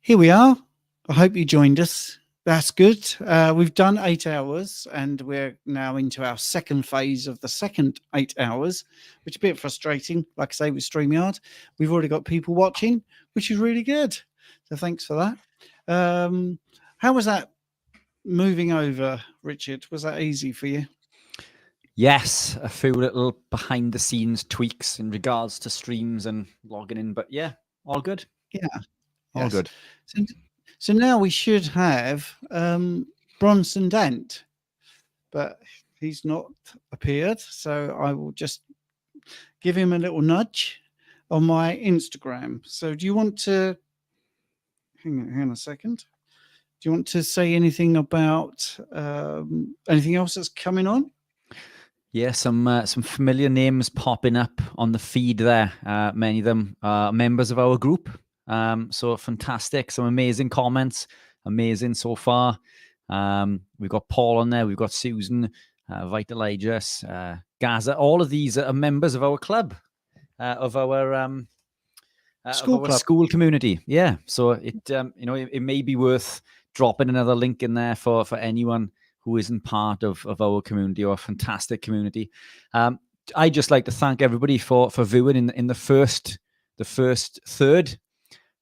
Here we are. I hope you joined us. That's good. We've done 8 hours and we're now into our second phase of the second 8 hours, which is a bit frustrating. Like I say, with StreamYard, we've already got people watching, which is really good. So thanks for that. How was that moving over, Richard? Was that easy for you? Yes, a few little behind the scenes tweaks in regards to streams and logging in, but yeah, all good. Yeah. All good. So now we should have Bronson Dant, but he's not appeared. So I will just give him a little nudge on my Instagram. So do you want to hang on a second? Do you want to say anything about anything else that's coming on? Yeah, some familiar names popping up on the feed there. Many of them are members of our group. So fantastic. Some amazing comments. Amazing so far. We've got Paul on there. We've got Susan, Vitaligus, Gaza. All of these are members of our club, of our school community. Yeah. So it may be worth dropping another link in there for anyone who isn't part of our community, or a fantastic community. I just like to thank everybody for viewing in the first third.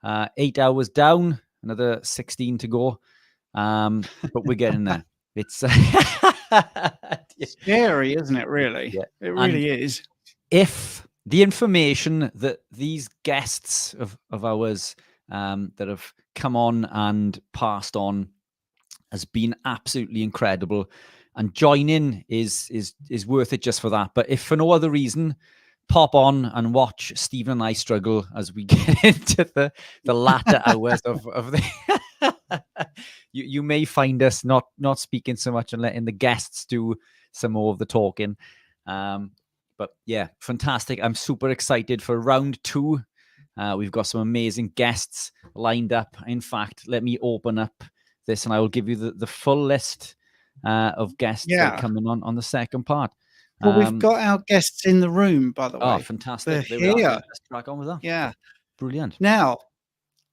8 hours down, another 16 to go. But we're getting there. It's scary, isn't it? Really, yeah. It really is. If the information that these guests of ours that have come on and passed on has been absolutely incredible, and joining is worth it just for that. But if for no other reason, pop on and watch Stephen and I struggle as we get into the latter hours of the. You may find us not speaking so much and letting the guests do some more of the talking. But yeah, fantastic. I'm super excited for round 2. We've got some amazing guests lined up. In fact, let me open up this and I will give you the full list of guests that are coming on the second part. Well, we've got our guests in the room, by the way. Oh, fantastic. They're here. Let's crack on with that. Yeah. Brilliant. Now,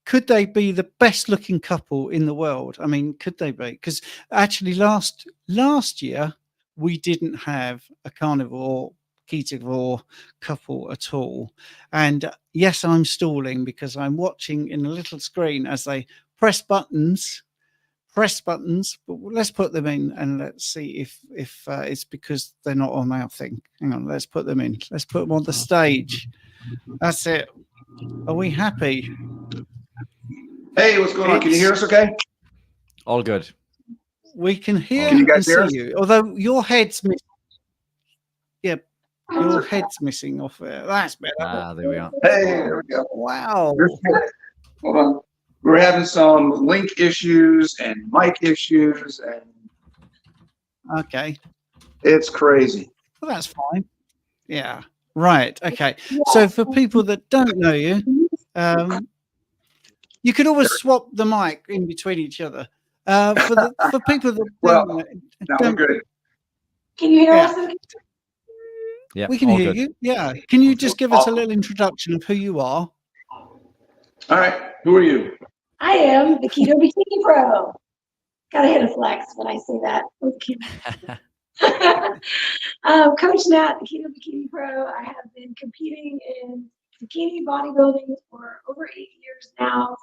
could they be the best looking couple in the world? I mean, could they be? Because actually last year, we didn't have a carnivore, ketovore couple at all. And yes, I'm stalling because I'm watching in a little screen as they press buttons, but let's put them in and let's see if it's because they're not on our thing. Hang on, let's put them in. Let's put them on the stage. That's it. Are we happy? Hey, what's going on? Can you hear us okay? All good. We can hear you guys and hear see you, although your head's missing. Yeah, your head's missing off there. That's better. There we are. Hey, there we go. Wow. Hold on. We're having some link issues and mic issues, and okay, it's crazy. Well, that's fine. Yeah. Right. Okay. So for people that don't know you, you could always swap the mic in between each other. For people that don't good. Can you hear us? Yeah, we can hear you. Yeah. Can you just give us a little introduction of who you are? All right. Who are you? I am the Keto Bikini Pro. Gotta hit a flex when I say that. Coach Nat, the Keto Bikini Pro. I have been competing in bikini bodybuilding for over 8 years now.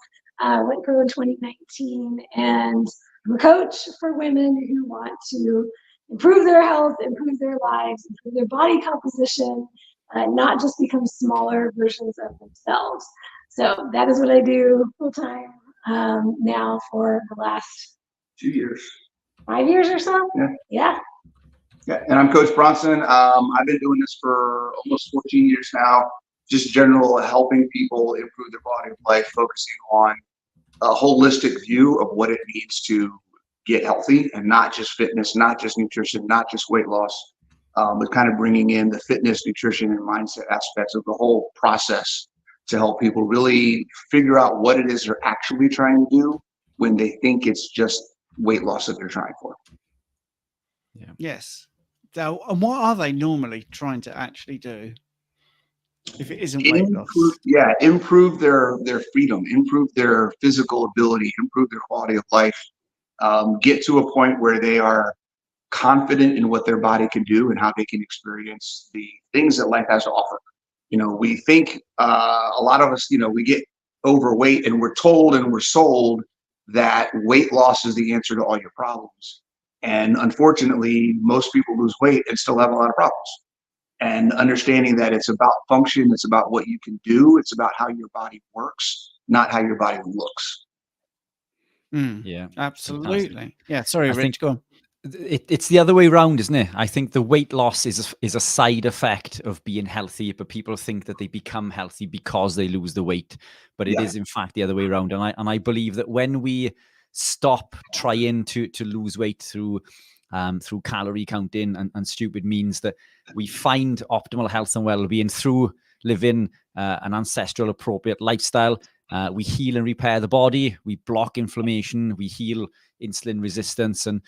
Went pro in 2019, and I'm a coach for women who want to improve their health, improve their lives, improve their body composition, not just become smaller versions of themselves. So that is what I do full time now for the last 2 years, 5 years or so. Yeah. And I'm Coach Bronson. I've been doing this for almost 14 years now. Just general helping people improve their body of life, focusing on a holistic view of what it means to get healthy, and not just fitness, not just nutrition, not just weight loss, but kind of bringing in the fitness, nutrition, and mindset aspects of the whole process to help people really figure out what it is they're actually trying to do when they think it's just weight loss that they're trying for. Yeah. Yes. So, and what are they normally trying to actually do? if it isn't weight loss? Improve their freedom, improve their physical ability, improve their quality of life. Get to a point where they are confident in what their body can do and how they can experience the things that life has to offer. We think a lot of us, we get overweight and we're told and we're sold that weight loss is the answer to all your problems. And unfortunately, most people lose weight and still have a lot of problems. And understanding that it's about function, it's about what you can do, it's about how your body works, not how your body looks. Yeah, absolutely. Fantastic. Yeah, sorry, Rich, go on. It's the other way around, isn't it? I think the weight loss is a side effect of being healthy, but people think that they become healthy because they lose the weight, but it is in fact the other way around. And I believe that when we stop trying to lose weight through calorie counting and stupid means, that we find optimal health and well-being through living an ancestral appropriate lifestyle. We heal and repair the body, we block inflammation, we heal insulin resistance, and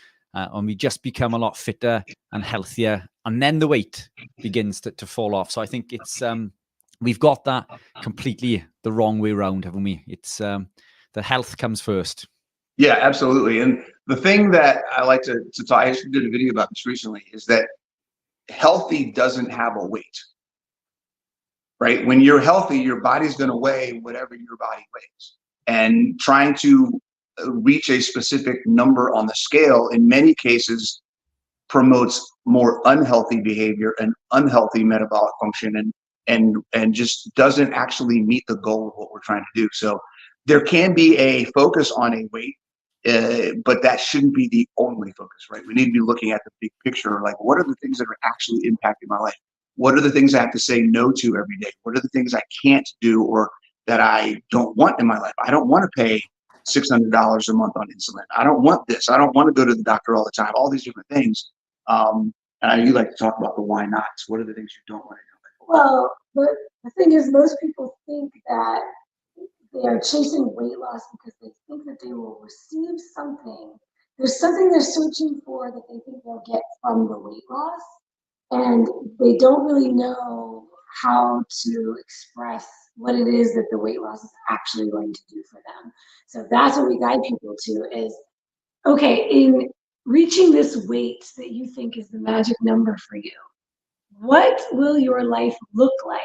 we just become a lot fitter and healthier, and then the weight begins to fall off. So I think it's we've got that completely the wrong way around, haven't we? It's the health comes first. Yeah, absolutely. And the thing that I like to talk, I actually did a video about this recently, is that healthy doesn't have a weight, right? When you're healthy, your body's going to weigh whatever your body weighs, and trying to reach a specific number on the scale in many cases promotes more unhealthy behavior and unhealthy metabolic function, and just doesn't actually meet the goal of what we're trying to do. So there can be a focus on a weight, but that shouldn't be the only focus, right? We need to be looking at the big picture, like what are the things that are actually impacting my life? What are the things I have to say no to every day? What are the things I can't do or that I don't want in my life? I don't want to pay $600 a month on insulin. I don't want this. I don't want to go to the doctor all the time. All these different things. And you like to talk about the why nots. What are the things you don't want to do? Well, the thing is, most people think that they are chasing weight loss because they think that they will receive something. There's something they're searching for that they think they'll get from the weight loss, and they don't really know how to express what it is that the weight loss is actually going to do for them. So that's what we guide people to is, okay, in reaching this weight that you think is the magic number for you, what will your life look like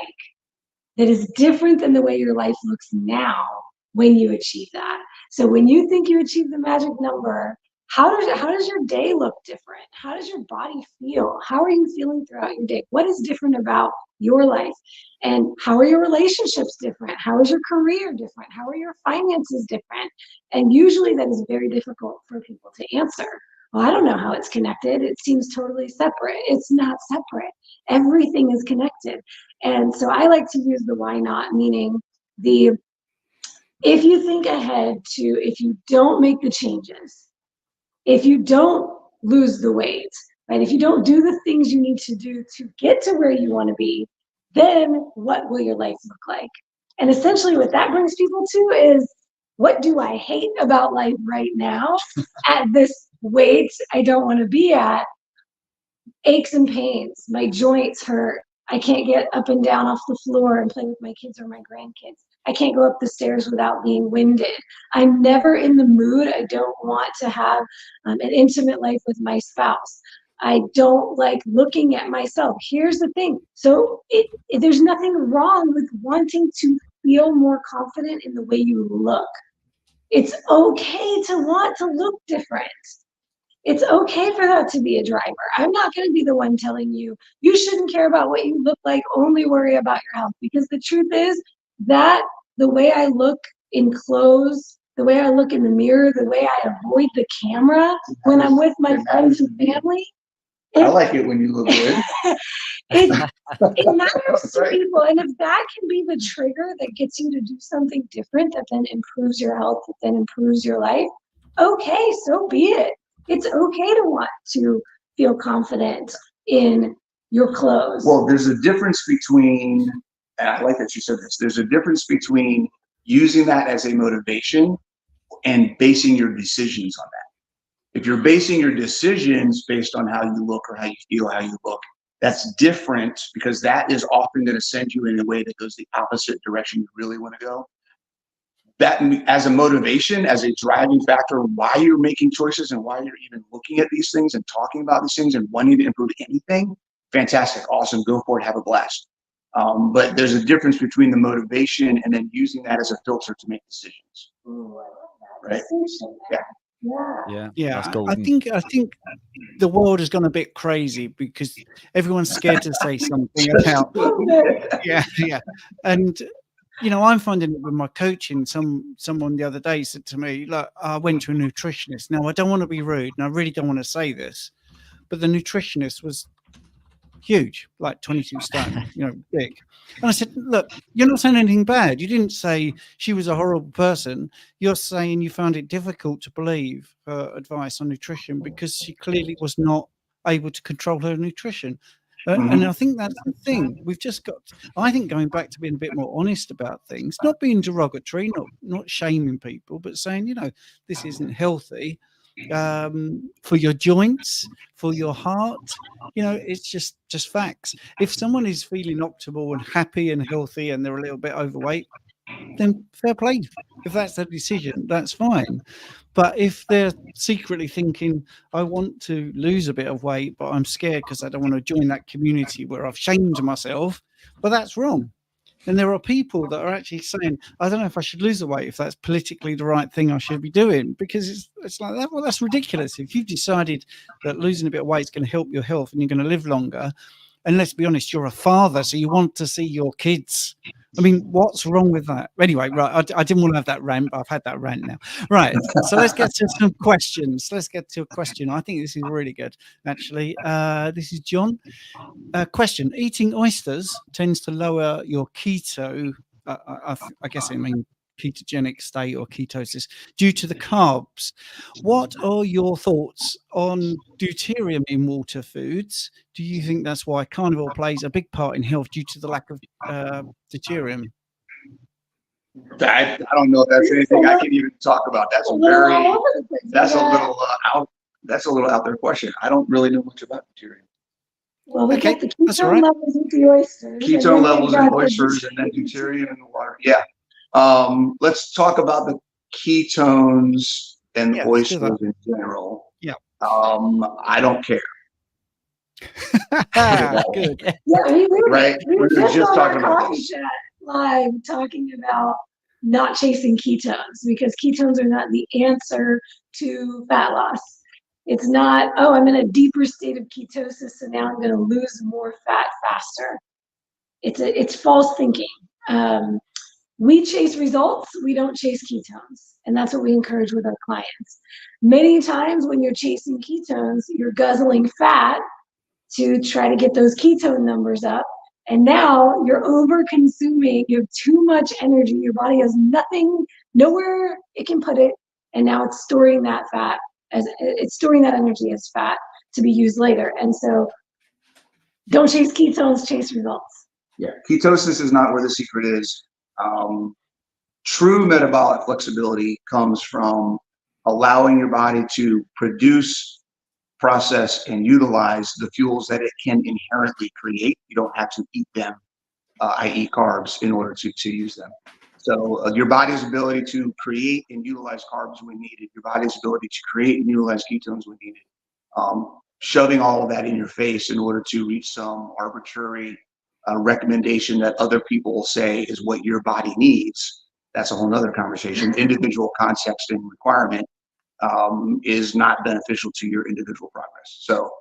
that is different than the way your life looks now when you achieve that? So when you think you achieve the magic number, how does your day look different? How does your body feel? How are you feeling throughout your day? What is different about your life? And how are your relationships different? How is your career different? How are your finances different? And usually that is very difficult for people to answer. Well, I don't know how it's connected. It seems totally separate. It's not separate. Everything is connected. And so I like to use the why not, meaning if you think ahead to, if you don't make the changes, if you don't lose the weight, right? If you don't do the things you need to do to get to where you want to be, then what will your life look like? And essentially what that brings people to is, what do I hate about life right now at this weight I don't want to be at? Aches and pains, my joints hurt. I can't get up and down off the floor and play with my kids or my grandkids. I can't go up the stairs without being winded. I'm never in the mood. I don't want to have an intimate life with my spouse. I don't like looking at myself. Here's the thing. So there's nothing wrong with wanting to feel more confident in the way you look. It's okay to want to look different. It's okay for that to be a driver. I'm not going to be the one telling you, you shouldn't care about what you look like, only worry about your health. Because the truth is that the way I look in clothes, the way I look in the mirror, the way I avoid the camera when I'm with my friends and family. I like it when you look good. It matters to people. And if that can be the trigger that gets you to do something different, that then improves your health, that then improves your life, okay, so be it. It's okay to want to feel confident in your clothes. Well, there's a difference between, and I like that you said this, there's a difference between using that as a motivation and basing your decisions on that. If you're basing your decisions based on how you look or how you feel, how you look, That's different because that is often going to send you in a way that goes the opposite direction you really want to go. That as a motivation, as a driving factor, why you're making choices and why you're even looking at these things and talking about these things and wanting to improve anything, fantastic, awesome, go for it, have a blast. But there's a difference between the motivation and then using that as a filter to make decisions. Ooh, I love that. Right? Distinction. Yeah. Yeah, That's I golden. think the world has gone a bit crazy because everyone's scared to say something about yeah. And you know, I'm finding it with my coaching. Someone the other day said to me, "Look, I went to a nutritionist. Now I don't want to be rude, and I really don't want to say this, but the nutritionist was huge, like 22 stone, you know, big." And I said, "Look, you're not saying anything bad. You didn't say she was a horrible person. You're saying you found it difficult to believe her advice on nutrition because she clearly was not able to control her nutrition." And I think that's the thing. We've just got, I think, going back to being a bit more honest about things, not being derogatory, not shaming people, but saying, you know, this isn't healthy for your joints, for your heart. You know, it's just facts. If someone is feeling optimal and happy and healthy and they're a little bit overweight, then fair play. If that's their decision, that's fine. But if they're secretly thinking, I want to lose a bit of weight, but I'm scared because I don't want to join that community where I've shamed myself, well, that's wrong. And there are people that are actually saying, I don't know if I should lose the weight, if that's politically the right thing I should be doing, because it's like that. Well, that's ridiculous. If you've decided that losing a bit of weight is going to help your health and you're going to live longer, and let's be honest, you're a father, so you want to see your kids. I mean, what's wrong with that? Anyway, right, I didn't want to have that rant, but I've had that rant now. Right, so let's get to some questions. Let's get to a question. I think this is really good, actually. This is John. Question: eating oysters tends to lower your keto, I guess I mean ketogenic state or ketosis, due to the carbs. What are your thoughts on deuterium in water foods? Do you think that's why carnivore plays a big part in health due to the lack of deuterium? I don't know if that's anything I can even talk about. That's a little out there question. I don't really know much about deuterium. Well, we got the that's all ketone right. levels with the oysters. Ketone levels in oysters and then deuterium in the water. Yeah. Let's talk about the ketones and oysters in general. Yeah. I don't care. Good. Yeah, we were just just talking on about our this. chat live talking about not chasing ketones because ketones are not the answer to fat loss. It's not, oh, I'm in a deeper state of ketosis, so now I'm going to lose more fat faster. It's false thinking. We chase results, we don't chase ketones. And that's what we encourage with our clients. Many times when you're chasing ketones, you're guzzling fat to try to get those ketone numbers up. And now you're over consuming, you have too much energy, your body has nowhere it can put it, and now it's storing that fat, it's storing that energy as fat to be used later. And so don't chase ketones, chase results. Yeah, ketosis is not where the secret is. True metabolic flexibility comes from allowing your body to produce, process, and utilize the fuels that it can inherently create. You don't have to eat them, i.e. carbs, in order to use them. So your body's ability to create and utilize carbs when needed, your body's ability to create and utilize ketones when needed, shoving all of that in your face in order to reach some arbitrary recommendation that other people will say is what your body needs. That's a whole nother conversation. Individual context and requirement is not beneficial to your individual progress. So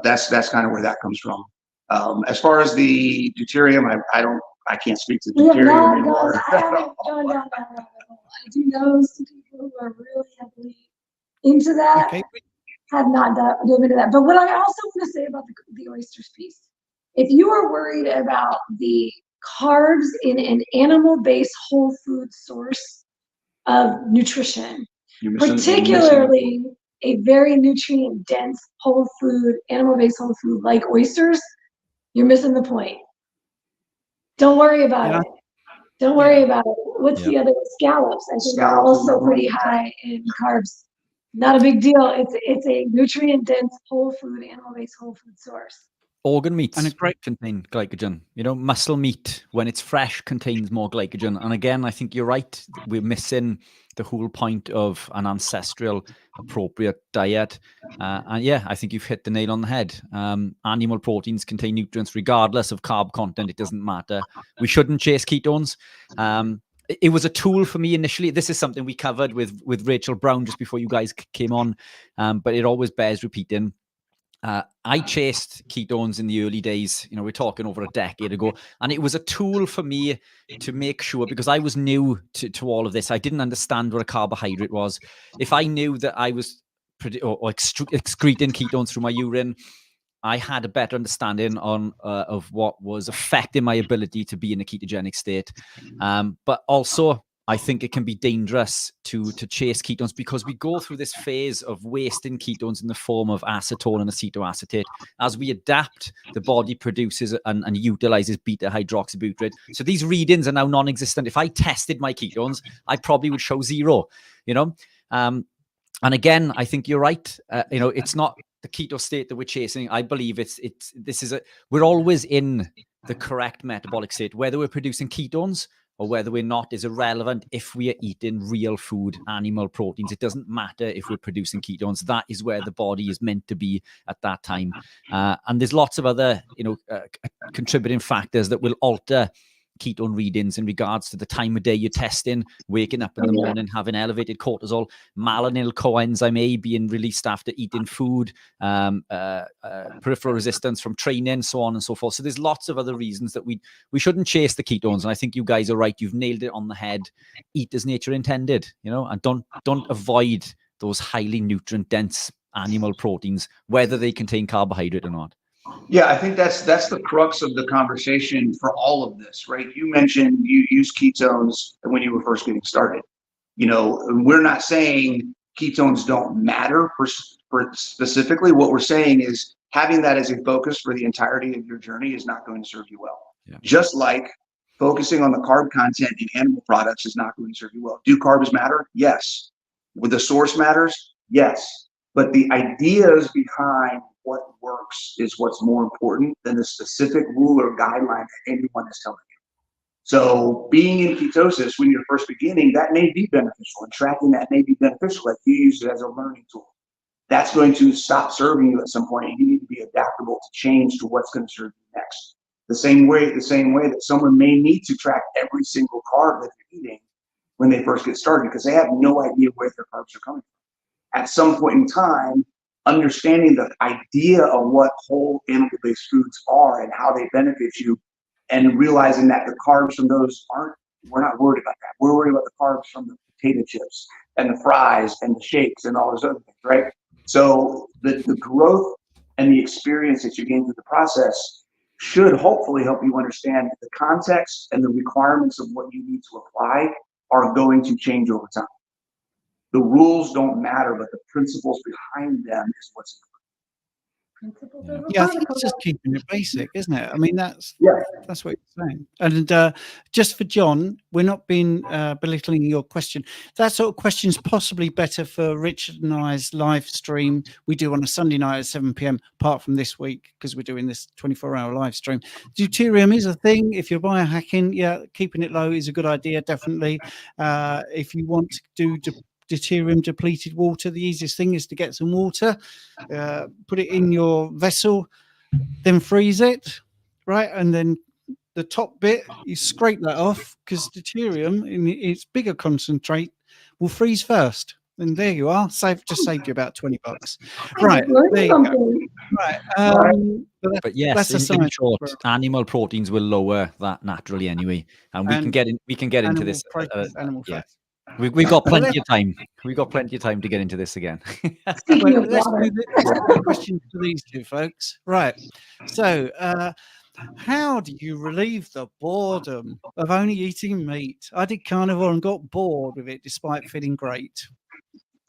that's kind of where that comes from. As far as the deuterium, I can't speak to deuterium anymore. I haven't gone down that rabbit hole. I do know some people who are really heavily into that. Okay. Have not dove into that. But what I also want to say about the oysters piece, if you are worried about the carbs in an animal-based whole food source of nutrition, particularly a very nutrient-dense whole food, animal-based whole food like oysters, you're missing the point. Don't worry about it. Don't worry about it. What's the other? Scallops. I think are also pretty high in carbs. Not a big deal. It's a nutrient-dense whole food, animal-based whole food source. Organ meats And a great- contain glycogen. You know, muscle meat, when it's fresh, contains more glycogen. And again, I think you're right. We're missing the whole point of an ancestral, appropriate diet. And yeah, I think you've hit the nail on the head. Animal proteins contain nutrients regardless of carb content. It doesn't matter. We shouldn't chase ketones. It was a tool for me initially. This is something we covered with Rachel Brown just before you guys came on, but it always bears repeating. I chased ketones in the early days. You know, we're talking over a decade ago, and it was a tool for me to make sure, because I was new to all of this. I didn't understand what a carbohydrate was. If I knew that I was excreting ketones through my urine, I had a better understanding of what was affecting my ability to be in a ketogenic state. But also, I think it can be dangerous to chase ketones, because we go through this phase of wasting ketones in the form of acetone and acetoacetate. As we adapt, the body produces and utilizes beta hydroxybutyrate. So these readings are now non-existent. If I tested my ketones, I probably would show 0, you know? And again, I think you're right. You know, it's not the keto state that we're chasing. I believe we're always in the correct metabolic state. Whether we're producing ketones or whether we're not is irrelevant if we are eating real food, animal proteins. It doesn't matter if we're producing ketones. That is where the body is meant to be at that time. And there's lots of other, contributing factors that will alter ketone readings in regards to the time of day you're testing, waking up in the morning, having elevated cortisol, malonyl coenzyme A being released after eating food, peripheral resistance from training, so on and so forth. So there's lots of other reasons that we shouldn't chase the ketones. And I think you guys are right. You've nailed it on the head. Eat as nature intended, and don't avoid those highly nutrient dense animal proteins, whether they contain carbohydrate or not. Yeah, I think that's the crux of the conversation for all of this, right? You mentioned you use ketones when you were first getting started. We're not saying ketones don't matter for specifically. What we're saying is having that as a focus for the entirety of your journey is not going to serve you well. Yeah. Just like focusing on the carb content in animal products is not going to serve you well. Do carbs matter? Yes. Would the source matters? Yes. But the ideas behind what works is what's more important than the specific rule or guideline that anyone is telling you. So being in ketosis when you're first beginning, that may be beneficial, and tracking that may be beneficial. Like you use it as a learning tool. That's going to stop serving you at some point, and you need to be adaptable to change to what's going to serve you next. The same way that someone may need to track every single carb that they're eating when they first get started, because they have no idea where their carbs are coming from. At some point in time, understanding the idea of what whole animal-based foods are and how they benefit you, and realizing that the carbs from those we're not worried about that. We're worried about the carbs from the potato chips and the fries and the shakes and all those other things, right? So the growth and the experience that you gain through the process should hopefully help you understand the context and the requirements of what you need to apply are going to change over time. The rules don't matter, but the principles behind them is what's important. Yeah, I think it's just keeping it basic, isn't it? I mean, that's what you're saying. And just for John, we're not being belittling your question. That sort of question is possibly better for Richard and I's live stream we do on a Sunday night at 7 p.m, apart from this week, because we're doing this 24-hour live stream. Deuterium is a thing. If you're biohacking, keeping it low is a good idea, definitely. If you want to do deuterium depleted water, the easiest thing is to get some water, put it in your vessel, then freeze it, right? And then the top bit, you scrape that off, because deuterium in its bigger concentrate will freeze first. And there you are. Just saved you about $20. Right. There you go. Right. But yes, in short, animal proteins will lower that naturally anyway. And we can get into this. Animal fat. We've got plenty of time. We've got plenty of time to get into this again. Let's do the question for these two folks. Right. So, how do you relieve the boredom of only eating meat? I did carnivore and got bored with it despite feeling great.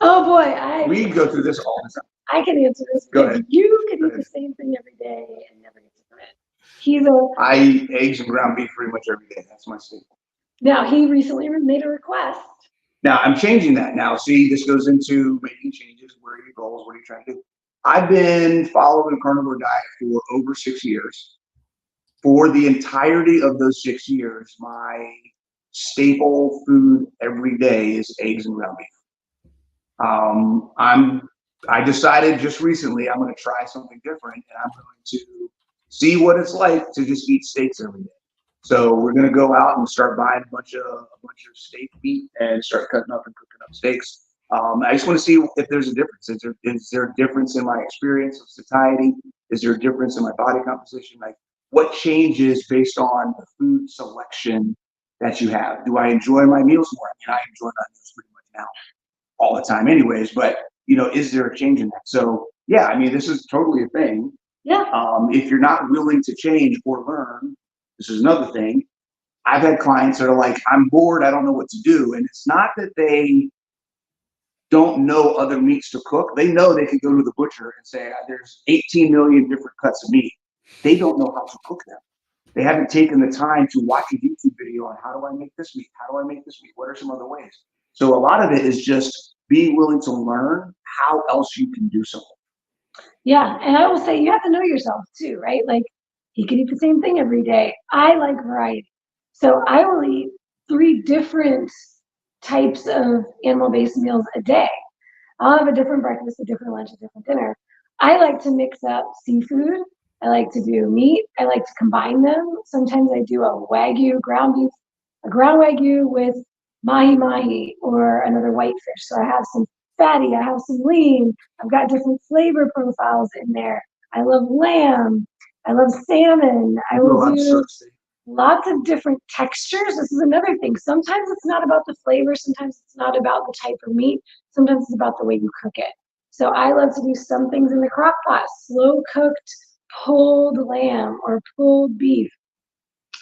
Oh boy, we go through this all the time. I can answer this. Go ahead. You could eat the same thing every day and never get to quit. I eat eggs and ground beef pretty much every day. That's my staple. Now he recently made a request. Now I'm changing that now. See, this goes into making changes. Where are your goals? What are you trying to do? I've been following a carnivore diet for over 6 years. For the entirety of those 6 years, my staple food every day is eggs and ground beef. I decided just recently I'm going to try something different, and I'm going to see what it's like to just eat steaks every day. So we're going to go out and start buying a bunch of steak meat and start cutting up and cooking up steaks. I just want to see if there's a difference. Is there a difference in my experience of satiety? Is there a difference in my body composition? Like, what changes based on the food selection that you have? Do I enjoy my meals more? I mean, I enjoy my meals pretty much now all the time anyways, but is there a change in that? So yeah, I mean, this is totally a thing. Yeah. If you're not willing to change or learn, this is another thing. I've had clients that are like, I'm bored, I don't know what to do. And it's not that they don't know other meats to cook. They know they can go to the butcher and say, there's 18 million different cuts of meat. They don't know how to cook them. They haven't taken the time to watch a YouTube video on how do I make this meat? How do I make this meat? What are some other ways? So a lot of it is just be willing to learn how else you can do something. Yeah, and I will say you have to know yourself too, right? Like, you can eat the same thing every day. I like variety. So I will eat 3 different types of animal-based meals a day. I'll have a different breakfast, a different lunch, a different dinner. I like to mix up seafood. I like to do meat. I like to combine them. Sometimes I do a ground wagyu with mahi-mahi or another whitefish. So I have some fatty, I have some lean. I've got different flavor profiles in there. I love lamb. I love salmon. I will do lots of different textures. This is another thing. Sometimes it's not about the flavor. Sometimes it's not about the type of meat. Sometimes it's about the way you cook it. So I love to do some things in the crock pot, slow cooked pulled lamb or pulled beef.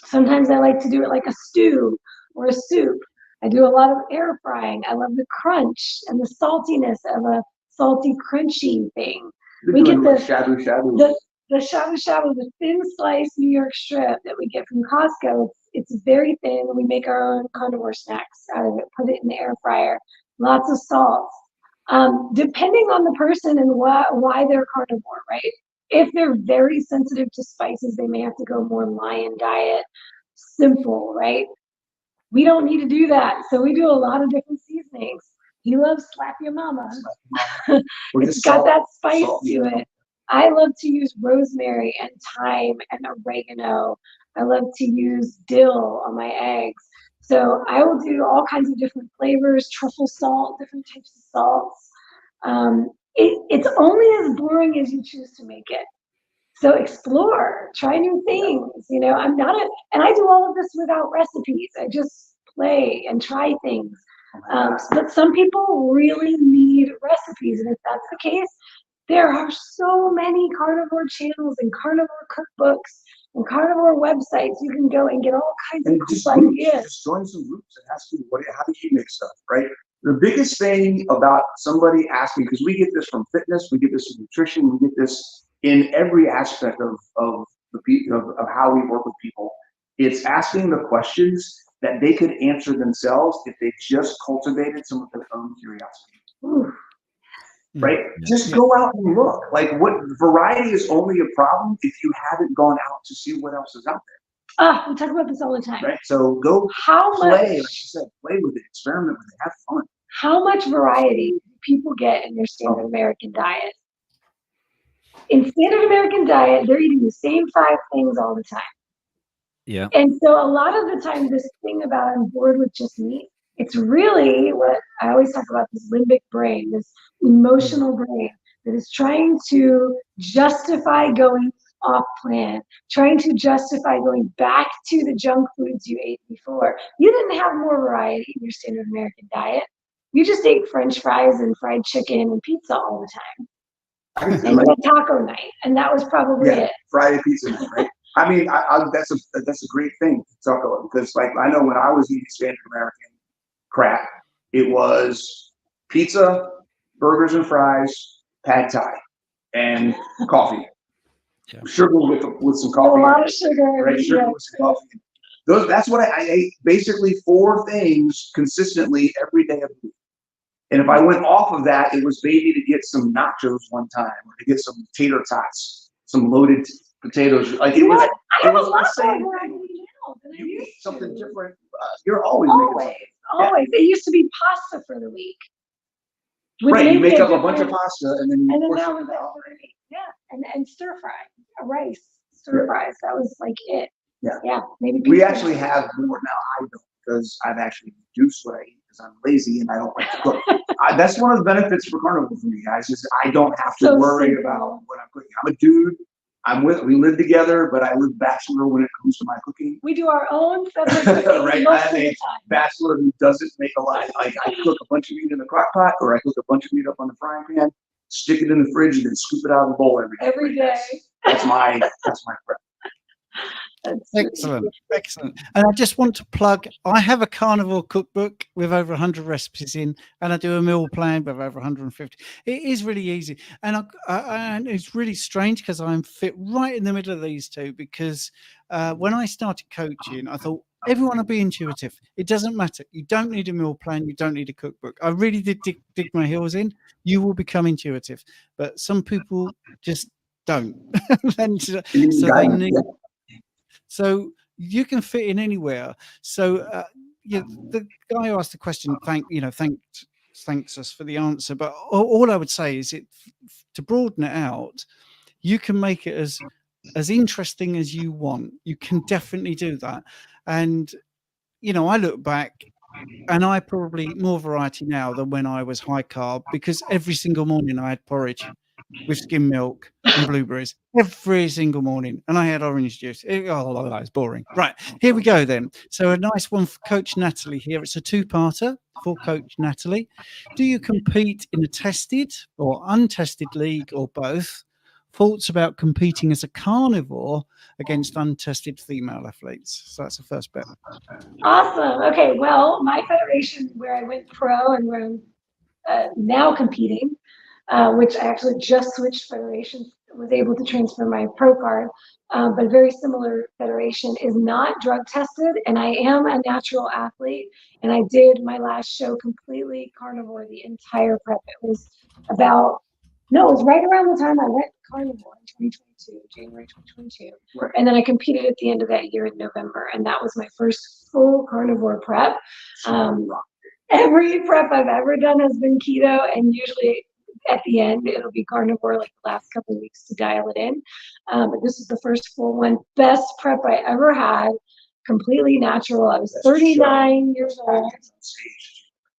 Sometimes I like to do it like a stew or a soup. I do a lot of air frying. I love the crunch and the saltiness of a salty, crunchy thing. We get the shabu shabu, the thin sliced New York strip that we get from Costco. It's very thin. We make our own carnivore snacks out of it, put it in the air fryer. Lots of salt. Depending on the person and why they're carnivore, right? If they're very sensitive to spices, they may have to go more lion diet, simple, right? We don't need to do that. So we do a lot of different seasonings. He loves Slap Your Mama. It's got that spice to it. I love to use rosemary and thyme and oregano. I love to use dill on my eggs. So I will do all kinds of different flavors, truffle salt, different types of salts. It's only as boring as you choose to make it. So explore, try new things. And I do all of this without recipes. I just play and try things. But some people really need recipes. And if that's the case, there are so many carnivore channels and carnivore cookbooks and carnivore websites. You can go and get all kinds of cool ideas. Just join some groups and ask people, how do you make stuff, right? The biggest thing about somebody asking, because we get this from fitness, we get this from nutrition, we get this in every aspect of how we work with people. It's asking the questions that they could answer themselves if they just cultivated some of their own curiosity. Ooh. Right? Just go out and look. Like, what variety is only a problem if you haven't gone out to see what else is out there. We talk about this all the time. Right? So go play, like you said, play with it, experiment with it, have fun. How much variety do people get in their standard American diet? In standard American diet, they're eating the same 5 things all the time. Yeah. And so a lot of the time, this thing about I'm bored with just meat, it's really what I always talk about, this limbic brain, this emotional brain that is trying to justify going off plan, trying to justify going back to the junk foods you ate before. You didn't have more variety in your standard American diet. You just ate French fries and fried chicken and pizza all the time. And you had taco night, and that was probably it. Friday pizza night, right? I mean, that's a great thing to talk about, because like I know when I was eating standard American crap, it was pizza, burgers and fries, pad thai, and coffee. Yeah. Sugar with some coffee. A lot of sugar. Right, sugar with some coffee. That's what I ate. Basically 4 things consistently every day of the week. And if I went off of that, it was maybe to get some nachos one time, or to get some tater tots, some loaded potatoes. Like it was, I it was have a lot the same more thing. now than I You used eat something to. different. You're always making Always, something. always. It used to be pasta for the week. With Right, you maybe make up a bunch of different- pasta and then you And then portion that it was it out. for the week. Yeah, and stir fry, rice, stir fries. That was like it. Yeah. Maybe We pizza. actually have more now. I don't, because I've actually reduced what I eat because I'm lazy and I don't like to cook. That's one of the benefits for Carnivore for me, guys. Is I don't have to So worry simple. about what I'm cooking. I'm a dude. We live together, but I live bachelor when it comes to my cooking. We do our own separate cooking Right, most of I'm the a time. bachelor who doesn't make a lot. Like I cook a bunch of meat in the crock pot, or I cook a bunch of meat up on the frying pan, stick it in the fridge, and then scoop it out of the bowl every day. Every day. That's my prep. Excellent, excellent. And I just want to plug, I have a Carnivore cookbook with over 100 recipes in, and I do a meal plan with over 150. It is really easy. And and it's really strange because I'm fit right in the middle of these two, because when I started coaching, I thought everyone will be intuitive. It doesn't matter. You don't need a meal plan. You don't need a cookbook. I really did dig my heels in. You will become intuitive. But some people just don't. And so they need... So you can fit in anywhere. So yeah, the guy who asked the question, thanks us for the answer. But all I would say is, to broaden it out, you can make it as interesting as you want. You can definitely do that. And I look back, and I probably eat more variety now than when I was high carb, because every single morning I had porridge with skim milk and blueberries every single morning, and I had orange juice. It's boring. Right, here we go then. So a nice one for Coach Natalie here. It's a two-parter for Coach Natalie. Do you compete in a tested or untested league, or both? Thoughts about competing as a carnivore against untested female athletes? So that's the first bit. Awesome. Okay, well, my federation, where I went pro and where I'm now competing, which I actually just switched federations, was able to transfer my pro card, but a very similar federation, is not drug tested, and I am a natural athlete, and I did my last show completely carnivore the entire prep. It was right around the time I went carnivore in 2022, January 2022. Right. And then I competed at the end of that year in November, and that was my first full carnivore prep. Every prep I've ever done has been keto, and usually at the end it'll be carnivore, like the last couple of weeks to dial it in. But this is the first full one. Best prep I ever had, completely natural. I was 39 years old.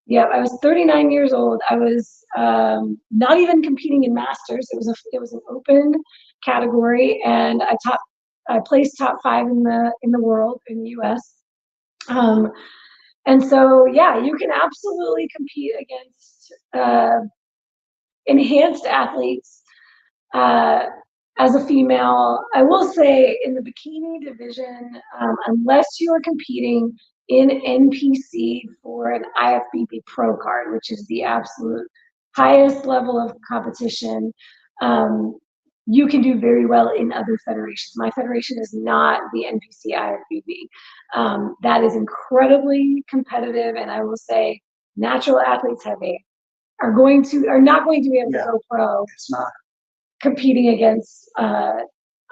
Yeah, I was 39 years old. I was not even competing in masters. It was an open category, and I placed top 5 in the world, in the US. And so yeah, you can absolutely compete against enhanced athletes as a female. I will say, in the bikini division, unless you are competing in NPC for an IFBB Pro card, which is the absolute highest level of competition, you can do very well in other federations. My federation is not the NPC IFBB. That is incredibly competitive, and I will say natural athletes are not going to be able to go pro. It's not Competing against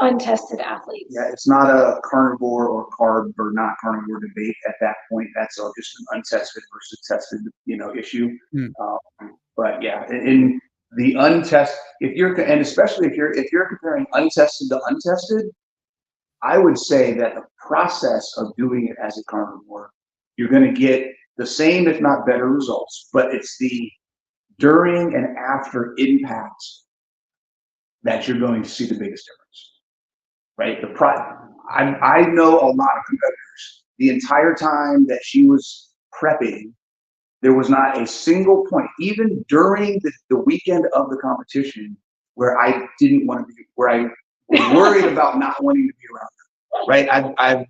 untested athletes. Yeah, it's not a carnivore or carb or not carnivore debate at that point. That's just an untested versus tested, issue. But yeah, in the untested, especially if you're comparing untested to untested, I would say that the process of doing it as a carnivore, you're going to get the same, if not better, results. But it's the during and after impact that you're going to see the biggest difference, right? I know a lot of competitors. The entire time that she was prepping, there was not a single point, even during the weekend of the competition, where I didn't want to be, where I was worried about not wanting to be around her, right? I've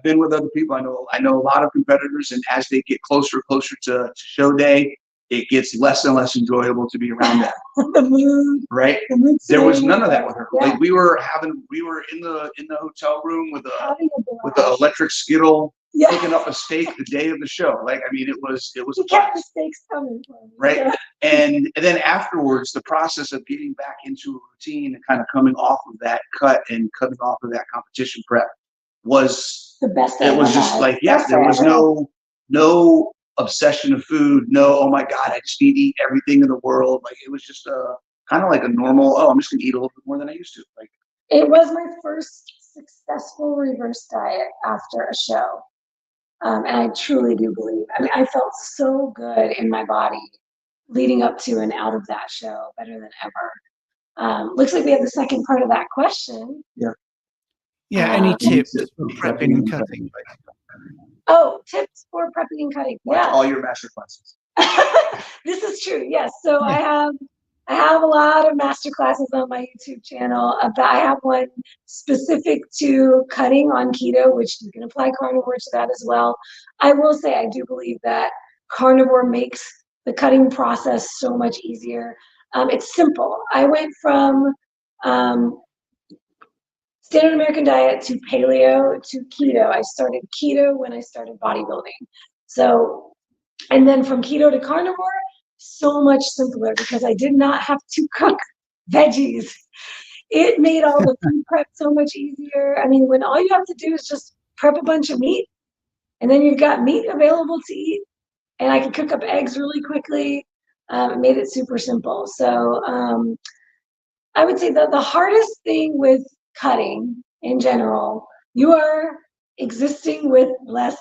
been with other people. I know a lot of competitors, and as they get closer to show day, it gets less and less enjoyable to be around them. The mood, right? There was none of that with her. Yeah. Like we were in the hotel room with a electric Skittle, Yeah. picking up a steak the day of the show. Like, I mean, it was He a kept blast. the steaks coming for me. Right. So, And then afterwards, the process of getting back into a routine and kind of coming off of that cut and coming off of that competition prep was the best it was I ever just had. like, yeah, Best there I was ever had. no obsession of food, no, oh my God, I just need to eat everything in the world. Like, it was just kind of like a normal, oh, I'm just gonna eat a little bit more than I used to. Like, It was my first successful reverse diet after a show. And I truly do believe, I mean, I felt so good in my body leading up to and out of that show, better than ever. Looks like we have the second part of that question. Yeah, any tips tips for for prepping and cutting? Oh, tips for prepping and cutting. watch Yeah. all your master classes. This is true. Yes. So Yeah. I have a lot of master classes on my YouTube channel. I have one specific to cutting on keto, which you can apply carnivore to that as well. I will say I do believe that carnivore makes the cutting process so much easier. It's simple. I went from standard American diet to paleo to keto. I started keto when I started bodybuilding. So, and then from keto to carnivore, so much simpler because I did not have to cook veggies. It made all the food prep so much easier. I mean, when all you have to do is just prep a bunch of meat, and then you've got meat available to eat, and I can cook up eggs really quickly. It made it super simple. So I would say that the hardest thing with cutting in general, you are existing with less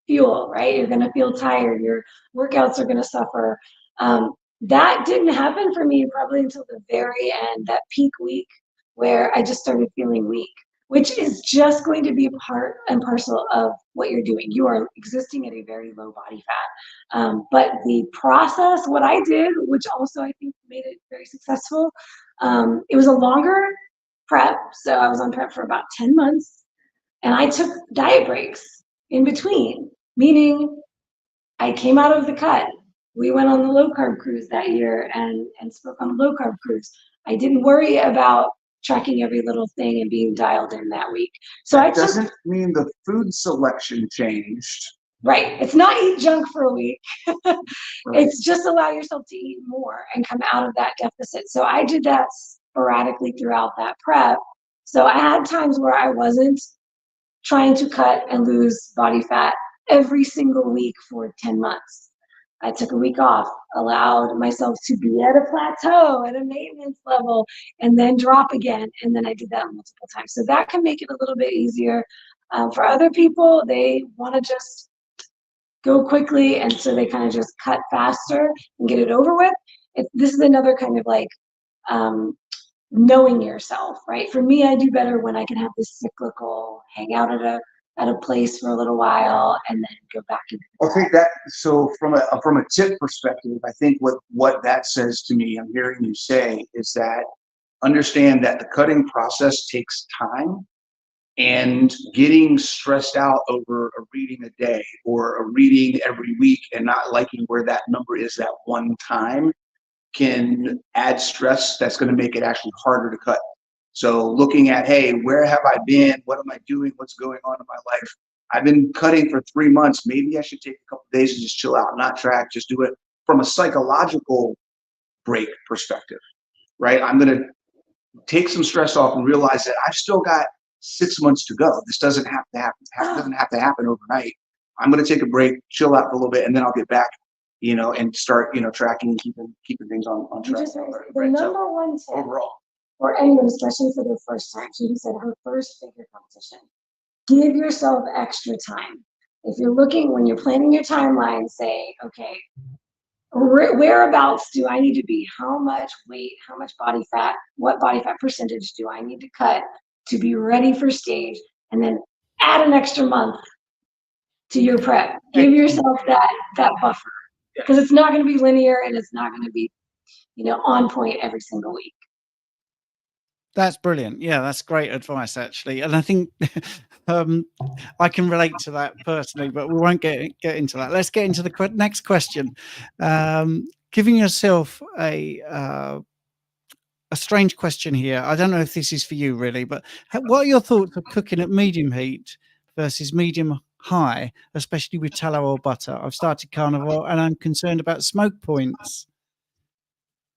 fuel, right? You're going to feel tired. Your workouts are going to suffer. That didn't happen for me probably until the very end, that peak week where I just started feeling weak, which is just going to be a part and parcel of what you're doing. You are existing at a very low body fat. But the process, what I did, which also I think made it very successful, it was a longer prep. So I was on prep for about 10 months and I took diet breaks in between, meaning I came out of the cut. We went on the low carb cruise that year and spoke on the low carb cruise. I didn't worry about tracking every little thing and being dialed in that week. So That doesn't mean the food selection changed. Right. It's not eat junk for a week. Right. It's just allow yourself to eat more and come out of that deficit. So I did that sporadically throughout that prep. So I had times where I wasn't trying to cut and lose body fat every single week for 10 months. I took a week off, allowed myself to be at a plateau, at a maintenance level, and then drop again. And then I did that multiple times. So that can make it a little bit easier. For other people, they want to just go quickly, and so they kind of just cut faster and get it over with. This is another kind of like knowing yourself, right? For me, I do better when I can have this cyclical hang out at a place for a little while and then go back into the I think that, so from a tip perspective, I think what that says to me, I'm hearing you say, is that understand that the cutting process takes time, and getting stressed out over a reading a day or a reading every week and not liking where that number is that one time can add stress that's going to make it actually harder to cut. So looking at, hey, where have I been? What am I doing? What's going on in my life? I've been cutting for 3 months. Maybe I should take a couple of days and just chill out, not track, just do it from a psychological break perspective, right? I'm going to take some stress off and realize that I've still got 6 months to go. This doesn't have to happen. Doesn't have to happen overnight. I'm going to take a break, chill out for a little bit, and then I'll get back, and start, tracking and keeping things on track. The number one tip Overall, for anyone, especially for their first time, she said her first figure competition, give yourself extra time. If you're looking, when you're planning your timeline, say, okay, whereabouts do I need to be? How much weight, how much body fat, what body fat percentage do I need to cut to be ready for stage? And then add an extra month to your prep. Give yourself that buffer, because it's not going to be linear and it's not going to be, on point every single week. That's brilliant. Yeah, that's great advice, actually. And I think I can relate to that personally, but we won't get into that. Let's get into the next question. Giving yourself a strange question here. I don't know if this is for you, really, but what are your thoughts of cooking at medium heat versus medium high, especially with tallow or butter. I've started carnivore and I'm concerned about smoke points.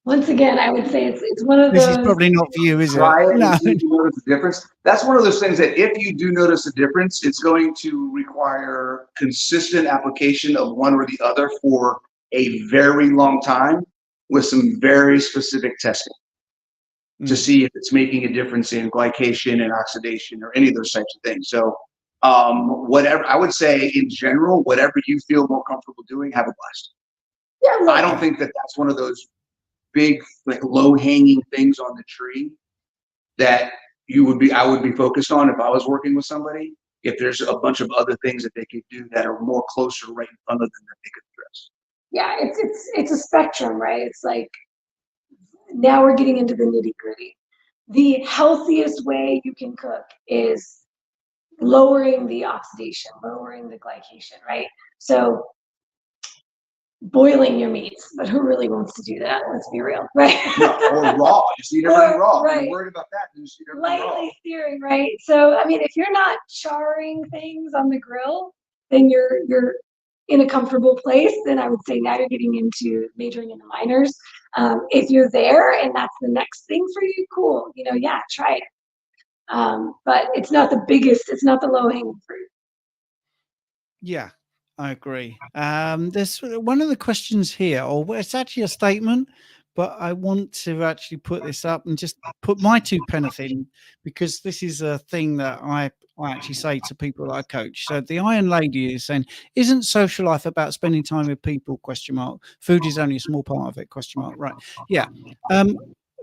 Once again, I would say it's one of This those. is probably not for you, is it? Try it and No. see if you notice a difference. That's one of those things that if you do notice a difference, it's going to require consistent application of one or the other for a very long time with some very specific testing to see if it's making a difference in glycation and oxidation or any of those types of things. So whatever, I would say in general, whatever you feel more comfortable doing, have a blast. Yeah, I don't think that that's one of those big, like low-hanging things on the tree that I would be focused on if I was working with somebody. If there's a bunch of other things that they could do that are more closer right in front of them that they could address. Yeah, it's a spectrum, right? It's like, now we're getting into the nitty-gritty. The healthiest way you can cook is lowering the oxidation, lowering the glycation, right? So boiling your meats, but who really wants to do that? Let's be real, right? No, or raw. Just eat everything raw. Right. If you're worried about that, then just eat everything raw. Lightly searing, right? So, I mean, if you're not charring things on the grill, then you're in a comfortable place. Then I would say now you're getting into majoring in the minors. If you're there and that's the next thing for you, cool. You know, yeah, try it. But it's not the biggest. It's not the low-hanging fruit. Yeah, I agree. There's one of the questions here, or it's actually a statement, but I want to actually put this up and just put my 2 pence in, because this is a thing that I actually say to people that I coach. So the Iron Lady is saying, isn't social life about spending time with people? ? Food is only a small part of it? ? Right. Yeah.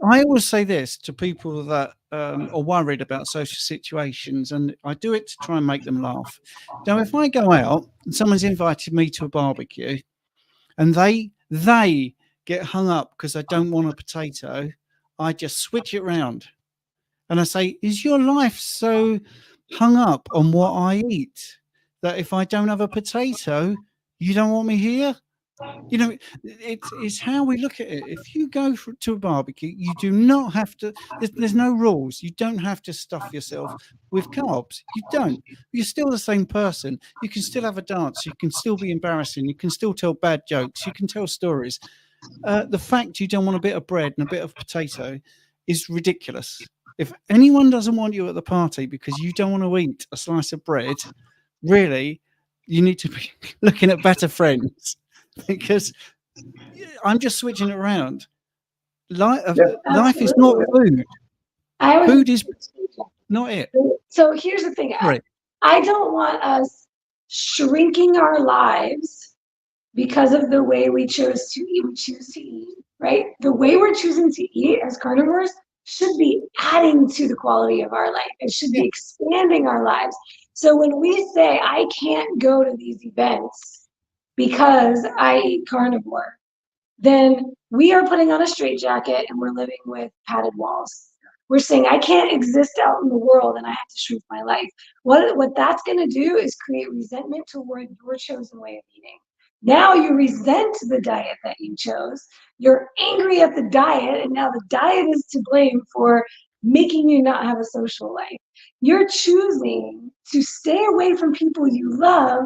I always say this to people that are worried about social situations, and I do it to try and make them laugh. Now, if I go out and someone's invited me to a barbecue and they get hung up because I don't want a potato, I just switch it around and I say, is your life so hung up on what I eat that if I don't have a potato, you don't want me here? You know, it's how we look at it. If you go to a barbecue, you do not have to, there's no rules. You don't have to stuff yourself with carbs. You don't. You're still the same person. You can still have a dance. You can still be embarrassing. You can still tell bad jokes. You can tell stories. The fact you don't want a bit of bread and a bit of potato is ridiculous. If anyone doesn't want you at the party because you don't want to eat a slice of bread, really, you need to be looking at better friends. Because I'm just switching it around. Life is not food. Food is not it. So here's the thing. Right. I don't want us shrinking our lives because of the way we choose to eat, right? The way we're choosing to eat as carnivores should be adding to the quality of our life. It should be expanding our lives. So when we say, I can't go to these events because I eat carnivore, then we are putting on a straitjacket and we're living with padded walls. We're saying I can't exist out in the world and I have to shrink my life. What that's going to do is create resentment toward your chosen way of eating. Now you resent the diet that you chose. You're angry at the diet, and now the diet is to blame for making you not have a social life. You're choosing to stay away from people you love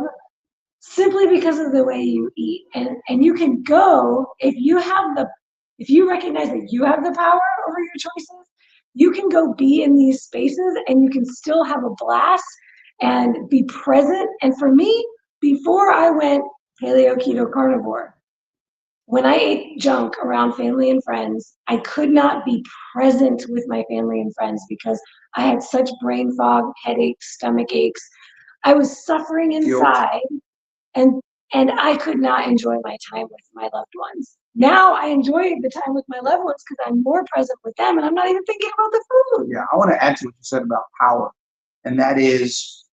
simply because of the way you eat. And you can go, if you recognize that you have the power over your choices, you can go be in these spaces and you can still have a blast and be present. And for me, before I went paleo, keto, carnivore, when I ate junk around family and friends, I could not be present with my family and friends because I had such brain fog, headaches, stomach aches. I was suffering inside. And I could not enjoy my time with my loved ones. Now I enjoy the time with my loved ones because I'm more present with them and I'm not even thinking about the food. Yeah, I want to add to what you said about power. And that is,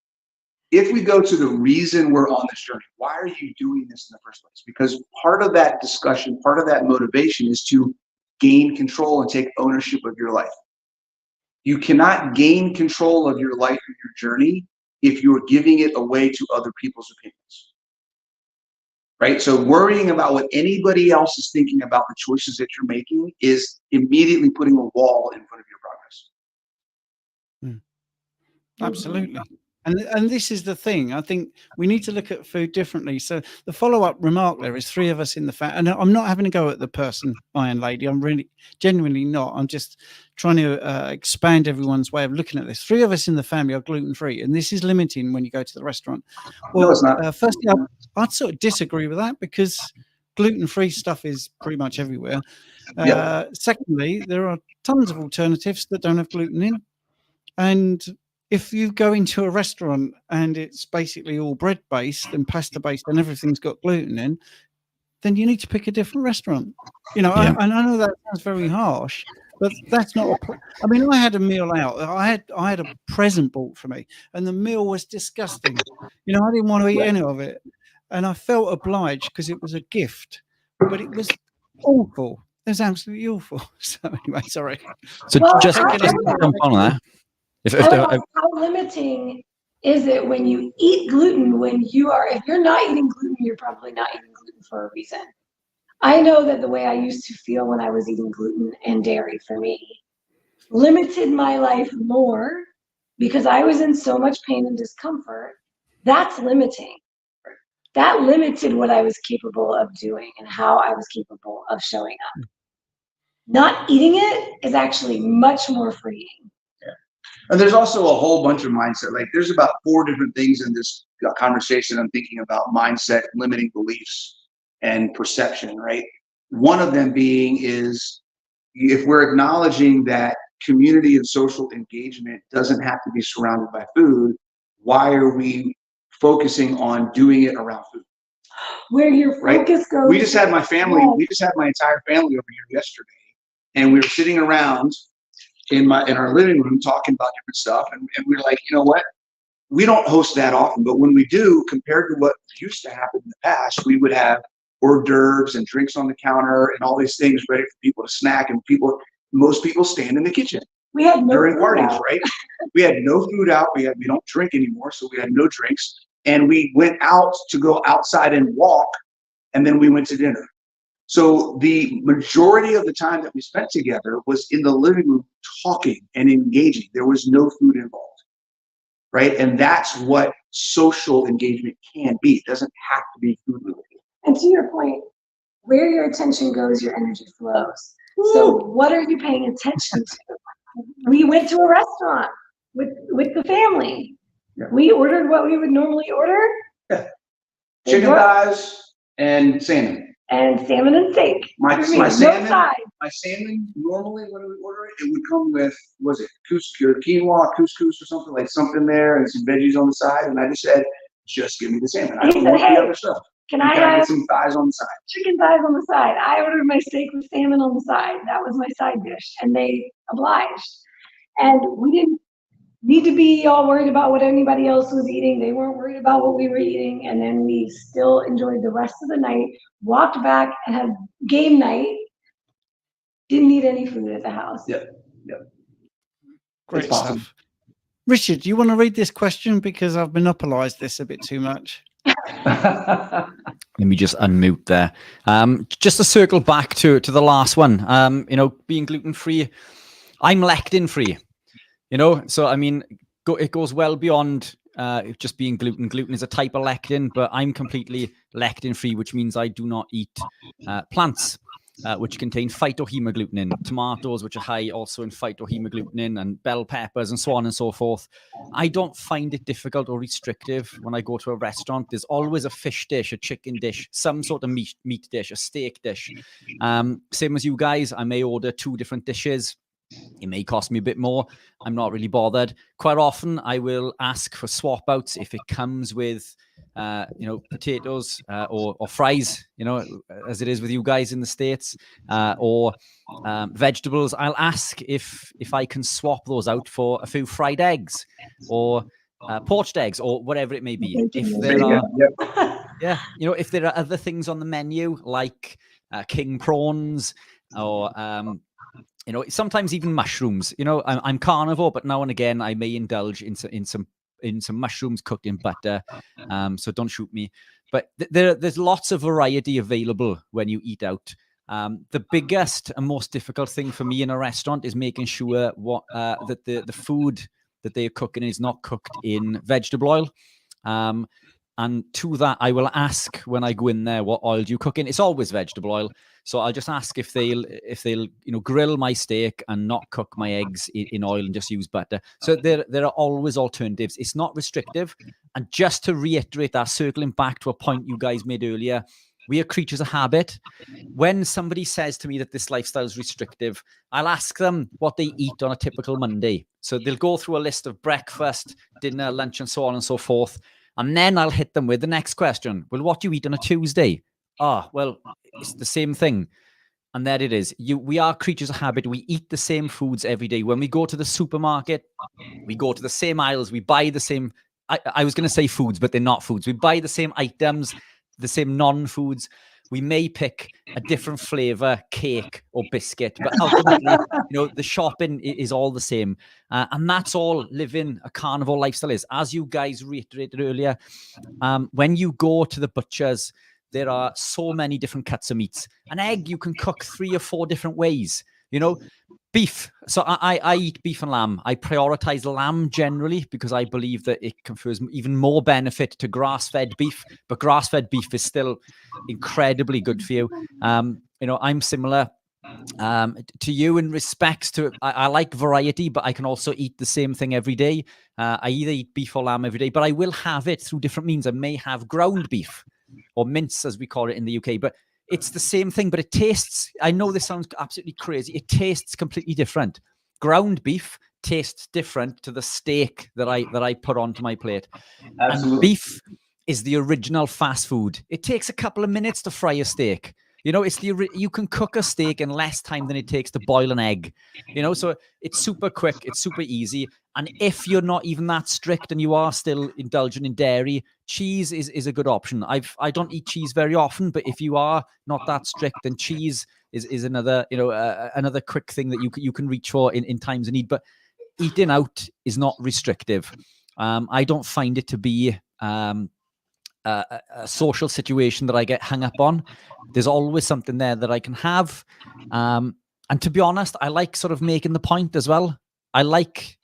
if we go to the reason we're on this journey, why are you doing this in the first place? Because part of that discussion, part of that motivation is to gain control and take ownership of your life. You cannot gain control of your life and your journey if you're giving it away to other people's opinions. Right? So worrying about what anybody else is thinking about the choices that you're making is immediately putting a wall in front of your progress. Absolutely. And this is the thing. I think we need to look at food differently. So the follow-up remark there is 3 of us in the family. And I'm not having a go at the person, Iron Lady. I'm really genuinely not. I'm just trying to expand everyone's way of looking at this. 3 of us in the family are gluten-free, and this is limiting when you go to the restaurant. Well, No, it's not. firstly, I'd sort of disagree with that because gluten-free stuff is pretty much everywhere. Secondly, there are tons of alternatives that don't have gluten in. And if you go into a restaurant and it's basically all bread based and pasta based and everything's got gluten in, then you need to pick a different restaurant. You know, Yeah. I know that sounds very harsh, but that's not. I mean, I had a meal out. I had a present bought for me, and the meal was disgusting. You know, I didn't want to eat any of it, and I felt obliged because it was a gift, but it was awful. It was absolutely awful. So anyway, sorry. So Well, just I- just to jump on that. How limiting is it when you eat gluten if you're not eating gluten, you're probably not eating gluten for a reason. I know that the way I used to feel when I was eating gluten and dairy for me limited my life more because I was in so much pain and discomfort. That's limiting. That limited what I was capable of doing and how I was capable of showing up. Not eating it is actually much more freeing. And there's also a whole bunch of mindset. Like there's about 4 different things in this conversation I'm thinking about: mindset, limiting beliefs, and perception, right? One of them being is if we're acknowledging that community and social engagement doesn't have to be surrounded by food, why are we focusing on doing it around food? Where your focus goes. We just had my entire family over here yesterday, and we were sitting around in our living room talking about different stuff, and we were like, you know what? We don't host that often, but when we do, compared to what used to happen in the past, we would have hors d'oeuvres and drinks on the counter and all these things ready for people to snack, and most people stand in the kitchen. We had no during food parties, out. right? We had no food out. We don't drink anymore, so we had no drinks. And we went out to go outside and walk, and then we went to dinner. So the majority of the time that we spent together was in the living room talking and engaging. There was no food involved, right? And that's what social engagement can be. It doesn't have to be food related. And to your point, where your attention goes, your energy flows. So what are you paying attention to? We went to a restaurant with the family. Yeah. We ordered what we would normally order. Yeah. Chicken thighs and salmon. And salmon and steak. My no salmon, side. my salmon, normally when we order it, it would come with, was it quinoa, couscous or something, like something there and some veggies on the side. And I just said, just give me the salmon. I don't want the other stuff. Can I get have some thighs on the side? chicken thighs on the side? I ordered my steak with salmon on the side. That was my side dish. And they obliged. And we didn't need to be all worried about what anybody else was eating. They weren't worried about what we were eating. And then we still enjoyed the rest of the night, walked back and had game night. Didn't need any food at the house. Yeah. Great stuff. Richard, do you want to read this question? Because I've monopolized this a bit too much. Let me just unmute there. Just to circle back to the last one, being gluten-free, I'm lectin-free. So I mean, it goes well beyond just being gluten. Gluten is a type of lectin, but I'm completely lectin-free, which means I do not eat plants, which contain phytohemagglutinin, tomatoes, which are high also in phytohemagglutinin, and bell peppers, and so on and so forth. I don't find it difficult or restrictive when I go to a restaurant. There's always a fish dish, a chicken dish, some sort of meat dish, a steak dish. Same as you guys, I may order 2 different dishes. It may cost me a bit more. I'm not really bothered. Quite often, I will ask for swap outs if it comes with, potatoes or fries, as it is with you guys in the States, or vegetables. I'll ask if I can swap those out for a few fried eggs or poached eggs or whatever it may be. If there are, if there are other things on the menu like king prawns or sometimes even mushrooms. I'm carnivore, but now and again I may indulge in some mushrooms cooked in butter. So don't shoot me. But there's lots of variety available when you eat out. The biggest and most difficult thing for me in a restaurant is making sure that the food that they are cooking is not cooked in vegetable oil. And to that, I will ask when I go in there, what oil do you cook in? It's always vegetable oil. So I'll just ask if they'll grill my steak and not cook my eggs in oil and just use butter. So there are always alternatives. It's not restrictive. And just to reiterate that, circling back to a point you guys made earlier, we are creatures of habit. When somebody says to me that this lifestyle is restrictive, I'll ask them what they eat on a typical Monday. So they'll go through a list of breakfast, dinner, lunch, and so on and so forth. And then I'll hit them with the next question. Well, what do you eat on a Tuesday? Well, it's the same thing. And there it is. We are creatures of habit. We eat the same foods every day. When we go to the supermarket, we go to the same aisles. We buy the same, I was going to say foods, but they're not foods. We buy the same items, the same non-foods. We may pick a different flavor cake or biscuit, but ultimately, the shopping is all the same. And that's all living a carnivore lifestyle is. As you guys reiterated earlier, when you go to the butchers, there are so many different cuts of meats. An egg, you can cook 3 or 4 different ways. Beef. So I eat beef and lamb. I prioritize lamb generally because I believe that it confers even more benefit to grass-fed beef. But grass-fed beef is still incredibly good for you. I'm similar to you in respects to I like variety, but I can also eat the same thing every day. I either eat beef or lamb every day, but I will have it through different means. I may have ground beef or mince, as we call it in the UK, but it's the same thing, but it tastes, I know this sounds absolutely crazy, it tastes completely different. Ground beef tastes different to the steak that I put onto my plate. Absolutely. And beef is the original fast food. It takes a couple of minutes to fry a steak. You can cook a steak in less time than it takes to boil an egg. So it's super quick, it's super easy. And if you're not even that strict and you are still indulgent in dairy, cheese is a good option. I don't eat cheese very often, but if you are not that strict, then cheese is another another quick thing that you can reach for in times of need. But eating out is not restrictive. I don't find it to be a social situation that I get hung up on. There's always something there that I can have. And to be honest, I like sort of making the point as well. I like,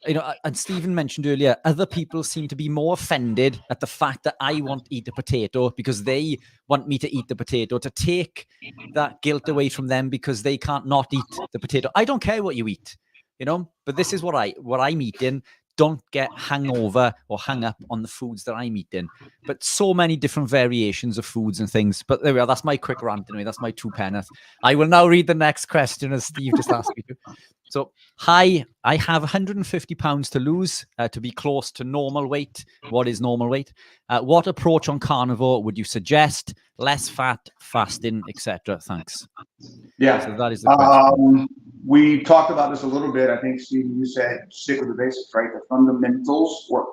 and Stephen mentioned earlier, other people seem to be more offended at the fact that I want to eat a potato because they want me to eat the potato, to take that guilt away from them because they can't not eat the potato. I don't care what you eat, but this is what I'm eating. Don't get hangover or hang up on the foods that I'm eating. But so many different variations of foods and things. But there we are. That's my quick rant anyway. That's my 2 penneth. I will now read the next question as Steve just asked me to. So, hi, I have 150 pounds to lose to be close to normal weight. What is normal weight? What approach on carnivore would you suggest? Less fat, fasting, etc. Thanks. Yeah. So that is the question. We talked about this a little bit. I think, Stephen, you said stick with the basics, right? The fundamentals work.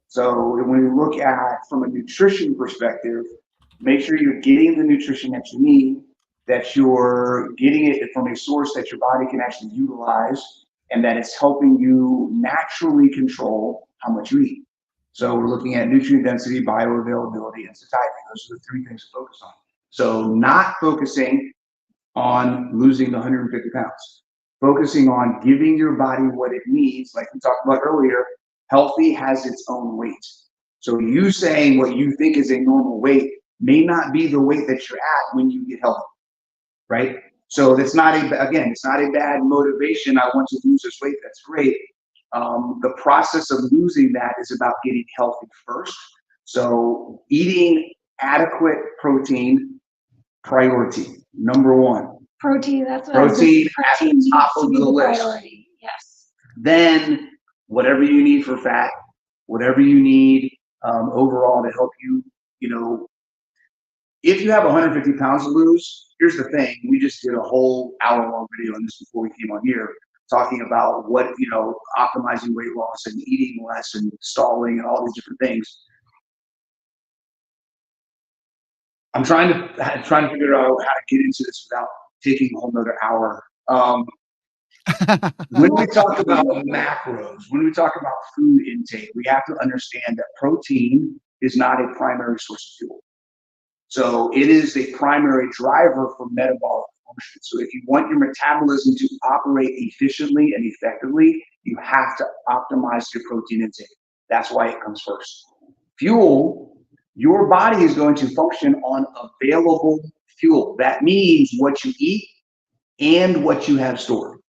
So when you look at from a nutrition perspective, make sure you're getting the nutrition that you need, that you're getting it from a source that your body can actually utilize, and that it's helping you naturally control how much you eat. So we're looking at nutrient density, bioavailability, and satiety. Those are the 3 things to focus on. So not focusing on losing the 150 pounds, focusing on giving your body what it needs. Like we talked about earlier, healthy has its own weight. So you saying what you think is a normal weight may not be the weight that you're at when you get healthy, right? So it's not a bad motivation. I want to lose this weight. That's great. The process of losing that is about getting healthy first. So eating adequate protein, priority number 1. Protein, that's what Protein at protein the top needs of to be the list. priority. Yes. Then whatever you need for fat, whatever you need overall to help you, if you have 150 pounds to lose, here's the thing. We just did a whole hour-long video on this before we came on here, talking about what, optimizing weight loss and eating less and stalling and all these different things. I'm trying to figure out how to get into this without taking a whole nother hour. When we talk about macros, when we talk about food intake, we have to understand that protein is not a primary source of fuel. So it is a primary driver for metabolic function. So if you want your metabolism to operate efficiently and effectively, you have to optimize your protein intake. That's why it comes first. Fuel, your body is going to function on available fuel. That means what you eat and what you have stored.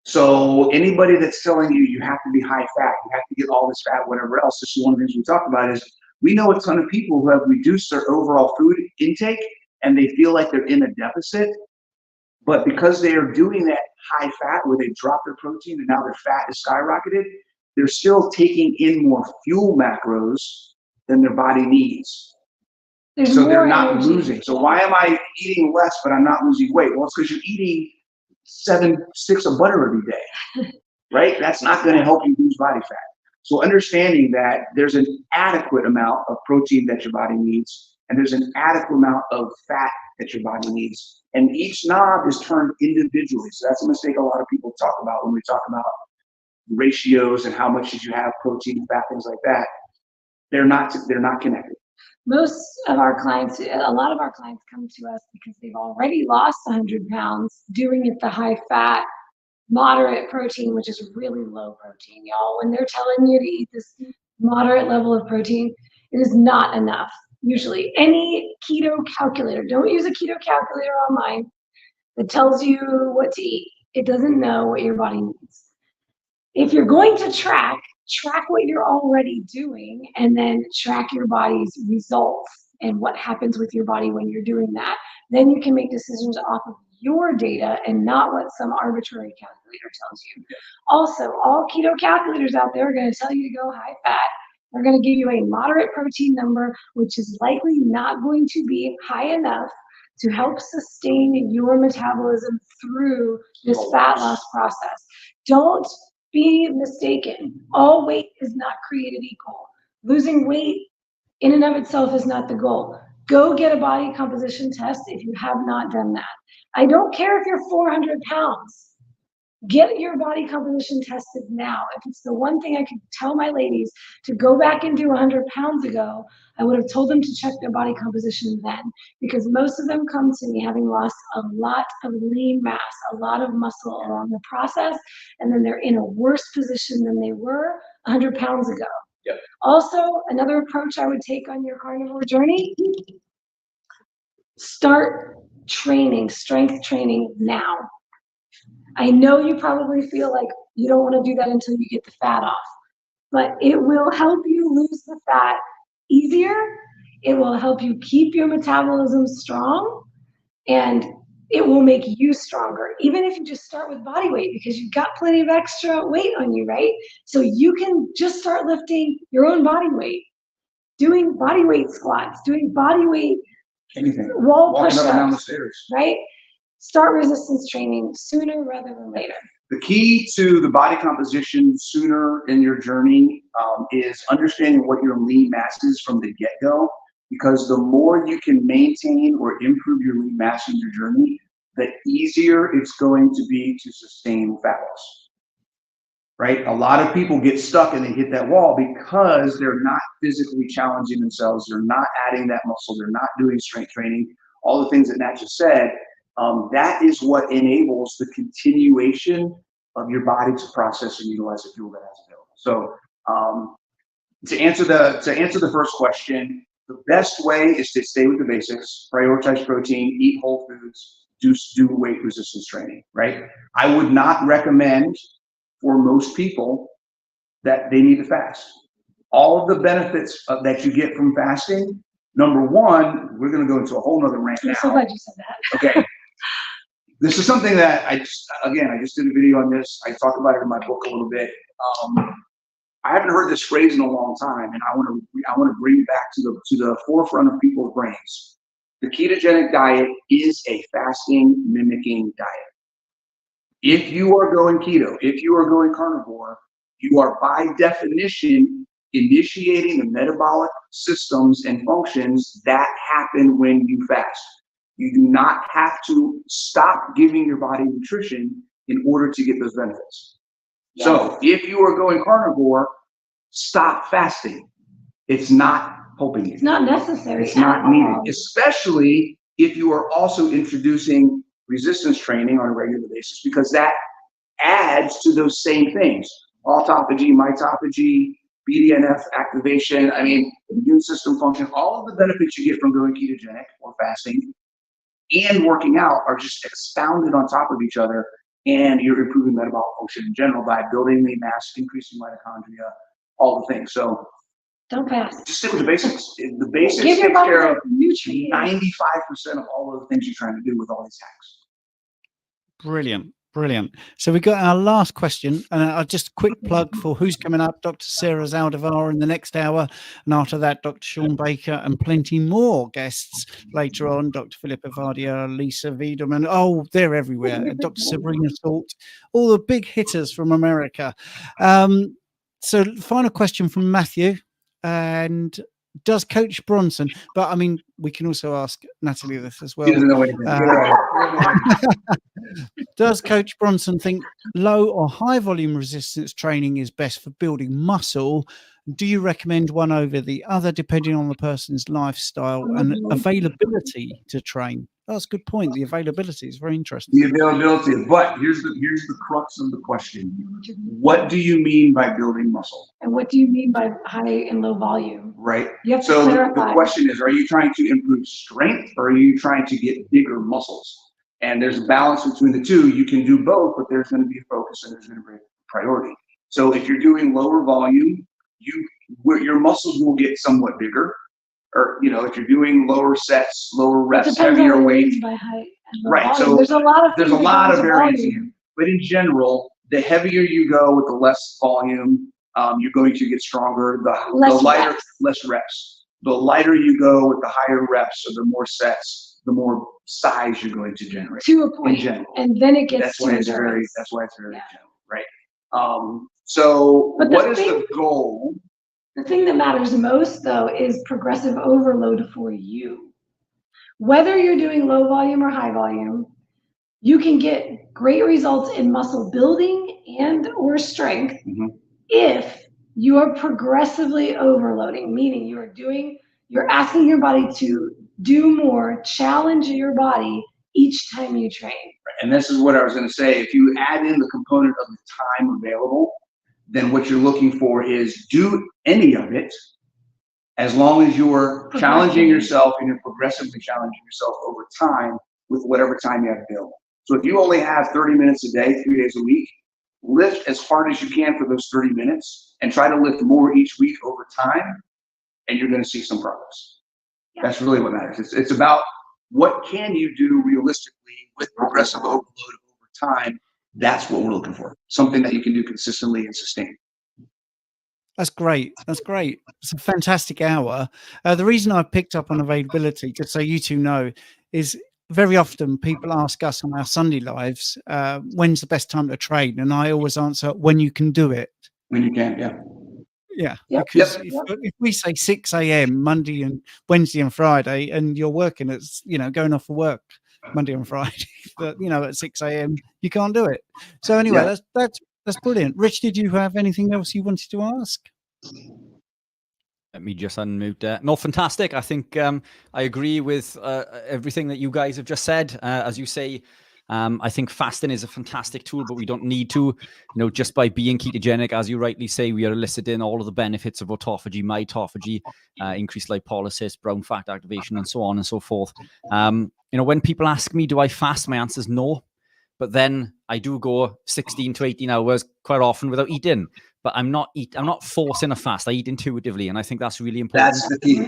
So anybody that's telling you you have to be high fat, you have to get all this fat, whatever else, this is one of the things we talked about is we know a ton of people who have reduced their overall food intake and they feel like they're in a deficit, but because they are doing that high fat where they drop their protein and now their fat is skyrocketed, they're still taking in more fuel macros than their body needs. So they're not losing. So why am I eating less but I'm not losing weight? Well, it's because you're eating 7 sticks of butter every day, right? That's not going to help you lose body fat. So understanding that there's an adequate amount of protein that your body needs, and there's an adequate amount of fat that your body needs, and each knob is turned individually. So that's a mistake a lot of people talk about when we talk about ratios and how much should you have protein, fat, things like that. They're not connected. Most of our clients, a lot of our clients come to us because they've already lost 100 pounds doing it the high fat, moderate protein, which is really low protein, y'all. When they're telling you to eat this moderate level of protein, it is not enough. Usually, any keto calculator, don't use a keto calculator online that tells you what to eat. It doesn't know what your body needs. If you're going to track what you're already doing and then track your body's results and what happens with your body when you're doing that, then you can make decisions off of your data and not what some arbitrary calculator tells you. Also, all keto calculators out there are going to tell you to go high fat. They're going to give you a moderate protein number, which is likely not going to be high enough to help sustain your metabolism through this fat loss process. Don't be mistaken. All weight is not created equal. Losing weight in and of itself is not the goal. Go get a body composition test if you have not done that. I don't care if you're 400 pounds. Get your body composition tested now. If it's the one thing I could tell my ladies to go back and do 100 pounds ago, I would have told them to check their body composition then, because most of them come to me having lost a lot of lean mass, a lot of muscle along the process, and then they're in a worse position than they were 100 pounds ago. Yep. Also, another approach I would take on your carnivore journey, start training, strength training now. I know you probably feel like you don't want to do that until you get the fat off, but it will help you lose the fat easier. It will help you keep your metabolism strong, and it will make you stronger, even if you just start with body weight, because you've got plenty of extra weight on you, right? So you can just start lifting your own body weight, doing body weight squats, doing body weight wall push-ups, right? Start resistance training sooner rather than later. The key to the body composition sooner in your journey is understanding what your lean mass is from the get-go, because the more you can maintain or improve your lean mass in your journey, the easier it's going to be to sustain fat loss. Right? A lot of people get stuck and they hit that wall because they're not physically challenging themselves, they're not adding that muscle, they're not doing strength training, all the things that Nat just said. That is what enables the continuation of your body to process and utilize the fuel that has available. So to answer the first question, the best way is to stay with the basics, prioritize protein, eat whole foods, do weight resistance training, right? I would not recommend for most people that they need to fast. All of the benefits that you get from fasting, number one, we're going to go into a whole nother rant now. I'm so glad you said that. Okay. This is something that I just did a video on this. I talk about it in my book a little bit. I haven't heard this phrase in a long time, and I want to bring it back to the forefront of people's brains. The ketogenic diet is a fasting mimicking diet. If you are going keto, if you are going carnivore, you are by definition initiating the metabolic systems and functions that happen when you fast. You do not have to stop giving your body nutrition in order to get those benefits. Yes. So if you are going carnivore, stop fasting. It's not helping you. It's not necessary. It's not needed, especially if you are also introducing resistance training on a regular basis, because that adds to those same things. Autophagy, mitophagy, BDNF activation, I mean, immune system function, all of the benefits you get from going ketogenic or fasting and working out are just expounded on top of each other, and you're improving metabolic function in general by building lean mass, increasing mitochondria, all the things. So don't fast. just stick with the basics. The basics Give your take body care of the nutrients. 95% of all of the things you're trying to do with all these hacks. Brilliant. Brilliant. So we got our last question, and just a quick plug for who's coming up. Dr. Sarah Zaldivar in the next hour, and after that, Dr. Shawn Baker, and plenty more guests later on. Dr. Philippa Vardia, Lisa Wiedemann. Oh, they're everywhere. Dr. Sabrina Salt, all the big hitters from America. So final question from Matthew, and does Coach Bronson, but I mean, we can also ask Natalie this as well. He doesn't know anything. Does Coach Bronson think low or high volume resistance training is best for building muscle? Do you recommend one over the other, depending on the person's lifestyle and availability to train? That's a good point. The availability is very interesting. The availability, but here's the crux of the question. What do you mean by building muscle? And what do you mean by high and low volume? Right. You have to So clarify. the question is, are you trying to improve strength or are you trying to get bigger muscles? And there's a balance between the two. You can do both, but there's going to be a focus and there's going to be a priority. So if you're doing lower volume, your muscles will get somewhat bigger. Or, you know, if you're doing lower sets, lower reps, heavier weight. By height and low Right. volume. So there's a lot of variance here. But in general, the heavier you go with the less volume, you're going to get stronger. The lighter, less reps. The lighter you go with the higher reps or the more sets, the more size you're going to generate. To a point. In general. And then it gets That's why it's very yeah. general, right? So what is the goal? The thing that matters most, though, is progressive overload for you. Whether you're doing low volume or high volume, you can get great results in muscle building and or strength if you are progressively overloading, meaning you're asking your body to do more, challenge your body each time you train. And this is what I was going to say. If you add in the component of the time available, then what you're looking for is do any of it as long as you're challenging yourself and you're progressively challenging yourself over time with whatever time you have available. So if you only have 30 minutes a day, 3 days a week, lift as hard as you can for those 30 minutes and try to lift more each week over time, and you're going to see some progress. Yeah. That's really what matters. It's about what can you do realistically with progressive overload over time. That's what we're looking for. Something that you can do consistently and sustain. That's great. That's great. It's a fantastic hour. The reason I picked up on availability, just so you two know, is very often people ask us on our Sunday lives, when's the best time to train? And I always answer, when you can do it. When you can, yeah. Yeah, because if we say 6 a.m. Monday and Wednesday and Friday, and you're working at, going off for work Monday and Friday, but at 6 a.m. you can't do it. So anyway, that's brilliant. Rich, did you have anything else you wanted to ask? Let me just unmute. No, fantastic. I think I agree with everything that you guys have just said. As you say, I think fasting is a fantastic tool, but we don't need to, just by being ketogenic, as you rightly say, we are eliciting all of the benefits of autophagy, mitophagy, increased lipolysis, brown fat activation, and so on and so forth. When people ask me, do I fast? My answer is no. But then I do go 16 to 18 hours quite often without eating. But I'm not forcing a fast. I eat intuitively, and I think that's really important.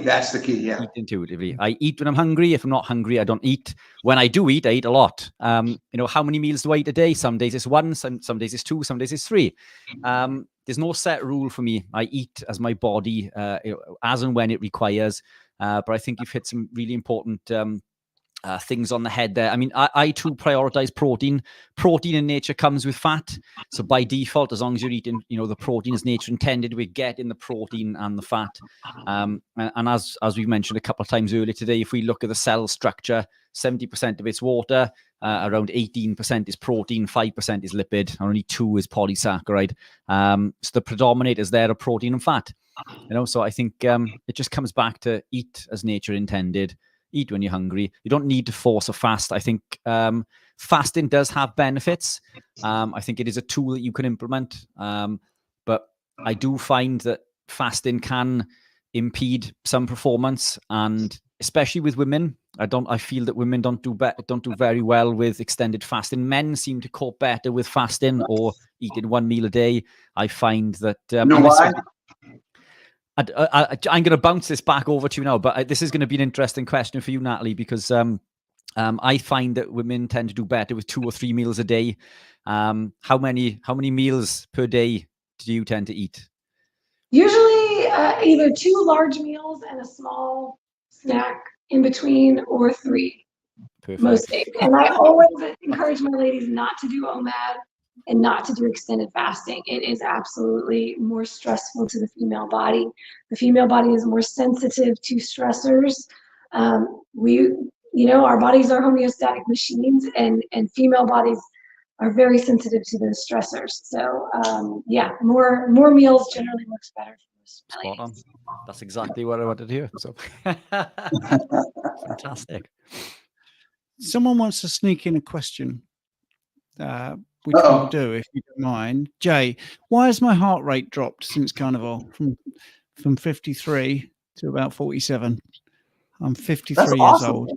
That's the key. Yeah. Eat intuitively. I eat when I'm hungry. If I'm not hungry, I don't eat. When I do eat, I eat a lot. How many meals do I eat a day? Some days it's one, some days it's two, some days it's three. There's no set rule for me. I eat as my body, as and when it requires. But I think you've hit some really important things on the head there. I mean, I too prioritize protein. Protein in nature comes with fat. So by default, as long as you're eating, the protein as nature intended, we get in the protein and the fat. And as we mentioned a couple of times earlier today, if we look at the cell structure, 70% of it's water, around 18% is protein, 5% is lipid, and only 2% is polysaccharide. So the predominators there are protein and fat. So I think it just comes back to eat as nature intended. Eat when you're hungry. You don't need to force a fast. I think fasting does have benefits. I think it is a tool that you can implement. But I do find that fasting can impede some performance, and especially with women. I feel that women don't do very well with extended fasting. Men seem to cope better with fasting or eating one meal a day. I find that You know why? I'm going to bounce this back over to you now, but this is going to be an interesting question for you, Natalie, because I find that women tend to do better with 2 or 3 meals a day. How many meals per day do you tend to eat? Usually either 2 large meals and a small snack in between, or 3. Perfect. Most days. And I always encourage my ladies not to do OMAD and not to do extended fasting. It is absolutely more stressful to the female body. The female body is more sensitive to stressors. Our bodies are homeostatic machines, and female bodies are very sensitive to those stressors. So more meals generally works better for us. Spot on. That's exactly what I wanted to hear. So fantastic. Someone wants to sneak in a question, which we'll do if you don't mind. Jay, why has my heart rate dropped since Carnivore from 53 to about 47? I'm 53 years old.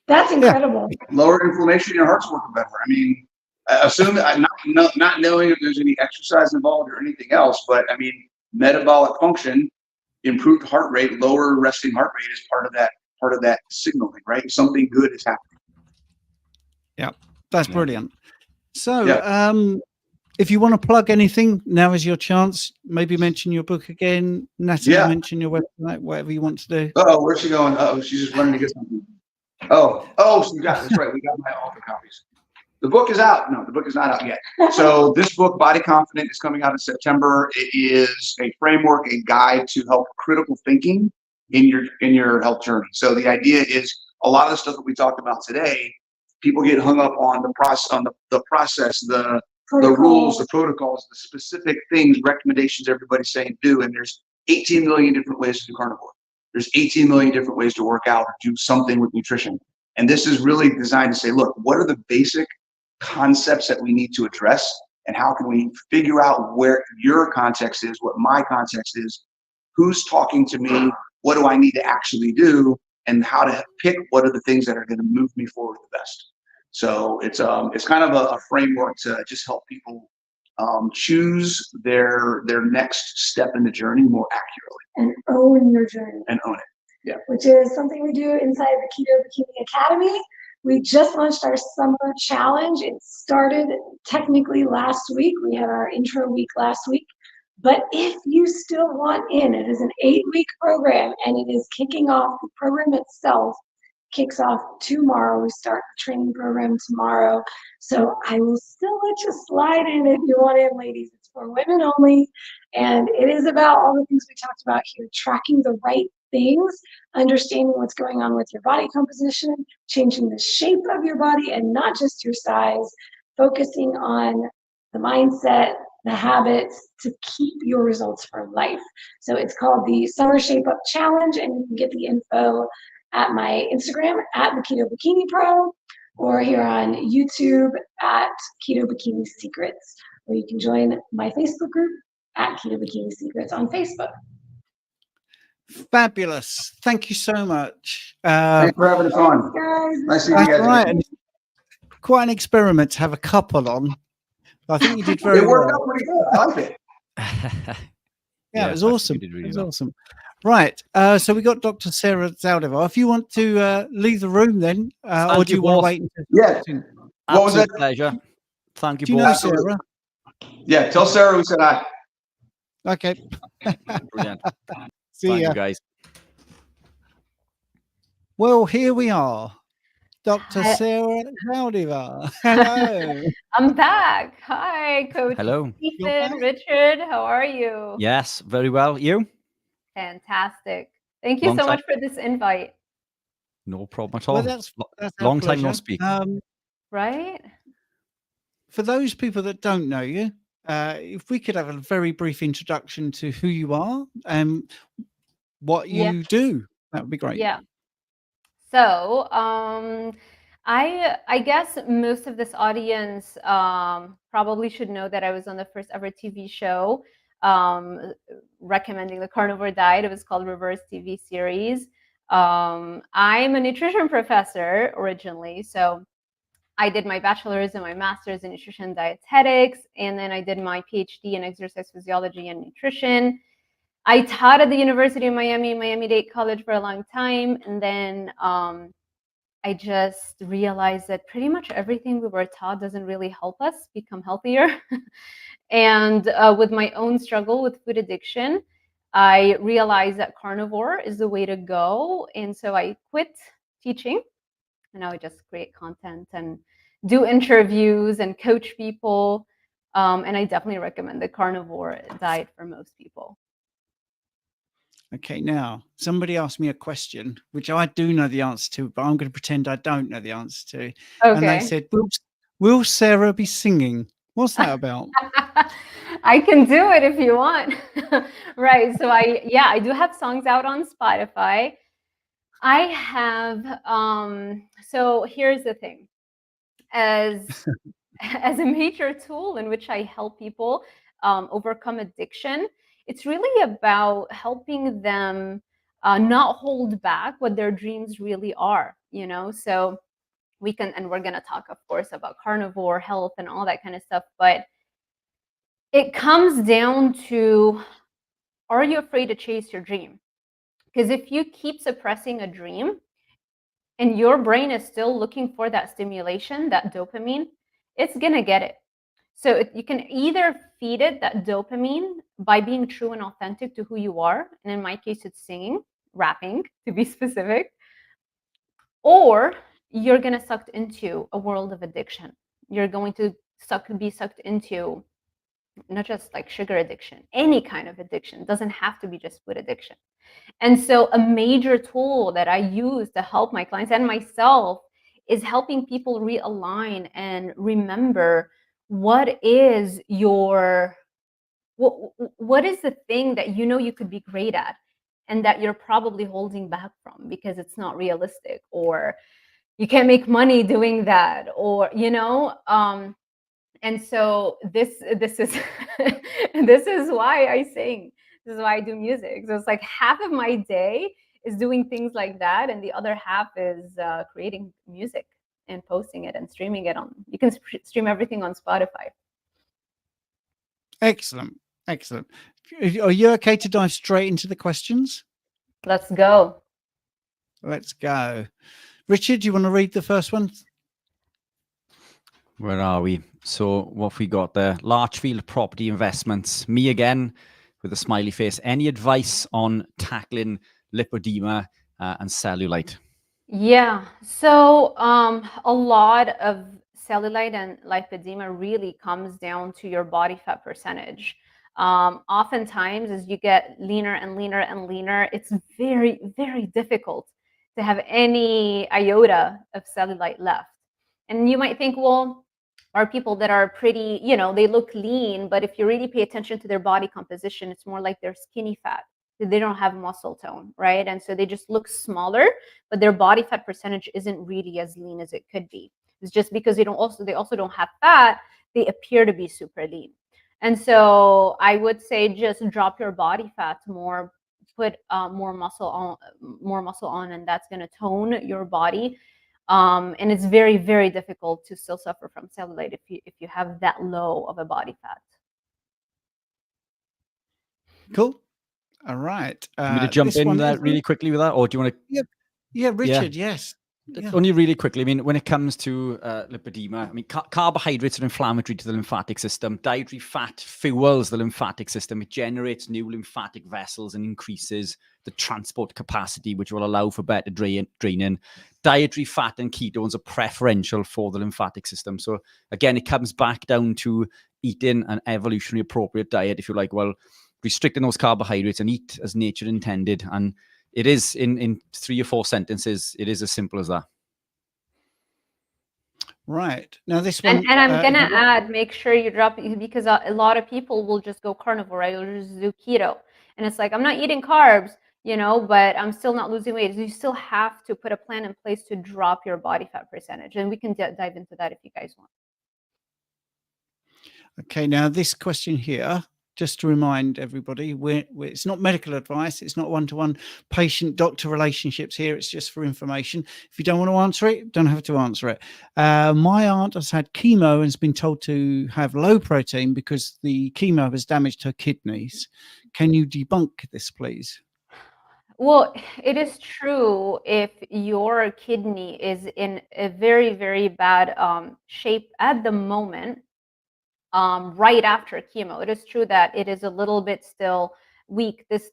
That's incredible. Yeah. Lower inflammation, your heart's working better. I mean, assume not knowing if there's any exercise involved or anything else, but I mean, metabolic function, improved heart rate, lower resting heart rate is part of that signaling, right? Something good is happening. Yeah, that's brilliant. So, if you want to plug anything, now is your chance. Maybe mention your book again. Natalie, mention your website, whatever you want to do. Oh, where's she going? Oh, she's just running to get something. Oh, so that's right. We got my author copies. The book is out. No, the book is not out yet. So this book, Body Confident, is coming out in September. It is a framework, a guide to help critical thinking in your health journey. So the idea is a lot of the stuff that we talked about today, people get hung up on the process, the rules, the protocols, the specific things, recommendations everybody's saying do. And there's 18 million different ways to do carnivore. There's 18 million different ways to work out or do something with nutrition. And this is really designed to say, look, what are the basic concepts that we need to address, and how can we figure out where your context is, what my context is, who's talking to me, what do I need to actually do, and how to pick what are the things that are going to move me forward the best. So it's kind of a framework to just help people choose their next step in the journey more accurately. And own your journey. And own it. Yeah. Which is something we do inside the Keto Bikini Academy. We just launched our summer challenge. It started technically last week. We had our intro week last week. But if you still want in, it is an 8-week program, and it is kicking off. The program itself kicks off tomorrow. We start the training program tomorrow. So I will still let you slide in if you want in, ladies. It's for women only. And it is about all the things we talked about here, tracking the right things, understanding what's going on with your body composition, changing the shape of your body and not just your size, focusing on the mindset, the habits to keep your results for life. So it's called the Summer Shape Up Challenge, and you can get the info at my Instagram at the Keto Bikini Pro, or here on YouTube at Keto Bikini Secrets, or you can join my Facebook group at Keto Bikini Secrets on Facebook. Fabulous. Thank you so much. Thanks for having us on. Guys. Nice seeing you guys. Right. Quite an experiment to have a couple on. I think you did very well. It worked out pretty good. I like it. Yeah, it was awesome. It was awesome. Right. So we got Dr. Sarah Zaldivar. If you want to leave the room then, or do you want to wait until... Yeah. What was that? Pleasure. Thank you, do you know Sarah? Yeah, tell Sarah we said hi. Okay. Brilliant. See ya. You guys. Well, here we are. Dr. Sarah Zaldivar. Hello. I'm back. Hi, Coach. Hello. Ethan, Richard, how are you? Yes, very well. You? Fantastic. Thank you so much for this invite. No problem at all. Well, that's long time no pleasure. speak. Right? For those people that don't know you, if we could have a very brief introduction to who you are and what you do, that would be great. Yeah. So, I guess most of this audience probably should know that I was on the first ever TV show recommending the carnivore diet. It was called Reverse TV series. I'm a nutrition professor originally, so I did my bachelor's and my master's in nutrition and dietetics, and then I did my PhD in exercise physiology and nutrition. I taught at the University of Miami, Miami-Dade College for a long time, and then I just realized that pretty much everything we were taught doesn't really help us become healthier. And with my own struggle with food addiction, I realized that carnivore is the way to go. And so I quit teaching, and now I just create content and do interviews and coach people. And I definitely recommend the carnivore diet for most people. Okay, now somebody asked me a question, which I do know the answer to, but I'm going to pretend I don't know the answer to. Okay. And they said, will Sarah be singing? What's that about? I can do it if you want. Right. So I do have songs out on Spotify. I have, so here's the thing. As a major tool in which I help people overcome addiction, it's really about helping them not hold back what their dreams really are, so we're going to talk, of course, about carnivore health and all that kind of stuff, but it comes down to, are you afraid to chase your dream? Because if you keep suppressing a dream and your brain is still looking for that stimulation, that dopamine, it's going to get it. So you can either feed it that dopamine by being true and authentic to who you are. And in my case, it's singing, rapping, to be specific. Or you're going to sucked into a world of addiction. You're going to be sucked into not just like sugar addiction, any kind of addiction. It doesn't have to be just food addiction. And so a major tool that I use to help my clients and myself is helping people realign and remember what is the thing that you could be great at and that you're probably holding back from because it's not realistic, or you can't make money doing that, or and so this is this is why I sing. This is why I do music. So it's like half of my day is doing things like that, and the other half is creating music and posting it and streaming it on. You can stream everything on Spotify. Excellent. Are you okay to dive straight into the questions? Let's go. Let's go. Richard, do you want to read the first one? Where are we? So what have we got there? Larchfield Property Investments. Me again with a smiley face. Any advice on tackling lipodema and cellulite? Yeah. So a lot of cellulite and lipodema really comes down to your body fat percentage. Oftentimes, as you get leaner and leaner and leaner, it's very, very difficult to have any iota of cellulite left. And you might think, well, are people that are pretty, they look lean, but if you really pay attention to their body composition, it's more like they're skinny fat. They don't have muscle tone, right? And so they just look smaller, but their body fat percentage isn't really as lean as it could be. It's just because they also don't have fat, they appear to be super lean. And so I would say just drop your body fat more, put more muscle on, and that's going to tone your body. And it's very, very difficult to still suffer from cellulite if you have that low of a body fat. Cool. All right. Want me to jump in there really quickly with that, or do you want to? Yeah, Richard. Yeah. Yes. Yeah. Only really quickly. I mean, when it comes to lipodema, I mean, carbohydrates are inflammatory to the lymphatic system. Dietary fat fuels the lymphatic system. It generates new lymphatic vessels and increases the transport capacity, which will allow for better draining. Dietary fat and ketones are preferential for the lymphatic system. So again, it comes back down to eating an evolutionary appropriate diet, if you like. Well, restricting those carbohydrates and eat as nature intended. And it is in 3 or 4 sentences. It is as simple as that. Right. Now this one. And I'm going to add, make sure you drop, because a lot of people will just go carnivore, right? Or just do keto. And it's like, I'm not eating carbs. but I'm still not losing weight. You still have to put a plan in place to drop your body fat percentage. And we can dive into that if you guys want. Okay, now this question here, just to remind everybody, it's not medical advice. It's not one-to-one patient-doctor relationships here. It's just for information. If you don't want to answer it, don't have to answer it. My aunt has had chemo and has been told to have low protein because the chemo has damaged her kidneys. Can you debunk this, please? Well, it is true if your kidney is in a very, very bad shape at the moment, right after chemo. It is true that it is a little bit still weak. This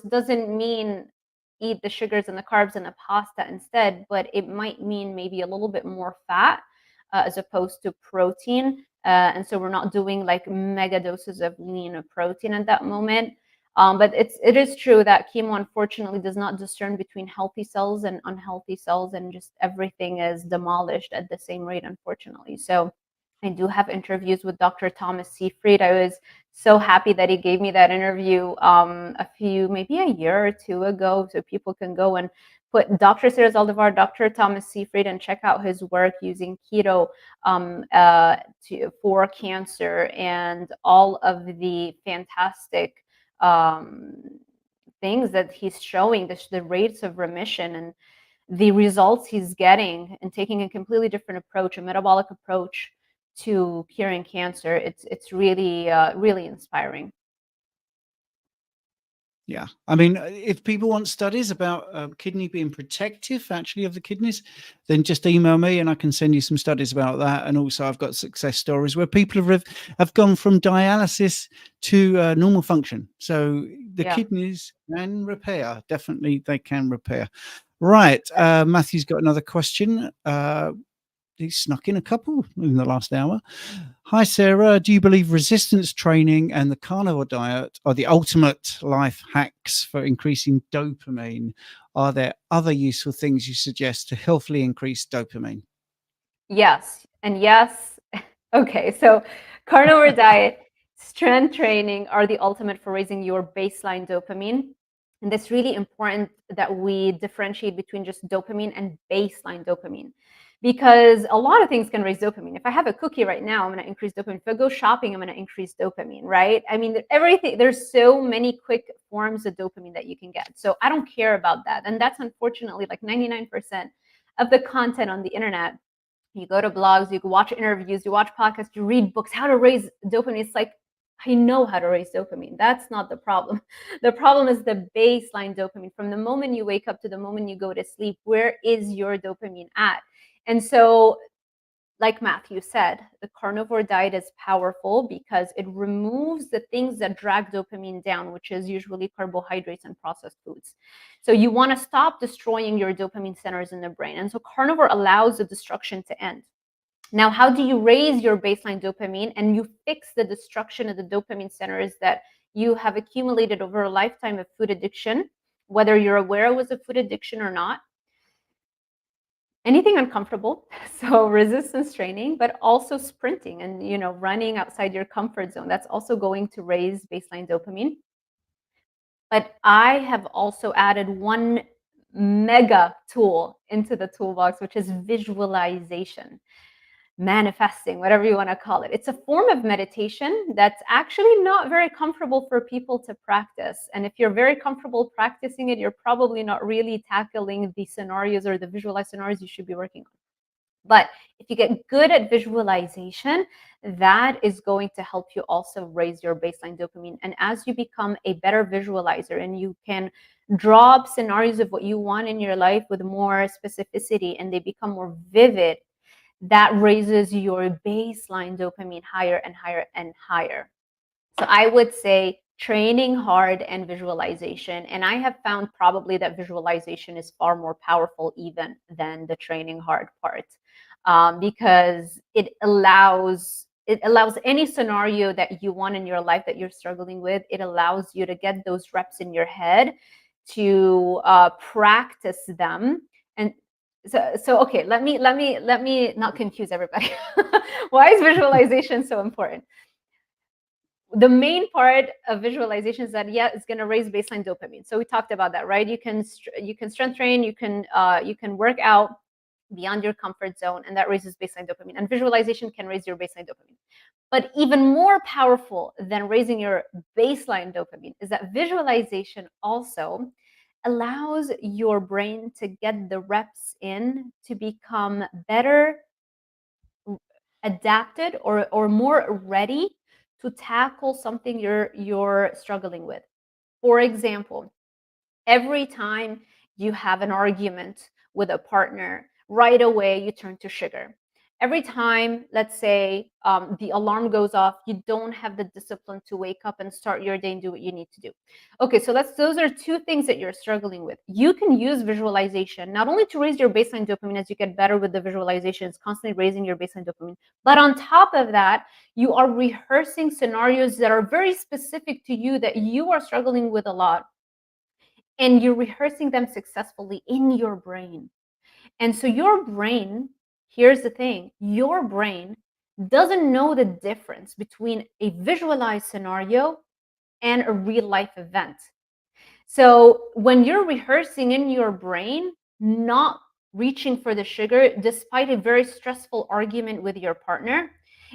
doesn't mean eat the sugars and the carbs and the pasta instead, but it might mean maybe a little bit more fat as opposed to protein. And so we're not doing like mega doses of lean protein at that moment. But it is true that chemo unfortunately does not discern between healthy cells and unhealthy cells, and just everything is demolished at the same rate, unfortunately. So I do have interviews with Dr. Thomas Seyfried. I was so happy that he gave me that interview maybe a year or two ago, so people can go and put Dr. Sarah Zaldivar, Dr. Thomas Seyfried, and check out his work using keto for cancer, and all of the fantastic things that he's showing, the rates of remission and the results he's getting, and taking a completely different approach, a metabolic approach to curing cancer. It's really really inspiring. Yeah, I mean, if people want studies about kidney being protective actually of the kidneys, then just email me and I can send you some studies about that. And also I've got success stories where people have gone from dialysis to normal function. So the kidneys can repair. Definitely they can repair. Right. Matthew's got another question. He snuck in a couple in the last hour. Hi, Sarah. Do you believe resistance training and the carnivore diet are the ultimate life hacks for increasing dopamine? Are there other useful things you suggest to healthily increase dopamine? Yes, and yes. Okay, so carnivore diet, strength training are the ultimate for raising your baseline dopamine. And it's really important that we differentiate between just dopamine and baseline dopamine, because a lot of things can raise dopamine. If I have a cookie right now, I'm going to increase dopamine. If I go shopping, I'm going to increase dopamine, right? I mean, there's so many quick forms of dopamine that you can get. So I don't care about that. And that's unfortunately like 99% of the content on the internet. You go to blogs, you watch interviews, you watch podcasts, you read books, how to raise dopamine. It's like, I know how to raise dopamine. That's not the problem. The problem is the baseline dopamine. From the moment you wake up to the moment you go to sleep, where is your dopamine at? And so, like Matthew said, the carnivore diet is powerful because it removes the things that drag dopamine down, which is usually carbohydrates and processed foods. So you want to stop destroying your dopamine centers in the brain. And so carnivore allows the destruction to end. Now, how do you raise your baseline dopamine and you fix the destruction of the dopamine centers that you have accumulated over a lifetime of food addiction, whether you're aware it was a food addiction or not? Anything uncomfortable, so resistance training, but also sprinting and running outside your comfort zone. That's also going to raise baseline dopamine. But I have also added one mega tool into the toolbox, which is visualization, manifesting, whatever you want to call it. It's a form of meditation that's actually not very comfortable for people to practice. And if you're very comfortable practicing it, you're probably not really tackling the scenarios or the visualized scenarios you should be working on. But if you get good at visualization, that is going to help you also raise your baseline dopamine. And as you become a better visualizer and you can draw up scenarios of what you want in your life with more specificity and they become more vivid, that raises your baseline dopamine higher and higher and higher. So I would say training hard and visualization. And I have found probably that visualization is far more powerful even than the training hard part, because it allows any scenario that you want in your life that you're struggling with. It allows you to get those reps in your head, to practice them. And so okay, let me not confuse everybody. Why is visualization so important? the main part of visualization is that, yeah, it's going to raise baseline dopamine. So we talked about that, right? You can strength train, you can work out beyond your comfort zone, and that raises baseline dopamine. And visualization can raise your baseline dopamine. But even more powerful than raising your baseline dopamine is that visualization also allows your brain to get the reps in to become better adapted or more ready to tackle something you're struggling with. For example, every time you have an argument with a partner, right away you turn to sugar. Every time, let's say, the alarm goes off, you don't have the discipline to wake up and start your day and do what you need to do. Okay, so those are two things that you're struggling with. You can use visualization not only to raise your baseline dopamine as you get better with the visualization, it's constantly raising your baseline dopamine, but on top of that, you are rehearsing scenarios that are very specific to you that you are struggling with a lot. And you're rehearsing them successfully in your brain. And so your brain, here's the thing, your brain doesn't know the difference between a visualized scenario and a real life event. So when you're rehearsing in your brain, not reaching for the sugar despite a very stressful argument with your partner,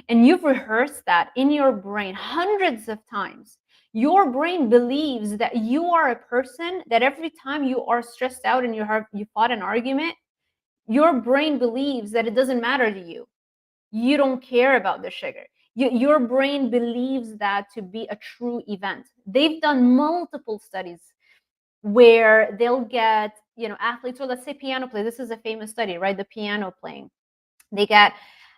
and you've rehearsed that in your brain hundreds of times, your brain believes that you are a person that every time you are stressed out and you fought an argument, your brain believes that it doesn't matter to you. You don't care about the sugar. Your brain believes that to be a true event. They've done multiple studies where they'll get, athletes, or let's say piano play. This is a famous study, right? The piano playing. They get,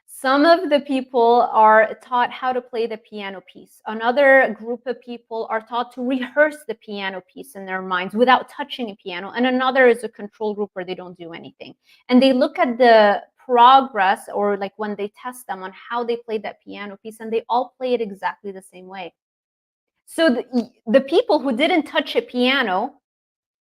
some of the people are taught how to play the piano piece. Another group of people are taught to rehearse the piano piece in their minds without touching a piano. And another is a control group where they don't do anything. And they look at the progress, or like when they test them on how they played that piano piece, and they all play it exactly the same way. So the people who didn't touch a piano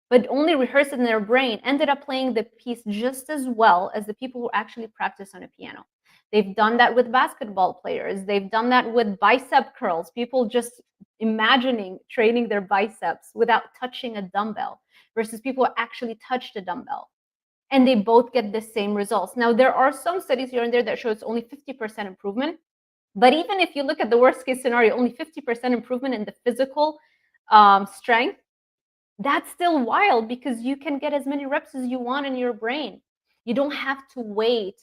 but only rehearsed it in their brain ended up playing the piece just as well as the people who actually practice on a piano. They've done that with basketball players. They've done that with bicep curls. People just imagining training their biceps without touching a dumbbell versus people who actually touched a dumbbell. And they both get the same results. Now, there are some studies here and there that show it's only 50% improvement. But even if you look at the worst case scenario, only 50% improvement in the physical strength, that's still wild, because you can get as many reps as you want in your brain. You don't have to wait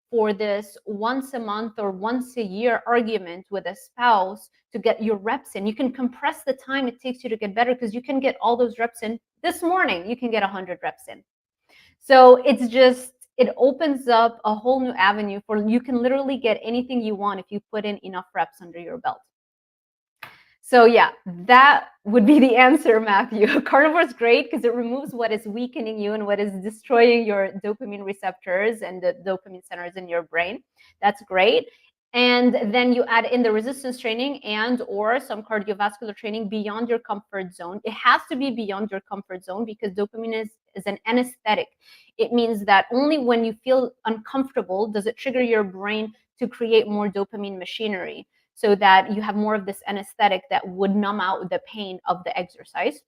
for this once a month or once a year argument with a spouse to get your reps in. You can compress the time it takes you to get better, because you can get all those reps in this morning. You can get 100 reps in. So it's just, it opens up a whole new avenue for, you can literally get anything you want if you put in enough reps under your belt. So yeah, that would be the answer, Matthew. Carnivore is great because it removes what is weakening you and what is destroying your dopamine receptors and the dopamine centers in your brain. That's great. And then you add in the resistance training and or some cardiovascular training beyond your comfort zone. It has to be beyond your comfort zone because dopamine is an anesthetic. It means that only when you feel uncomfortable does it trigger your brain to create more dopamine machinery, so that you have more of this anesthetic that would numb out the pain of the exercise.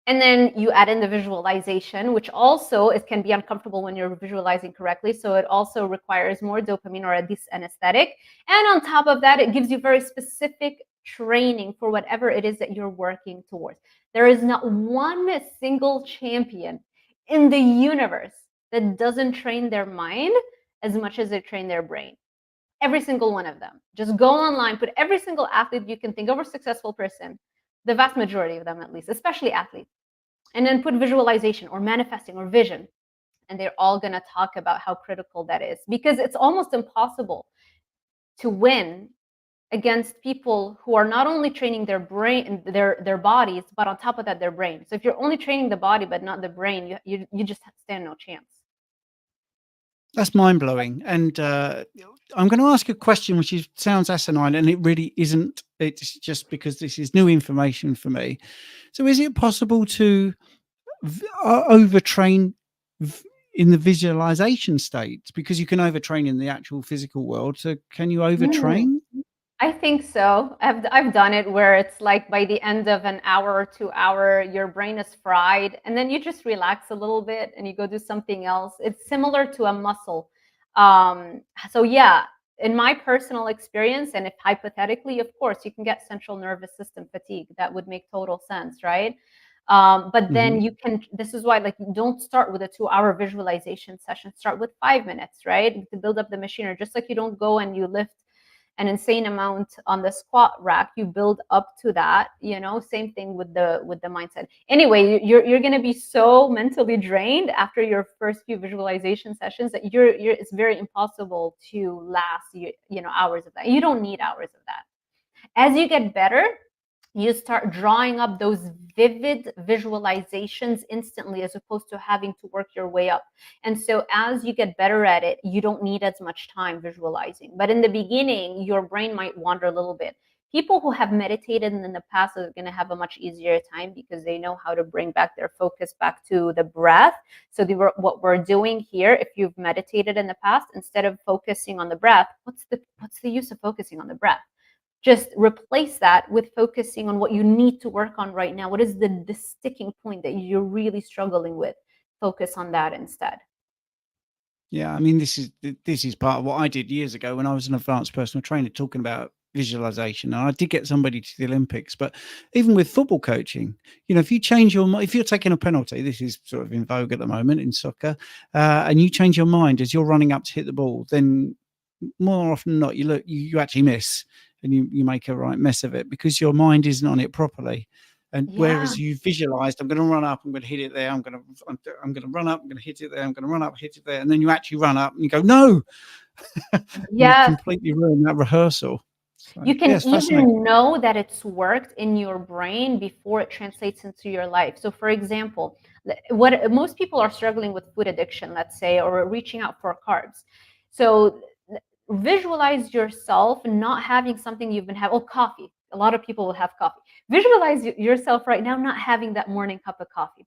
And then you add in the visualization, which also, it can be uncomfortable when you're visualizing correctly. So it also requires more dopamine or this anesthetic. And on top of that, it gives you very specific training for whatever it is that you're working towards. There is not one single champion in the universe that doesn't train their mind as much as they train their brain. Every single one of them. Just go online, put every single athlete you can think of or successful person, the vast majority of them at least, especially athletes, and then put visualization or manifesting or vision, and they're all going to talk about how critical that is, because it's almost impossible to win against people who are not only training their brain, their bodies, but on top of that, their brain. So if you're only training the body but not the brain, you just stand no chance. That's mind-blowing. And I'm going to ask a question which sounds asinine, and it really isn't. It's just because this is new information for me. So is it possible to overtrain in the visualization state? Because you can overtrain in the actual physical world. So can you overtrain? I think so. I've done it where it's like by the end of an hour or 2 hour, your brain is fried, and then you just relax a little bit and you go do something else. It's similar to a muscle. So yeah, in my personal experience, and if hypothetically, of course, you can get central nervous system fatigue. That would make total sense, right? But then you can. This is why, like, don't start with a 2 hour visualization session. Start with 5 minutes, right, to build up the machinery. Just like you don't go and you lift an insane amount on the squat rack, you build up to that, same thing with the mindset. Anyway, you're going to be so mentally drained after your first few visualization sessions that it's very impossible to last hours of that. You don't need hours of that. As you get better, you start drawing up those vivid visualizations instantly, as opposed to having to work your way up. And so as you get better at it, you don't need as much time visualizing. But in the beginning, your brain might wander a little bit. People who have meditated in the past are going to have a much easier time because they know how to bring back their focus back to the breath. So what we're doing here, if you've meditated in the past, instead of focusing on the breath, what's the use of focusing on the breath? Just replace that with focusing on what you need to work on right now. What is the sticking point that you're really struggling with? Focus on that instead. Yeah, I mean, this is part of what I did years ago when I was an advanced personal trainer, talking about visualization. And I did get somebody to the Olympics, but even with football coaching, if you change your mind, if you're taking a penalty, this is sort of in vogue at the moment in soccer, and you change your mind as you're running up to hit the ball, then more often than not, you actually miss, and you make a right mess of it because your mind isn't on it properly. And whereas you visualized, I'm going to run up, I'm going to hit it there, I'm going to run up, I'm going to hit it there, I'm going to run up, hit it there, and then you actually run up and you go, no, you completely ruin that rehearsal. So, you can even know that it's worked in your brain before it translates into your life. So for example, what most people are struggling with food addiction, let's say, or reaching out for carbs. So visualize yourself not having something you've been having. Coffee. A lot of people will have coffee. Visualize yourself right now not having that morning cup of coffee.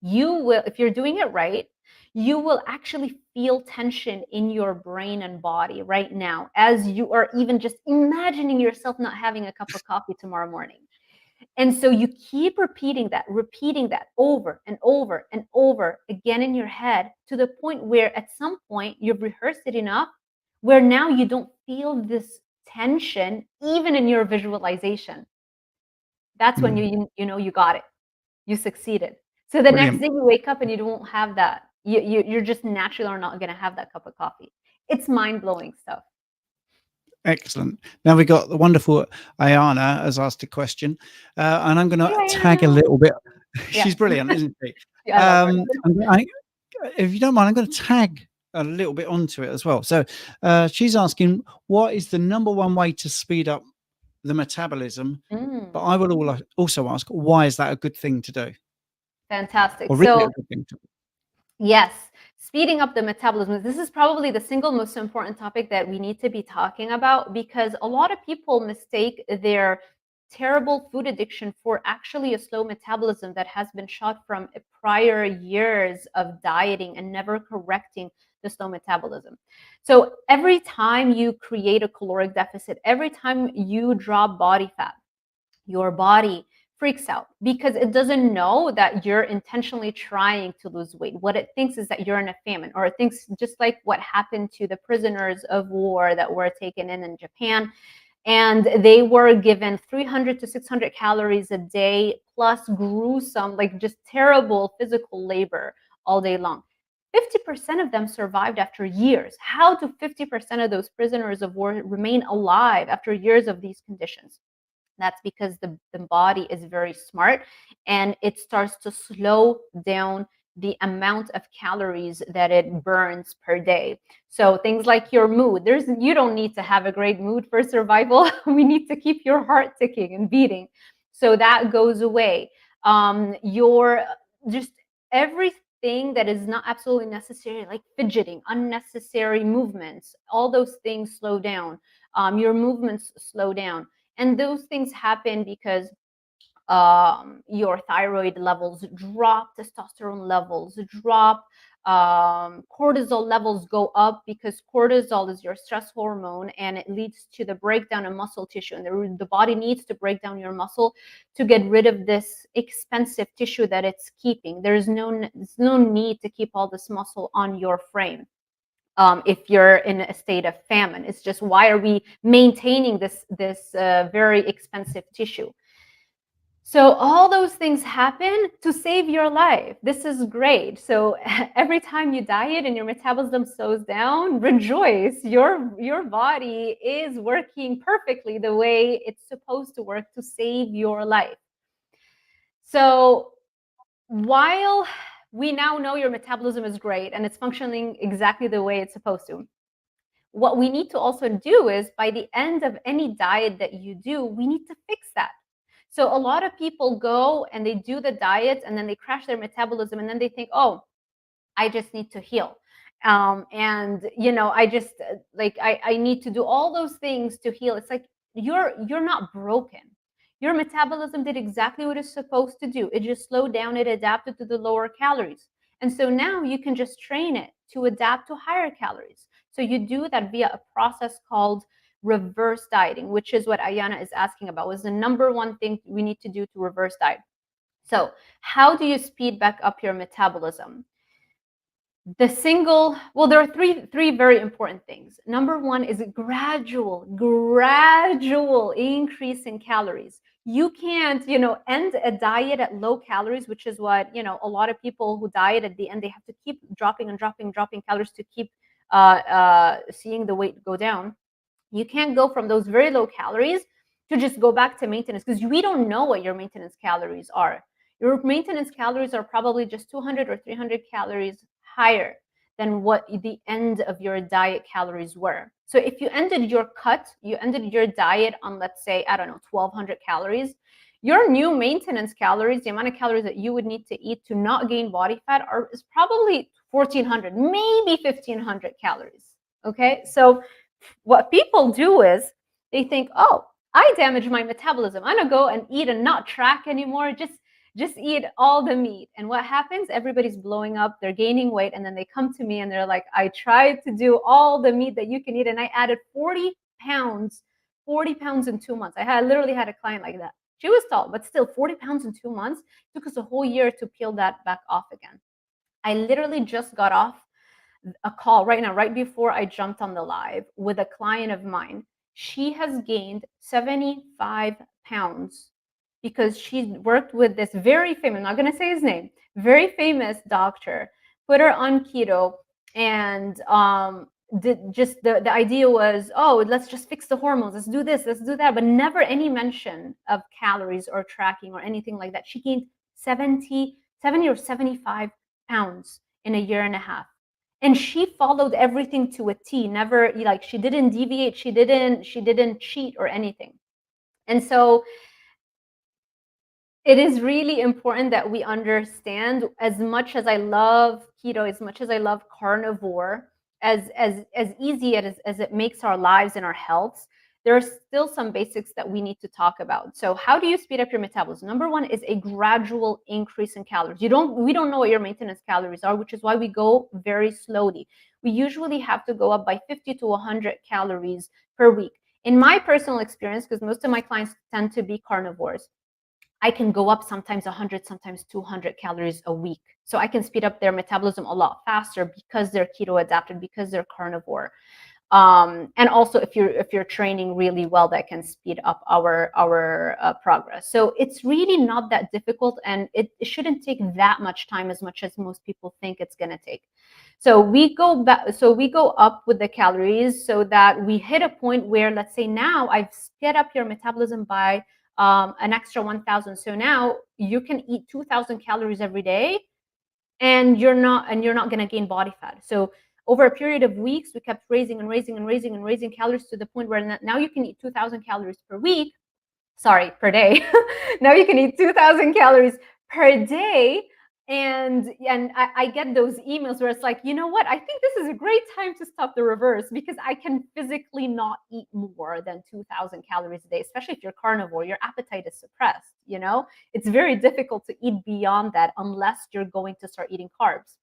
You will, if you're doing it right, you will actually feel tension in your brain and body right now as you are even just imagining yourself not having a cup of coffee tomorrow morning. And so you keep repeating that over and over and over again in your head, to the point where at some point you've rehearsed it enough where now you don't feel this tension even in your visualization. That's when you got it. You succeeded. So the next day you wake up and you don't have that. You're just naturally are not going to have that cup of coffee. It's mind-blowing stuff. Excellent. Now we got the wonderful Ayana has asked a question, and I'm going to tag a little bit. She's brilliant, isn't she? If you don't mind, I'm going to tag a little bit onto it as well. So she's asking, what is the number one way to speed up the metabolism? But I will also ask, why is that a good thing to do? Fantastic. Or really a good thing to do? Yes, speeding up the metabolism. This is probably the single most important topic that we need to be talking about, because a lot of people mistake their terrible food addiction for actually a slow metabolism that has been shot from prior years of dieting and never correcting the slow metabolism. So every time you create a caloric deficit, every time you drop body fat, your body freaks out because it doesn't know that you're intentionally trying to lose weight. What it thinks is that you're in a famine, or it thinks, just like what happened to the prisoners of war that were taken in Japan. And they were given 300 to 600 calories a day, plus gruesome, like just terrible physical labor all day long. 50% of them survived after years. How do 50% of those prisoners of war remain alive after years of these conditions? That's because the body is very smart, and it starts to slow down the amount of calories that it burns per day. So things like your mood, you don't need to have a great mood for survival. We need to keep your heart ticking and beating. So that goes away. Your just everything that is not absolutely necessary, like fidgeting, unnecessary movements, all those things slow down. Your movements slow down. And those things happen because your thyroid levels drop, testosterone levels drop, cortisol levels go up, because cortisol is your stress hormone, and it leads to the breakdown of muscle tissue, and the body needs to break down your muscle to get rid of this expensive tissue that it's keeping. There's no need to keep all this muscle on your frame. If you're in a state of famine, it's just, why are we maintaining this very expensive tissue? So all those things happen to save your life. This is great. So every time you diet and your metabolism slows down, rejoice. Your body is working perfectly the way it's supposed to work to save your life. So while we now know your metabolism is great and it's functioning exactly the way it's supposed to, what we need to also do is, by the end of any diet that you do, we need to fix that. So a lot of people go and they do the diets and then they crash their metabolism, and then they think, oh, I just need to heal. And I just I need to do all those things to heal. It's like, you're not broken. Your metabolism did exactly what it's supposed to do. It just slowed down, it adapted to the lower calories. And so now you can just train it to adapt to higher calories. So you do that via a process called reverse dieting, which is what Ayana is asking about. Was the number one thing we need to do to reverse diet. So how do you speed back up your metabolism? There are three very important things. Number one is a gradual increase in calories. You can't, end a diet at low calories, which is what, a lot of people who diet at the end, they have to keep dropping calories to keep seeing the weight go down. You can't go from those very low calories to just go back to maintenance, because we don't know what your maintenance calories are. Your maintenance calories are probably just 200 or 300 calories higher than what the end of your diet calories were. So if you ended your diet on, let's say, I don't know, 1,200 calories, your new maintenance calories, the amount of calories that you would need to eat to not gain body fat, is probably 1,400, maybe 1,500 calories. Okay, so what people do is they think, oh, I damaged my metabolism, I'm gonna go and eat and not track anymore, just eat all the meat. And what happens? Everybody's blowing up, they're gaining weight, and then they come to me and they're like, I tried to do all the meat that you can eat, and I added 40 pounds in 2 months. I literally had a client like that. She was tall, but still 40 pounds in 2 months. It took us a whole year to peel that back off again. I literally just got off a call right now, right before I jumped on the live, with a client of mine. She has gained 75 pounds because she worked with this very famous, I'm not going to say his name, very famous doctor, put her on keto, and the idea was, oh, let's just fix the hormones, let's do this, let's do that, but never any mention of calories or tracking or anything like that. She gained 70 or 75 pounds in a year and a half. And she followed everything to a T. Never, she didn't deviate, she didn't cheat or anything. And so it is really important that we understand, as much as I love keto, as much as I love carnivore, as easy as it makes our lives and our health, there are still some basics that we need to talk about. So how do you speed up your metabolism? Number one is a gradual increase in calories. We don't know what your maintenance calories are, which is why we go very slowly. We usually have to go up by 50 to 100 calories per week. In my personal experience, because most of my clients tend to be carnivores, I can go up sometimes 100, sometimes 200 calories a week. So I can speed up their metabolism a lot faster because they're keto adapted, because they're carnivore. And also, if you're training really well, that can speed up our progress. So it's really not that difficult, and it shouldn't take that much time, as much as most people think it's going to take. So we go up with the calories, so that we hit a point where, let's say now I've sped up your metabolism by an extra 1,000. So now you can eat 2,000 calories every day, and you're not going to gain body fat. So over a period of weeks, we kept raising calories to the point where now you can eat 2,000 calories per day. Now you can eat 2,000 calories per day. And I get those emails where it's like, you know what? I think this is a great time to stop the reverse, because I can physically not eat more than 2,000 calories a day, especially if you're carnivore. Your appetite is suppressed, It's very difficult to eat beyond that unless you're going to start eating carbs.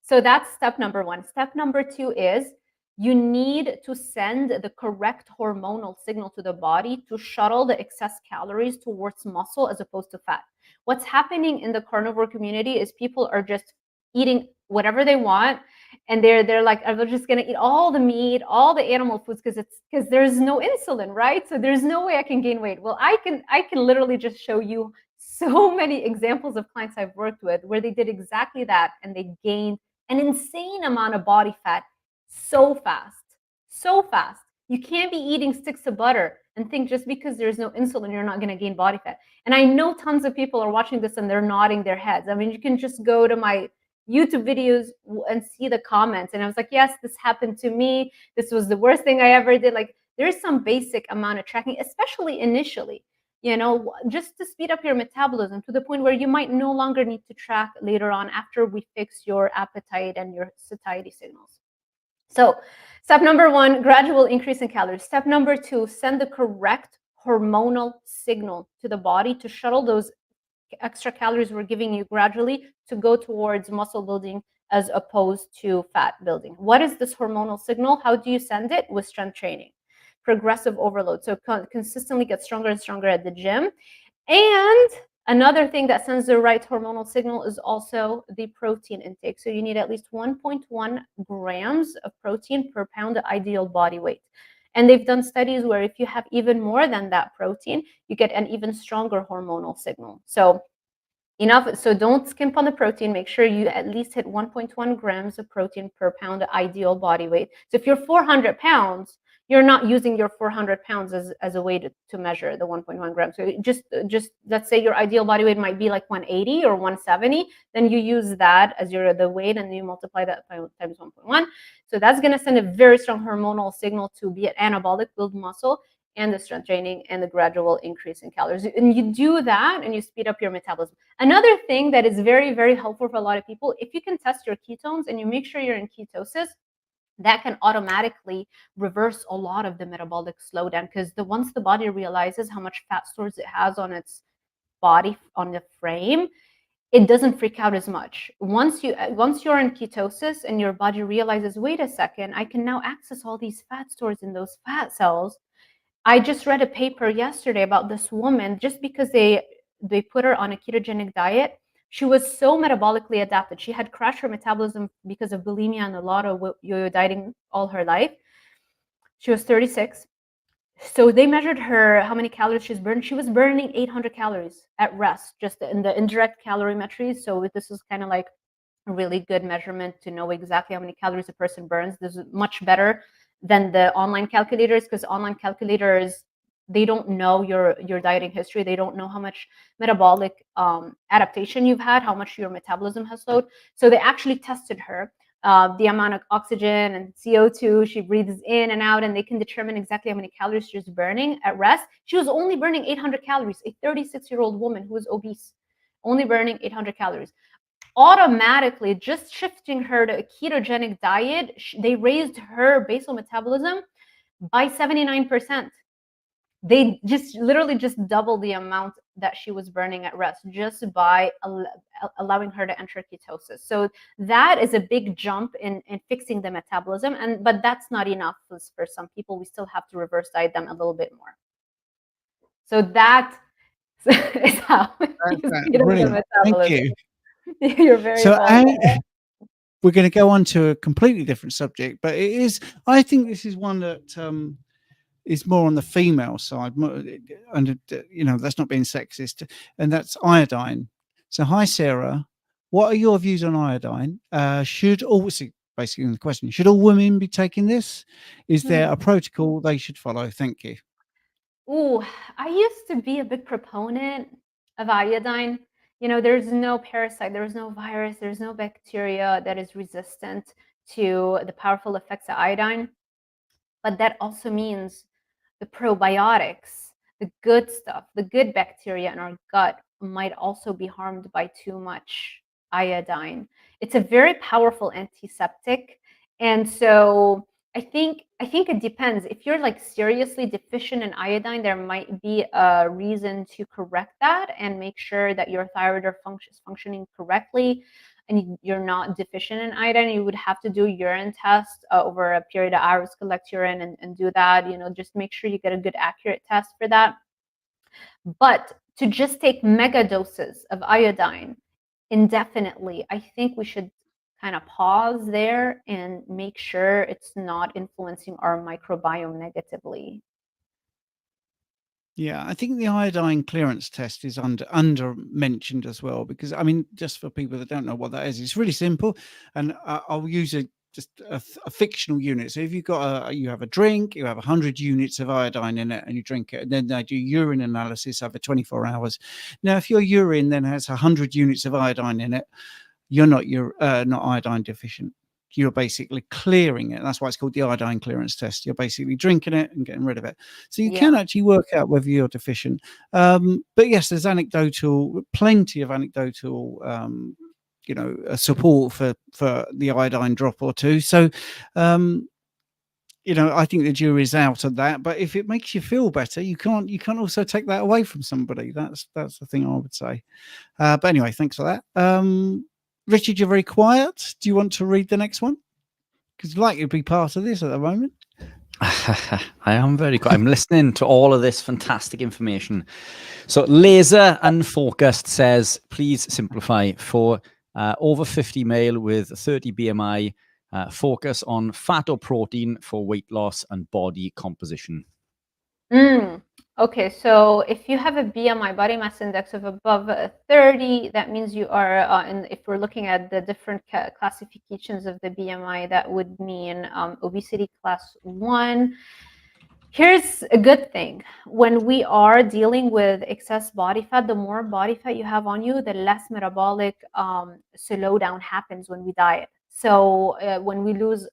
So that's step number one. Step number two is you need to send the correct hormonal signal to the body to shuttle the excess calories towards muscle as opposed to fat. What's happening in the carnivore community is people are just eating whatever they want, and they're like, I'm just gonna eat all the meat, all the animal foods, because there's no insulin, right? So there's no way I can gain weight. Well, I can literally just show you so many examples of clients I've worked with where they did exactly that, and they gained an insane amount of body fat so fast, so fast. You can't be eating sticks of butter and think just because there's no insulin, you're not going to gain body fat. And I know tons of people are watching this and they're nodding their heads. I mean, you can just go to my YouTube videos and see the comments. And I was like, yes, this happened to me. This was the worst thing I ever did. Like, there's some basic amount of tracking, especially initially, you know, just to speed up your metabolism to the point where you might no longer need to track later on after we fix your appetite and your satiety signals. So step number one, gradual increase in calories. Step number two, send the correct hormonal signal to the body to shuttle those extra calories we're giving you gradually to go towards muscle building as opposed to fat building. What is this hormonal signal? How do you send it? With strength training, progressive overload. So consistently get stronger and stronger at the gym. And another thing that sends the right hormonal signal is also the protein intake. So you need at least 1.1 grams of protein per pound of ideal body weight. And they've done studies where if you have even more than that protein, you get an even stronger hormonal signal. So enough. So don't skimp on the protein. Make sure you at least hit 1.1 grams of protein per pound of ideal body weight. So if you're 400 pounds, you're not using your 400 pounds as a way to measure the 1.1 grams. So just let's say your ideal body weight might be like 180 or 170. Then you use that as the weight, and you multiply that times 1.1. So that's going to send a very strong hormonal signal to be an anabolic, build muscle, and the strength training and the gradual increase in calories. And you do that and you speed up your metabolism. Another thing that is very, very helpful for a lot of people, if you can test your ketones and you make sure you're in ketosis, that can automatically reverse a lot of the metabolic slowdown, because once the body realizes how much fat stores it has on its body, on the frame, it doesn't freak out as much. Once you're in ketosis and your body realizes, wait a second, I can now access all these fat stores in those fat cells. I just read a paper yesterday about this woman, just because they put her on a ketogenic diet. She was so metabolically adapted. She had crashed her metabolism because of bulimia and a lot of yo-yo dieting all her life. She was 36. So they measured her, how many calories she's burned. She was burning 800 calories at rest, just in the indirect calorimetry. So this is kind of like a really good measurement to know exactly how many calories a person burns. This is much better than the online calculators, because online calculators, they don't know your dieting history. They don't know how much metabolic adaptation you've had, how much your metabolism has slowed. So they actually tested her, the amount of oxygen and CO2 she breathes in and out, and they can determine exactly how many calories she's burning at rest. She was only burning 800 calories, a 36-year-old woman who was obese, only burning 800 calories. Automatically, just shifting her to a ketogenic diet, they raised her basal metabolism by 79%. They literally just doubled the amount that she was burning at rest just by allowing her to enter ketosis. So that is a big jump in fixing the metabolism. But that's not enough for some people. We still have to reverse diet them a little bit more. So that is how you speed up the metabolism. Thank you. You're very welcome. We're going to go on to a completely different subject, but it is, I think this is one that is more on the female side, and you know, that's not being sexist, and that's iodine. So hi Sarah, what are your views on iodine? Should all, basically the question, should all women be taking this? Is there a protocol they should follow? Thank you. Ooh, I used to be a big proponent of iodine. You know, there's no parasite, there's no virus, there's no bacteria that is resistant to the powerful effects of iodine. But that also means the probiotics, the good stuff, the good bacteria in our gut might also be harmed by too much iodine. It's a very powerful antiseptic. And so I think it depends. If you're like seriously deficient in iodine, there might be a reason to correct that and make sure that your thyroid is functioning correctly. and you're not deficient in iodine, you would have to do urine test over a period of hours, collect urine and do that. Just make sure you get a good accurate test for that. But to just take mega doses of iodine indefinitely, I think we should kind of pause there and make sure it's not influencing our microbiome negatively. Yeah, I think the iodine clearance test is under mentioned as well, because I mean, just for people that don't know what that is, it's really simple, and I'll use just a fictional unit. So if you've got you have a drink, you have 100 units of iodine in it, and you drink it, and then they do urine analysis over 24 hours. Now, if your urine then has 100 units of iodine in it, you're not iodine deficient. You're basically clearing it. That's why it's called the iodine clearance test. You're basically drinking it and getting rid of it. So you can actually work out whether you're deficient. But yes, there's plenty of anecdotal, support for the iodine drop or two. So, I think the jury's out on that. But if it makes you feel better, you can't also take that away from somebody. That's the thing I would say. But anyway, thanks for that. Richard, you're very quiet. Do you want to read the next one? Because you'd like to be part of this at the moment. I am very quiet. I'm listening to all of this fantastic information. So Laser Unfocused says, please simplify for over 50 male with 30 BMI, focus on fat or protein for weight loss and body composition. Okay, so if you have a BMI, body mass index, of above 30, that means you are, and if we're looking at the different classifications of the BMI, that would mean obesity class 1. Here's a good thing. When we are dealing with excess body fat, the more body fat you have on you, the less metabolic slowdown happens when we diet. So when we lose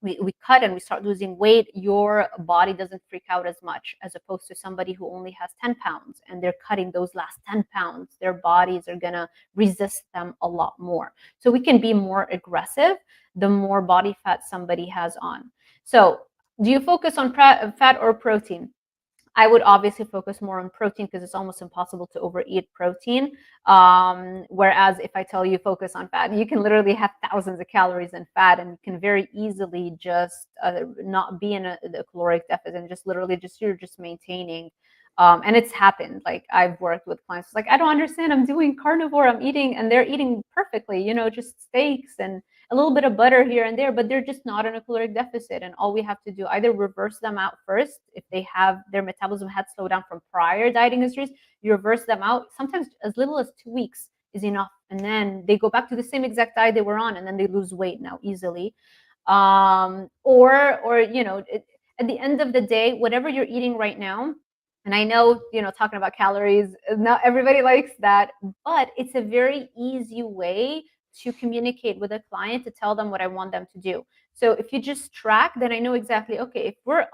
we cut and we start losing weight, your body doesn't freak out as much, as opposed to somebody who only has 10 pounds and they're cutting those last 10 pounds. Their bodies are going to resist them a lot more. So we can be more aggressive the more body fat somebody has on. So do you focus on fat or protein? I would obviously focus more on protein because it's almost impossible to overeat protein. Whereas if I tell you focus on fat, you can literally have thousands of calories in fat, and you can very easily just not be in a caloric deficit and you're just maintaining. And it's happened. Like, I've worked with clients like, I don't understand. I'm doing carnivore. I'm eating, and they're eating perfectly, just steaks and a little bit of butter here and there, but they're just not in a caloric deficit. And all we have to do, either reverse them out first. If they have their metabolism had slowed down from prior dieting histories, you reverse them out. Sometimes as little as 2 weeks is enough. And then they go back to the same exact diet they were on, and then they lose weight now easily. At the end of the day, whatever you're eating right now, and I know, talking about calories, not everybody likes that, but it's a very easy way to communicate with a client, to tell them what I want them to do. So if you just track, then I know exactly, okay, if we're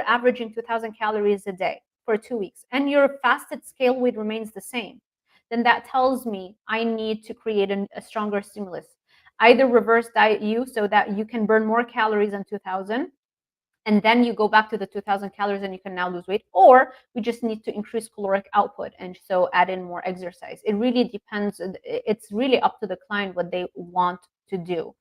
averaging 2,000 calories a day for 2 weeks and your fasted scale weight remains the same, then that tells me I need to create a stronger stimulus. Either reverse diet you so that you can burn more calories than 2,000, and then you go back to the 2,000 calories and you can now lose weight, or we just need to increase caloric output and so add in more exercise. It really depends. It's really up to the client what they want to do.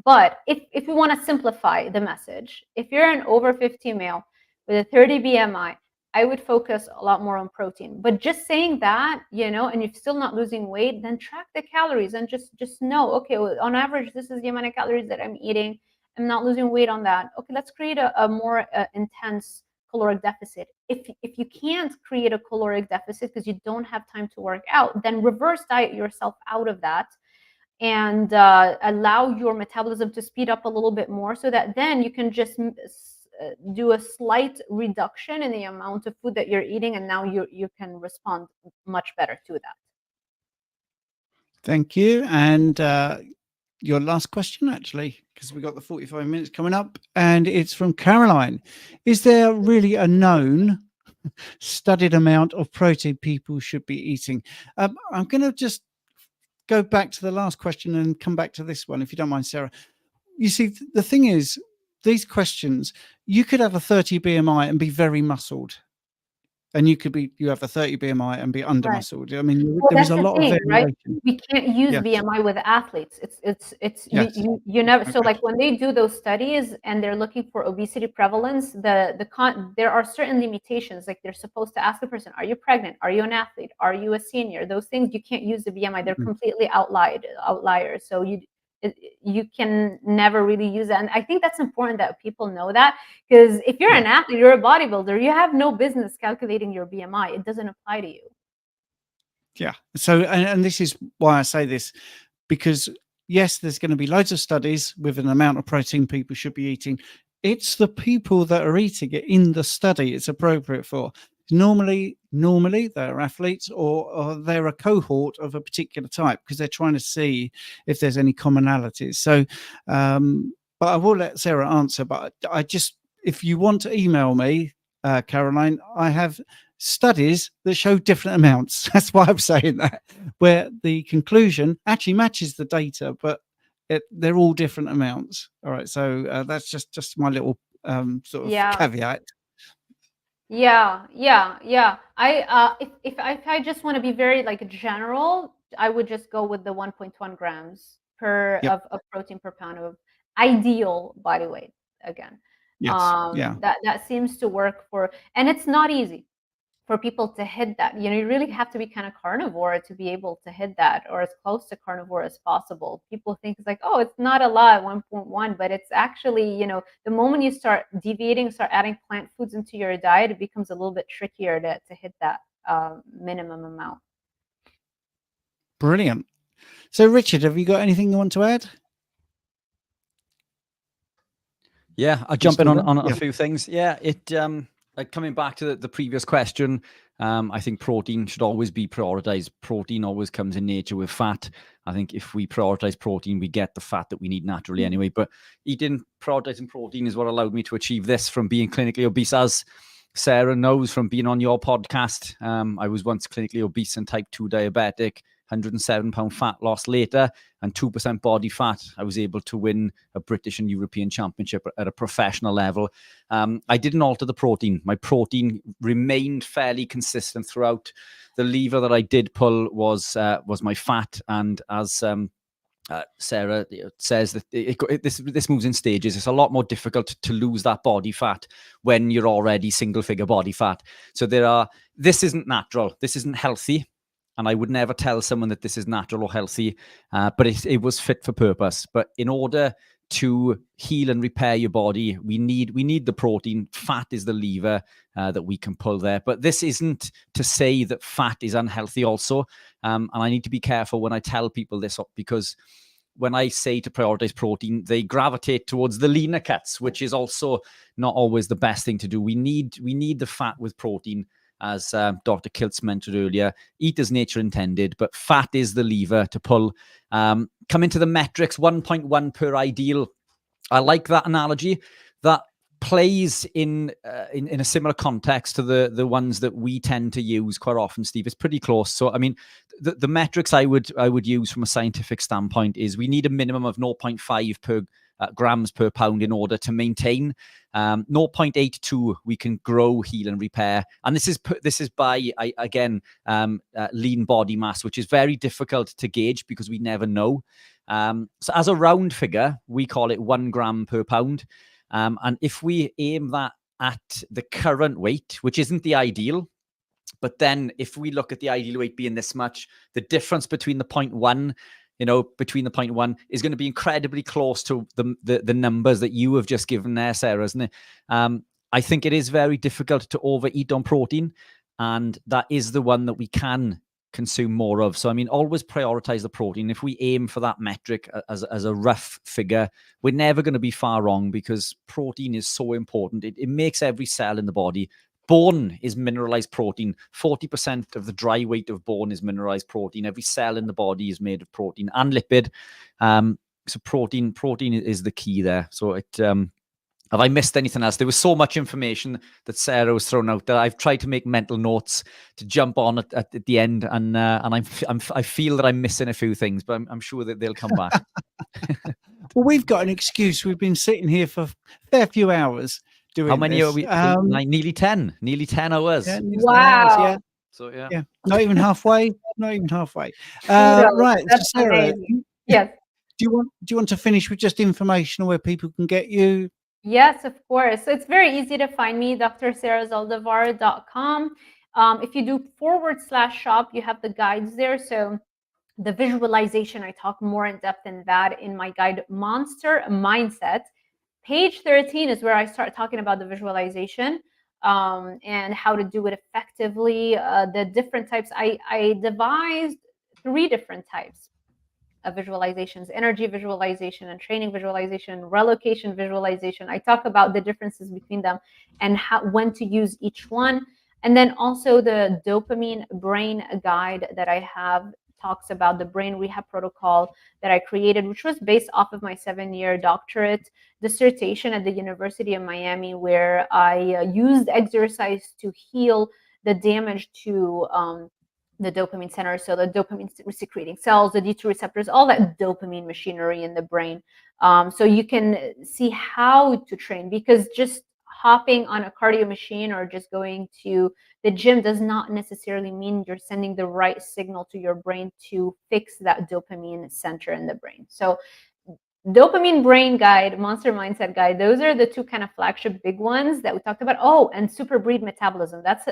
But if we want to simplify the message, if you're an over 50 male with a 30 BMI, I would focus a lot more on protein. But just saying that, and you're still not losing weight, then track the calories and just know, okay, well, on average, this is the amount of calories that I'm eating. I'm not losing weight on that. Okay, let's create a more intense caloric deficit. If you can't create a caloric deficit because you don't have time to work out, then reverse diet yourself out of that and allow your metabolism to speed up a little bit more, so that then you can just do a slight reduction in the amount of food that you're eating, and now you can respond much better to that. Thank you. And your last question, actually, because we've got the 45 minutes coming up, and it's from Caroline. Is there really a known studied amount of protein people should be eating? I'm going to just go back to the last question and come back to this one, if you don't mind, Sarah. You see, the thing is, these questions, you could have a 30 BMI and be very muscled. and you have a 30 BMI and be under Right. muscled. I mean, Well, there is that's a the lot of thing, right? variation. We can't use Yes. BMI with athletes. It's Yes. you never. So Okay. like when they do those studies and they're looking for obesity prevalence, there are certain limitations. Like they're supposed to ask the person, are you pregnant? Are you an athlete? Are you a senior? Those things you can't use the BMI. They're completely outliers. So you can never really use that. And I think that's important that people know that, because if you're an athlete, you're a bodybuilder, you have no business calculating your BMI. It doesn't apply to you. Yeah. So, and this is why I say this, because yes, there's going to be loads of studies with an amount of protein people should be eating. It's the people that are eating it in the study it's appropriate for. Normally they're athletes or they're a cohort of a particular type, because they're trying to see if there's any commonalities. So, but I will let Sarah answer. But if you want to email me, Caroline, I have studies that show different amounts. That's why I'm saying that, where the conclusion actually matches the data, but they're all different amounts. All right. So that's just my little sort of caveat. Yeah. If I just want to be very like general, I would just go with the 1.1 grams of protein per pound of ideal body weight again. Yes. That seems to work and it's not easy for people to hit that. You really have to be kind of carnivore to be able to hit that, or as close to carnivore as possible. People think it's like, oh, it's not a lot, 1.1, but it's actually, the moment you start deviating, start adding plant foods into your diet, it becomes a little bit trickier to hit that minimum amount. Brilliant. So, Richard, have you got anything you want to add? Yeah, I'll jump in on a few things. Yeah, coming back to the previous question, I think protein should always be prioritized. Protein always comes in nature with fat. I think if we prioritize protein, we get the fat that we need naturally anyway. But prioritizing protein is what allowed me to achieve this from being clinically obese. As Sarah knows from being on your podcast, I was once clinically obese and type 2 diabetic. 107 pound fat loss later and 2% body fat. I was able to win a British and European championship at a professional level. I didn't alter the protein. My protein remained fairly consistent throughout. The lever that I did pull was my fat. And as Sarah says, that this moves in stages. It's a lot more difficult to lose that body fat when you're already single figure body fat. So this isn't natural. This isn't healthy. And I would never tell someone that this is natural or healthy, but it was fit for purpose. But in order to heal and repair your body, we need the protein. Fat is the lever that we can pull there. But this isn't to say that fat is unhealthy also. And I need to be careful when I tell people this, because when I say to prioritize protein, they gravitate towards the leaner cuts, which is also not always the best thing to do. We need the fat with protein. As Dr. Kiltz mentioned earlier, eat as nature intended, but fat is the lever to pull. Come into the metrics, 1.1 per ideal. I like that analogy. That plays in a similar context to the ones that we tend to use quite often, Steve. It's pretty close. So, I mean, the metrics I would use from a scientific standpoint is we need a minimum of 0.5 grams per pound in order to maintain. 0.82 we can grow, heal, and repair. And this is by lean body mass, which is very difficult to gauge because we never know. So as a round figure, we call it 1 gram per pound. And if we aim that at the current weight, which isn't the ideal, but then if we look at the ideal weight being this much, the difference between the 0.1 is going to be incredibly close to the numbers that you have just given there, Sarah, isn't it? I think it is very difficult to overeat on protein, and that is the one that we can consume more of. So, I mean, always prioritize the protein. If we aim for that metric as a rough figure, we're never going to be far wrong, because protein is so important. It makes every cell in the body. Bone is mineralized protein. 40% of the dry weight of bone is mineralized protein. Every cell in the body is made of protein and lipid. So protein is the key there. So have I missed anything else? There was so much information that Sarah was throwing out that I've tried to make mental notes to jump on at the end, and I feel that I'm missing a few things, but I'm sure that they'll come back. Well, we've got an excuse. We've been sitting here for a fair few hours doing How many are this. we? Like nearly 10 hours. Yeah, nearly 10 hours, Wow. yeah. So yeah. Yeah, not even halfway. Not even halfway. Kudos. Right, so That's Sarah, amazing. Yes. do you want to finish with just information on where people can get you? Yes, of course. So it's very easy to find me, drsarahzaldivar.com. If you do /shop, you have the guides there. So the visualization, I talk more in depth in that in my guide, Monster Mindset. Page 13 is where I start talking about the visualization and how to do it effectively. The different types, I devised 3 different types of visualizations: energy visualization and training visualization, relocation visualization. I talk about the differences between them and when to use each one. And then also the dopamine brain guide that I have talks about the brain rehab protocol that I created, which was based off of my 7-year doctorate dissertation at the University of Miami, where I used exercise to heal the damage to the dopamine center, so the dopamine secreting cells, the D2 receptors, all that dopamine machinery in the brain. So you can see how to train, because just hopping on a cardio machine or just going to the gym does not necessarily mean you're sending the right signal to your brain to fix that dopamine center in the brain. So dopamine brain guide, monster mindset guide, those are the 2 kind of flagship big ones that we talked about. Oh, and super breed metabolism, that's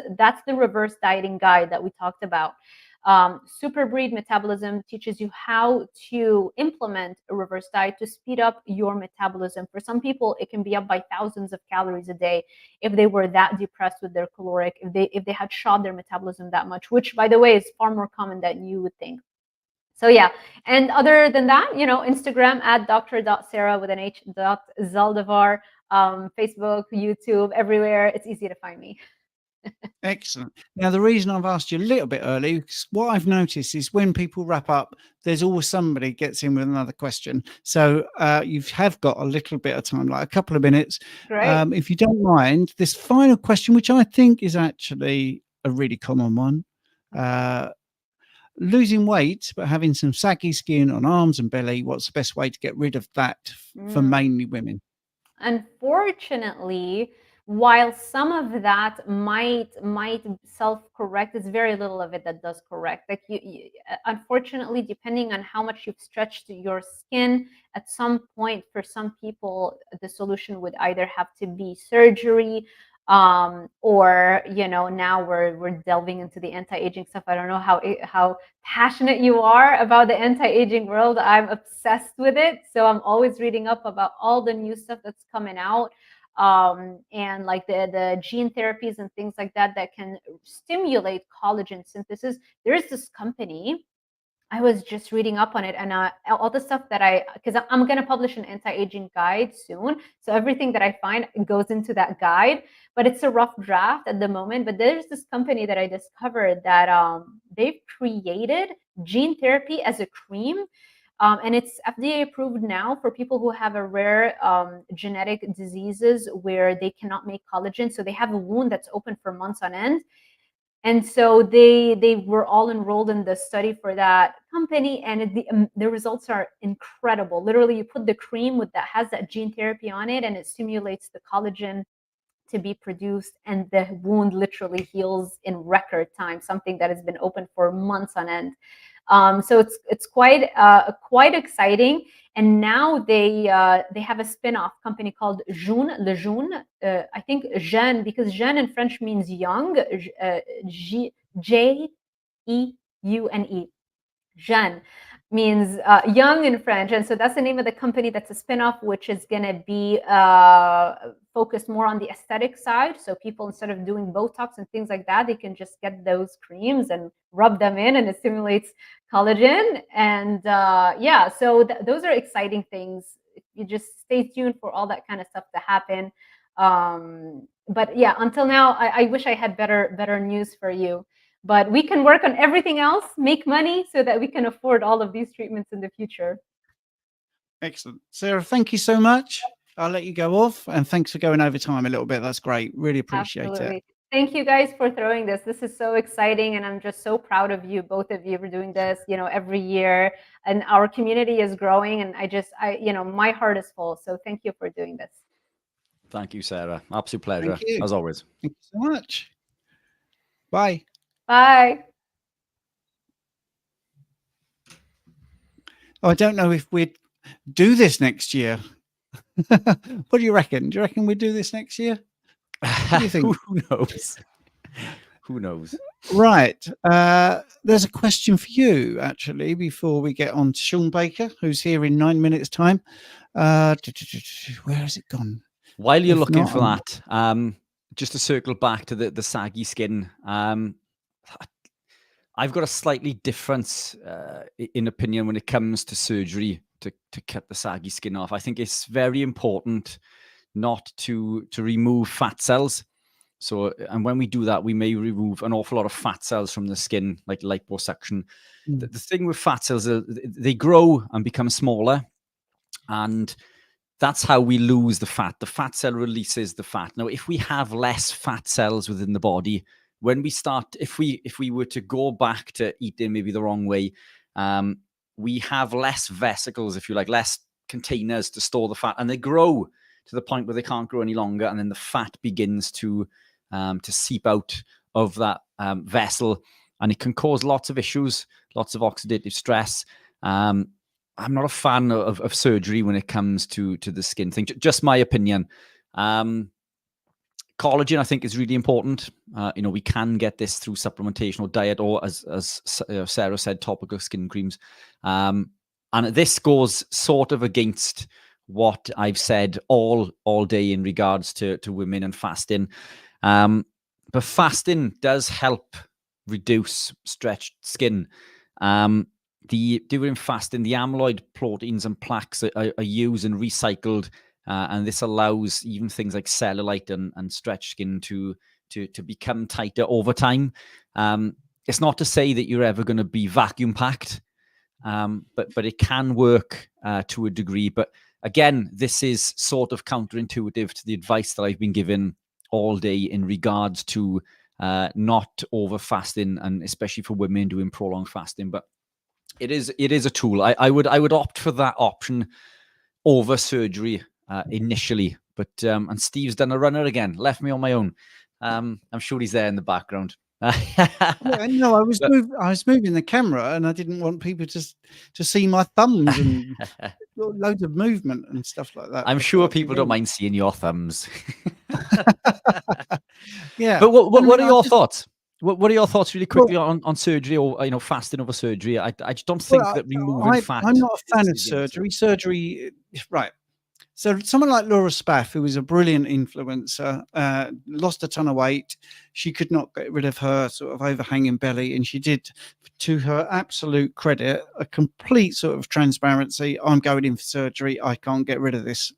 the reverse dieting guide that we talked about. Super breed metabolism teaches you how to implement a reverse diet to speed up your metabolism. For some people, it can be up by thousands of calories a day if they were that depressed with their caloric, if they had shot their metabolism that much, which, by the way, is far more common than you would think. So yeah, and other than that, Instagram at dr.sarah with an h.zaldivar, Facebook, YouTube, everywhere. It's easy to find me. Excellent. Now, the reason I've asked you a little bit early, because what I've noticed is when people wrap up, there's always somebody gets in with another question. So you have got a little bit of time, like a couple of minutes. Great. If you don't mind, this final question, which I think is actually a really common one. Losing weight, but having some saggy skin on arms and belly, what's the best way to get rid of that for mainly women? Unfortunately, while some of that might self-correct, it's very little of it that does correct. Like unfortunately, depending on how much you've stretched your skin, at some point, for some people, the solution would either have to be surgery, or now we're delving into the anti-aging stuff. I don't know how passionate you are about the anti-aging world. I'm obsessed with it, so I'm always reading up about all the new stuff that's coming out, and like the gene therapies and things like that can stimulate collagen synthesis. There's this company, I was just reading up on it, and all the stuff that because I'm going to publish an anti-aging guide soon. So everything that I find goes into that guide, but it's a rough draft at the moment. But there's this company that I discovered that they've created gene therapy as a cream. And it's FDA approved now for people who have a rare genetic diseases where they cannot make collagen. So they have a wound that's open for months on end. And so they were all enrolled in the study for that company, and the results are incredible. Literally, you put the cream that has that gene therapy on it, and it stimulates the collagen to be produced, and the wound literally heals in record time, something that has been open for months on end. So it's quite exciting. And now they have a spin-off company called Jeune, Le Jeune. I think Jeune, because Jeune in French means young, Jeune. Jeune means young in French. And so that's the name of the company. That's a spin-off, which is going to be focused more on the aesthetic side. So people, instead of doing Botox and things like that, they can just get those creams and rub them in, and it stimulates collagen. And yeah, so those are exciting things. You just stay tuned for all that kind of stuff to happen. But yeah, until now, I wish I had better news for you. But we can work on everything else, make money, so that we can afford all of these treatments in the future. Excellent. Sarah, thank you so much. I'll let you go off, and thanks for going over time a little bit. That's great. Really appreciate it. Thank you guys for throwing this. This is so exciting, and I'm just so proud of you, both of you, for doing this, every year. And our community is growing, and my heart is full. So thank you for doing this. Thank you, Sarah. Absolute pleasure, Thank you. as always. Thank you so much. Bye. Bye. Oh, I don't know if we'd do this next year. What do you reckon? Do you reckon we'd do this next year? What do you think? Who knows? Who knows? Right. There's a question for you, actually, before we get on to Shawn Baker, who's here in 9 minutes' time. Where has it gone? While you're If looking not, for that, just to circle back to the saggy skin, I've got a slightly different in opinion when it comes to surgery to cut the saggy skin off. I think it's very important not to remove fat cells. So, and when we do that, we may remove an awful lot of fat cells from the skin, like liposuction. The thing with fat cells, they grow and become smaller, and that's how we lose the fat. The fat cell releases the fat. Now, if we have less fat cells within the body, when we start, if we were to go back to eating maybe the wrong way, we have less vesicles, if you like, less containers to store the fat, and they grow to the point where they can't grow any longer, and then the fat begins to seep out of that vessel, and it can cause lots of issues, lots of oxidative stress. I'm not a fan of surgery when it comes to the skin thing. Just my opinion. Collagen, I think, is really important. We can get this through supplementation or diet, or as Sarah said, topical skin creams. And this goes sort of against what I've said all day in regards to women and fasting. But fasting does help reduce stretched skin. During fasting, the amyloid proteins and plaques are used and recycled, and this allows even things like cellulite and stretched skin to become tighter over time. It's not to say that you're ever going to be vacuum packed, but it can work to a degree. But again, this is sort of counterintuitive to the advice that I've been given all day in regards to not over fasting, and especially for women doing prolonged fasting. But it is a tool. I would opt for that option over surgery initially. But and Steve's done a runner again, left me on my own. I'm sure he's there in the background. Yeah, no, I was moving the camera, and I didn't want people to see my thumbs and loads of movement and stuff like that. I'm sure people don't mind seeing your thumbs. Yeah, but what are your thoughts? What are your thoughts, really quickly, on surgery, or fasting over surgery? I just don't think that removing fat. I'm not a fan of surgery. Surgery, right? So someone like Laura Spaff, who was a brilliant influencer, lost a ton of weight. She could not get rid of her sort of overhanging belly, and she did, to her absolute credit, a complete sort of transparency. I'm going in for surgery. I can't get rid of this.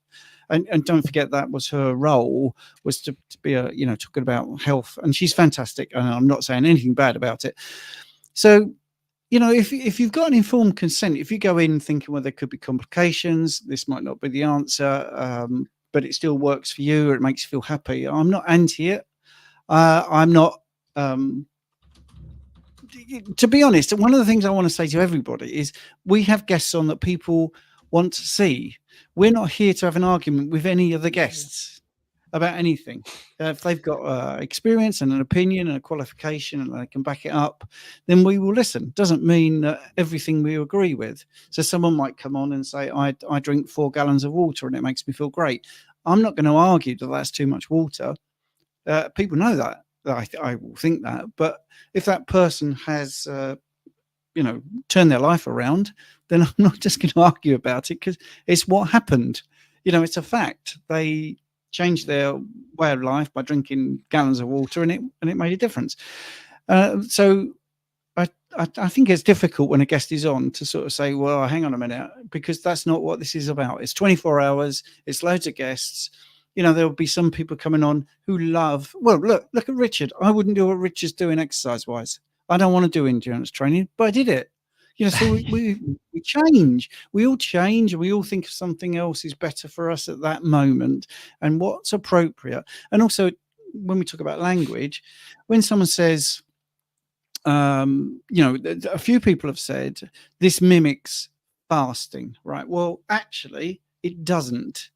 And don't forget, that was her role, was to be talking about health, and she's fantastic, and I'm not saying anything bad about it. So, if you've got an informed consent, if you go in thinking, well, there could be complications, this might not be the answer, but it still works for you, or it makes you feel happy, I'm not anti it. I'm not. To be honest, one of the things I want to say to everybody is, we have guests on that people want to see. We're not here to have an argument with any of the guests about anything. If they've got experience and an opinion and a qualification and they can back it up, then we will listen. Doesn't mean everything we agree with. So someone might come on and say, I drink 4 gallons of water and it makes me feel great. I'm not going to argue that that's too much water. People know that. I will think that. But if that person has turn their life around, then I'm not just going to argue about it, because it's what happened. It's a fact. They changed their way of life by drinking gallons of water, and it made a difference. So I think it's difficult when a guest is on to sort of say, well, hang on a minute, because that's not what this is about. It's 24 hours. It's loads of guests. There'll be some people coming on who love, well, look at Richard. I wouldn't do what Richard's doing exercise-wise. I don't want to do endurance training, but I did it. So we change. We all change, and we all think something else is better for us at that moment and what's appropriate. And also, when we talk about language, when someone says, a few people have said this mimics fasting, right? Well, actually, it doesn't.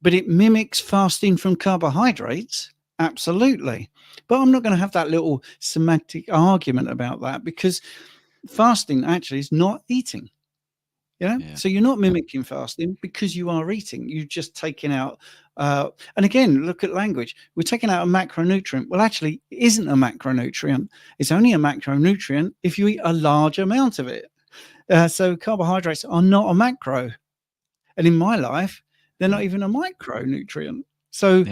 but it mimics fasting from carbohydrates. Absolutely. But I'm not going to have that little semantic argument about that, because fasting actually is not eating. Yeah. So you're not mimicking fasting because you are eating. You're just taking out, and again, look at language. We're taking out a macronutrient. Well, actually, it isn't a macronutrient. It's only a macronutrient if you eat a large amount of it. So carbohydrates are not a macro. And in my life, they're not even a micronutrient. So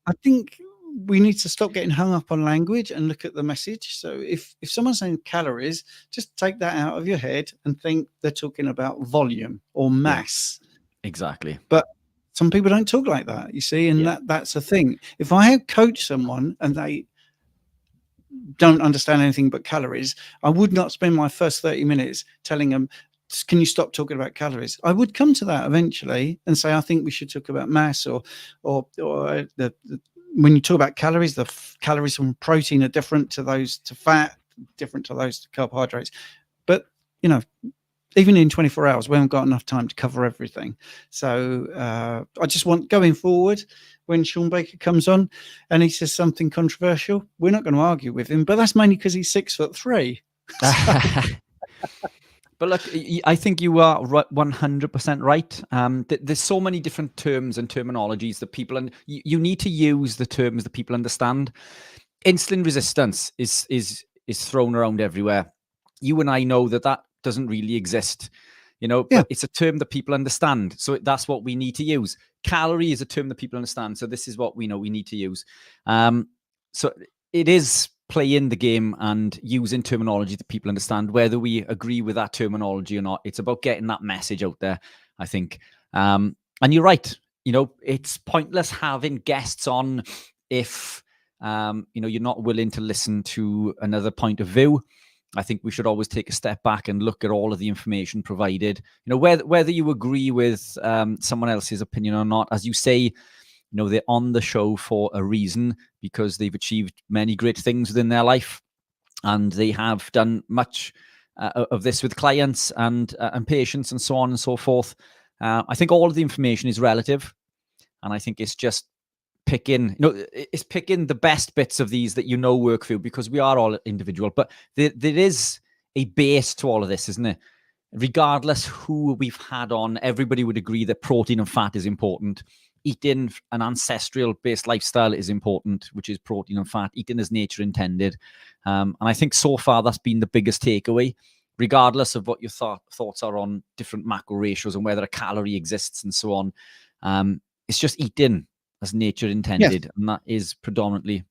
I think we need to stop getting hung up on language and look at the message. So if someone's saying calories, just take that out of your head and think they're talking about volume or mass. Exactly. But some people don't talk like that, you see, and that's a thing. If I had coached someone and they don't understand anything but calories, I would not spend my first 30 minutes telling them, can you stop talking about calories? I would come to that eventually and say, I think we should talk about mass, or the when you talk about calories, the calories from protein are different to those to fat, different to those to carbohydrates. But, you know, even in 24 hours, we haven't got enough time to cover everything. So I just want, going forward, when Shawn Baker comes on and he says something controversial, we're not going to argue with him, but that's mainly because he's 6'3". But look, I think you are 100% right. There's so many different terms and terminologies that people, and you need to use the terms that people understand. Insulin resistance is thrown around everywhere. You and I know that doesn't really exist, you know, but it's a term that people understand. So that's what we need to use. Calorie is a term that people understand. So this is what we know we need to use. So it is playing the game and using terminology that people understand, whether we agree with that terminology or not. It's about getting that message out there, I think. And you're right. You know, it's pointless having guests on if, you know, you're not willing to listen to another point of view. I think we should always take a step back and look at all of the information provided. You know, whether you agree with someone else's opinion or not, as you say, you know, they're on the show for a reason, because they've achieved many great things within their life, and they have done much of this with clients and patients and so on and so forth. I think all of the information is relative, and I think it's just picking, you know, it's picking the best bits of these that you know work for you, because we are all individual. But there is a base to all of this, isn't it? Regardless who we've had on, everybody would agree that protein and fat is important. Eating an ancestral-based lifestyle is important, which is protein and fat. Eating as nature intended. And I think so far that's been the biggest takeaway, regardless of what your thoughts are on different macro ratios and whether a calorie exists and so on. It's just eating as nature intended. And that is predominantly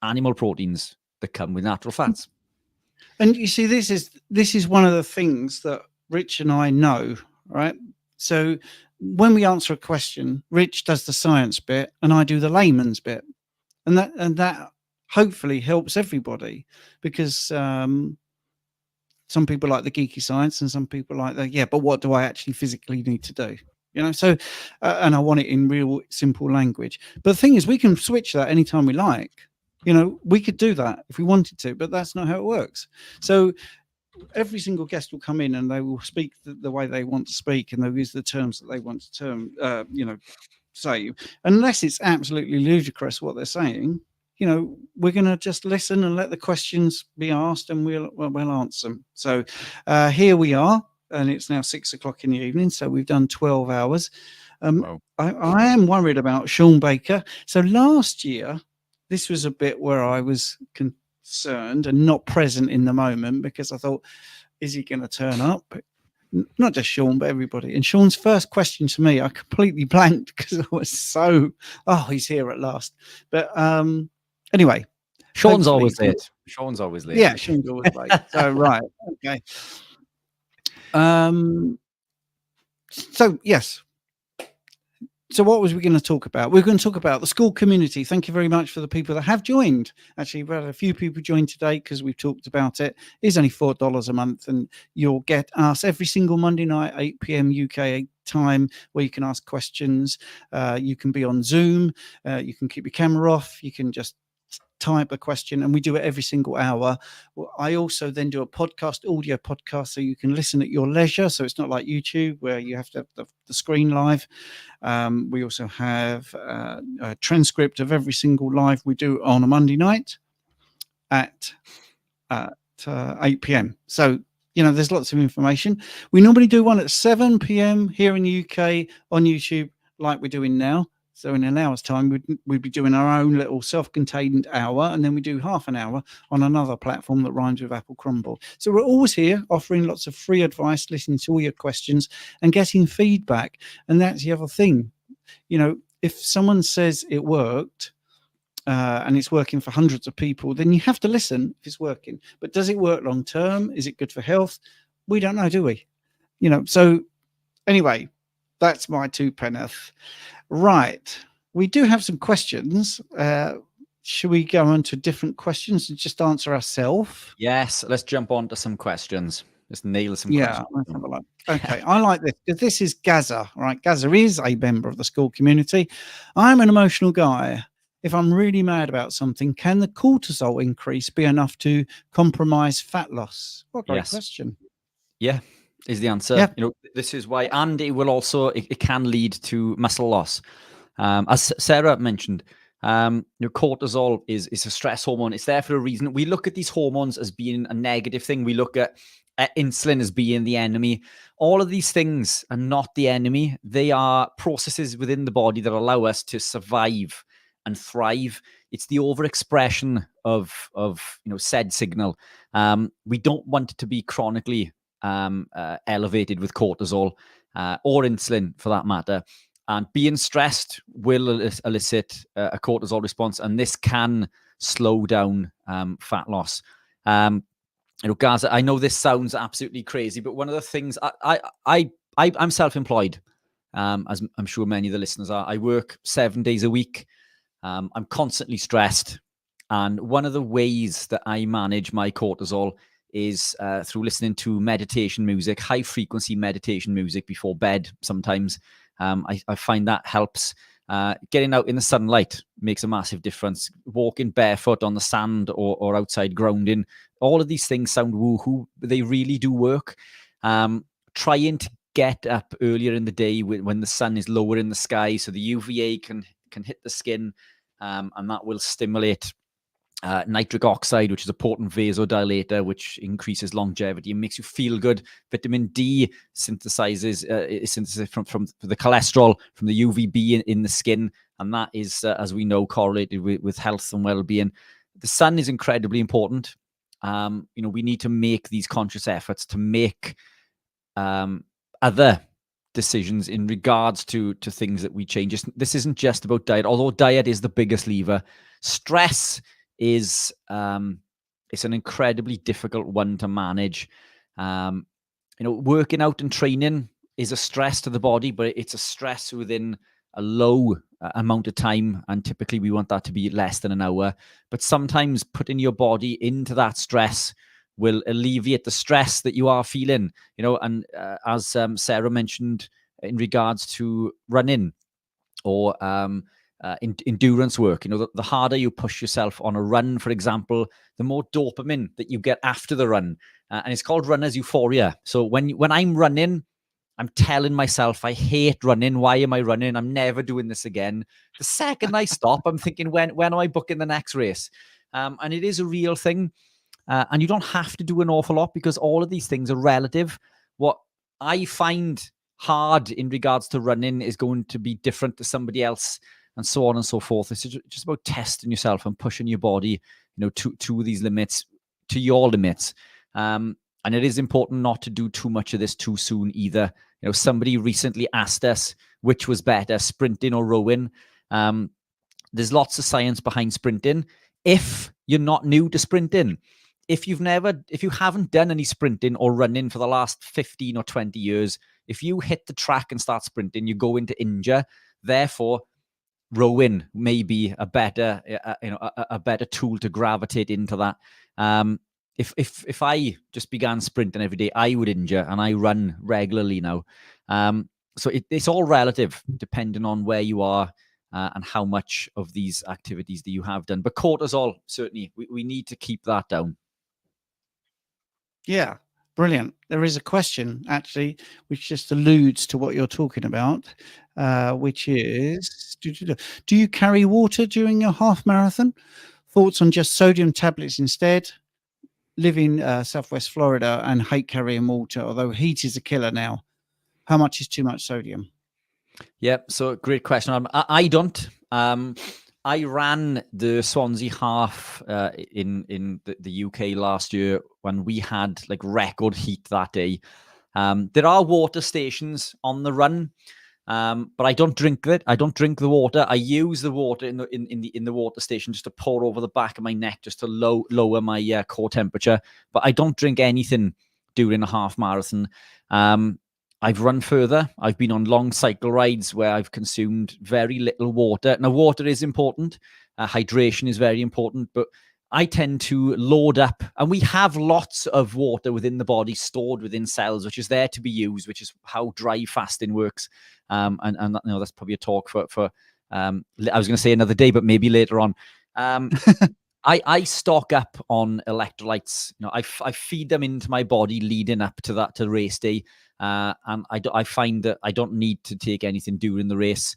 animal proteins that come with natural fats. And you see, this is one of the things that Rich and I know, right? So when we answer a question, Rich does the science bit and I do the layman's bit, and that hopefully helps everybody, because some people like the geeky science and some people like the but what do I actually physically need to do? You know, so and I want it in real simple language. But the thing is, we can switch that anytime we like. You know, we could do that if we wanted to, but that's not how it works. So every single guest will come in and they will speak the way they want to speak, and they'll use the terms that they want to say, unless it's absolutely ludicrous what they're saying. You know, we're going to just listen and let the questions be asked, and we'll answer them. So here we are, and it's now 6 o'clock in the evening. So we've done 12 hours. Wow. I am worried about Shawn Baker. So last year, this was a bit where I was concerned and not present in the moment, because I thought, is he going to turn up? Not just Shawn, but everybody. And Shawn's first question to me, I completely blanked because I was so, he's here at last. But anyway. Shawn's always late. Shawn's always late. Yeah, Shawn's always late. So, right. Okay. So, yes. So what was we going to talk about? We're going to talk about the school community. Thank you very much for the people that have joined. Actually, we've had a few people join today because we've talked about it. It's only $4 a month, and you'll get us every single Monday night, 8 p.m. UK time, where you can ask questions. You can be on Zoom. You can keep your camera off. You can just type of question, and we do it every single hour. I also then do a podcast, audio podcast, so you can listen at your leisure. So it's not like YouTube where you have to have the screen live. We also have a transcript of every single live we do on a Monday night at 8 p.m. So, there's lots of information. We normally do one at 7 p.m. here in the UK on YouTube, like we're doing now. So in an hour's time, we'd be doing our own little self-contained hour, and then we do half an hour on another platform that rhymes with Apple Crumble. So we're always here offering lots of free advice, listening to all your questions and getting feedback. And that's the other thing. If someone says it worked, and it's working for hundreds of people, then you have to listen if it's working. But does it work long term? Is it good for health? We don't know, do we? So anyway, that's my 2 penneth. Right. We do have some questions. Should we go on to different questions and just answer ourselves? Yes, let's jump on to some questions. Let's nail some Yeah, questions. let's have a look. Okay, I like this because this is Gaza, right? Gaza is a member of the school community. I'm an emotional guy. If I'm really mad about something, can the cortisol increase be enough to compromise fat loss? What a great question. Yeah, is the answer. Yeah. This is why, and it will also, it can lead to muscle loss. As Sarah mentioned, cortisol is a stress hormone. It's there for a reason. We look at these hormones as being a negative thing. We look at insulin as being the enemy. All of these things are not the enemy. They are processes within the body that allow us to survive and thrive. It's the overexpression of said signal. We don't want it to be chronically elevated with cortisol or insulin for that matter. And being stressed will elicit a cortisol response, and this can slow down fat loss. Gaza, I know this sounds absolutely crazy, but one of the things I'm self-employed, as I'm sure many of the listeners are. I work 7 days a week. I'm constantly stressed. And one of the ways that I manage my cortisol is through listening to meditation music, high frequency meditation music before bed. Sometimes I find that helps. Getting out in the sunlight makes a massive difference. Walking barefoot on the sand or outside grounding. All of these things sound woohoo, but they really do work. Trying to get up earlier in the day when the sun is lower in the sky so the UVA can hit the skin, and that will stimulate nitric oxide, which is a potent vasodilator, which increases longevity and makes you feel good. Vitamin D synthesizes from the cholesterol from the UVB in the skin, and that is, as we know, correlated with health and well-being. The sun is incredibly important. We need to make these conscious efforts to make other decisions in regards to things that we change. This isn't just about diet, although diet is the biggest lever. Stress is it's an incredibly difficult one to manage. Working out and training is a stress to the body, but it's a stress within a low amount of time, and typically we want that to be less than an hour. But sometimes putting your body into that stress will alleviate the stress that you are feeling. And as Sarah mentioned in regards to running or endurance work, the harder you push yourself on a run, for example, the more dopamine that you get after the run, and it's called runner's euphoria. So when I'm running, I'm telling myself, I hate running. Why am I running? I'm never doing this again. The second I stop, I'm thinking, when am I booking the next race? And it is a real thing. And you don't have to do an awful lot because all of these things are relative. What I find hard in regards to running is going to be different to somebody else, and so on and so forth. It's just about testing yourself and pushing your body, to these limits, to your limits. And it is important not to do too much of this too soon either. Somebody recently asked us which was better, sprinting or rowing. There's lots of science behind sprinting. If you're not new to sprinting, if you haven't done any sprinting or running for the last 15 or 20 years, if you hit the track and start sprinting, you're going to injure. Therefore, rowing may be a better tool to gravitate into that. If I just began sprinting every day, I would injure, and I run regularly now. So it's all relative, depending on where you are and how much of these activities that you have done. But cortisol, certainly, we need to keep that down. Yeah, brilliant. There is a question actually, which just alludes to what you're talking about, which is, do you carry water during your half marathon? Thoughts on just sodium tablets instead? Live in Southwest Florida and hate carrying water, although heat is a killer now. How much is too much sodium? Yeah, so great question. I don't. I ran the Swansea half in the UK last year when we had like record heat that day. There are water stations on the run, but I don't drink it. I don't drink the water. I use the water in the water station just to pour over the back of my neck, just to lower my core temperature. But I don't drink anything during a half marathon. I've run further. I've been on long cycle rides where I've consumed very little water. Now, water is important. Hydration is very important, but I tend to load up, and we have lots of water within the body stored within cells, which is there to be used, which is how dry fasting works. And you know, that's probably a talk for I was going to say another day, but maybe later on. I stock up on electrolytes. You know, I feed them into my body leading up to race day. And I find that I don't need to take anything during the race.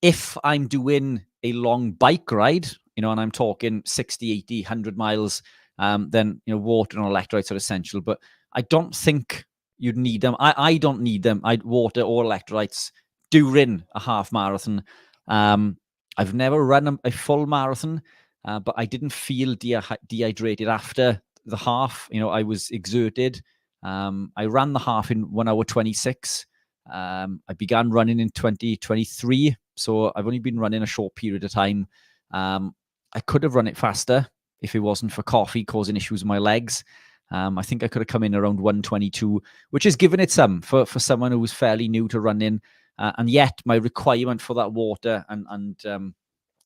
If I'm doing a long bike ride, you know, and I'm talking 60, 80, 100 miles, then, you know, water and electrolytes are essential. But I don't think you'd need them. I don't need them. Water or electrolytes during a half marathon. I've never run a full marathon, but I didn't feel dehydrated after the half. You know, I was exerted. I ran the half in 1 hour 26. I began running in 2023, so I've only been running a short period of time. I could have run it faster if it wasn't for coffee causing issues with my legs. I think I could have come in around 122, which is giving it some for someone who was fairly new to running. And yet my requirement for that water and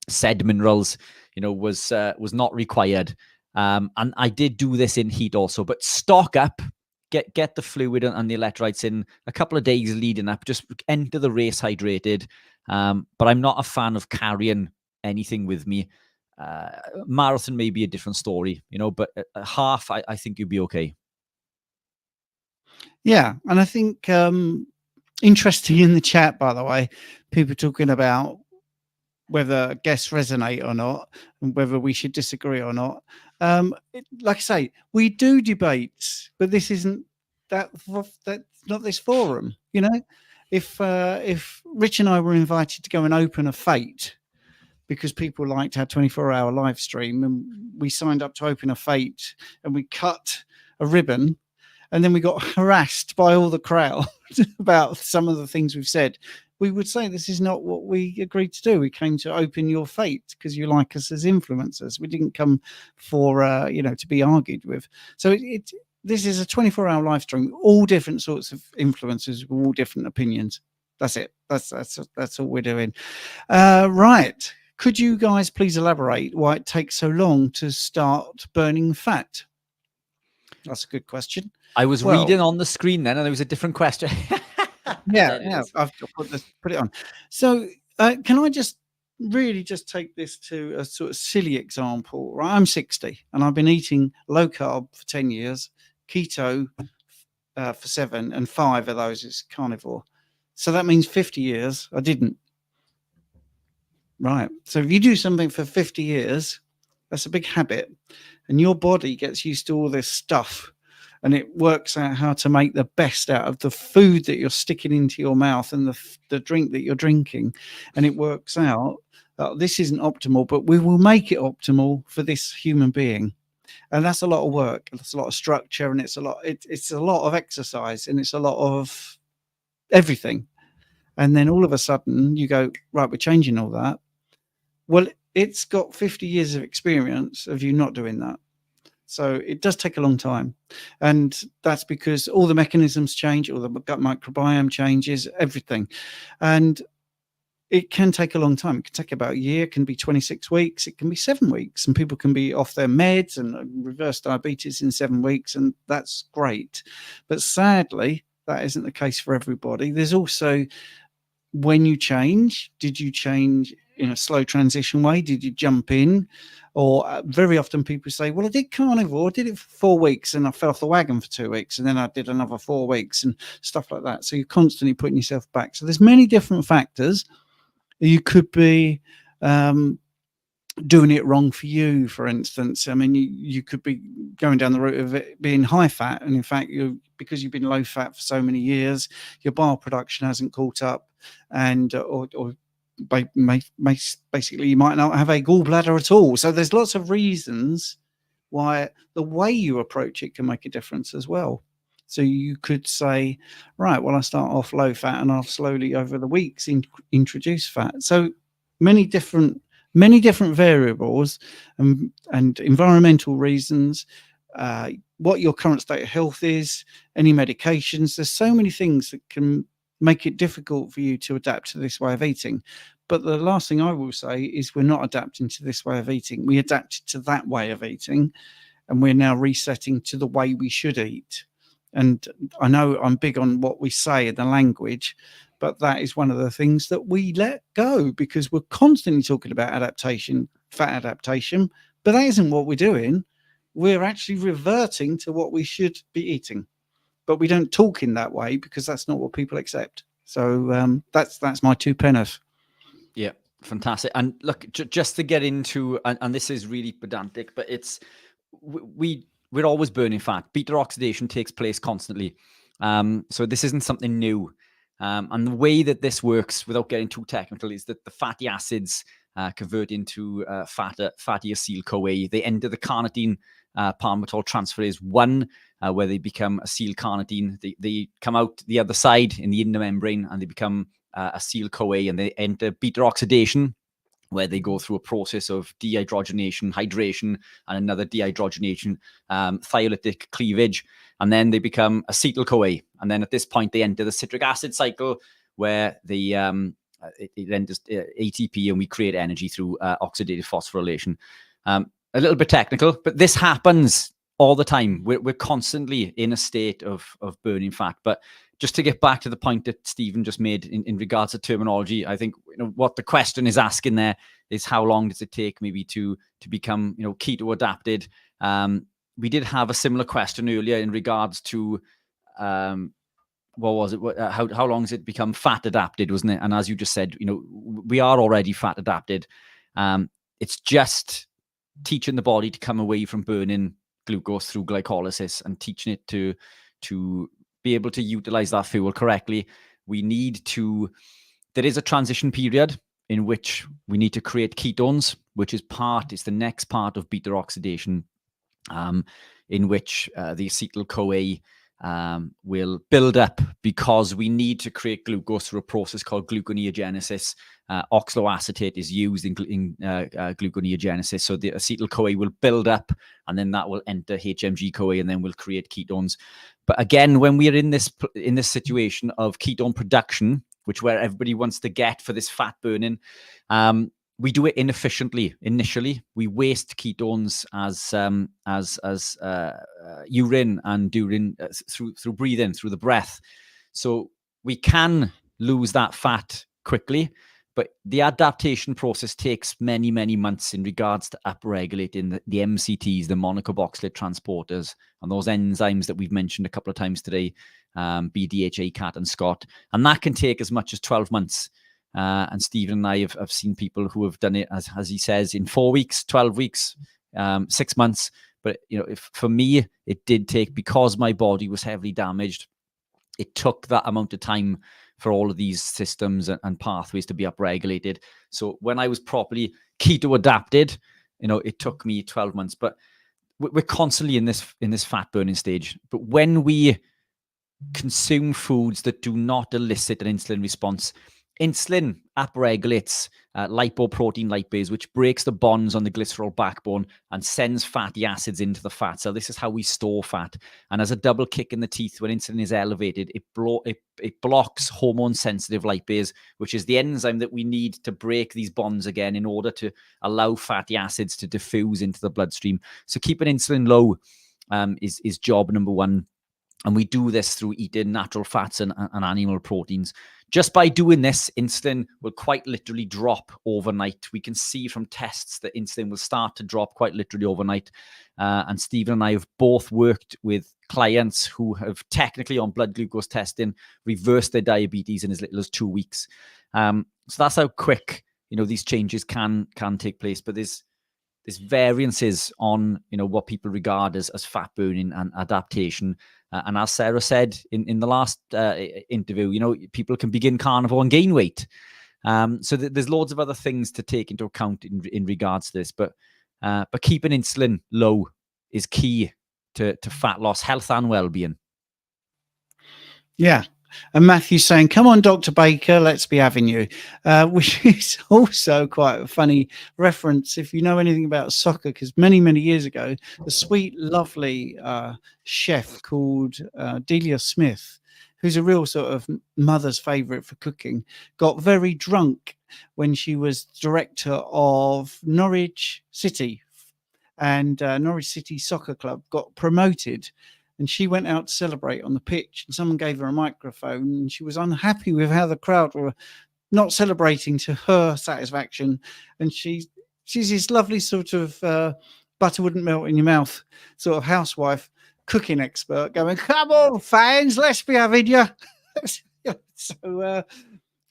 said minerals, you know, was not required. And I did do this in heat also, but stock up. Get the fluid and the electrolytes in a couple of days leading up. Just enter the race hydrated. But I'm not a fan of carrying anything with me. Marathon may be a different story, you know, but a half, I think you'd be okay. Yeah, and I think interesting in the chat, by the way, people talking about whether guests resonate or not, and whether we should disagree or not. Like I say, we do debates, but this isn't that's not this forum. You know, if Rich and I were invited to go and open a fete because people liked our 24-hour live stream, and we signed up to open a fete, and we cut a ribbon, and then we got harassed by all the crowd about some of the things we've said, we would say this is not what we agreed to do. We came to open your fate because you like us as influencers. We didn't come for you know, to be argued with. So this is a 24-hour live stream, all different sorts of influencers with all different opinions. That's it. That's all we're doing. Right. Could you guys please elaborate why it takes so long to start burning fat? That's a good question. I was reading on the screen then, and there was a different question. Yeah, I've put it on. So can I just really just take this to a sort of silly example, right? I'm 60 and I've been eating low carb for 10 years, keto for 7, and 5 of those is carnivore. So that means 50 years I didn't. Right. So if you do something for 50 years, that's a big habit, and your body gets used to all this stuff, and it works out how to make the best out of the food that you're sticking into your mouth and the drink that you're drinking. And it works out that this isn't optimal, but we will make it optimal for this human being. And that's a lot of work. It's a lot of structure, and it's a lot of exercise, and it's a lot of everything. And then all of a sudden you go, right, we're changing all that. Well, it's got 50 years of experience of you not doing that. So it does take a long time. And that's because all the mechanisms change, all the gut microbiome changes, everything. And it can take a long time. It can take about a year, it can be 26 weeks, it can be 7 weeks. And people can be off their meds and reverse diabetes in 7 weeks. And that's great. But sadly, that isn't the case for everybody. There's also, when you change, did you change in a slow transition way? Did you jump in? Or very often people say, well, I did carnivore, I did it for 4 weeks and I fell off the wagon for 2 weeks and then I did another 4 weeks and stuff like that. So you're constantly putting yourself back. So there's many different factors. You could be doing it wrong for you, for instance. I mean, you could be going down the route of it being high fat, and in fact, because you've been low fat for so many years, your bile production hasn't caught up, and or basically you might not have a gallbladder at all. So there's lots of reasons why the way you approach it can make a difference as well. So you could say, right, well, I start off low fat and I'll slowly over the weeks introduce fat. So many different variables and environmental reasons, what your current state of health is, any medications. There's so many things that can make it difficult for you to adapt to this way of eating. But the last thing I will say is we're not adapting to this way of eating. We adapted to that way of eating, and we're now resetting to the way we should eat. And I know I'm big on what we say in the language, but that is one of the things that we let go because we're constantly talking about adaptation, fat adaptation, but that isn't what we're doing. We're actually reverting to what we should be eating, but we don't talk in that way because that's not what people accept. So that's my 2 pence. Yeah, fantastic. And look, just to get into, and this is really pedantic, but it's we're always burning fat. Beta oxidation takes place constantly. So this isn't something new. And the way that this works, without getting too technical, is that the fatty acids convert into fatty acetyl-CoA. They enter the carnitine palmitoyl transferase 1, where they become acetyl-carnitine. They come out the other side in the inner membrane, and they become acetyl-CoA, and they enter beta oxidation, where they go through a process of dehydrogenation, hydration, and another dehydrogenation, thiolytic cleavage, and then they become acetyl-CoA. And then at this point, they enter the citric acid cycle, where they it enters ATP, and we create energy through oxidative phosphorylation. A little bit technical, but this happens all the time. We're constantly in a state of burning fat. But just to get back to the point that Stephen just made in regards to terminology, I think what the question is asking there is how long does it take maybe to become keto adapted. We did have a similar question earlier in regards to what was it? How long has it become fat adapted, wasn't it? And as you just said, we are already fat adapted. It's just teaching the body to come away from burning glucose through glycolysis and teaching it to be able to utilize that fuel correctly. There is a transition period in which we need to create ketones, which is the next part of beta oxidation, in which the acetyl-CoA will build up because we need to create glucose through a process called gluconeogenesis. Oxaloacetate is used in gluconeogenesis. So the acetyl-CoA will build up, and then that will enter HMG-CoA, and then we'll create ketones. But again, when we are in this situation of ketone production, which where everybody wants to get for this fat burning, we do it inefficiently. Initially, we waste ketones as urine and during through breathing, through the breath. So we can lose that fat quickly, but the adaptation process takes many, many months in regards to upregulating the MCTs, the monocarboxylate transporters, and those enzymes that we've mentioned a couple of times today, BDHA, CAT, and SCOT. And that can take as much as 12 months. And Stephen and I have seen people who have done it, as he says, in 4 weeks, 12 weeks, 6 months. But, for me, it did take, because my body was heavily damaged, it took that amount of time for all of these systems and pathways to be upregulated. So when I was properly keto adapted, it took me 12 months. But we're constantly in this fat burning stage. But when we consume foods that do not elicit an insulin response, insulin upregulates lipoprotein lipase, which breaks the bonds on the glycerol backbone and sends fatty acids into the fat cell. This is how we store fat. And as a double kick in the teeth, when insulin is elevated, it blocks hormone-sensitive lipase, which is the enzyme that we need to break these bonds again in order to allow fatty acids to diffuse into the bloodstream. So keeping insulin low is job number one. And we do this through eating natural fats and animal proteins. Just by doing this, insulin will quite literally drop overnight. We can see from tests that insulin will start to drop quite literally overnight. And Stephen and I have both worked with clients who have technically on blood glucose testing reversed their diabetes in as little as 2 weeks. So that's how quick, these changes can take place. But there's variances on, what people regard as fat burning and adaptation. And as Sarah said in the last interview, people can begin carnivore and gain weight. So there's loads of other things to take into account in regards to this. But keeping insulin low is key to fat loss, health, and well-being. Yeah. And Matthew's saying, come on, Dr. Baker, let's be having you, which is also quite a funny reference if you know anything about soccer, because many, many years ago, a sweet, lovely chef called Delia Smith, who's a real sort of mother's favourite for cooking, got very drunk when she was director of Norwich City, and Norwich City Soccer Club got promoted. And she went out to celebrate on the pitch, and someone gave her a microphone, and she was unhappy with how the crowd were not celebrating to her satisfaction. And she's this lovely sort of butter wouldn't melt in your mouth sort of housewife, cooking expert, going, come on, fans, let's be having you. So,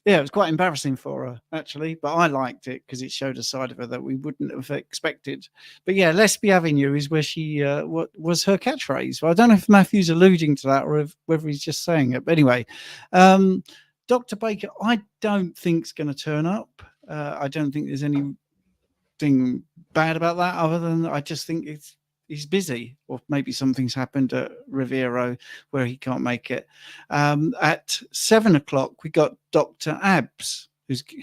yeah, it was quite embarrassing for her, actually, but I liked it because it showed a side of her that we wouldn't have expected. But yeah, let's be having you is where she what was her catchphrase. Well, I don't know if Matthew's alluding to that or whether he's just saying it. But anyway, Dr. Baker, I don't think is going to turn up. I don't think there's anything bad about that, other than I just think he's busy, or maybe something's happened at Riviero where he can't make it. At 7 o'clock, we got Dr. Abs,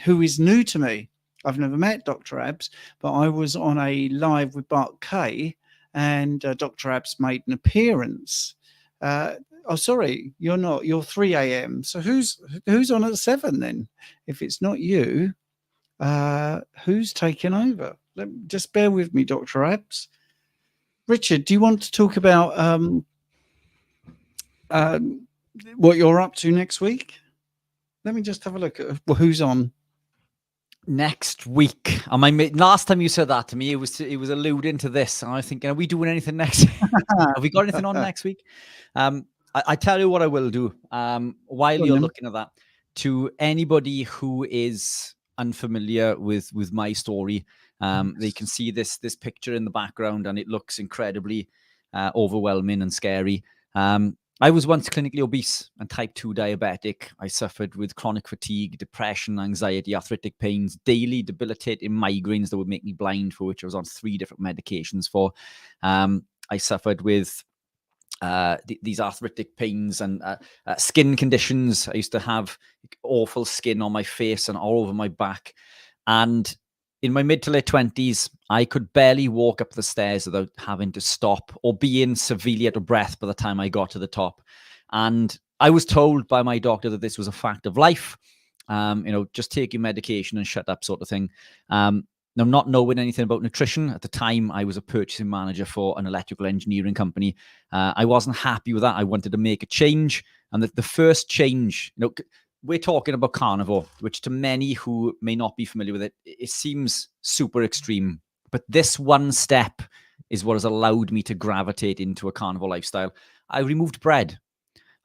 who is new to me. I've never met Dr. Abs, but I was on a live with Bart Kay, and Dr. Abs made an appearance. Oh, sorry, you're not. You're 3 a.m. So who's on at 7 then? If it's not you, who's taking over? Just bear with me, Dr. Abs. Richard, do you want to talk about what you're up to next week? Let me just have a look at who's on next week. Last time you said that to me, it was alluding to this. And I was thinking, are we doing anything next? Have we got anything on next week? I tell you what I will do. While you're looking at that, to anybody who is unfamiliar with my story, they can see this picture in the background, and it looks incredibly overwhelming and scary. I was once clinically obese and type 2 diabetic. I suffered with chronic fatigue, depression, anxiety, arthritic pains, daily debilitating migraines that would make me blind, for which I was on 3 different medications for. I suffered with these arthritic pains and skin conditions. I used to have awful skin on my face and all over my back. And in my mid to late 20s, I could barely walk up the stairs without having to stop or being severely out of breath by the time I got to the top. And I was told by my doctor that this was a fact of life. Just take your medication and shut up, sort of thing. Now, not knowing anything about nutrition, at the time, I was a purchasing manager for an electrical engineering company. I wasn't happy with that. I wanted to make a change. And the first change, we're talking about carnivore, which to many who may not be familiar with it, it seems super extreme. But this one step is what has allowed me to gravitate into a carnivore lifestyle. I removed bread.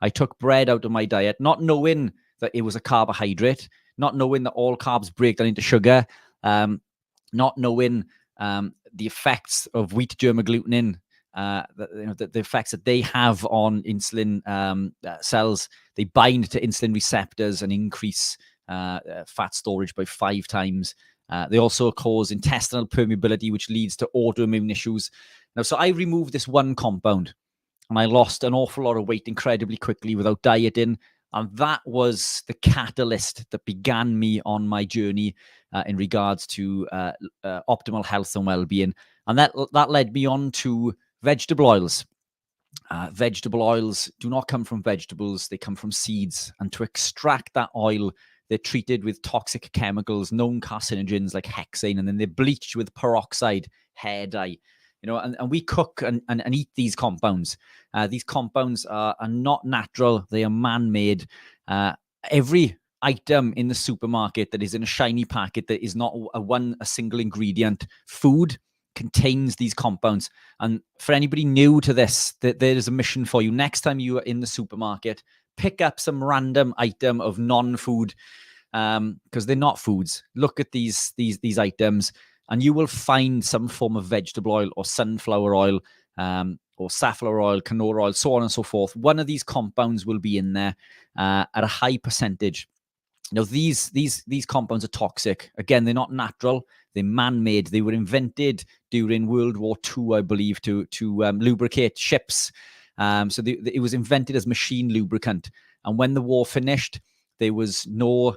I took bread out of my diet, not knowing that it was a carbohydrate, not knowing that all carbs break down into sugar, not knowing the effects of wheat germ agglutinin, the effects that they have on insulin cells. They bind to insulin receptors and increase fat storage by 5 times. They also cause intestinal permeability, which leads to autoimmune issues. Now, so I removed this one compound, and I lost an awful lot of weight incredibly quickly without dieting. And that was the catalyst that began me on my journey in regards to optimal health and well-being. And that led me on to vegetable oils. Vegetable oils do not come from vegetables. They come from seeds. And to extract that oil, they're treated with toxic chemicals, known carcinogens like hexane, and then they're bleached with peroxide, hair dye. and we cook and eat these compounds. These compounds are not natural. They are man-made. Every item in the supermarket that is in a shiny packet that is not a single ingredient food contains these compounds. And for anybody new to this, there is a mission for you. Next time you are in the supermarket, pick up some random item of non-food, because they're not foods. Look at these items, and you will find some form of vegetable oil or sunflower oil, or safflower oil, canola oil, so on and so forth. One of these compounds will be in there at a high percentage. These compounds are toxic. Again, they're not natural. They're man-made. They were invented during World War II, I believe, to lubricate ships. So it was invented as machine lubricant. And when the war finished, there was no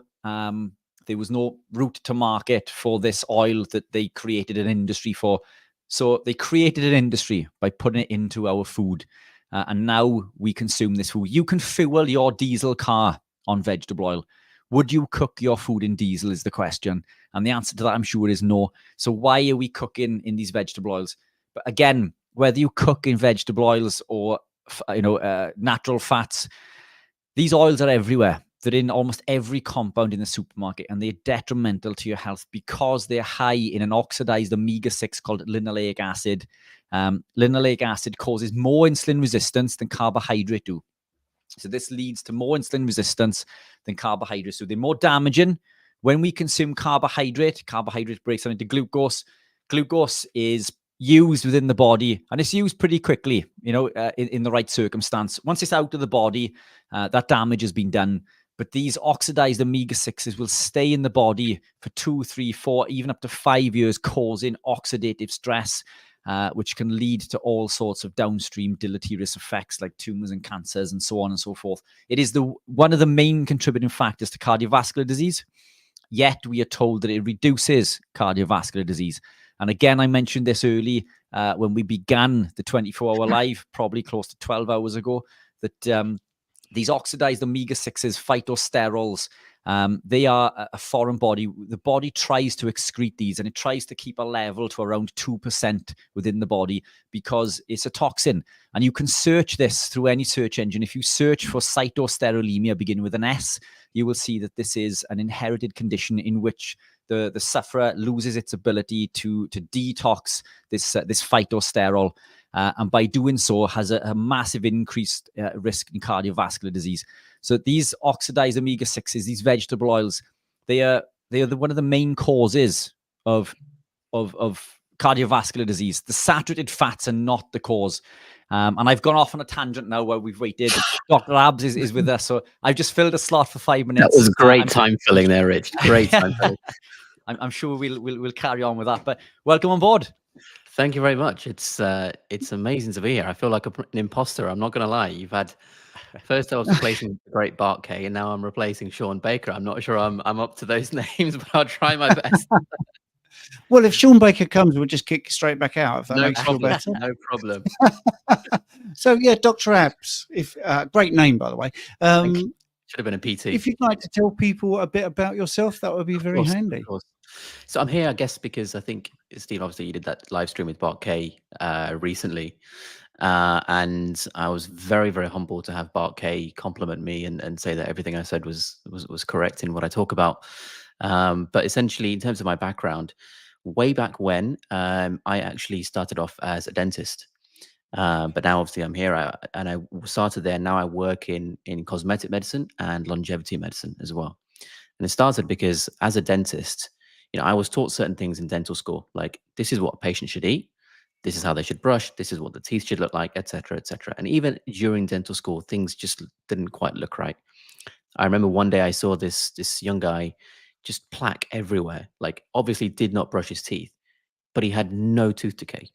route to market for this oil that they created an industry for. So they created an industry by putting it into our food. And now we consume this food. You can fuel your diesel car on vegetable oil. Would you cook your food in diesel is the question. And the answer to that, I'm sure, is no. So why are we cooking in these vegetable oils? But again, whether you cook in vegetable oils or natural fats, these oils are everywhere. They're in almost every compound in the supermarket, and they're detrimental to your health because they're high in an oxidized omega-6 called linoleic acid. Linoleic acid causes more insulin resistance than carbohydrate do. So this leads to more insulin resistance than carbohydrates. So they're more damaging. When we consume carbohydrate breaks down into glucose. Glucose is used within the body, and it's used pretty quickly, in the right circumstance. Once it's out of the body, that damage has been done. But these oxidized omega-6s will stay in the body for 2, 3, 4, even up to 5 years, causing oxidative stress, which can lead to all sorts of downstream deleterious effects like tumors and cancers and so on and so forth. It is one of the main contributing factors to cardiovascular disease, yet we are told that it reduces cardiovascular disease. And again, I mentioned this early when we began the 24-hour live, probably close to 12 hours ago, that these oxidized omega-6s, phytosterols, they are a foreign body. The body tries to excrete these, and it tries to keep a level to around 2% within the body because it's a toxin. And you can search this through any search engine. If you search for cytosterolemia beginning with an S, you will see that this is an inherited condition in which the sufferer loses its ability to detox this phytosterol. And by doing so, has a massive increased risk in cardiovascular disease. So these oxidized omega-6s, these vegetable oils, they are one of the main causes of cardiovascular disease. The saturated fats are not the cause. And I've gone off on a tangent now where we've waited. Dr. Abs is with us, so I've just filled a slot for 5 minutes. That was great time filling there, Rich. Great time filling. I'm sure we'll carry on with that. But welcome on board. Thank you very much. It's amazing to be here. I feel like an imposter. I'm not going to lie. First I was replacing the great Bart K, and now I'm replacing Shawn Baker. I'm not sure I'm up to those names, but I'll try my best. Well, if Shawn Baker comes, we'll just kick straight back out. If that makes you feel better. No problem. So yeah, Dr. Abs, great name by the way. Should have been a PT. If you'd like to tell people a bit about yourself, that would be very handy. Of course. So I'm here, I guess, because I think, Steve, obviously you did that live stream with Bart K recently. And I was very, very humbled to have Bart K compliment me and say that everything I said was correct in what I talk about. But essentially, in terms of my background, way back when, I actually started off as a dentist. But now obviously I'm here and I started there. Now I work in cosmetic medicine and longevity medicine as well. And it started because as a dentist, I was taught certain things in dental school, like this is what a patient should eat. This is how they should brush. This is what the teeth should look like, et cetera, et cetera. And even during dental school, things just didn't quite look right. I remember one day I saw this young guy, just plaque everywhere, like obviously did not brush his teeth, but he had no tooth decay.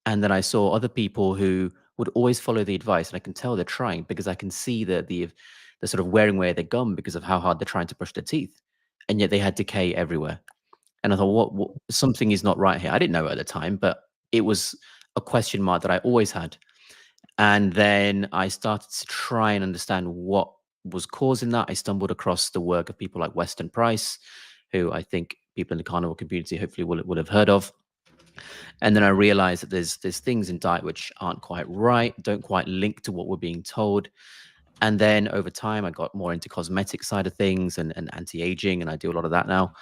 And then I saw other people who would always follow the advice, and I can tell they're trying because I can see the sort of wearing away their gum because of how hard they're trying to brush their teeth, and yet they had decay everywhere. And I thought, what something is not right here. I didn't know at the time, but it was a question mark that I always had. And then I started to try and understand what was causing that. I stumbled across the work of people like Weston Price, who I think people in the carnivore community hopefully will have heard of. And then I realized that there's things in diet which aren't quite right, don't quite link to what we're being told. And then over time, I got more into cosmetic side of things and anti-aging, and I do a lot of that now.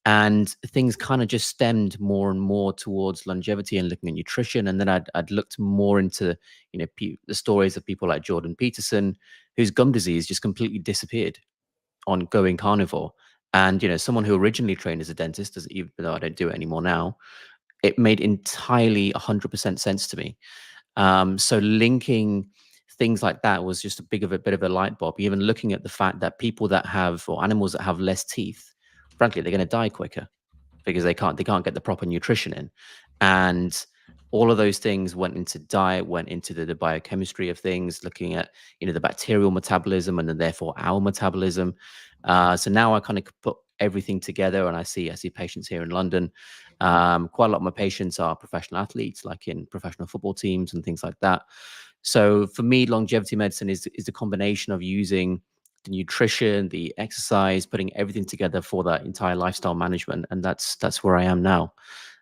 And things kind of just stemmed more and more towards longevity and looking at nutrition. And then I'd looked more into, the stories of people like Jordan Peterson, whose gum disease just completely disappeared on going carnivore. And, someone who originally trained as a dentist, even though I don't do it anymore now, it made entirely 100% sense to me. So linking things like that was just a bit of a light bulb. Even looking at the fact that people that have, or animals that have less teeth, frankly, they're going to die quicker because they can't get the proper nutrition in. And all of those things went into diet, went into the biochemistry of things, looking at, the bacterial metabolism and then therefore our metabolism. So now I kind of put everything together, and I see patients here in London. Quite a lot of my patients are professional athletes, like in professional football teams and things like that. So for me, longevity medicine is the combination of using the nutrition, the exercise, putting everything together for that entire lifestyle management. And that's where I am now.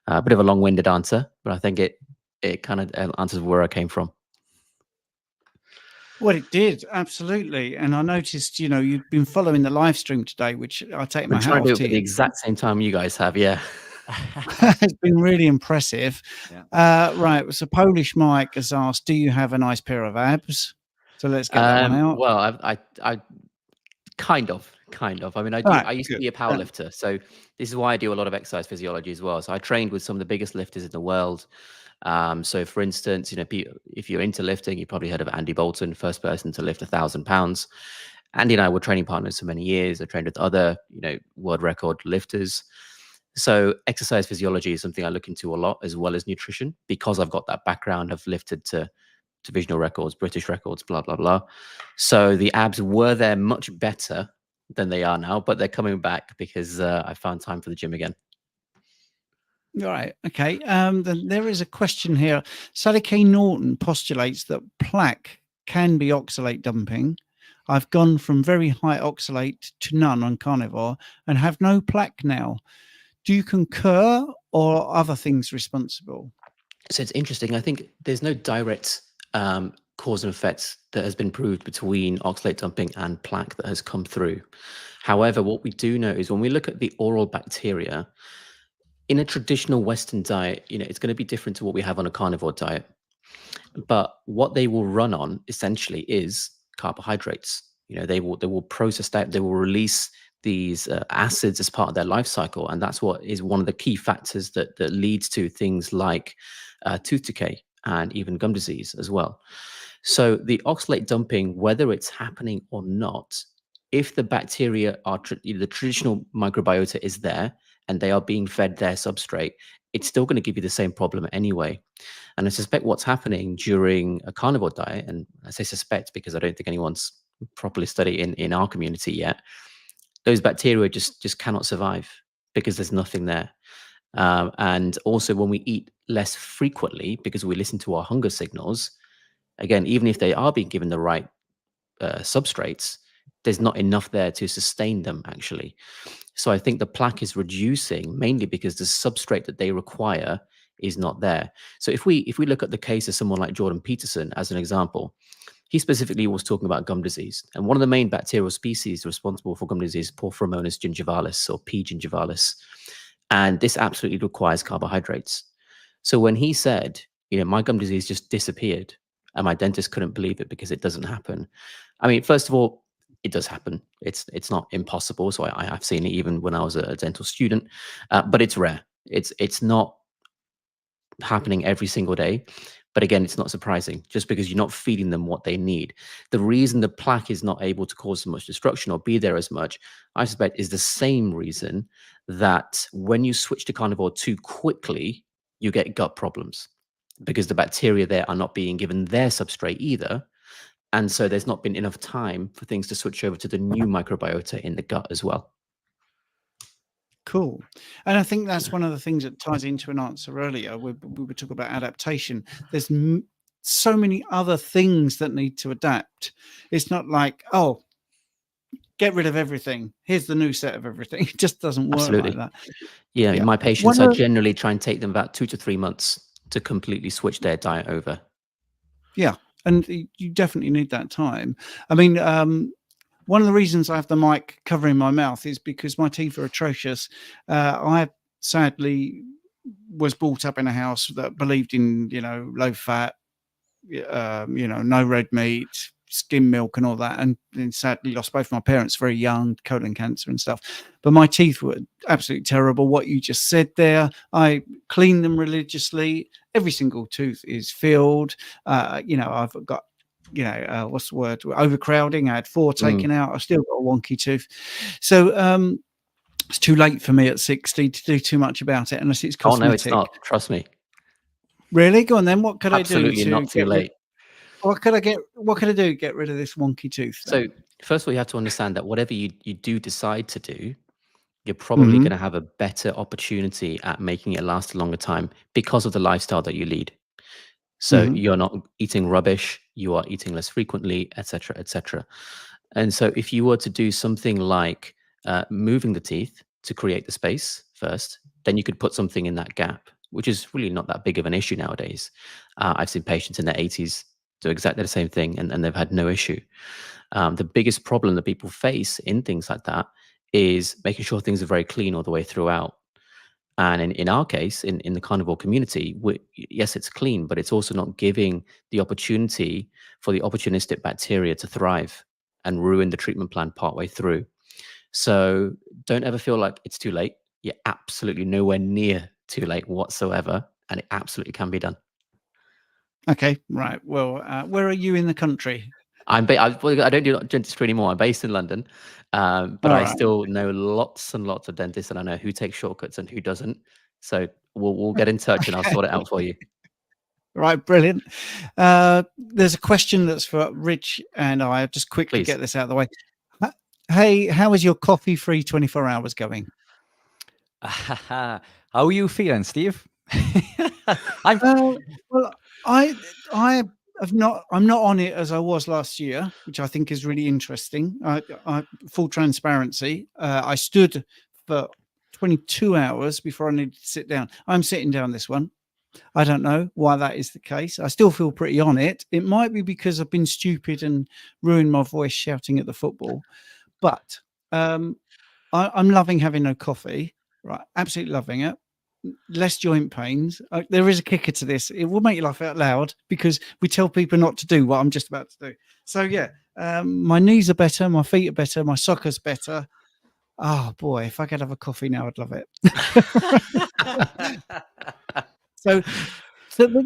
A bit of a long-winded answer, but I think it kind of answers where I came from. Well, it did, absolutely. And I noticed, you've been following the live stream today, which I take my hat off to to do it at the you. exact same time you guys have, yeah. It's been really impressive. Yeah. Right. So Polish Mike has asked, do you have a nice pair of abs? So let's get that one out. Well, I kind of. I mean, I used to be a power lifter. So this is why I do a lot of exercise physiology as well. So I trained with some of the biggest lifters in the world. So for instance, if you're into lifting, you probably heard of Andy Bolton, first person to lift 1,000 pounds. Andy and I were training partners for many years. I trained with other, world record lifters. So exercise physiology is something I look into a lot, as well as nutrition, because I've got that background. I've lifted to divisional records, British records, blah, blah, blah. So the abs were there much better than they are now, but they're coming back because I found time for the gym again. All right. Okay. Then there is a question here. Sally K. Norton postulates that plaque can be oxalate dumping. I've gone from very high oxalate to none on carnivore and have no plaque now. Do you concur, or are other things responsible? So it's interesting. I think there's no direct cause and effect that has been proved between oxalate dumping and plaque that has come through. However, what we do know is when we look at the oral bacteria, in a traditional Western diet, it's going to be different to what we have on a carnivore diet. But what they will run on essentially is carbohydrates. They will process that, they will release these acids as part of their life cycle, and that's what is one of the key factors that leads to things like tooth decay and even gum disease as well. So the oxalate dumping, whether it's happening or not, if the bacteria are the traditional microbiota is there and they are being fed their substrate, it's still going to give you the same problem anyway. And I suspect what's happening during a carnivore diet, and I say suspect because I don't think anyone's properly studied in our community yet, those bacteria just cannot survive because there's nothing there. And also when we eat less frequently because we listen to our hunger signals, again, even if they are being given the right substrates, there's not enough there to sustain them actually. So I think the plaque is reducing mainly because the substrate that they require is not there. So if we look at the case of someone like Jordan Peterson as an example, he specifically was talking about gum disease. And one of the main bacterial species responsible for gum disease is Porphyromonas gingivalis, or P. gingivalis. And this absolutely requires carbohydrates. So when he said, my gum disease just disappeared, and my dentist couldn't believe it because it doesn't happen. I mean, first of all, it does happen. It's not impossible. So I've seen it even when I was a dental student, but it's rare. It's not happening every single day. But again, it's not surprising just because you're not feeding them what they need. The reason the plaque is not able to cause so much destruction or be there as much, I suspect, is the same reason that when you switch to carnivore too quickly, you get gut problems because the bacteria there are not being given their substrate either. And so there's not been enough time for things to switch over to the new microbiota in the gut as well. Cool. And I think that's one of the things that ties into an answer earlier. We were talking about adaptation. There's so many other things that need to adapt. It's not like, get rid of everything. Here's the new set of everything. It just doesn't work Absolutely. like that. Yeah, Yeah. my patients, One I of- generally try and take them about 2 to 3 months to completely switch their diet over. Yeah, and you definitely need that time. I mean, one of the reasons I have the mic covering my mouth is because my teeth are atrocious. I sadly was brought up in a house that believed in, low fat, no red meat, skim milk and all that, and then sadly lost both my parents very young, colon cancer and stuff. But my teeth were absolutely terrible. What you just said there, I clean them religiously. Every single tooth is filled. I've got, what's the word? Overcrowding. I had 4 taken out. I still got a wonky tooth. So it's too late for me at 60 to do too much about it unless it's cosmetic. Oh no, it's not. Trust me. Really? Go on then. What could Absolutely I do? not too late. What could I do to get rid of this wonky tooth? So first of all, you have to understand that whatever you do decide to do, you're probably going to have a better opportunity at making it last a longer time because of the lifestyle that you lead. So you're not eating rubbish, you are eating less frequently, etc., etc. And so if you were to do something like moving the teeth to create the space first, then you could put something in that gap, which is really not that big of an issue nowadays. I've seen patients in their 80s do exactly the same thing, and they've had no issue. The biggest problem that people face in things like that is making sure things are very clean all the way throughout. And in our case, in the carnivore community, yes, it's clean, but it's also not giving the opportunity for the opportunistic bacteria to thrive and ruin the treatment plan partway through. So don't ever feel like it's too late. You're absolutely nowhere near too late whatsoever, and it absolutely can be done. Okay, right. Well, where are you in the country? I don't do dentistry anymore. I'm based in London, but I still know lots and lots of dentists, and I know who takes shortcuts and who doesn't. So we'll get in touch, and I'll sort it out for you. Right, brilliant. There's a question that's for Rich and I. I'll just quickly get this out of the way. Hey, how is your coffee-free 24 hours going? How are you feeling, Steve? Well, I'm not on it as I was last year, which I think is really interesting. I full transparency. I stood for 22 hours before I needed to sit down. I'm sitting down this one. I don't know why that is the case. I still feel pretty on it. It might be because I've been stupid and ruined my voice shouting at the football. But I'm loving having no coffee. Right, absolutely loving it. Less joint pains. There is a kicker to this. It will make you laugh out loud because we tell people not to do what I'm just about to do. So yeah, my knees are better, my feet are better, my soccer's better. Oh boy, if I could have a coffee now, I'd love it. So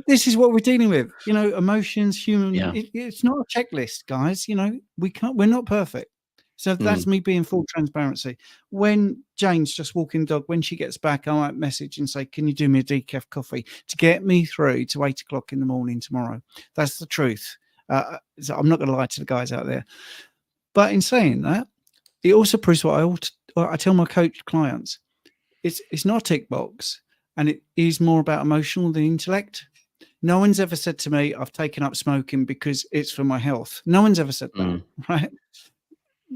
this is what we're dealing with. Emotions, human. Yeah. It's not a checklist, guys. We're not perfect. So that's me being full transparency. When Jane's just walking the dog, when she gets back, I might message and say, can you do me a decaf coffee to get me through to 8 o'clock in the morning tomorrow? That's the truth. So I'm not going to lie to the guys out there. But in saying that, it also proves what I tell my coach clients. It's not a tick box, and it is more about emotional than intellect. No one's ever said to me, I've taken up smoking because it's for my health. No one's ever said that, right?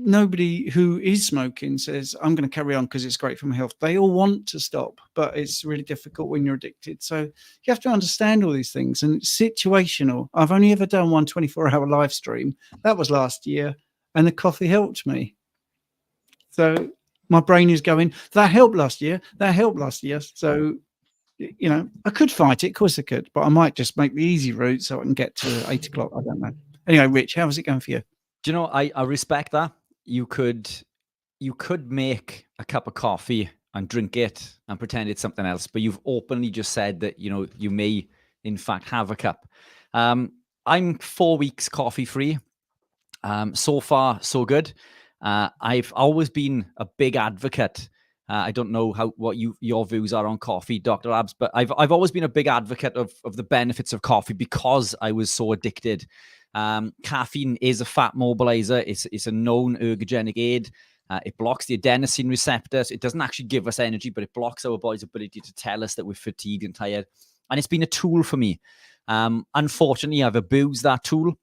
Nobody who is smoking says, I'm going to carry on because it's great for my health. They all want to stop, but it's really difficult when you're addicted. So you have to understand all these things, and it's situational. I've only ever done one 24-hour live stream. That was last year, and the coffee helped me. So my brain is going, that helped last year. That helped last year. So, I could fight it. Of course I could, but I might just make the easy route so I can get to 8 o'clock. I don't know. Anyway, Rich, how is it going for you? Do you know, I respect that. You could make a cup of coffee and drink it and pretend it's something else, but you've openly just said that, you may in fact have a cup. I'm 4 weeks coffee free. So far, so good. I've always been a big advocate. I don't know what your views are on coffee, Dr. Abs, but I've always been a big advocate of the benefits of coffee because I was so addicted. Caffeine is a fat mobilizer. It's a known ergogenic aid. It blocks the adenosine receptors. It doesn't actually give us energy, but it blocks our body's ability to tell us that we're fatigued and tired. And it's been a tool for me. Unfortunately, I've abused that tool.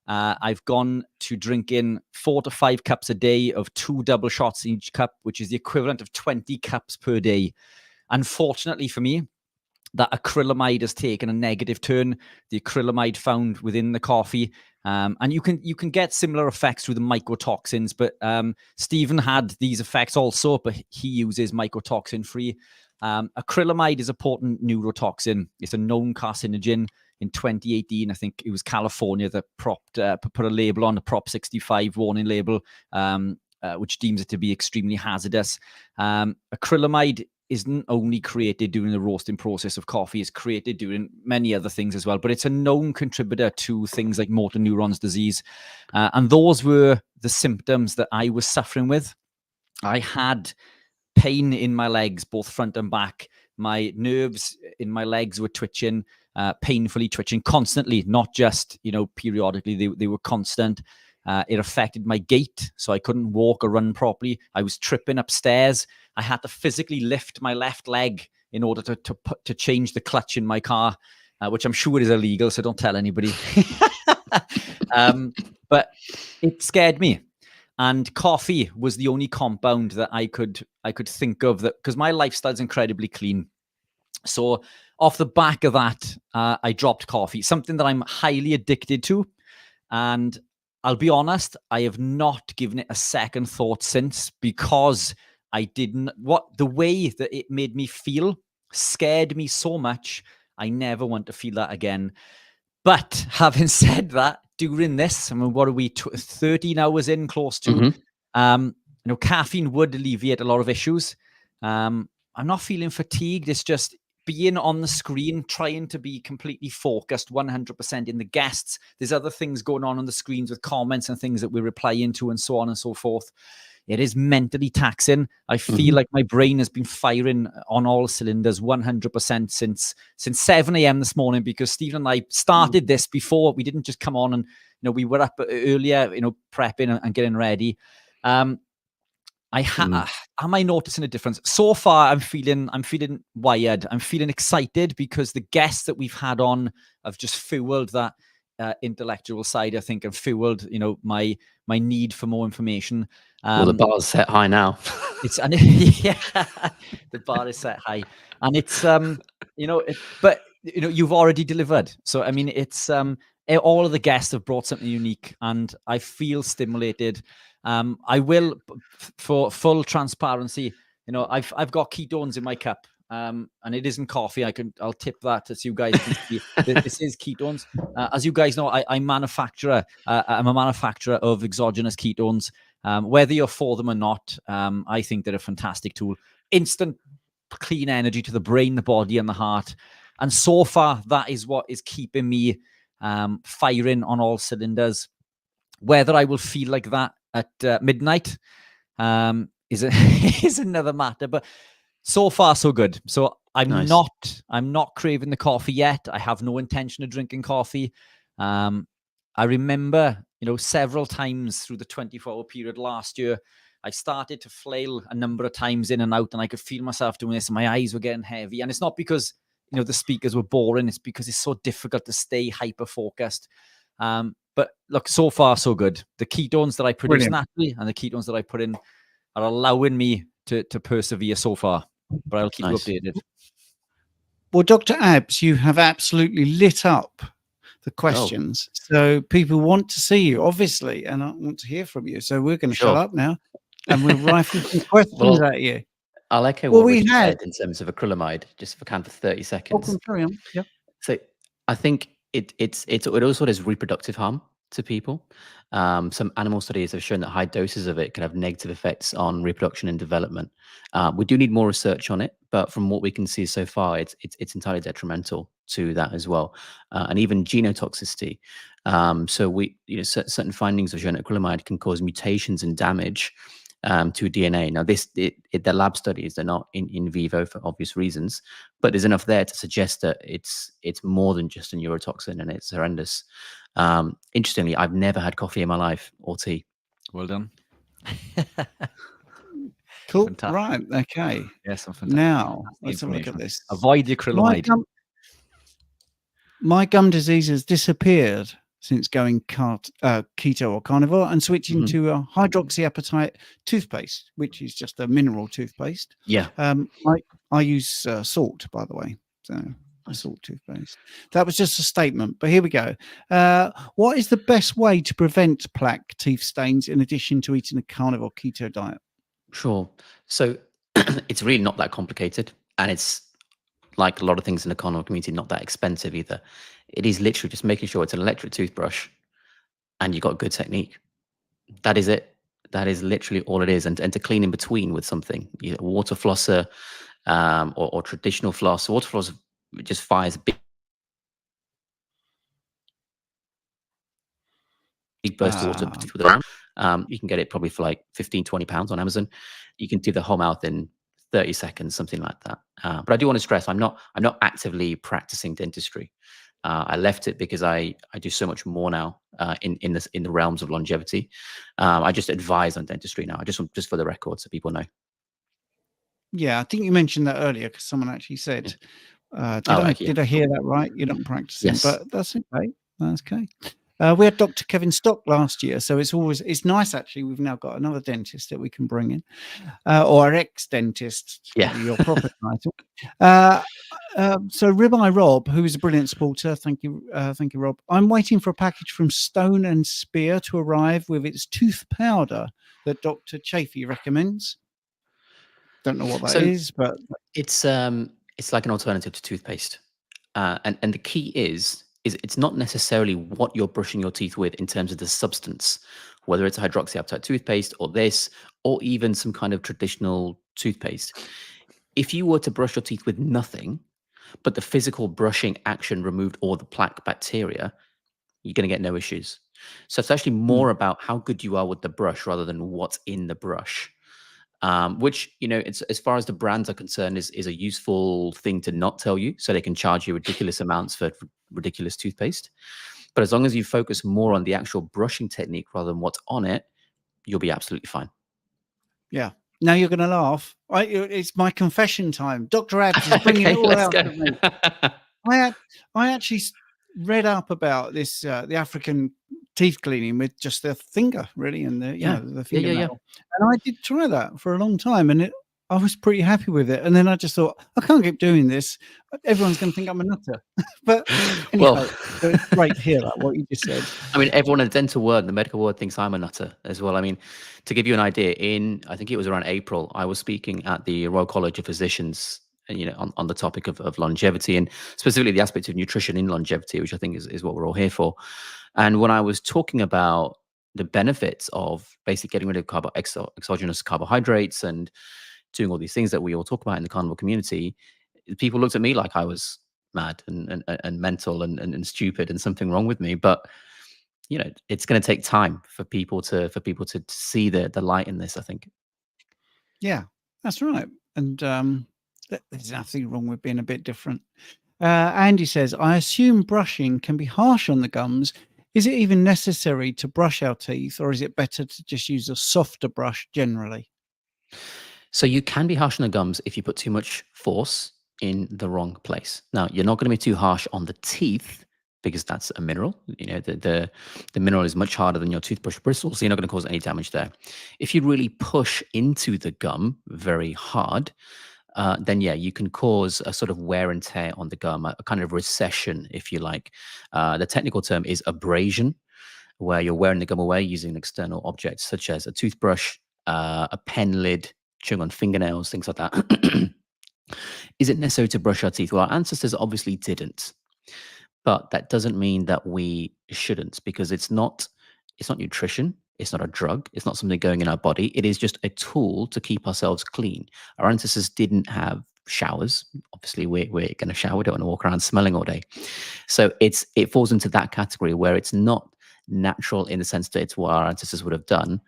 I've gone to drinking 4 to 5 cups a day of 2 double shots in each cup, which is the equivalent of 20 cups per day. Unfortunately for me, that acrylamide has taken a negative turn. The acrylamide found within the coffee, and you can get similar effects through the mycotoxins. But Stephen had these effects also, but he uses mycotoxin free. Acrylamide is a potent neurotoxin. It's a known carcinogen. In 2018, I think it was California that put a label on, a Prop 65 warning label, which deems it to be extremely hazardous. Acrylamide isn't only created during the roasting process of coffee, it's created during many other things as well, but it's a known contributor to things like motor neurons disease. And those were the symptoms that I was suffering with. I had pain in my legs, both front and back. My nerves in my legs were twitching, painfully twitching constantly, not just, periodically. They were constant. It affected my gait, so I couldn't walk or run properly. I was tripping upstairs. I had to physically lift my left leg in order to change the clutch in my car, which I'm sure is illegal, so don't tell anybody. But it scared me. And coffee was the only compound that I could think of, that because my lifestyle is incredibly clean. So off the back of that, I dropped coffee, something that I'm highly addicted to. And I'll be honest, I have not given it a second thought since, because the way that it made me feel scared me so much. I never want to feel that again. But having said that, during this, what are we, 13 hours in, close to, caffeine would alleviate a lot of issues. I'm not feeling fatigued. It's just being on the screen, trying to be completely focused 100% in the guests. There's other things going on the screens with comments and things that we're replying to and so on and so forth. It is mentally taxing. I feel like my brain has been firing on all cylinders 100% since 7 a.m. this morning, because Stephen and I started this before. We didn't just come on and, we were up earlier, prepping and getting ready. Am I noticing a difference? So far, I'm feeling wired. I'm feeling excited because the guests that we've had on have just fueled that intellectual side, I think, and fueled, my need for more information. Well, the bar's set high now. The bar is set high, and it's but you've already delivered. So I mean, it's all of the guests have brought something unique, and I feel stimulated. I will, for full transparency, I've got ketones in my cup, and it isn't coffee. I'll tip that as you guys can see. This is ketones. As you guys know, I'm a manufacturer of exogenous ketones. Whether you're for them or not, I think they're a fantastic tool. Instant clean energy to the brain, the body, and the heart. And so far, that is what is keeping me firing on all cylinders. Whether I will feel like that at midnight is another matter. But so far, so good. So I'm not craving the coffee yet. I have no intention of drinking coffee. I remember, several times through the 24-hour period last year, I started to flail a number of times in and out, and I could feel myself doing this, and my eyes were getting heavy. And it's not because, the speakers were boring. It's because it's so difficult to stay hyper-focused. But look, so far, so good. The ketones that I produce naturally and the ketones that I put in are allowing me to persevere so far. But I'll keep you updated. Well, Dr. Abs, you have absolutely lit up the questions. So people want to see you, obviously, and I want to hear from you. So we're going to shut up now, and we'll rifle some questions at you. I'll echo what we said in terms of acrylamide, just for 30 seconds. Carry on. Yeah. So I think it also has reproductive harm to people. Some animal studies have shown that high doses of it can have negative effects on reproduction and development. We do need more research on it, but from what we can see so far, it's entirely detrimental to that as well, and even genotoxicity. So certain findings have shown that acrylamide can cause mutations and damage to DNA. Now, the lab studies, they're not in vivo for obvious reasons, but there's enough there to suggest that it's more than just a neurotoxin, and it's horrendous. Interestingly, I've never had coffee in my life or tea. Well done. Cool. Fantastic. Right. Okay. Yes, I'm fantastic. Now, let's have a look at this. Avoid the acrylamide. My gum disease has disappeared. since going keto or carnivore and switching to a hydroxyapatite toothpaste, which is just a mineral toothpaste. Yeah. I use salt, by the way. So a salt toothpaste. That was just a statement, but here we go. What is the best way to prevent plaque teeth stains in addition to eating a carnivore keto diet? Sure. So it's really not that complicated, and it's like a lot of things in the carnivore community, not that expensive either. It is literally just making sure it's an electric toothbrush and you've got good technique. That is it. That is literally all it is. And to clean in between with something, either water flosser or traditional floss. Water floss just fires a big burst of water with the arm. You can get it probably for like 15, 20 pounds on Amazon. You can do the whole mouth in 30 seconds, something like that. But I do want to stress, I'm not actively practicing dentistry. I left it because I do so much more now in the realms of longevity. I just advise on dentistry now. Just for the record, so people know. Yeah, I think you mentioned that earlier because someone actually said, did I hear that right? You're not practicing, Yes. but that's okay. That's okay. We had Dr. Kevin Stock last year, so it's nice actually. We've now got another dentist that we can bring in, or ex-dentist. Yeah. Your proper title. So Ribeye Rob, who is a brilliant supporter, thank you, Rob. I'm waiting for a package from Stone and Spear to arrive with its tooth powder that Dr. Chafee recommends. Don't know what that is, but it's like an alternative to toothpaste, and the key is it's not necessarily what you're brushing your teeth with in terms of the substance, whether it's a hydroxyapatite toothpaste or this, or even some kind of traditional toothpaste. If you were to brush your teeth with nothing, but the physical brushing action removed all the plaque bacteria, you're going to get no issues. So it's actually more about how good you are with the brush rather than what's in the brush. Which, it's, as far as the brands are concerned, is a useful thing to not tell you, so they can charge you ridiculous amounts for ridiculous toothpaste. But as long as you focus more on the actual brushing technique rather than what's on it, you'll be absolutely fine. Yeah. Now you're going to laugh. It's my confession time. Dr. Abs is bringing it all out of me. I actually read up about this, the African teeth cleaning with just the finger, really, and the fingernail. And I did try that for a long time, and I was pretty happy with it. And then I just thought, I can't keep doing this. Everyone's going to think I'm a nutter. But anyway, it's great to hear that, what you just said. I mean, everyone in the dental world, the medical world, thinks I'm a nutter as well. I mean, to give you an idea, I think it was around April, I was speaking at the Royal College of Physicians, on the topic of longevity, and specifically the aspect of nutrition in longevity, which I think is what we're all here for. And when I was talking about the benefits of basically getting rid of exogenous carbohydrates and doing all these things that we all talk about in the carnivore community, people looked at me like I was mad and mental and stupid and something wrong with me. But it's going to take time for people to see the light in this, I think. Yeah, that's right. And there's nothing wrong with being a bit different. Andy says, I assume brushing can be harsh on the gums. Is it even necessary to brush our teeth, or is it better to just use a softer brush generally? So you can be harsh on the gums if you put too much force in the wrong place. Now, you're not going to be too harsh on the teeth because that's a mineral. The mineral is much harder than your toothbrush bristles, so you're not going to cause any damage there. If you really push into the gum very hard, then yeah, you can cause a sort of wear and tear on the gum, a kind of recession, if you like. The technical term is abrasion, where you're wearing the gum away using an external object, such as a toothbrush, a pen lid, chewing on fingernails, things like that. Is it necessary to brush our teeth? Well, our ancestors obviously didn't, but that doesn't mean that we shouldn't, because it's not nutrition. It's not a drug. It's not something going in our body. It is just a tool to keep ourselves clean. Our ancestors didn't have showers. Obviously, we're going to shower. We don't want to walk around smelling all day. So it falls into that category where it's not natural in the sense that it's what our ancestors would have done,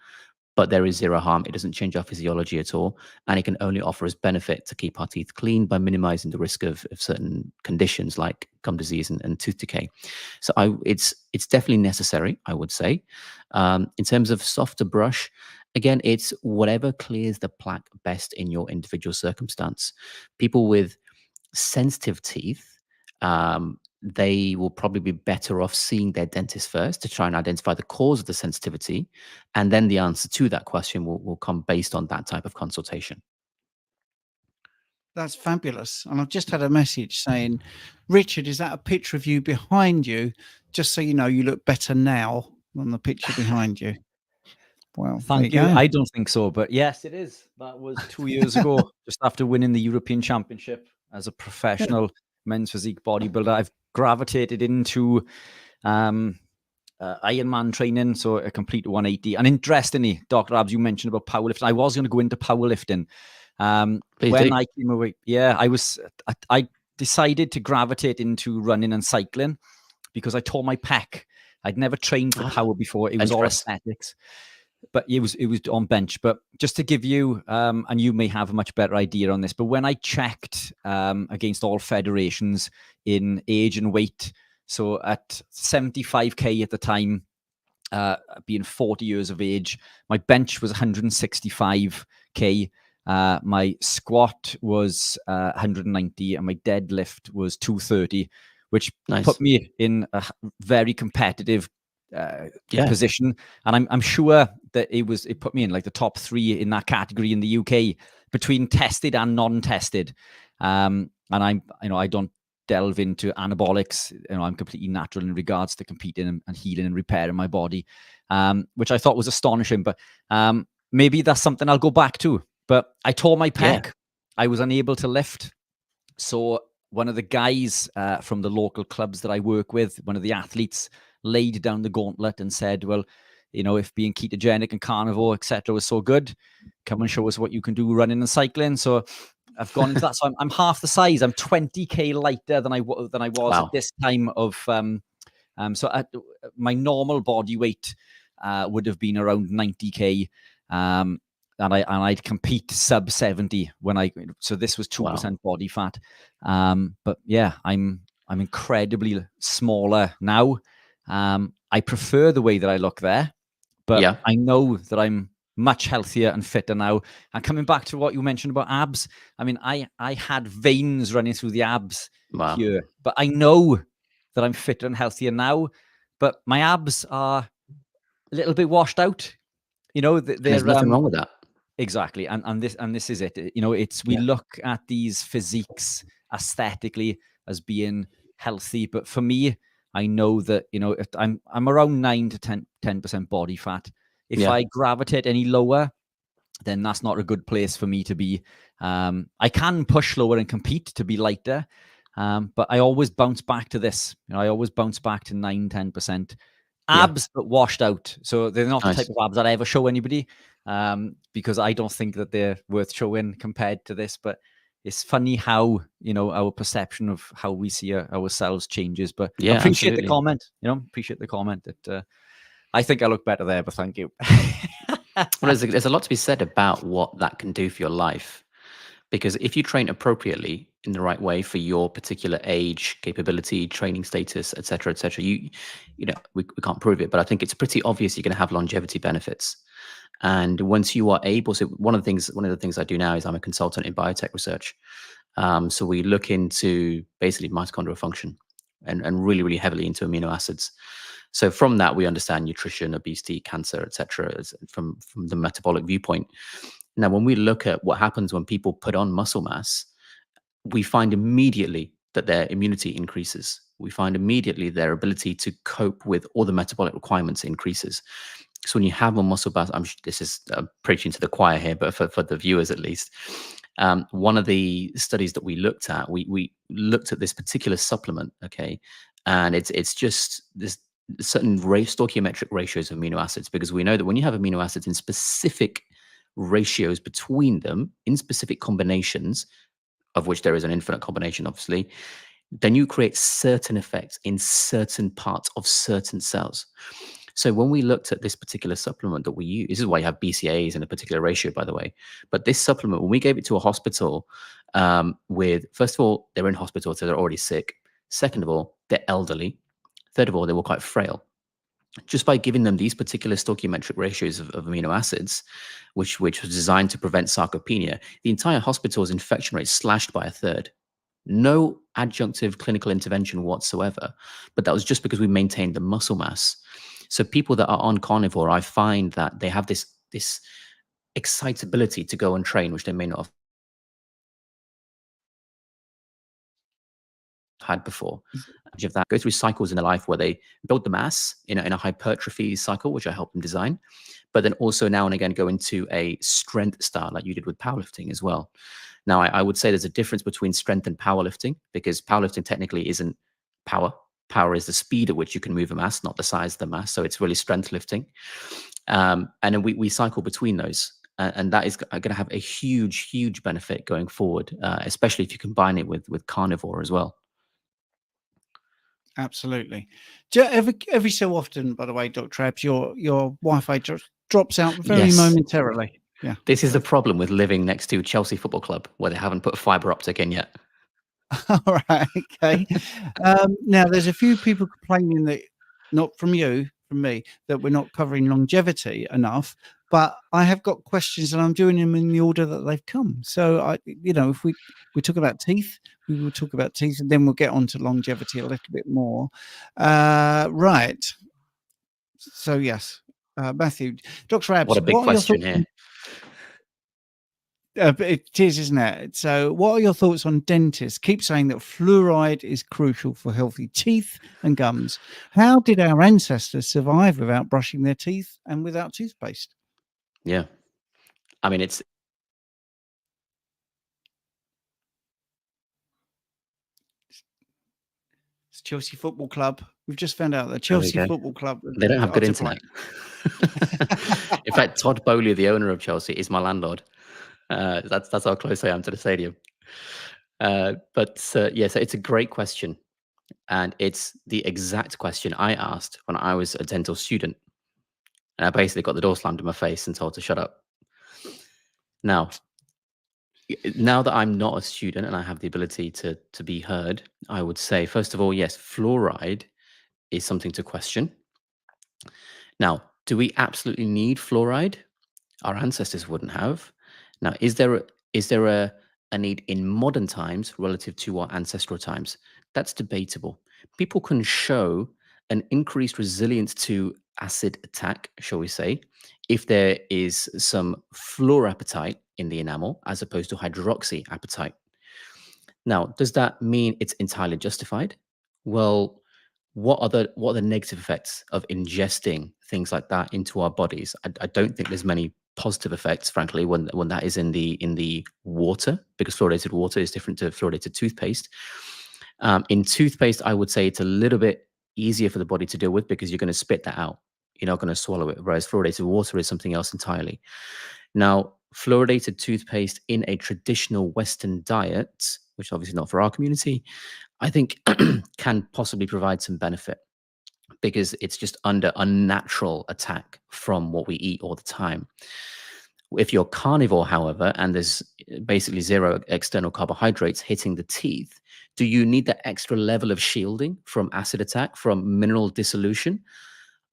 but there is zero harm. It doesn't change our physiology at all. And it can only offer us benefit to keep our teeth clean by minimizing the risk of certain conditions like gum disease and tooth decay. So it's definitely necessary, I would say. In terms of softer brush, again, it's whatever clears the plaque best in your individual circumstance. People with sensitive teeth, they will probably be better off seeing their dentist first to try and identify the cause of the sensitivity. And then the answer to that question will come based on that type of consultation. That's fabulous. And I've just had a message saying, Richard, is that a picture of you behind you? Just so you know, you look better now than the picture behind you. Well, Thank there you. you go. I don't think so, but yes, it is. That was 2 years ago, just after winning the European Championship as a professional men's physique bodybuilder. I've gravitated into Ironman training, so a complete 180. And interestingly, Dr. Abs, you mentioned about powerlifting. I was going to go into powerlifting. When I came away, I decided to gravitate into running and cycling because I tore my pec. I'd never trained for power before. It was all aesthetics, but it was on bench. But just to give you, and you may have a much better idea on this, but when I checked against all federations in age and weight, so at 75k at the time, being 40 years of age, my bench was 165k. My squat was 190 and my deadlift was 230, which put me in a very competitive position. And I'm sure that it put me in like the top 3 in that category in the UK between tested and non-tested. And I don't delve into anabolics. I'm completely natural in regards to competing and healing and repairing my body, which I thought was astonishing. But maybe that's something I'll go back to. But I tore my pec. Yeah. I was unable to lift. So one of the guys from the local clubs that I work with, one of the athletes, laid down the gauntlet and said, well, if being ketogenic and carnivore, etc., was so good, come and show us what you can do running and cycling. So I've gone into that. So I'm half the size. I'm 20k lighter than I was at this time of. So my normal body weight would have been around 90k. And I'd compete sub 70 so this was 2% body fat. But yeah, I'm incredibly smaller now. I prefer the way that I look there, but I know that I'm much healthier and fitter now. And coming back to what you mentioned about abs, I mean, I had veins running through the abs here, but I know that I'm fitter and healthier now, but my abs are a little bit washed out. There's nothing wrong with that. Exactly. And this is it. We look at these physiques aesthetically as being healthy, but for me, I know that, if I'm around 9 to 10% body fat. If I gravitate any lower, then that's not a good place for me to be. I can push lower and compete to be lighter, but I always bounce back to this. I always bounce back to 9, 10%. Abs, but washed out. So they're not the type of abs that I ever show anybody, because I don't think that they're worth showing compared to this. But it's funny how, our perception of how we see ourselves changes. But I appreciate the comment, appreciate the comment that I think I look better there, but thank you. Well, there's a lot to be said about what that can do for your life. Because if you train appropriately in the right way for your particular age, capability, training status, et cetera, we can't prove it, but I think it's pretty obvious you're going to have longevity benefits. And once you are able, so one of the things I do now is I'm a consultant in biotech research. So we look into basically mitochondrial function and really, really heavily into amino acids. So from that, we understand nutrition, obesity, cancer, et cetera, from the metabolic viewpoint. Now, when we look at what happens when people put on muscle mass, we find immediately that their immunity increases. We find immediately their ability to cope with all the metabolic requirements increases. So when you have more muscle mass, this is preaching to the choir here, but for the viewers at least, one of the studies that we looked at, we looked at this particular supplement, okay, and it's just this certain stoichiometric ratios of amino acids, because we know that when you have amino acids in specific ratios between them, in specific combinations, of which there is an infinite combination, obviously, then you create certain effects in certain parts of certain cells. So when we looked at this particular supplement that we use, this is why you have BCAAs in a particular ratio, by the way. But this supplement, when we gave it to a hospital first of all, they're in hospital, so they're already sick. Second of all, they're elderly. Third of all, they were quite frail. Just by giving them these particular stoichiometric ratios of amino acids, which was designed to prevent sarcopenia, the entire hospital's infection rate slashed by a third. no adjunctive clinical intervention whatsoever. But that was just because we maintained the muscle mass. So people that are on carnivore, I find that they have this excitability to go and train, which they may not have had before. Of that, go through cycles in their life where they build the mass in a hypertrophy cycle, which I help them design, but then also now and again go into a strength style like you did with powerlifting as well. Now, I would say there's a difference between strength and powerlifting, because powerlifting technically isn't power. Power is the speed at which you can move a mass, not the size of the mass. So it's really strength lifting. And then we cycle between those. And that is going to have a huge, huge benefit going forward, especially if you combine it with carnivore as well. Absolutely. Every so often, by the way, Dr. Abs, your Wi-Fi drops out very momentarily. Yeah. This is the problem with living next to Chelsea Football Club, where they haven't put fiber optic in yet. All right. Okay. Now, there's a few people complaining that, not from you, from me, that we're not covering longevity enough. But I have got questions, and I'm doing them in the order that they've come. So, if we talk about teeth, we will talk about teeth, and then we'll get on to longevity a little bit more. Right. So, yes, Matthew, Dr. Abs, What a big question here. It is, isn't it? So, what are your thoughts on dentists? Keep saying that fluoride is crucial for healthy teeth and gums. How did our ancestors survive without brushing their teeth and without toothpaste? Yeah. I mean, it's Chelsea Football Club. We've just found out that Chelsea Football Club. They don't have good internet. In fact, Todd Bowley, the owner of Chelsea, is my landlord. That's how close I am to the stadium. So it's a great question. And it's the exact question I asked when I was a dental student. And I basically got the door slammed in my face and told to shut up. Now that I'm not a student and I have the ability to be heard, I would say, first of all, yes, fluoride is something to question. Now, do we absolutely need fluoride? Our ancestors wouldn't have. Now, is there a need in modern times relative to our ancestral times? That's debatable. People can show an increased resilience to acid attack, shall we say, if there is some fluorapatite in the enamel as opposed to hydroxyapatite. Now, does that mean it's entirely justified? Well, what are the negative effects of ingesting things like that into our bodies? I don't think there's many positive effects, frankly, when that is in the water, because fluoridated water is different to fluoridated toothpaste. In toothpaste, I would say it's a little bit easier for the body to deal with because you're going to spit that out. You're not going to swallow it, whereas fluoridated water is something else entirely. Now, fluoridated toothpaste in a traditional Western diet, which obviously not for our community, I think can possibly provide some benefit because it's just under unnatural attack from what we eat all the time. If you're carnivore, however, and there's basically zero external carbohydrates hitting the teeth, do you need that extra level of shielding from acid attack, from mineral dissolution?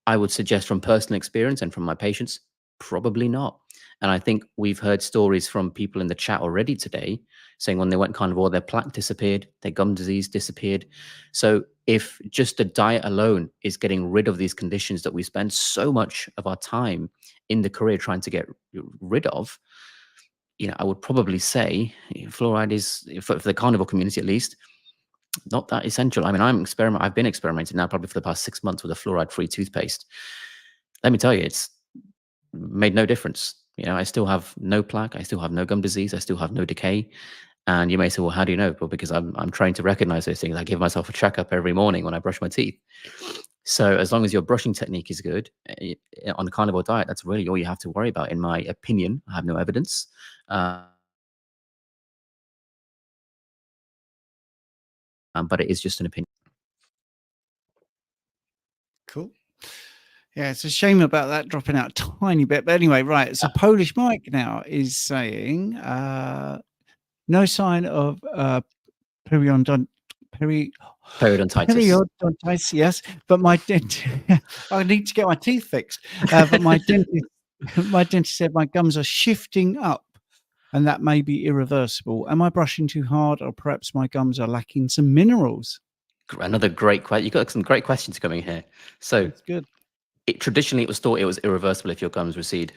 I would suggest from personal experience and from my patients, probably not. And I think we've heard stories from people in the chat already today saying when they went carnivore, their plaque disappeared, their gum disease disappeared. So if just the diet alone is getting rid of these conditions that we spend so much of our time in the career trying to get rid of, I would probably say fluoride is, for the carnivore community at least, not that essential. I mean, I've been experimenting now probably for the past 6 months with a fluoride-free toothpaste. Let me tell you, it's made no difference. I still have no plaque. I still have no gum disease. I still have no decay. And you may say, well, how do you know? Well, because I'm trying to recognize those things. I give myself a checkup every morning when I brush my teeth. So as long as your brushing technique is good on a carnivore diet, that's really all you have to worry about, in my opinion. I have no evidence. But it is just an opinion. Cool. Yeah, it's a shame about that dropping out a tiny bit. But anyway, right. So Polish Mike now is saying no sign of periodontitis. Periodontitis, yes. But my dentist, I need to get my teeth fixed. But my dentist said my gums are shifting up. and that may be irreversible. Am I brushing too hard, or perhaps my gums are lacking some minerals? Another great question. You've got some great questions coming here. So That's good. traditionally it was thought it was irreversible if your gums recede.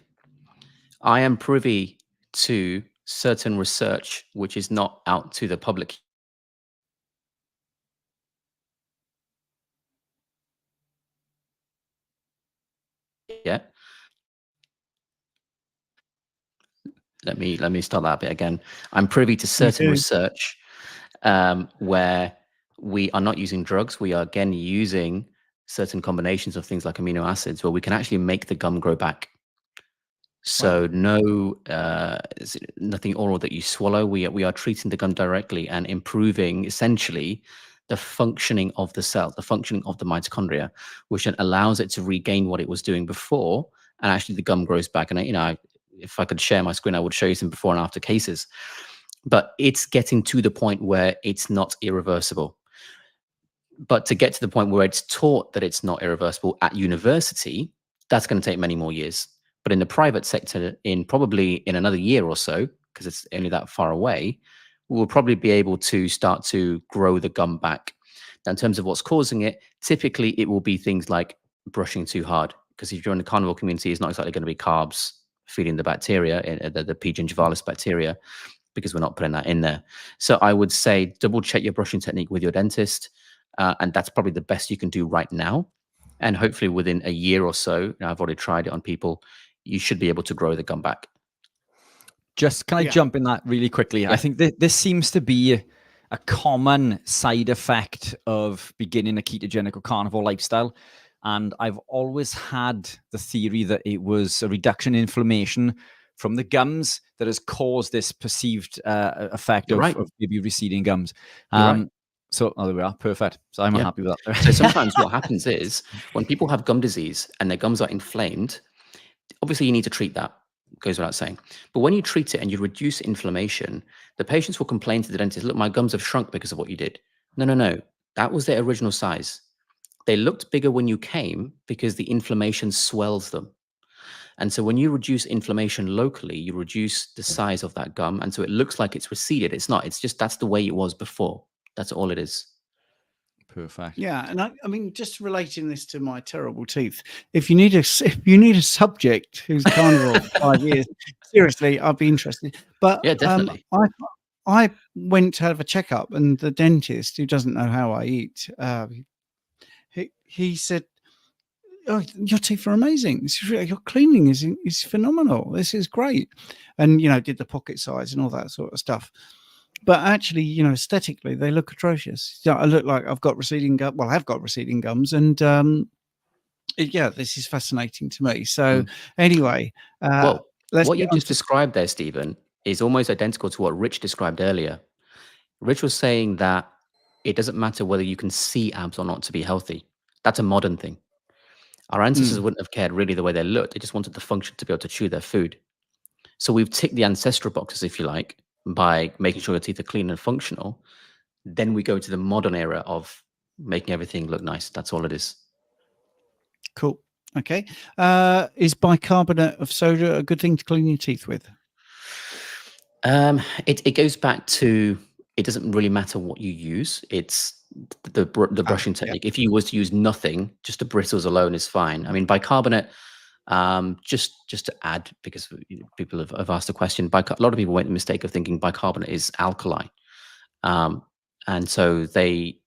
I am privy to certain research which is not out to the public yet. Let me start that bit again. I'm privy to certain do. research where we are not using drugs. We are again using certain combinations of things like amino acids where we can actually make the gum grow back. So nothing oral that you swallow. We are treating the gum directly and improving essentially the functioning of the cell, the functioning of the mitochondria, which then allows it to regain what it was doing before, and actually the gum grows back. And if I could share my screen, I would show you some before and after cases. But it's getting to the point where it's not irreversible. But to get to the point where it's taught that it's not irreversible at university, that's going to take many more years. But in the private sector, probably in another year or so, because it's only that far away, we'll probably be able to start to grow the gum back. Now, in terms of what's causing it, typically it will be things like brushing too hard. Because if you're in the carnivore community, it's not exactly going to be carbs feeding the bacteria, the P. gingivalis bacteria, because we're not putting that in there. So I would say double check your brushing technique with your dentist. And that's probably the best you can do right now. And hopefully within a year or so, I've already tried it on people, you should be able to grow the gum back. Just can I jump in that really quickly? I think this seems to be a common side effect of beginning a ketogenic or carnivore lifestyle. And I've always had the theory that it was a reduction in inflammation from the gums that has caused this perceived effect of maybe receding gums. So there we are. Perfect. So I'm happy with that. So sometimes what happens is when people have gum disease and their gums are inflamed, obviously you need to treat that. Goes without saying. But when you treat it and you reduce inflammation, the patients will complain to the dentist, look, my gums have shrunk because of what you did. No. That was their original size. They looked bigger when you came because the inflammation swells them. And so when you reduce inflammation locally, you reduce the size of that gum. And so it looks like it's receded. It's not. It's just that's the way it was before. That's all it is. Perfect. Yeah, and I mean, just relating this to my terrible teeth. If you need a subject who's carnivore for 5 years, seriously, I'd be interested. But yeah, definitely. I went to have a checkup, and the dentist, who doesn't know how I eat, he said, "Oh, your teeth are amazing. Your cleaning is phenomenal. This is great," and did the pocket size and all that sort of stuff. But actually, aesthetically, they look atrocious. I look like I've got receding gum. Well, I've got receding gums, and this is fascinating to me. So anyway, well, what you just described there, Stephen, is almost identical to what Rich described earlier. Rich was saying that it doesn't matter whether you can see abs or not to be healthy. That's a modern thing. Our ancestors wouldn't have cared really the way they looked. They just wanted the function to be able to chew their food. So we've ticked the ancestral boxes, if you like, by making sure your teeth are clean and functional. Then we go to the modern era of making everything look nice. That's all it is. Cool. Okay. Is bicarbonate of soda a good thing to clean your teeth with? It goes back to, it doesn't really matter what you use. It's the brushing technique. If you was to use nothing, just the bristles alone is fine. I mean, bicarbonate, just to add, because people have asked the question, a lot of people make the mistake of thinking bicarbonate is alkali. And so they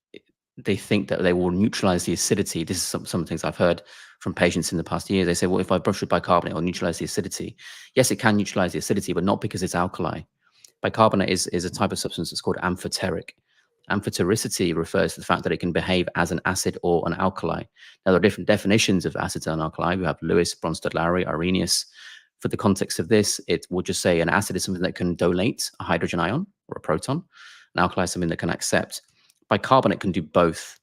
think that they will neutralize the acidity. This is some of the things I've heard from patients in the past year. They say, well, if I brush with bicarbonate, it'll neutralize the acidity. Yes, it can neutralize the acidity, but not because it's alkali. Bicarbonate is a type of substance that's called amphoteric. Amphotericity refers to the fact that it can behave as an acid or an alkali. Now, there are different definitions of acids and alkali. We have Lewis, Bronsted-Lowry, Arrhenius. For the context of this, it will just say an acid is something that can donate a hydrogen ion or a proton. An alkali is something that can accept. Bicarbonate can do both.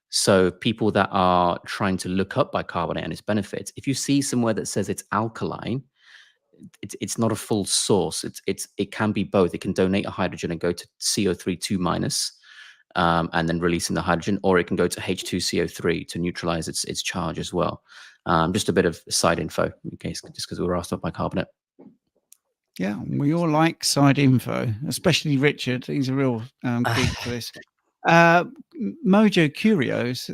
So people that are trying to look up bicarbonate and its benefits, if you see somewhere that says it's alkaline, it's not a full source. It can be both. It can donate a hydrogen and go to CO3 2-, and then releasing the hydrogen, or it can go to H2CO3 to neutralize its charge as well. Just a bit of side info in case, just because we were asked about bicarbonate. Yeah, we all like side info, especially Richard. He's a real geek for this. Mojo Curios,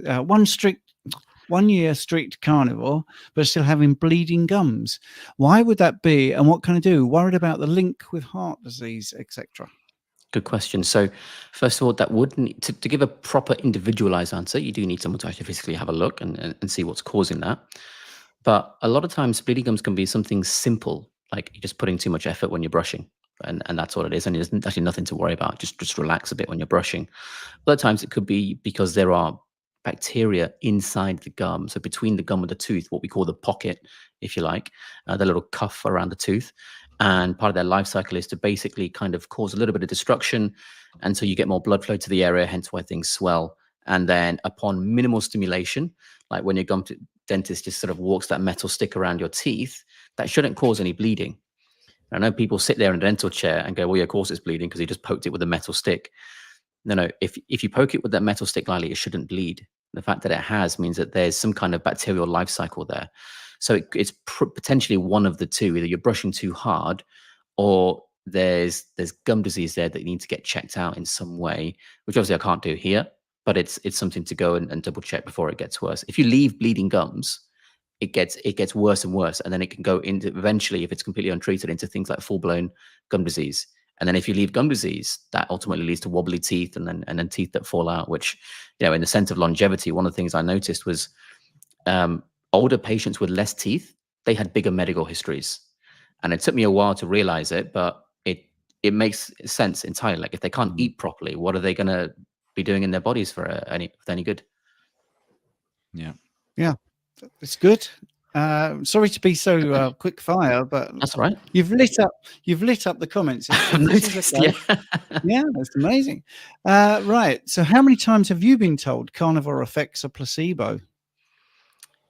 1 year strict carnivore, but still having bleeding gums. Why would that be, and what can I do? Worried about the link with heart disease, etc. Good question. So, first of all, that would need to give a proper individualized answer. You do need someone to actually physically have a look and see what's causing that. But a lot of times, bleeding gums can be something simple, like you're just putting too much effort when you're brushing, and that's all it is. And there's actually nothing to worry about. Just relax a bit when you're brushing. Other times, it could be because there are bacteria inside the gum. So between the gum and the tooth, what we call the pocket, if you like, the little cuff around the tooth. And part of their life cycle is to basically kind of cause a little bit of destruction until you get more blood flow to the area, hence why things swell. And then upon minimal stimulation, like when your gum dentist just sort of walks that metal stick around your teeth, that shouldn't cause any bleeding. I know people sit there in a dental chair and go, well, yeah, of course it's bleeding because he just poked it with a metal stick. No, if you poke it with that metal stick lightly, it shouldn't bleed. The fact that it has means that there's some kind of bacterial life cycle there. So it's potentially one of the two. Either you're brushing too hard, or there's gum disease there that you need to get checked out in some way, which obviously I can't do here, but it's something to go and double check before it gets worse. If you leave bleeding gums, it gets worse and worse, and then it can go into, eventually, if it's completely untreated, into things like full-blown gum disease. And then if you leave gum disease, that ultimately leads to wobbly teeth and then teeth that fall out, which, in the sense of longevity, one of the things I noticed was older patients with less teeth, they had bigger medical histories. And it took me a while to realize it, but it makes sense entirely. Like, if they can't eat properly, what are they going to be doing in their bodies for any good? Yeah. Yeah, it's good. Sorry to be so quick fire, but That's all right. You've lit up the comments. I've noticed, yeah. Yeah, that's amazing. Right. So how many times have you been told carnivore effects are placebo?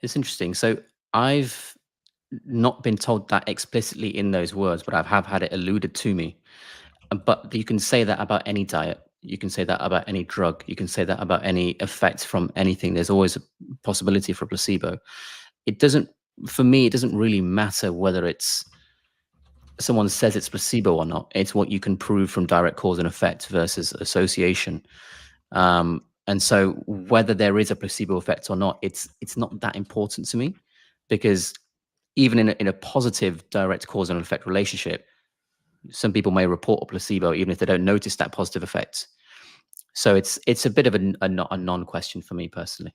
It's interesting. So I've not been told that explicitly in those words, but I have had it alluded to me. But you can say that about any diet. You can say that about any drug. You can say that about any effect from anything. There's always a possibility for placebo. For me, it doesn't really matter whether it's someone says it's placebo or not. It's what you can prove from direct cause and effect versus association. And so whether there is a placebo effect or not, it's not that important to me, because even in a positive direct cause and effect relationship, some people may report a placebo even if they don't notice that positive effect. So it's a bit of a non-question for me personally.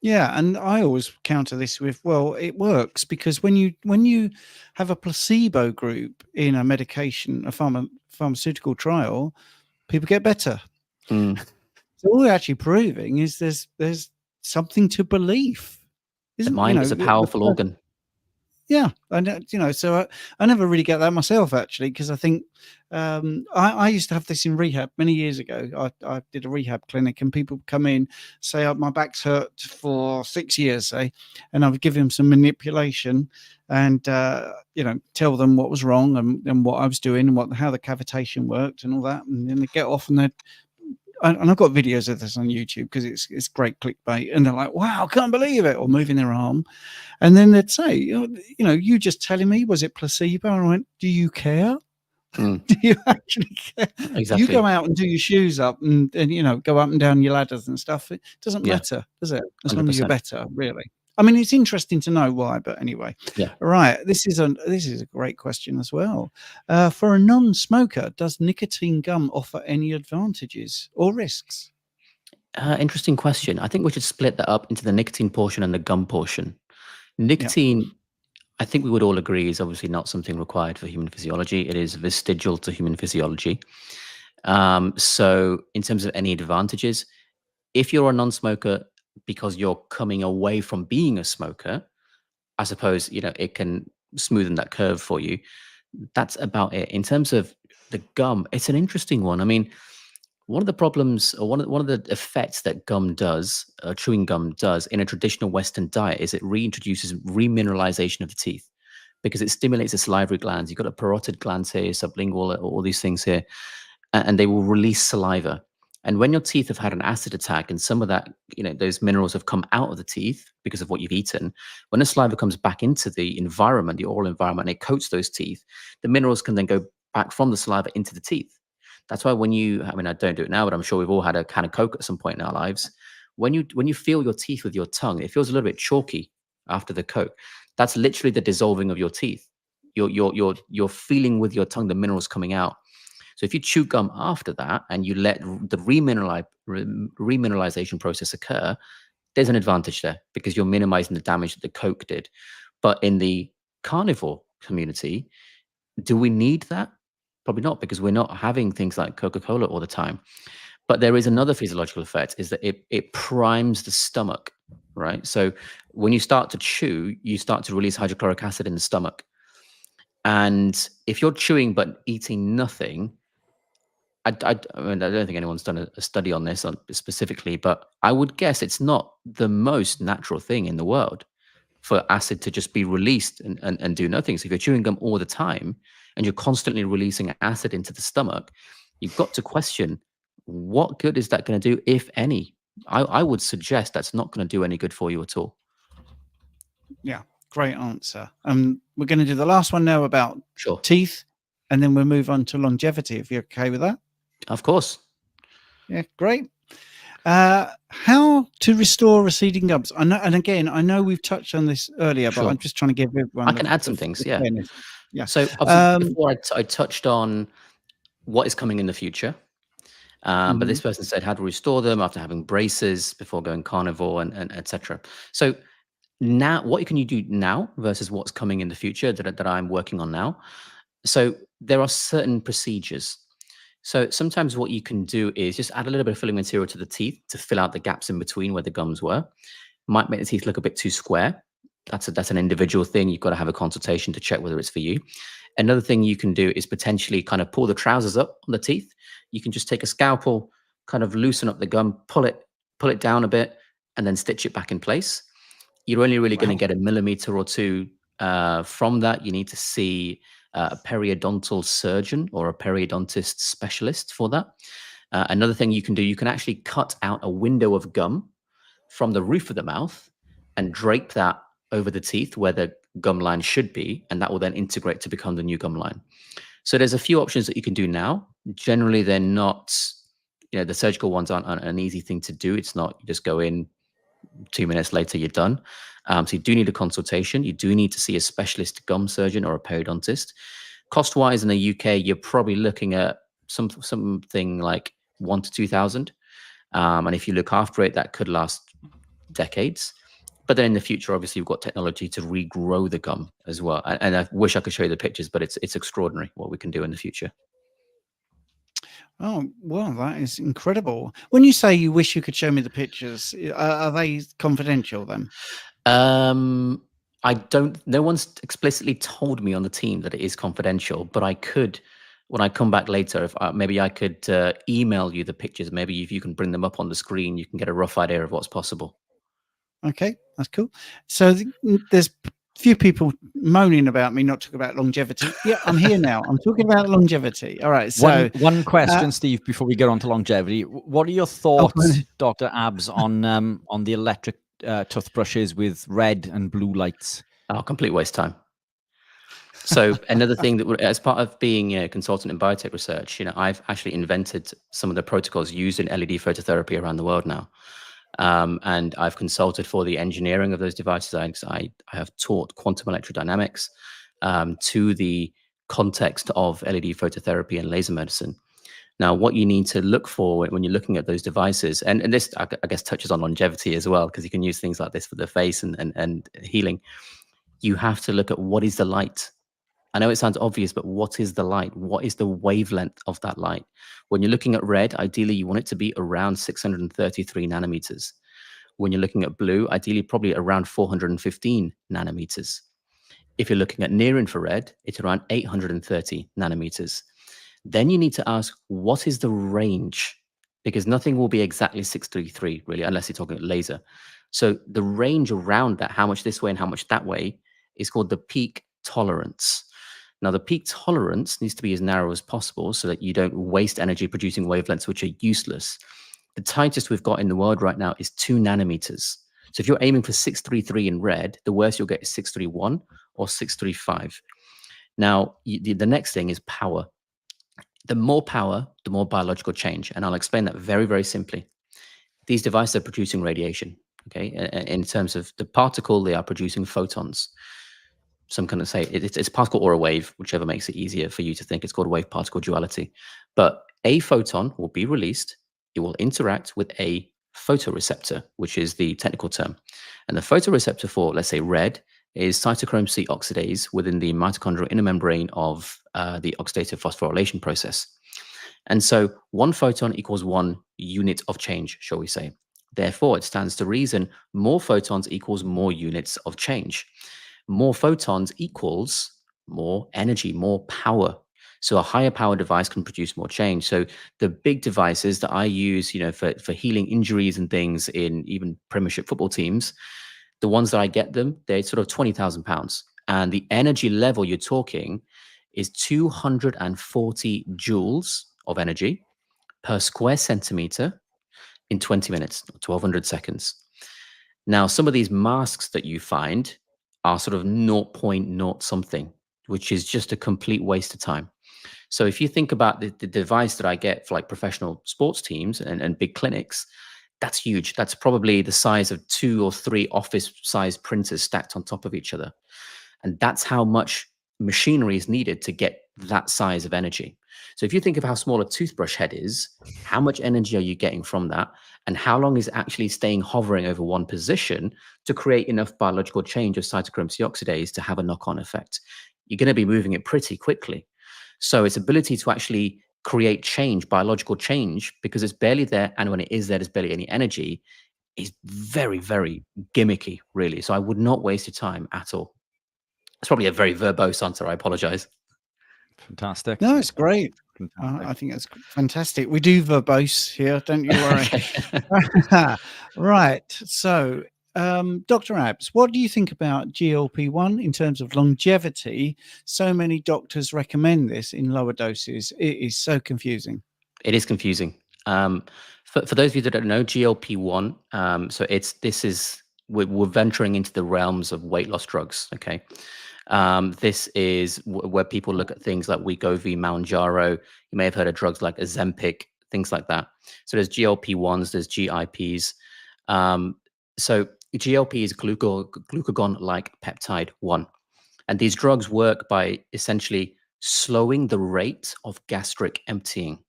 Yeah, and I always counter this with, well, it works because when you have a placebo group in a medication, a pharmaceutical trial, people get better. Mm. So all we're actually proving is there's something to belief. The mind is a powerful organ. Yeah, and so I never really get that myself, actually, because I think I used to have this in rehab many years ago. I did a rehab clinic, and people come in, say, my back's hurt for 6 years, say, and I would give them some manipulation and tell them what was wrong and what I was doing and how the cavitation worked and all that, and then they get off and and I've got videos of this on YouTube because it's great clickbait, and they're like, "Wow, I can't believe it," or moving their arm, and then they'd say, "You just telling me, was it placebo?" And I went, "Do you care? Do you actually care? Exactly. You go out and do your shoes up and go up and down your ladders and stuff. It doesn't matter, does it? As long as you're better, really." I mean, it's interesting to know why, but anyway. Yeah. Right. This is a great question as well. For a non-smoker, does nicotine gum offer any advantages or risks? Interesting question. I think we should split that up into the nicotine portion and the gum portion. Nicotine, I think we would all agree, is obviously not something required for human physiology. It is vestigial to human physiology. So in terms of any advantages, if you're a non-smoker because you're coming away from being a smoker, I suppose, it can smoothen that curve for you. That's about it. In terms of the gum, it's an interesting one. I mean, one of the problems, or one of the effects that gum does, chewing gum does in a traditional Western diet, is it reintroduces remineralization of the teeth because it stimulates the salivary glands. You've got a parotid glands here, sublingual, all these things here, and they will release saliva. And when your teeth have had an acid attack and some of that, those minerals have come out of the teeth because of what you've eaten, when the saliva comes back into the environment, the oral environment, and it coats those teeth, the minerals can then go back from the saliva into the teeth. That's why I don't do it now, but I'm sure we've all had a can of Coke at some point in our lives. When you feel your teeth with your tongue, it feels a little bit chalky after the Coke. That's literally the dissolving of your teeth. You're feeling with your tongue the minerals coming out. So if you chew gum after that and you let the remineralization process occur, there's an advantage there because you're minimizing the damage that the Coke did. But in the carnivore community, do we need that? Probably not, because we're not having things like Coca-Cola all the time. But there is another physiological effect, is that it primes the stomach, right? So when you start to chew, you start to release hydrochloric acid in the stomach. And if you're chewing but eating nothing, I don't think anyone's done a study on this specifically, but I would guess it's not the most natural thing in the world for acid to just be released and do nothing. So if you're chewing gum all the time and you're constantly releasing acid into the stomach, you've got to question, what good is that going to do, if any? I would suggest that's not going to do any good for you at all. Yeah, great answer. We're going to do the last one now about Sure. teeth, and then we'll move on to longevity, if you're okay with that. Of course. Yeah, great. How to restore receding gums? I know, and again, I know we've touched on this earlier, but Sure. I'm just trying to give everyone. I can add some things. Yeah. fairness. Yeah. So obviously before I touched on what is coming in the future, but this person said how to restore them after having braces before going carnivore and etc. So now, what can you do now versus what's coming in the future that I'm working on now? So there are certain procedures. So sometimes what you can do is just add a little bit of filling material to the teeth to fill out the gaps in between where the gums were. Might make the teeth look a bit too square. That's an individual thing. You've got to have a consultation to check whether it's for you. Another thing you can do is potentially kind of pull the trousers up on the teeth. You can just take a scalpel, kind of loosen up the gum, pull it down a bit, and then stitch it back in place. You're only really going to get a millimeter or two from that. You need to see a periodontal surgeon or a periodontist specialist for that. Another thing you can do, you can actually cut out a window of gum from the roof of the mouth and drape that over the teeth where the gum line should be, and that will then integrate to become the new gum line. So there's a few options that you can do now. Generally, they're not, the surgical ones aren't an easy thing to do. It's not, you just go in, 2 minutes later, you're done. So you do need a consultation. You do need to see a specialist gum surgeon or a periodontist. Cost-wise in the UK, you're probably looking at something like 1,000 to 2,000. And if you look after it, that could last decades. But then in the future, obviously, you've got technology to regrow the gum as well. And I wish I could show you the pictures, but it's extraordinary what we can do in the future. Oh, well, that is incredible. When you say you wish you could show me the pictures, are they confidential then? No one's explicitly told me on the team that it is confidential, but I could, when I come back later, if maybe I could email you the pictures. Maybe if you can bring them up on the screen, you can get a rough idea of what's possible. Okay, that's cool. So there's few people moaning about me not talking about longevity. Yeah, I'm here now. I'm talking about longevity. All right. So one question, Steve, before we get on to longevity. What are your thoughts, Dr. Abs, on the electric toothbrushes with red and blue lights? Oh, complete waste of time. So another thing that, as part of being a consultant in biotech research, I've actually invented some of the protocols used in LED phototherapy around the world now. And I've consulted for the engineering of those devices. I have taught quantum electrodynamics to the context of LED phototherapy and laser medicine. Now, what you need to look for when you're looking at those devices, and this, I guess, touches on longevity as well, because you can use things like this for the face and healing. You have to look at what is the light. I know it sounds obvious, but what is the light? What is the wavelength of that light? When you're looking at red, ideally, you want it to be around 633 nanometers. When you're looking at blue, ideally, probably around 415 nanometers. If you're looking at near infrared, it's around 830 nanometers. Then you need to ask, what is the range? Because nothing will be exactly 633, really, unless you're talking laser. So the range around that, how much this way and how much that way, is called the peak tolerance. Now, the peak tolerance needs to be as narrow as possible so that you don't waste energy producing wavelengths which are useless. The tightest we've got in the world right now is 2 nanometers. So if you're aiming for 633 in red, the worst you'll get is 631 or 635. Now, the next thing is power. The more power, the more biological change. And I'll explain that very, very simply. These devices are producing radiation, okay? In terms of the particle, they are producing photons. Some kind of say it's a particle or a wave, whichever makes it easier for you to think. It's called wave-particle duality. But a photon will be released. It will interact with a photoreceptor, which is the technical term. And the photoreceptor for, let's say, red is cytochrome C oxidase within the mitochondrial inner membrane of the oxidative phosphorylation process. And so 1 photon equals 1 unit of change, shall we say. Therefore, it stands to reason more photons equals more units of change. More photons equals more energy, more power. So a higher power device can produce more change. So the big devices that I use, for healing injuries and things in even Premiership football teams, the ones that I get them, they're sort of £20,000. And the energy level you're talking is 240 joules of energy per square centimeter in 20 minutes, 1200 seconds. Now, some of these masks that you find are sort of 0.0 something, which is just a complete waste of time. So if you think about the device that I get for like professional sports teams and big clinics, that's huge. That's probably the size of 2 or 3 office-sized printers stacked on top of each other. And that's how much machinery is needed to get that size of energy. So if you think of how small a toothbrush head is, how much energy are you getting from that? And how long is it actually staying hovering over one position to create enough biological change of cytochrome C oxidase to have a knock-on effect? You're going to be moving it pretty quickly. So its ability to actually create change, biological change, because it's barely there, and when it is there, there's barely any energy, is very, very gimmicky, really. So I would not waste your time at all. It's probably a very verbose answer. I apologize. Fantastic. No, it's great. Fantastic. I think that's fantastic. We do verbose here, don't you worry. Right. So, Dr. Abs, what do you think about GLP-1 in terms of longevity? So many doctors recommend this in lower doses. It is so confusing. It is confusing. For those of you that don't know, GLP-1, so we're venturing into the realms of weight loss drugs, okay? This is where people look at things like Wegovy, Mounjaro. You may have heard of drugs like Ozempic, things like that. So there's GLP-1s, there's GIPs. So GLP is glucagon-like peptide 1. And these drugs work by essentially slowing the rate of gastric emptying.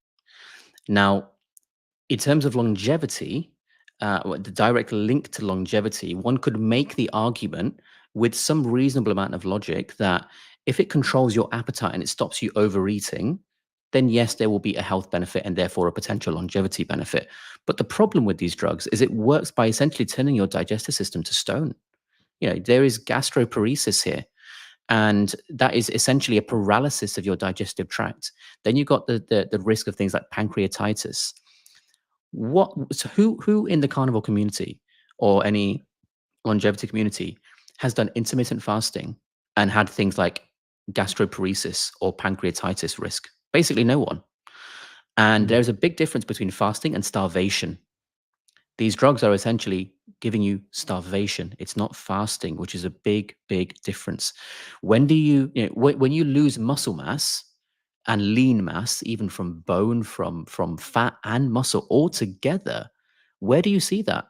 Now, in terms of longevity, the direct link to longevity, one could make the argument with some reasonable amount of logic that if it controls your appetite and it stops you overeating, then yes, there will be a health benefit and therefore a potential longevity benefit. But the problem with these drugs is it works by essentially turning your digestive system to stone. There is gastroparesis here. And that is essentially a paralysis of your digestive tract. Then you've got the risk of things like pancreatitis. So who in the carnivore community or any longevity community has done intermittent fasting and had things like gastroparesis or pancreatitis risk? Basically no one. And there's a big difference between fasting and starvation. These drugs are essentially giving you starvation. It's not fasting, which is a big, big difference. When you lose muscle mass and lean mass, even from bone, from fat and muscle all together, where do you see that?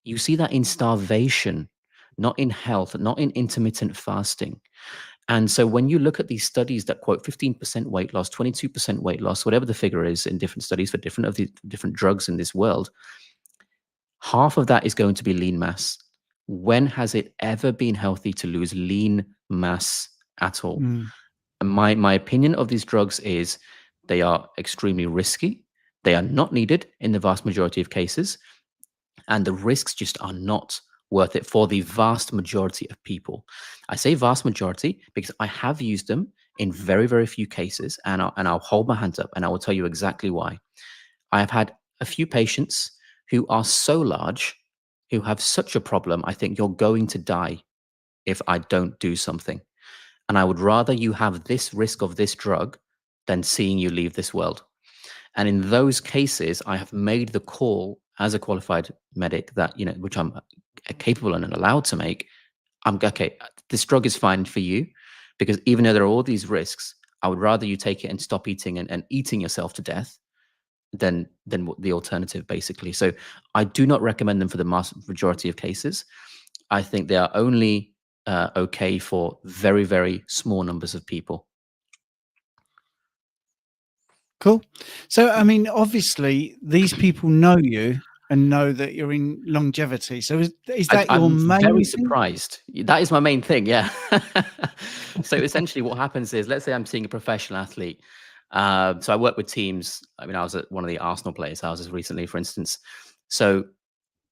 You see that in starvation, not in health, not in intermittent fasting. And so when you look at these studies that quote 15% weight loss, 22% weight loss, whatever the figure is in different studies for different drugs in this world, half of that is going to be lean mass. When has it ever been healthy to lose lean mass at all? And my opinion of these drugs is they are extremely risky. They are not needed in the vast majority of cases. And the risks just are not worth it for the vast majority of people. I say vast majority because I have used them in very, very few cases. And I'll hold my hand up and I will tell you exactly why. I have had a few patients who are so large, who have such a problem, I think you're going to die if I don't do something. And I would rather you have this risk of this drug than seeing you leave this world. And in those cases, I have made the call as a qualified medic that, which I'm capable and allowed to make. I'm okay. This drug is fine for you, because even though there are all these risks, I would rather you take it and stop eating and eating yourself to death than the alternative, basically. So I do not recommend them for the majority of cases. I think they are only okay for very, very small numbers of people. Cool. So, I mean, obviously, these people know you and know that you're in longevity. So, is that your I'm main very thing? surprised. That is my main thing. Yeah. So essentially, what happens is, let's say I'm seeing a professional athlete. So I work with teams. I mean, I was at one of the Arsenal players' houses recently, for instance. So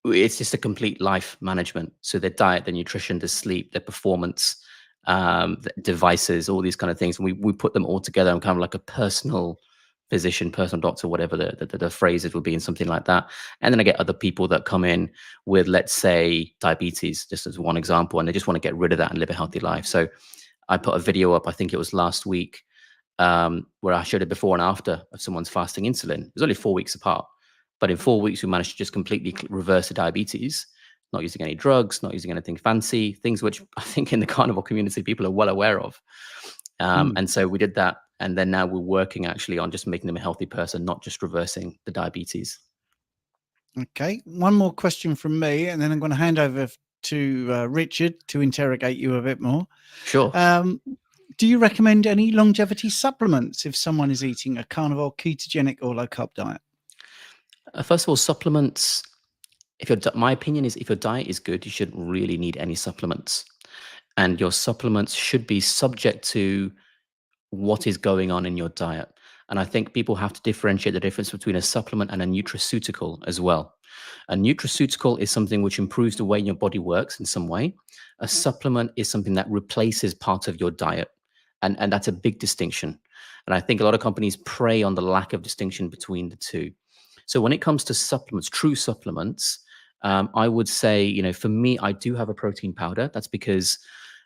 it's just a complete life management. So their diet, their nutrition, their sleep, their performance, the devices, all these kind of things. And we put them all together and kind of like a personal physician, personal doctor, whatever the phrases would be, and something like that. And then I get other people that come in with, let's say, diabetes, just as one example, and they just want to get rid of that and live a healthy life. So I put a video up, I think it was last week, where I showed a before and after of someone's fasting insulin. It was only 4 weeks apart, but in 4 weeks, we managed to just completely reverse the diabetes, not using any drugs, not using anything fancy, things which I think in the carnivore community, people are well aware of. And so we did that. And then now we're working actually on just making them a healthy person, not just reversing the diabetes. Okay. One more question from me, and then I'm going to hand over to Richard to interrogate you a bit more. Sure. Do you recommend any longevity supplements if someone is eating a carnivore, ketogenic, or low carb diet? First of all, supplements. My opinion is, if your diet is good, you shouldn't really need any supplements. And your supplements should be subject to what is going on in your diet. And I think people have to differentiate the difference between a supplement and a nutraceutical as well. A nutraceutical is something which improves the way your body works in some way. A supplement is something that replaces part of your diet. And that's a big distinction. And I think a lot of companies prey on the lack of distinction between the two. So when it comes to supplements, true supplements, I would say, for me, I do have a protein powder. That's because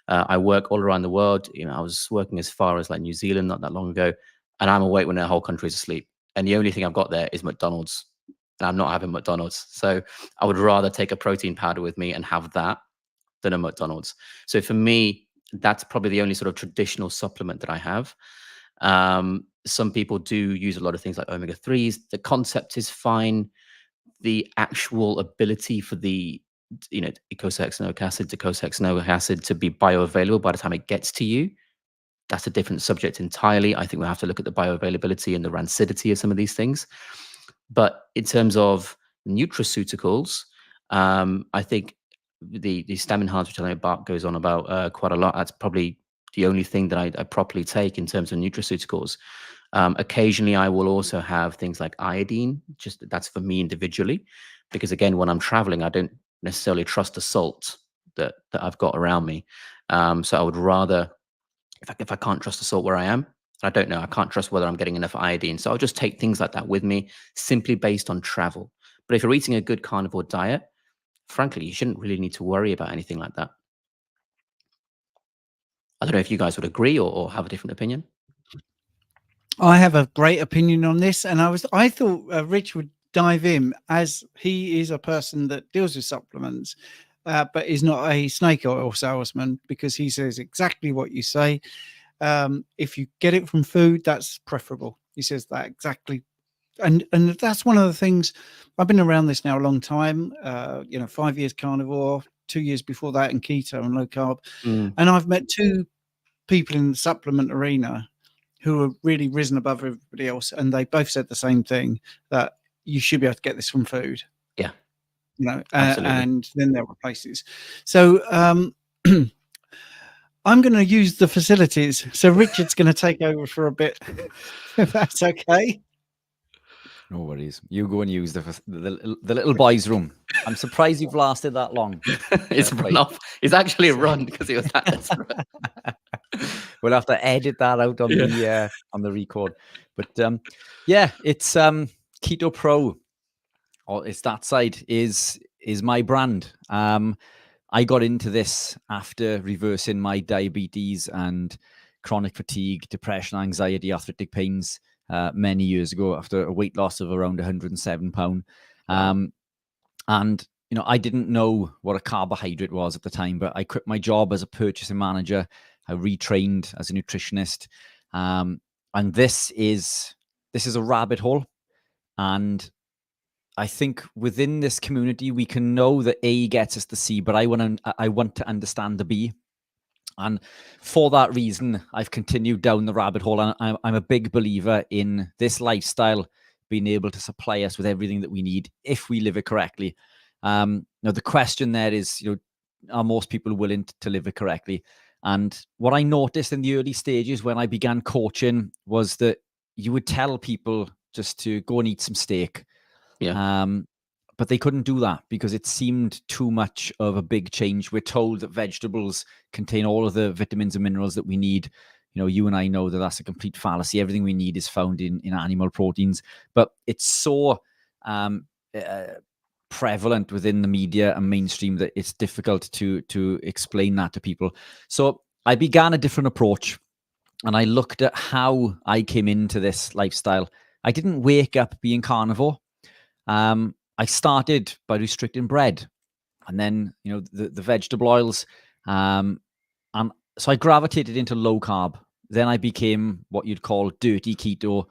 I work all around the world. I was working as far as like New Zealand not that long ago, and I'm awake when the whole country is asleep. And the only thing I've got there is McDonald's, and I'm not having McDonald's. So I would rather take a protein powder with me and have that than a McDonald's. So for me, that's probably the only sort of traditional supplement that I have. Some people do use a lot of things like omega-3s. The concept is fine. The actual ability for the eicosahexaenoic acid to be bioavailable by the time it gets to you, that's a different subject entirely. I think we have to look at the bioavailability and the rancidity of some of these things. But in terms of nutraceuticals, I think the stem enhancer, which I know Bart goes on about quite a lot, that's probably the only thing that I properly take in terms of nutraceuticals. Occasionally, I will also have things like iodine, just that's for me individually, because again, when I'm traveling, I don't necessarily trust the salt that I've got around me. So I would rather, if I can't trust the salt where I am, I don't know, I can't trust whether I'm getting enough iodine. So I'll just take things like that with me, simply based on travel. But if you're eating a good carnivore diet, frankly, you shouldn't really need to worry about anything like that. I don't know if you guys would agree or have a different opinion. I have a great opinion on this, and I thought Rich would dive in, as he is a person that deals with supplements, but is not a snake oil salesman, because he says exactly what you say. If you get it from food, that's preferable. He says that exactly. And that's one of the things. I've been around this now a long time, 5 years carnivore, 2 years before that in keto and low carb. And I've met two people in the supplement arena who have really risen above everybody else, and they both said the same thing, that you should be able to get this from food. Yeah. And then there are places. So I'm going to use the facilities. So Richard's going to take over for a bit, if that's okay. No worries. You go and use the little boys' room. I'm surprised you've lasted that long. It's run off. It's actually a run because it was that desperate. We'll have to edit that out on the record. But it's Keto Pro, or it's that side is my brand. I got into this after reversing my diabetes and chronic fatigue, depression, anxiety, arthritic pains many years ago after a weight loss of around 107 pounds. And, you know, I didn't know what a carbohydrate was at the time, but I quit my job as a purchasing manager. I retrained as a nutritionist. And this is a rabbit hole. And I think within this community, we can know that A gets us to C, but I want to understand the B. And for that reason, I've continued down the rabbit hole. And I'm a big believer in this lifestyle being able to supply us with everything that we need if we live it correctly. Now, the question there is, you know, are most people willing to live it correctly? And what I noticed in the early stages when I began coaching was that you would tell people just to go and eat some steak. Yeah. But they couldn't do that because it seemed too much of a big change. We're told that vegetables contain all of the vitamins and minerals that we need. You know, you and I know that that's a complete fallacy. Everything we need is found in animal proteins, but it's so prevalent within the media and mainstream that it's difficult to explain that to people. So I began a different approach, and I looked at how I came into this lifestyle. I didn't wake up being carnivore. I started by restricting bread, and then, you know, the vegetable oils. And so I gravitated into low carb. Then I became what you'd call dirty keto.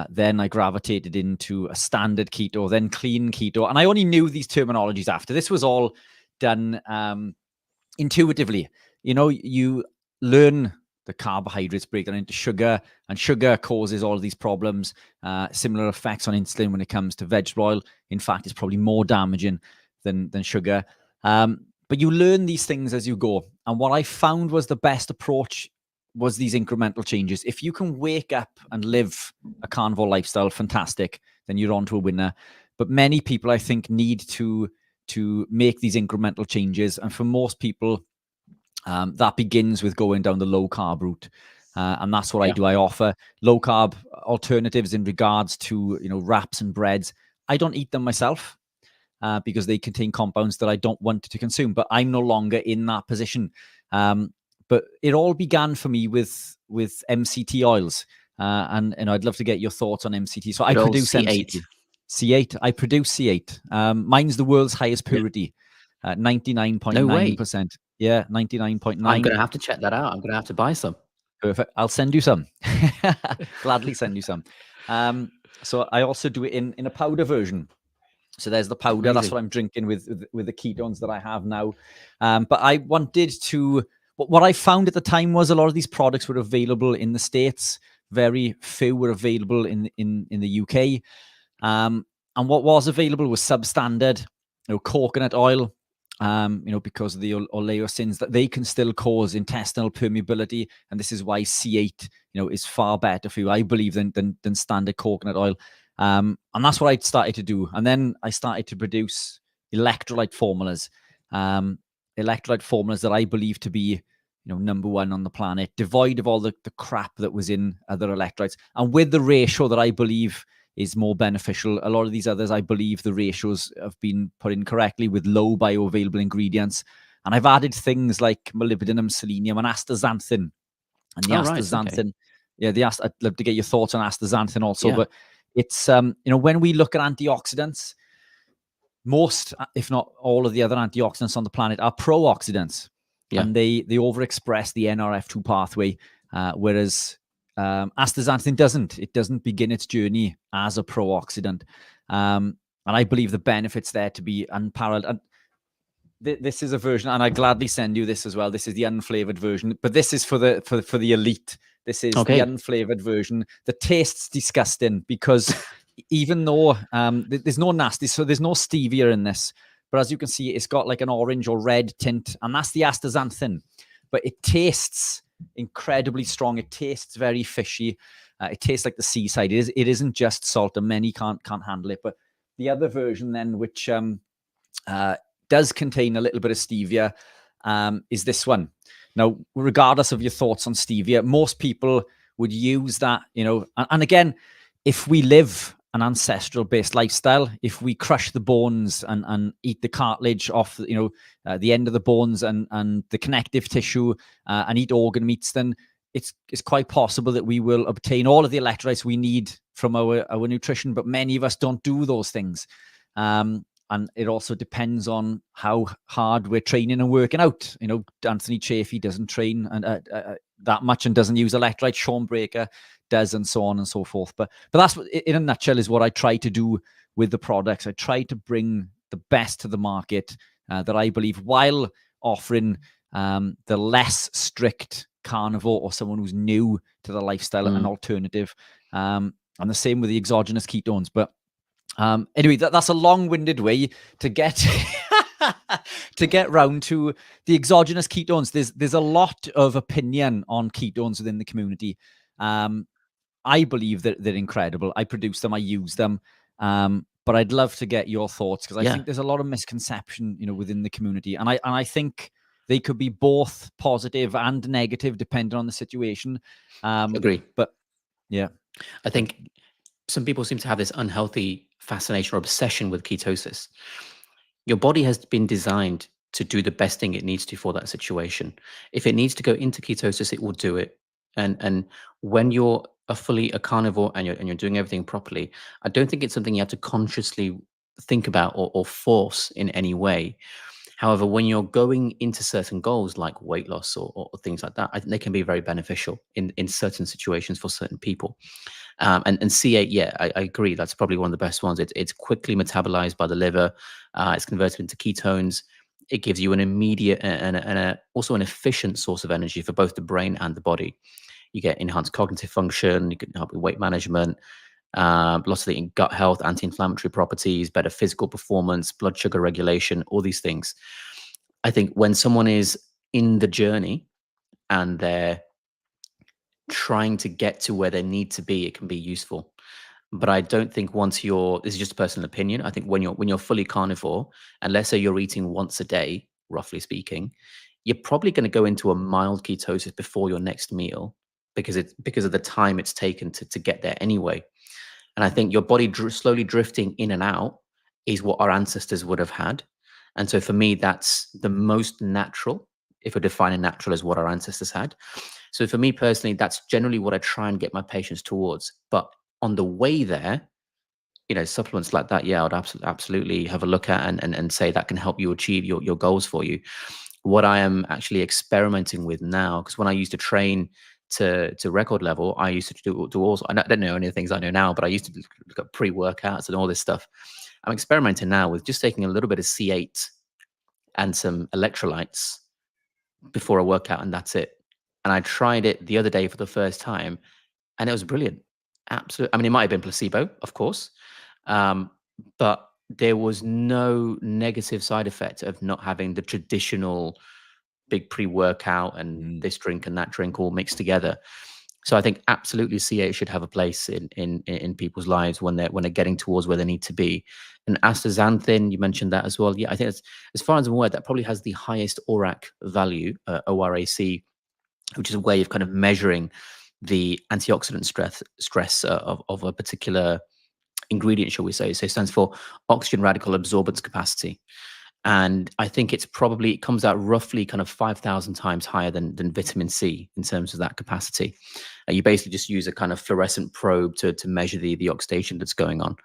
Then I gravitated into a standard keto, then clean keto. And I only knew these terminologies after. This was all done intuitively. You know, you learn the carbohydrates break down into sugar, and sugar causes all of these problems. Similar effects on insulin when it comes to vegetable oil. In fact, it's probably more damaging than sugar. But you learn these things as you go. And what I found was the best approach was these incremental changes. If you can wake up and live a carnivore lifestyle, fantastic, then you're on to a winner. But many people, I think, need to make these incremental changes. And for most people, that begins with going down the low carb route. And that's what I do. I offer low carb alternatives in regards to, you know, wraps and breads. I don't eat them myself because they contain compounds that I don't want to consume, but I'm no longer in that position. But it all began for me with MCT oils. And I'd love to get your thoughts on MCT. So I produce C8. C8. I produce C8. Mine's the world's highest purity, 99.9%. Yeah, 99.9. I'm going to have to check that out. I'm going to have to buy some. Perfect. I'll send you some. Gladly send you some. So I also do it in a powder version. So there's the powder. Amazing. That's what I'm drinking with the ketones that I have now. But I wanted to... What I found at the time was a lot of these products were available in the States. Very few were available in the UK. And what was available was substandard, you know, coconut oil, you know, because of the oleosins that they can still cause intestinal permeability. And this is why C8, you know, is far better for you, I believe, than standard coconut oil. And that's what I started to do. And then I started to produce electrolyte formulas. Electrolyte formulas that I believe to be, you know, number one on the planet, devoid of all the crap that was in other electrolytes, and with the ratio that I believe is more beneficial. A lot of these others, I believe the ratios have been put in correctly with low bioavailable ingredients. And I've added things like molybdenum, selenium, and astaxanthin. And the astaxanthin, I'd love to get your thoughts on astaxanthin also. But it's, you know, when we look at antioxidants, most, if not all of the other antioxidants on the planet are pro-oxidants. And they overexpress the NRF2 pathway, whereas astaxanthin doesn't. It doesn't begin its journey as a pro-oxidant. And I believe the benefits there to be unparalleled. And this is a version, and I gladly send you this as well. This is the unflavored version, but this is for the elite. This is the unflavored version. The taste's disgusting because even though there's no nasty, so there's no stevia in this, but as you can see, it's got like an orange or red tint, and that's the astaxanthin. But it tastes incredibly strong. It tastes very fishy. It tastes like the seaside. It isn't just salt, and many can't handle it. But the other version then, which does contain a little bit of stevia, is this one. Now, regardless of your thoughts on stevia, most people would use that, you know, and again, if we live an ancestral based lifestyle. If we crush the bones and eat the cartilage off, the end of the bones and the connective tissue, and eat organ meats, then it's quite possible that we will obtain all of the electrolytes we need from our nutrition. But many of us don't do those things. And it also depends on how hard we're training and working out. Anthony Chafee doesn't train that much and doesn't use electrolytes. Shawn Baker does, and so on and so forth. But that's what, in a nutshell, is what I try to do with the products. I try to bring the best to the market that I believe, while offering the less strict carnivore or someone who's new to the lifestyle an alternative. And the same with the exogenous ketones. But anyway, that's a long-winded way to get to get round to the exogenous ketones. There's a lot of opinion on ketones within the community. I believe that they're incredible. I produce them, I use them, but I'd love to get your thoughts, because I think there's a lot of misconception, within the community, and I think they could be both positive and negative depending on the situation. Agree, but yeah, I think some people seem to have this unhealthy fascination or obsession with ketosis. Your body has been designed to do the best thing it needs to for that situation. If it needs to go into ketosis, it will do it. And when you're a carnivore and you're doing everything properly, I don't think it's something you have to consciously think about or force in any way. However, when you're going into certain goals like weight loss or things like that, I think they can be very beneficial in certain situations for certain people. And C8, I agree. That's probably one of the best ones. It's quickly metabolized by the liver. It's converted into ketones. It gives you an immediate and also an efficient source of energy for both the brain and the body. You get enhanced cognitive function. You can help with weight management, lots of the gut health, anti-inflammatory properties, better physical performance, blood sugar regulation, all these things. I think when someone is in the journey and they're trying to get to where they need to be, it can be useful. But I don't think this is just a personal opinion. I think when you're fully carnivore, and let's say you're eating once a day, roughly speaking, you're probably going to go into a mild ketosis before your next meal because of the time it's taken to get there anyway. And I think your body slowly drifting in and out is what our ancestors would have had. And so for me, that's the most natural, if we're defining natural as what our ancestors had. So for me personally, that's generally what I try and get my patients towards. But on the way there, supplements like that, I would absolutely have a look at and say that can help you achieve your goals for you. What I am actually experimenting with now, because when I used to train to record level, I used to do also, I don't know any of the things I know now, but I used to look at pre-workouts and all this stuff. I'm experimenting now with just taking a little bit of C8 and some electrolytes before a workout, and that's it. And I tried it the other day for the first time, and it was brilliant. Absolutely. I mean, it might have been placebo, of course, but there was no negative side effect of not having the traditional big pre-workout and this drink and that drink all mixed together. So I think absolutely C8 should have a place in people's lives when they're getting towards where they need to be. And astaxanthin, you mentioned that as well. Yeah, I think as far as I'm aware, that probably has the highest ORAC value, ORAC, which is a way of kind of measuring the antioxidant stress of a particular ingredient, shall we say. So it stands for oxygen radical absorbance capacity. And I think it comes out roughly kind of 5,000 times higher than vitamin C in terms of that capacity. You basically just use a kind of fluorescent probe to measure the oxidation that's going on.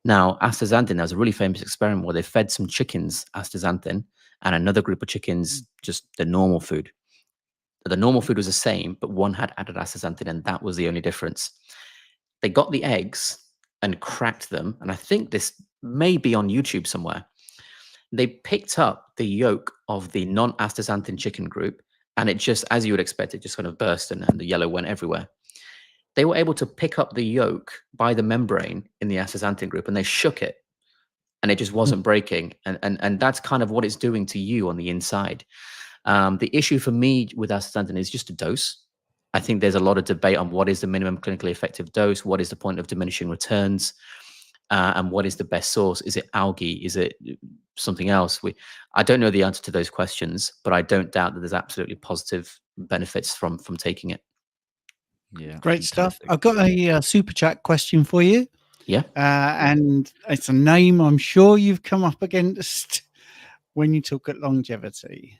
Now, astaxanthin, there's a really famous experiment where they fed some chickens astaxanthin and another group of chickens just the normal food. The normal food was the same, but one had added astaxanthin, and that was the only difference. They got the eggs and cracked them, and I think this may be on YouTube somewhere. They picked up the yolk of the non-astaxanthin chicken group, and it just, as you would expect, it just kind of burst and the yellow went everywhere. They were able to pick up the yolk by the membrane in the astaxanthin group, and they shook it, and it just wasn't breaking. And that's kind of what it's doing to you on the inside. The issue for me with astaxanthin is just a dose. I think there's a lot of debate on what is the minimum clinically effective dose, what is the point of diminishing returns, and what is the best source? Is it algae? Is it something else? I don't know the answer to those questions, but I don't doubt that there's absolutely positive benefits from taking it. Yeah, great stuff. I've got a super chat question for you. Yeah. And it's a name I'm sure you've come up against when you talk at longevity.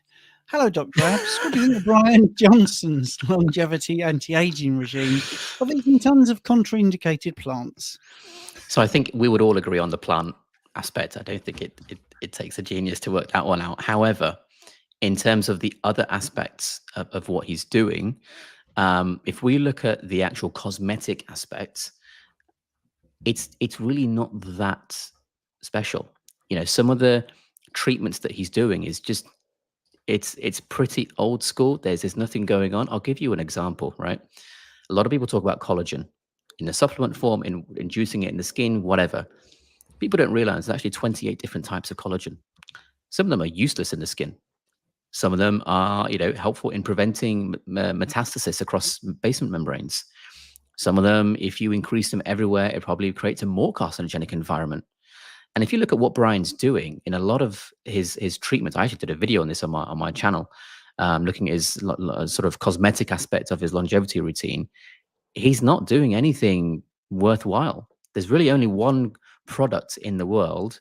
Hello, Dr. Abs. What do you think of Brian Johnson's longevity anti-aging regime of eating tons of contraindicated plants? So I think we would all agree on the plant aspect. I don't think it takes a genius to work that one out. However, in terms of the other aspects of what he's doing, if we look at the actual cosmetic aspects, it's really not that special. You know, some of the treatments that he's doing is just it's pretty old school. There's nothing going on. I'll give you an example, right? A lot of people talk about collagen in the supplement form, in inducing it in the skin, whatever. People don't realize there's actually 28 different types of collagen. Some of them are useless in the skin. Some of them are, you know, helpful in preventing metastasis across basement membranes. Some of them, if you increase them everywhere, it probably creates a more carcinogenic environment. And if you look at what Brian's doing in a lot of his treatments, I actually did a video on this on my channel, looking at his sort of cosmetic aspect of his longevity routine. He's not doing anything worthwhile. There's really only one product in the world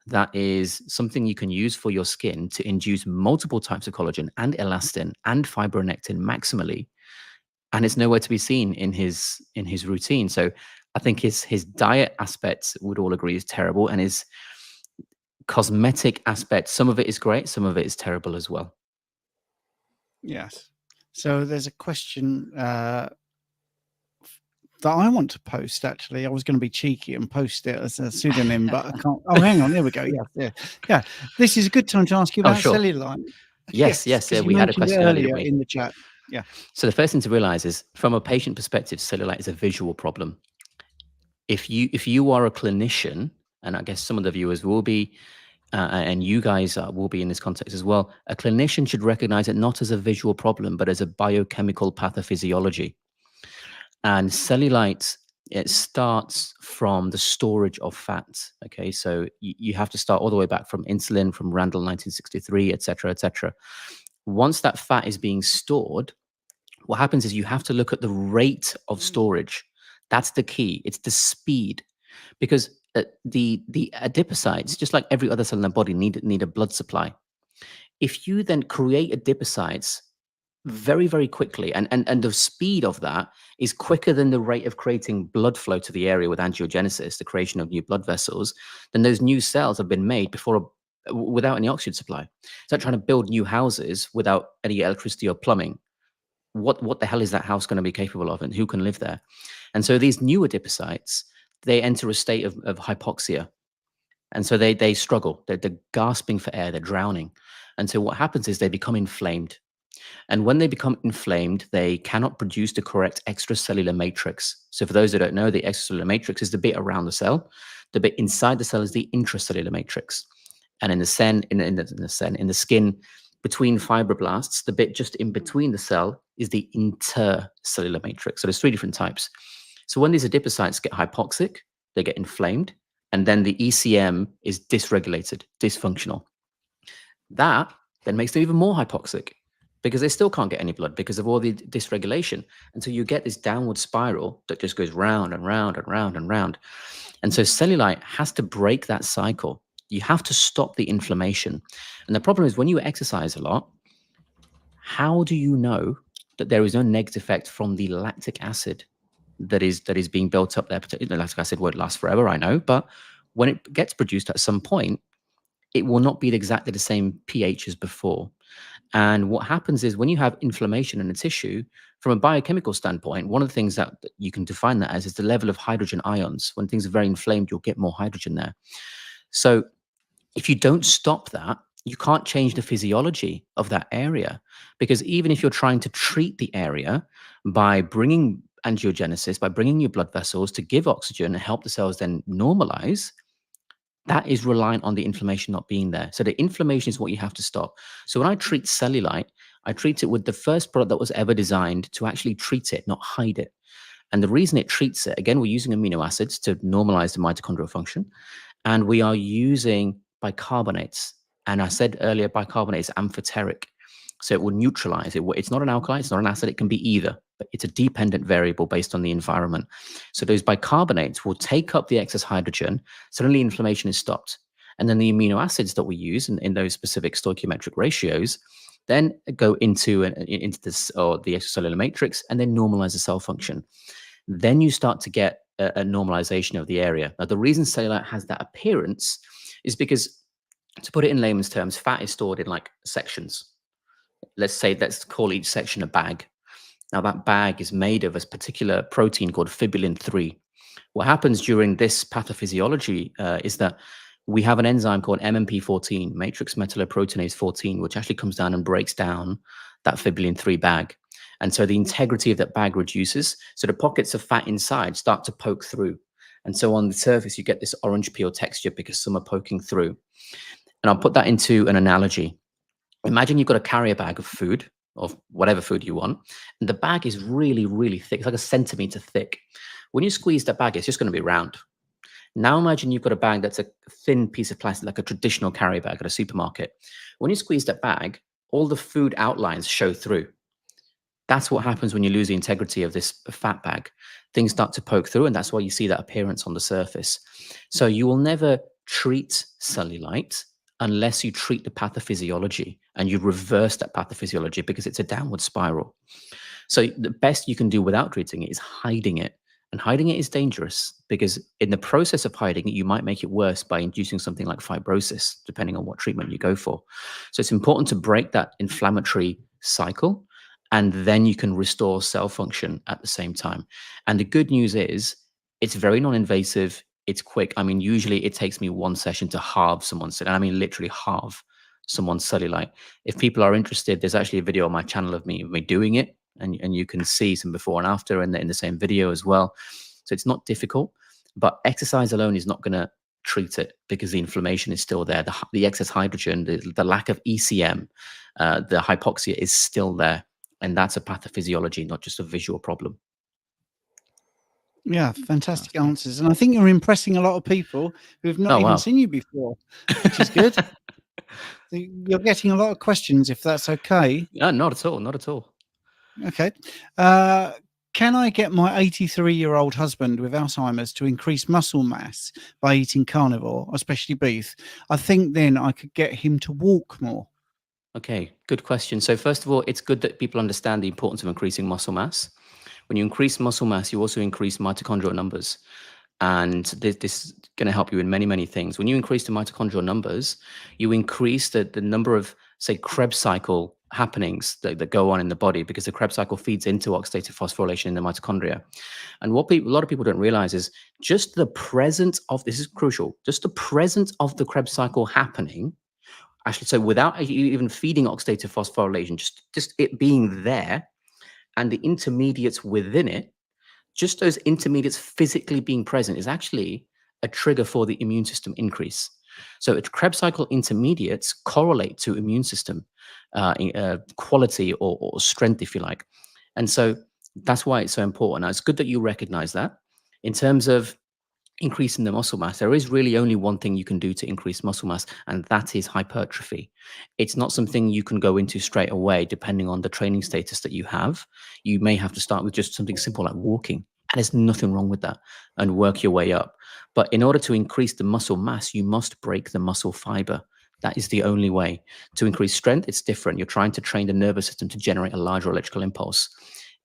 that is something you can use for your skin to induce multiple types of collagen and elastin and fibronectin maximally, and it's nowhere to be seen in his routine. So I think his diet aspects, would all agree, is terrible, and his cosmetic aspect, some of it is great, some of it is terrible as well. Yes. So there's a question that I want to post. Actually, I was going to be cheeky and post it as a pseudonym, but I can't. Oh, hang on, there we go. Yeah. This is a good time to ask you about sure. cellulite. Yes, 'cause we you had a mentioned it question earlier, earlier didn't we? in the chat. Yeah. So the first thing to realize is, from a patient perspective, cellulite is a visual problem. If you are a clinician, and I guess some of the viewers will be, and you guys will be in this context as well, a clinician should recognize it not as a visual problem, but as a biochemical pathophysiology. And cellulite, it starts from the storage of fat. Okay, so you have to start all the way back from insulin, from Randall 1963, et cetera, et cetera. Once that fat is being stored, what happens is you have to look at the rate of storage. That's the key. It's the speed, because the adipocytes, just like every other cell in the body, need a blood supply. If you then create adipocytes very, very quickly, and the speed of that is quicker than the rate of creating blood flow to the area with angiogenesis, the creation of new blood vessels, then those new cells have been made without any oxygen supply. It's like trying to build new houses without any electricity or plumbing. What the hell is that house going to be capable of, and who can live there? And so these new adipocytes, they enter a state of hypoxia. And so they struggle. They're gasping for air. They're drowning. And so what happens is they become inflamed. And when they become inflamed, they cannot produce the correct extracellular matrix. So for those that don't know, the extracellular matrix is the bit around the cell. The bit inside the cell is the intracellular matrix. And in the skin, between fibroblasts, the bit just in between the cell is the intercellular matrix. So there's three different types. So when these adipocytes get hypoxic, they get inflamed, and then the ECM is dysregulated, dysfunctional. That then makes them even more hypoxic, because they still can't get any blood because of all the dysregulation. And so you get this downward spiral that just goes round and round and round and round. And so cellulite has to break that cycle. You have to stop the inflammation. And the problem is, when you exercise a lot, how do you know that there is no negative effect from the lactic acid that is being built up there? The lactic acid won't last forever, I know, but when it gets produced at some point, it will not be exactly the same pH as before. And what happens is, when you have inflammation in a tissue, from a biochemical standpoint, one of the things that you can define that as is the level of hydrogen ions. When things are very inflamed, you'll get more hydrogen there. So if you don't stop that, you can't change the physiology of that area, because even if you're trying to treat the area by bringing angiogenesis, by bringing your blood vessels to give oxygen and help the cells then normalize, that is reliant on the inflammation not being there. So the inflammation is what you have to stop. So when I treat cellulite, I treat it with the first product that was ever designed to actually treat it, not hide it. And the reason it treats it, again, we're using amino acids to normalize the mitochondrial function, and we are using bicarbonates. And I said earlier, bicarbonate is amphoteric. So it will neutralize it. It's not an alkali, it's not an acid, it can be either, but it's a dependent variable based on the environment. So those bicarbonates will take up the excess hydrogen, suddenly inflammation is stopped. And then the amino acids that we use in those specific stoichiometric ratios then go into this, or the extracellular matrix, and then normalize the cell function. Then you start to get a normalization of the area. Now, the reason cellulite has that appearance is because, to put it in layman's terms, fat is stored in like sections. Let's call each section a bag. Now, that bag is made of a particular protein called fibrillin 3. What happens during this pathophysiology is that we have an enzyme called MMP14, matrix metalloproteinase 14, which actually comes down and breaks down that fibrillin 3 bag. And so the integrity of that bag reduces. So the pockets of fat inside start to poke through. And so on the surface, you get this orange peel texture because some are poking through. And I'll put that into an analogy. Imagine you've got a carrier bag of food, of whatever food you want, and the bag is really, really thick. It's like a centimeter thick. When you squeeze that bag, it's just going to be round. Now imagine you've got a bag that's a thin piece of plastic, like a traditional carrier bag at a supermarket. When you squeeze that bag, all the food outlines show through. That's what happens when you lose the integrity of this fat bag. Things start to poke through, and that's why you see that appearance on the surface. So you will never treat cellulite unless you treat the pathophysiology and you reverse that pathophysiology, because it's a downward spiral. So the best you can do without treating it is hiding it. And hiding it is dangerous, because in the process of hiding it, you might make it worse by inducing something like fibrosis, depending on what treatment you go for. So it's important to break that inflammatory cycle, and then you can restore cell function at the same time. And the good news is it's very non-invasive. It's quick. I mean, usually it takes me one session to halve someone's, and I mean literally halve someone's cellulite. If people are interested, there's actually a video on my channel of me doing it, and you can see some before and after in the same video as well. So it's not difficult, but exercise alone is not going to treat it, because the inflammation is still there. The excess hydrogen, the lack of ECM, the hypoxia is still there. And that's a pathophysiology, not just a visual problem. Yeah, fantastic answers. And I think you're impressing a lot of people who have not even seen you before, which is good. You're getting a lot of questions, if that's okay. No, not at all. Not at all. Okay. Can I get my 83-year-old husband with Alzheimer's to increase muscle mass by eating carnivore, especially beef? I think then I could get him to walk more. Okay, good question. So first of all, it's good that people understand the importance of increasing muscle mass. When you increase muscle mass, you also increase mitochondrial numbers. And this is going to help you in many, many things. When you increase the mitochondrial numbers, you increase the number of, say, Krebs cycle happenings that go on in the body, because the Krebs cycle feeds into oxidative phosphorylation in the mitochondria. And what a lot of people don't realize is just the presence of, this is crucial, just the presence of the Krebs cycle happening, actually, so without even feeding oxidative phosphorylation, just it being there, and the intermediates within it, just those intermediates physically being present is actually a trigger for the immune system increase. So Krebs cycle intermediates correlate to immune system quality or strength, if you like. And so that's why it's so important. Now, it's good that you recognize that. In terms of increasing the muscle mass, there is really only one thing you can do to increase muscle mass, and that is hypertrophy. It's not something you can go into straight away, depending on the training status that you have. You may have to start with just something simple like walking, and there's nothing wrong with that, and work your way up. But in order to increase the muscle mass, you must break the muscle fiber. That is the only way. To increase strength, it's different. You're trying to train the nervous system to generate a larger electrical impulse.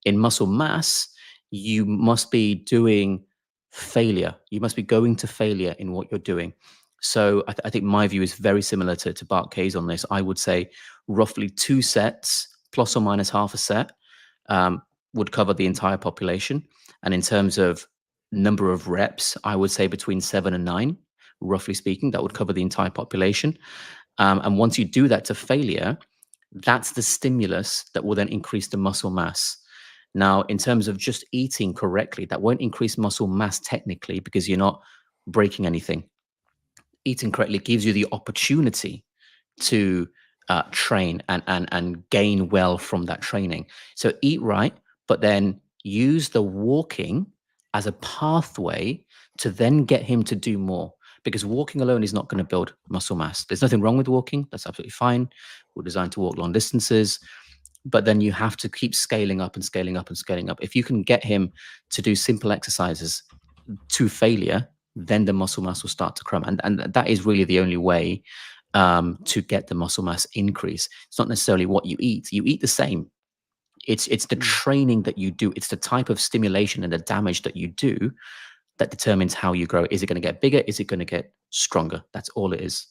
In muscle mass, you must be doing failure. You must be going to failure in what you're doing. So I think my view is very similar to Bart K's on this. I would say roughly 2 sets, plus or minus half a set, would cover the entire population. And in terms of number of reps, I would say between 7 and 9, roughly speaking, that would cover the entire population. And once you do that to failure, that's the stimulus that will then increase the muscle mass. Now, in terms of just eating correctly, that won't increase muscle mass technically, because you're not breaking anything. Eating correctly gives you the opportunity to train and gain well from that training. So eat right, but then use the walking as a pathway to then get him to do more. because walking alone is not going to build muscle mass. There's nothing wrong with walking. That's absolutely fine. We're designed to walk long distances, but then you have to keep scaling up and scaling up and scaling up. If you can get him to do simple exercises to failure, then the muscle mass will start to crumb. And that is really the only way to get the muscle mass increase. It's not necessarily what you eat. You eat the same. It's the training that you do. It's the type of stimulation and the damage that you do that determines how you grow. Is it going to get bigger? Is it going to get stronger? That's all it is.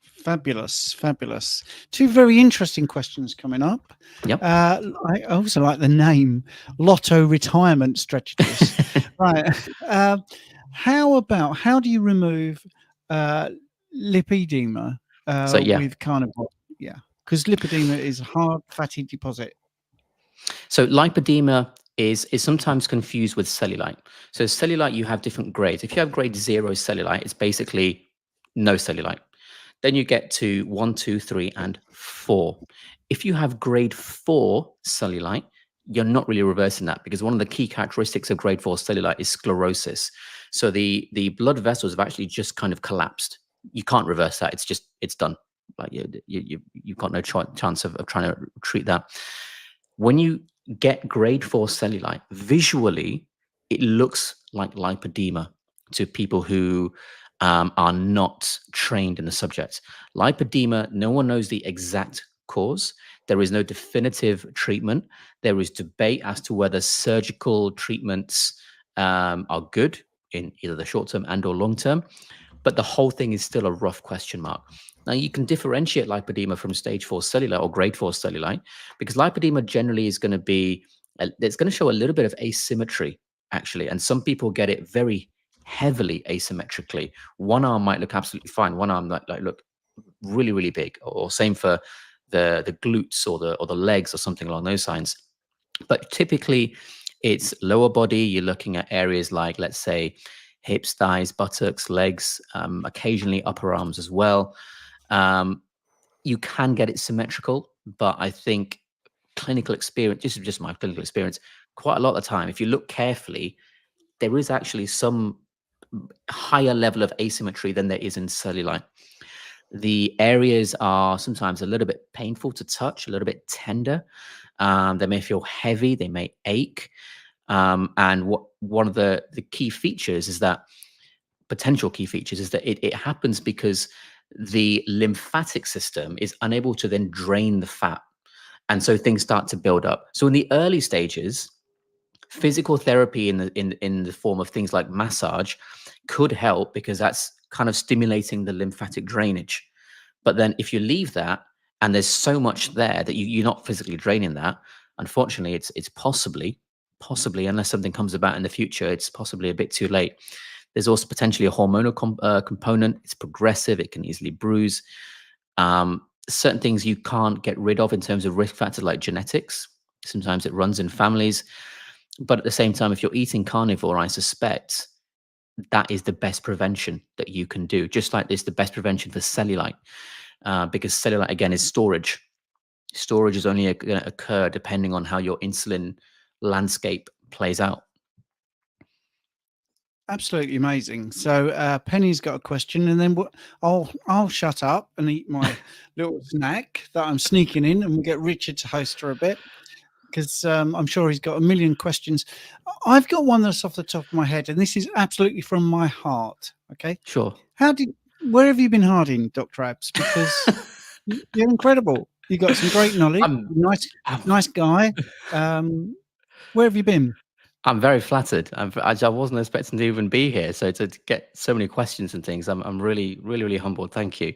Fabulous, fabulous. Two very interesting questions coming up. Yep. I also like the name, Lotto Retirement Strategies. Right. How do you remove lipedema with Carnivore? Yeah, because lipedema is a hard fatty deposit. So lipedema is sometimes confused with cellulite. So cellulite, you have different grades. If you have grade 0 cellulite, it's basically no cellulite. Then you get to 1, 2, 3, and 4. If you have grade 4 cellulite, you're not really reversing that, because one of the key characteristics of grade 4 cellulite is sclerosis. So the blood vessels have actually just kind of collapsed. You can't reverse that. It's done. Like you've got no chance of trying to treat that. When you get grade 4 cellulite, visually, it looks like lipedema to people who are not trained in the subject. Lipedema, no one knows the exact cause. There is no definitive treatment. There is debate as to whether surgical treatments are good in either the short term and or long term, but the whole thing is still a rough question mark. Now, you can differentiate lipedema from stage 4 cellulite or grade 4 cellulite, because lipedema generally is going to be, it's going to show a little bit of asymmetry, actually. And some people get it very heavily asymmetrically. One arm might look absolutely fine. One arm might look really, really big, or same for the glutes or the legs or something along those lines. But typically it's lower body. You're looking at areas like, let's say, hips, thighs, buttocks, legs, occasionally upper arms as well. You can get it symmetrical, but I think clinical experience, this is just my clinical experience, quite a lot of the time, if you look carefully, there is actually some higher level of asymmetry than there is in cellulite. The areas are sometimes a little bit painful to touch, a little bit tender. They may feel heavy, they may ache. And one of the key features is that, potential key features is that it happens because the lymphatic system is unable to then drain the fat. And so things start to build up. So in the early stages, physical therapy in the form of things like massage could help, because that's kind of stimulating the lymphatic drainage. But then if you leave that and there's so much there that you're not physically draining that, unfortunately, it's possibly, unless something comes about in the future, it's possibly a bit too late. There's also potentially a hormonal component. It's progressive. It can easily bruise. Certain things you can't get rid of in terms of risk factors, like genetics. Sometimes it runs in families. But at the same time, if you're eating carnivore, I suspect that is the best prevention that you can do. Just like this, the best prevention for cellulite, because cellulite, again, is storage. Storage is only going to occur depending on how your insulin landscape plays out. Absolutely amazing. So Penny's got a question, and then I'll shut up and eat my little snack that I'm sneaking in, and we'll get Richard to host for a bit, because I'm sure he's got a million questions. I've got one that's off the top of my head, and this is absolutely from my heart. Okay. Sure. Where have you been hiding, Dr. Abs? Because you're incredible. You got some great knowledge. Nice guy. Where have you been? I'm very flattered. I wasn't expecting to even be here. So to get so many questions and things, I'm really, really, really humbled. Thank you.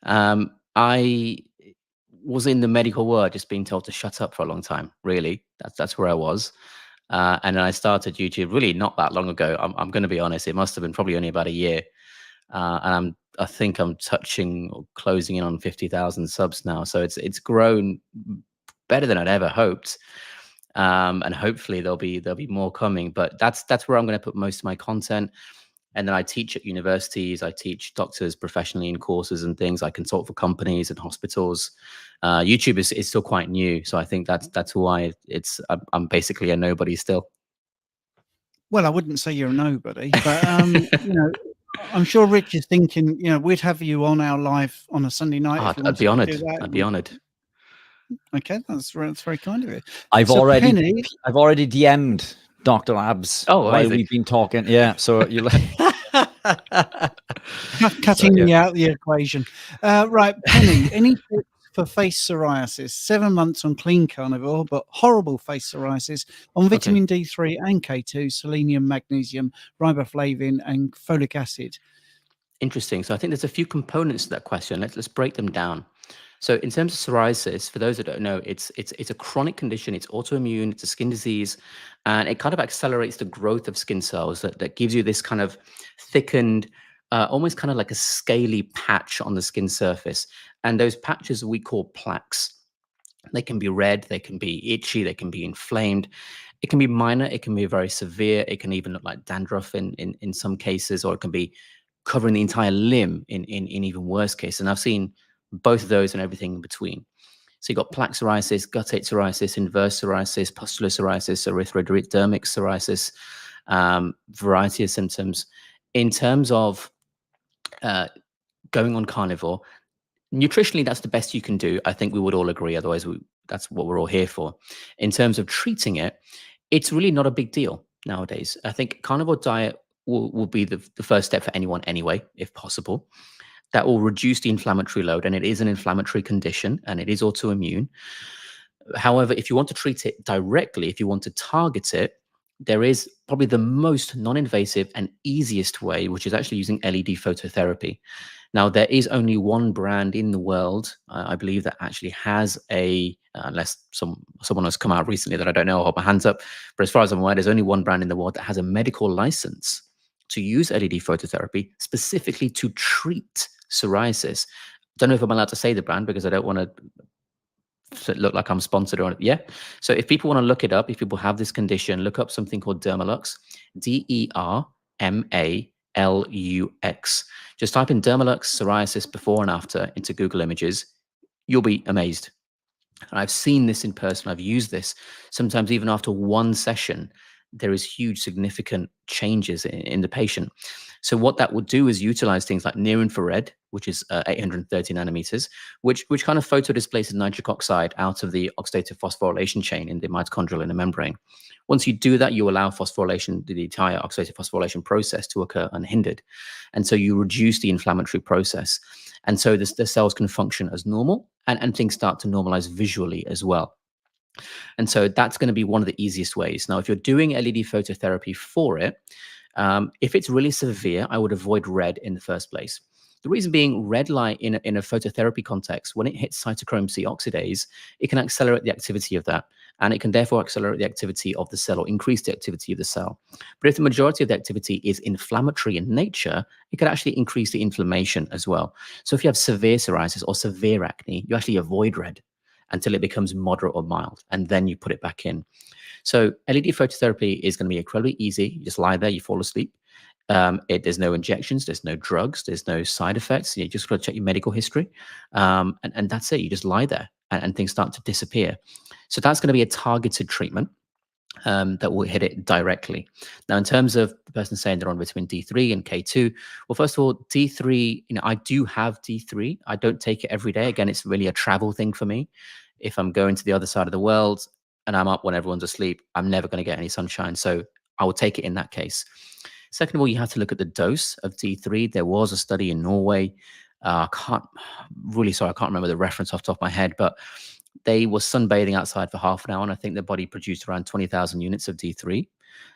I was in the medical world, just being told to shut up for a long time. Really, that's where I was. And then I started YouTube really not that long ago. I'm going to be honest. It must have been probably only about a year. And I think I'm touching or closing in on 50,000 subs now. So it's grown better than I'd ever hoped. And hopefully there'll be more coming, but that's where I'm going to put most of my content. And then I teach at universities. I teach doctors professionally in courses and things. I consult for companies and hospitals. YouTube is still quite new, so I think that's why I'm basically a nobody still. Well, I wouldn't say you're a nobody, but you know, I'm sure Rich is thinking, we'd have you on our live on a Sunday night if you I'd be wanted to honoured. do that. I'd be honoured. Okay, that's very kind of you. I've So, already Penny, DM'd Dr. Labs Oh, while amazing. we've been talking. Yeah, so you're cutting yeah. me out of the equation. Right, Penny, any tips for face psoriasis? 7 months on clean carnivore, but horrible face psoriasis on vitamin D3 and K2, selenium, magnesium, riboflavin, and folic acid. Interesting. So I think there's a few components to that question. Let's break them down. So in terms of psoriasis, for those that don't know, it's a chronic condition. It's autoimmune. It's a skin disease, and it kind of accelerates the growth of skin cells that gives you this kind of thickened, almost kind of like a scaly patch on the skin surface. And those patches we call plaques. They can be red, they can be itchy, they can be inflamed. It can be minor, it can be very severe. It can even look like dandruff in some cases, or it can be covering the entire limb in even worse cases. And I've seen both of those and everything in between. So you've got plaque psoriasis, guttate psoriasis, inverse psoriasis, pustular psoriasis, erythrodermic psoriasis, variety of symptoms. In terms of going on carnivore, nutritionally, that's the best you can do. I think we would all agree. Otherwise, that's what we're all here for. In terms of treating it, it's really not a big deal nowadays. I think carnivore diet will be the first step for anyone anyway, if possible. That will reduce the inflammatory load, and it is an inflammatory condition, and it is autoimmune. However, if you want to treat it directly, if you want to target it, there is probably the most non-invasive and easiest way, which is actually using LED phototherapy. Now, there is only one brand in the world, I believe, that actually has unless someone has come out recently that I don't know, I'll hold my hands up. But as far as I'm aware, there's only one brand in the world that has a medical license to use LED phototherapy specifically to treat psoriasis. Don't know if I'm allowed to say the brand because I don't want to look like I'm sponsored or yeah. So if people want to look it up, if people have this condition, look up something called Dermalux, DERMALUX. Just type in Dermalux psoriasis before and after into Google Images. You'll be amazed. And I've seen this in person. I've used this sometimes even after one session. There is huge, significant changes in the patient. So what that would do is utilize things like near infrared, which is 830 nanometers, which kind of photo displaces nitric oxide out of the oxidative phosphorylation chain in the mitochondrial inner membrane. Once you do that, you allow phosphorylation, the entire oxidative phosphorylation process to occur unhindered. And so you reduce the inflammatory process. And so the cells can function as normal, and things start to normalize visually as well. And so that's going to be one of the easiest ways. Now, if you're doing LED phototherapy for it, if it's really severe, I would avoid red in the first place. The reason being, red light in a phototherapy context, when it hits cytochrome C oxidase, it can accelerate the activity of that. And it can therefore accelerate the activity of the cell or increase the activity of the cell. But if the majority of the activity is inflammatory in nature, it could actually increase the inflammation as well. So if you have severe psoriasis or severe acne, you actually avoid red until it becomes moderate or mild, and then you put it back in. So LED phototherapy is going to be incredibly easy. You just lie there, you fall asleep. There's no injections, there's no drugs, there's no side effects. You just got to check your medical history, and that's it. You just lie there, and things start to disappear. So that's going to be a targeted treatment that will hit it directly. Now, in terms of the person saying they're on vitamin D3 and K2, well, first of all, D3, I do have D3. I don't take it every day. Again, it's really a travel thing for me. If I'm going to the other side of the world and I'm up when everyone's asleep, I'm never going to get any sunshine. So I will take it in that case. Second of all, you have to look at the dose of D3. There was a study in Norway. I can't remember the reference off the top of my head, but they were sunbathing outside for half an hour, and I think their body produced around 20,000 units of D3.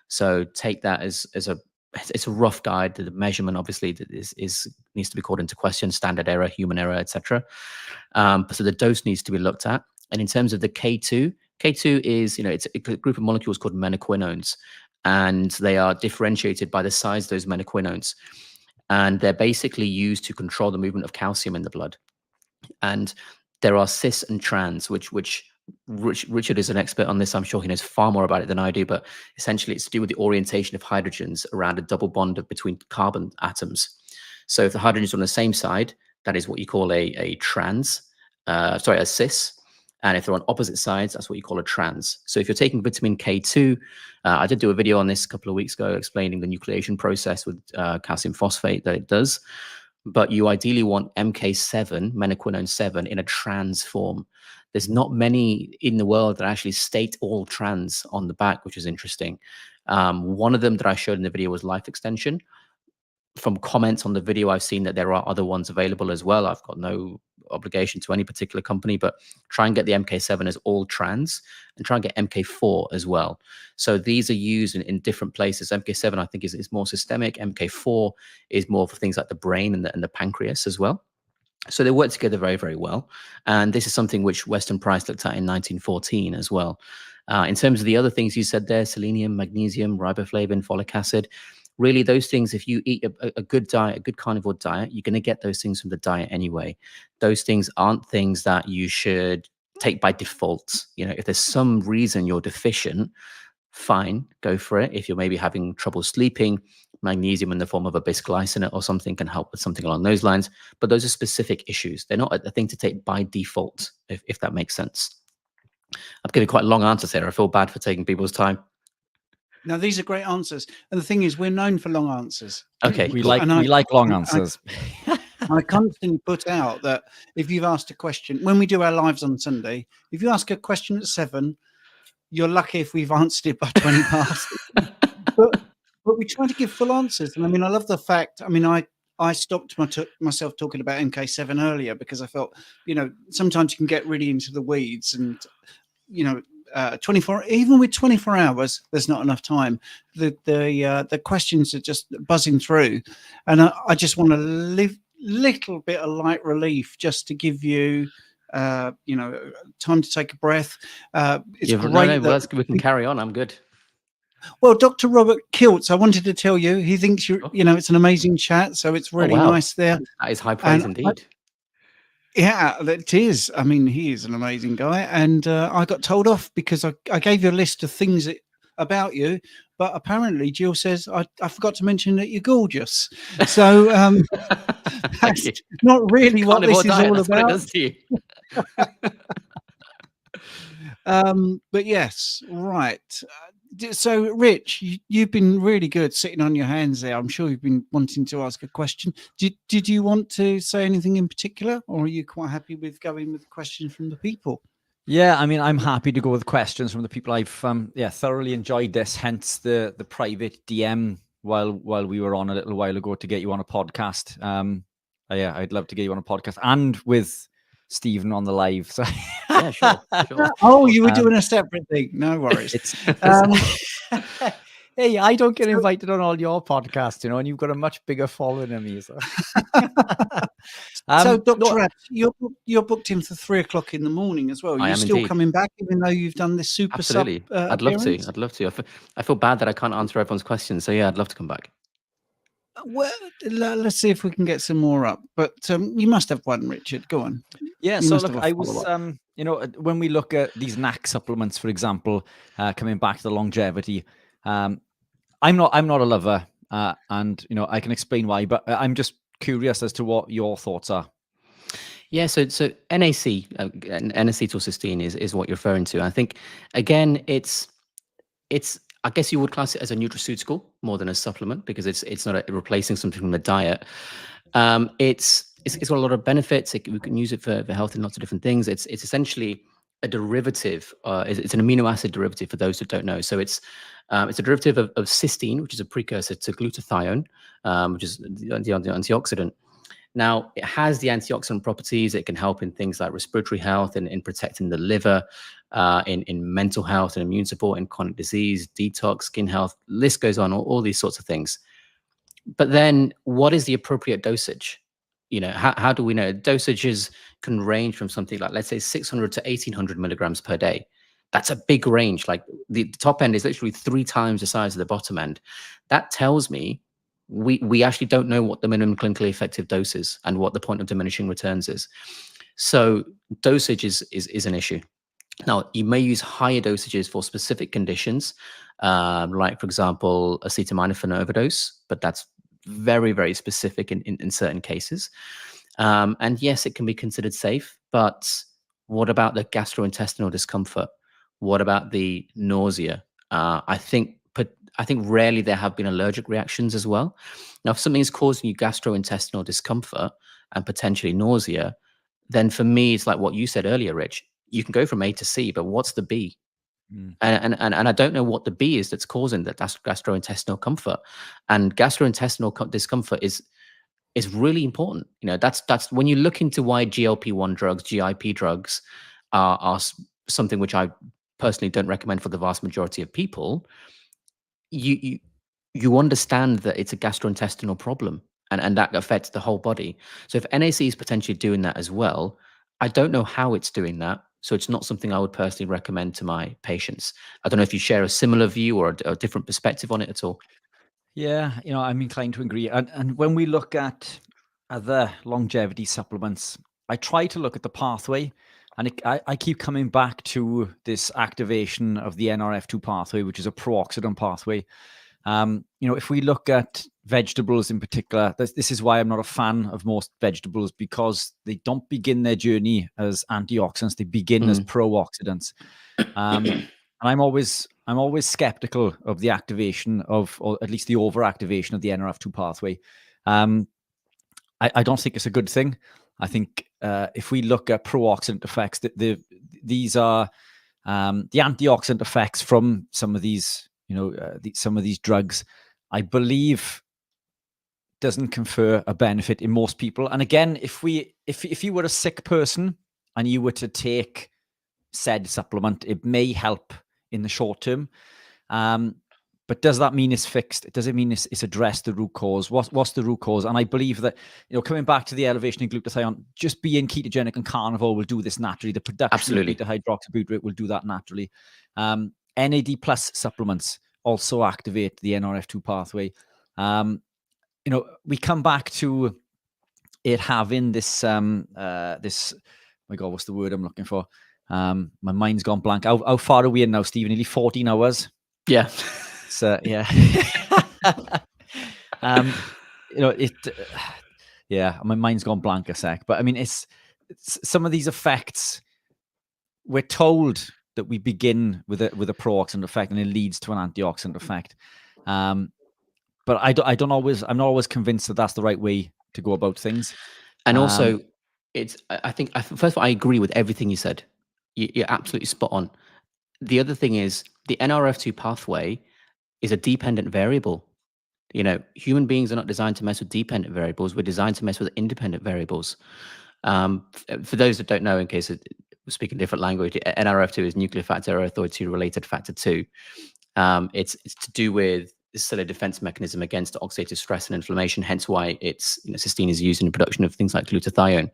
So take that as it's a rough guide. The measurement obviously needs to be called into question, standard error, human error, etc. So the dose needs to be looked at. And in terms of the K2 is, it's a group of molecules called menaquinones, and they are differentiated by the size of those menaquinones. And they're basically used to control the movement of calcium in the blood. And there are cis and trans, which Richard is an expert on this. I'm sure he knows far more about it than I do, but essentially it's to do with the orientation of hydrogens around a double bond between carbon atoms. So if the hydrogens are on the same side, that is what you call a cis. And if they're on opposite sides, that's what you call a trans. So if you're taking vitamin K2, I did do a video on this a couple of weeks ago explaining the nucleation process with calcium phosphate that it does. But you ideally want MK7, menaquinone 7, in a trans form. There's not many in the world that actually state all trans on the back, which is interesting. One of them that I showed in the video was life extension. From comments on the video, I've seen that there are other ones available as well. I've got no obligation to any particular company, but try and get the MK7 as all trans, and try and get MK4 as well. So these are used in different places. MK7, I think, is more systemic. MK4 is more for things like the brain and the pancreas as well. So they work together very, very well. And this is something which Weston Price looked at in 1914 as well. In terms of the other things you said there, selenium, magnesium, riboflavin, folic acid, really those things, if you eat a good diet, a good carnivore diet, you're going to get those things from the diet anyway. Those things aren't things that you should take by default. You know, if there's some reason you're deficient, fine, go for it. If you're maybe having trouble sleeping, magnesium in the form of a bisglycinate or something can help with something along those lines. But those are specific issues. They're not a thing to take by default, if that makes sense. I'm giving quite a long answer, Sarah. I feel bad for taking people's time. Now, these are great answers. And the thing is, we're known for long answers. Okay. We like long answers. I constantly put out that if you've asked a question, when we do our lives on Sunday, if you ask a question at 7, you're lucky if we've answered it by 20 past. but we try to give full answers. And I mean, I love the fact, I mean, I stopped myself talking about MK7 earlier because I felt, you know, sometimes you can get really into the weeds and, you know, 24, even with 24 hours, there's not enough time. The questions are just buzzing through. And I just want to live little bit of light relief just to give you, you know, time to take a breath. It's great. We can carry on. I'm good. Well, Dr. Robert Kiltz, I wanted to tell you, he thinks you know, it's an amazing chat. So it's really nice there. That is high praise indeed. Yeah, it is. I mean, he is an amazing guy. And I got told off because I gave you a list of things about you. But apparently Jill says, I forgot to mention that you're gorgeous. So that's not really what this is all about. But yes, right. So, Rich, you've been really good sitting on your hands there. I'm sure you've been wanting to ask a question. Did you want to say anything in particular, or are you quite happy with going with questions from the people? Yeah, I mean, I'm happy to go with questions from the people. I've thoroughly enjoyed this. Hence the private DM while we were on a little while ago to get you on a podcast. Yeah, I'd love to get you on a podcast and with Stephen on the live. So yeah, sure. Oh, you were doing a separate thing. No worries. Hey, I don't get invited on all your podcasts, you know, and you've got a much bigger following than me. So, so Dr. Abs, you're booked in for 3 o'clock in the morning as well. You're still indeed coming back, even though you've done this super Absolutely. I'd love to. I'd love to. I feel bad that I can't answer everyone's questions. So yeah, I'd love to come back. Well, let's see if we can get some more up. But you must have one, Richard. Go on. Yeah. So look, I was, you know, when we look at these NAC supplements, for example, coming back to the longevity, I'm not a lover, and you know, I can explain why, but I'm just curious as to what your thoughts are. Yeah. So NAC, N-acetylcysteine is what you're referring to. I think again, it's. I guess you would class it as a nutraceutical more than a supplement because it's not replacing something from the diet. It's got a lot of benefits. We can use it for health and lots of different things. It's essentially a derivative. It's an amino acid derivative for those who don't know. So it's a derivative of cysteine, which is a precursor to glutathione, which is the antioxidant. Now, it has the antioxidant properties. It can help in things like respiratory health and in protecting the liver, in mental health and immune support, in chronic disease, detox, skin health. List goes on, all these sorts of things. But then what is the appropriate dosage? You know, how do we know? Dosages can range from something like, let's say, 600 to 1800 milligrams per day. That's a big range. Like the top end is literally 3 times the size of the bottom end. That tells me we actually don't know what the minimum clinically effective dose is and what the point of diminishing returns is. So dosage is an issue. Now, you may use higher dosages for specific conditions, like, for example, acetaminophen overdose, but that's very, very specific in certain cases. And yes, it can be considered safe, but What about the gastrointestinal discomfort? What about the nausea? I think rarely there have been allergic reactions as well. Now, if something is causing you gastrointestinal discomfort and potentially nausea, then for me, it's like what you said earlier, Rich. You can go from A to C, but what's the B? And I don't know what the B is that's causing that gastrointestinal comfort. And gastrointestinal discomfort is really important. You know, that's when you look into why GLP-1 drugs, GIP drugs are something which I personally don't recommend for the vast majority of people. You understand that it's a gastrointestinal problem, and that affects the whole body. So if NAC is potentially doing that as well, I don't know how it's doing that. So it's not something I would personally recommend to my patients. I don't know if you share a similar view or a different perspective on it at all. Yeah, you know, I'm inclined to agree. And when we look at other longevity supplements, I try to look at the pathway, and I keep coming back to this activation of the NRF2 pathway, which is a pro-oxidant pathway. You know, if we look at vegetables in particular, this is why I'm not a fan of most vegetables, because they don't begin their journey as antioxidants; they begin as pro-oxidants. And I'm always skeptical of the activation of, or at least the overactivation of the NRF2 pathway. I don't think it's a good thing. I think if we look at pro-oxidant effects, these are the antioxidant effects from some of these, you know, some of these drugs, I believe, doesn't confer a benefit in most people. And again, if you were a sick person and you were to take said supplement, it may help in the short term. But does that mean it's fixed? Does it mean it's addressed the root cause? What's the root cause? And I believe that, you know, coming back to the elevation in glutathione, just being ketogenic and carnivore will do this naturally. The production of beta-hydroxybutyrate will do that naturally. NAD plus supplements also activate the NRF2 pathway. You know, we come back to it having this this, my God, what's the word I'm looking for? My mind's gone blank. How far are we in now, Stephen? Nearly 14 hours. Yeah. So yeah. You know, yeah, my mind's gone blank a sec. But I mean, it's some of these effects, we're told that we begin with a pro-oxidant effect and it leads to an antioxidant effect. But I'm not always convinced that that's the right way to go about things. And also, I think, first of all, I agree with everything you said. You're absolutely spot on. The other thing is the NRF2 pathway is a dependent variable. You know, human beings are not designed to mess with dependent variables. We're designed to mess with independent variables. For those that don't know, in case we're speaking a different language, NRF2 is nuclear factor erythroid related factor 2. It's to do with the cellular defense mechanism against oxidative stress and inflammation, hence why cysteine is used in the production of things like glutathione.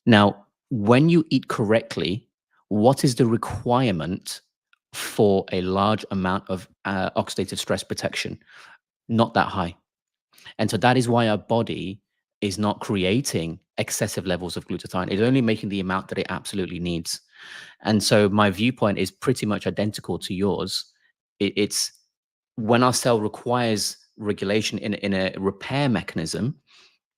Now, when you eat correctly, what is the requirement for a large amount of oxidative stress protection? Not that high. And so that is why our body is not creating excessive levels of glutathione. It's only making the amount that it absolutely needs. And so my viewpoint is pretty much identical to yours. It's when our cell requires regulation in a repair mechanism,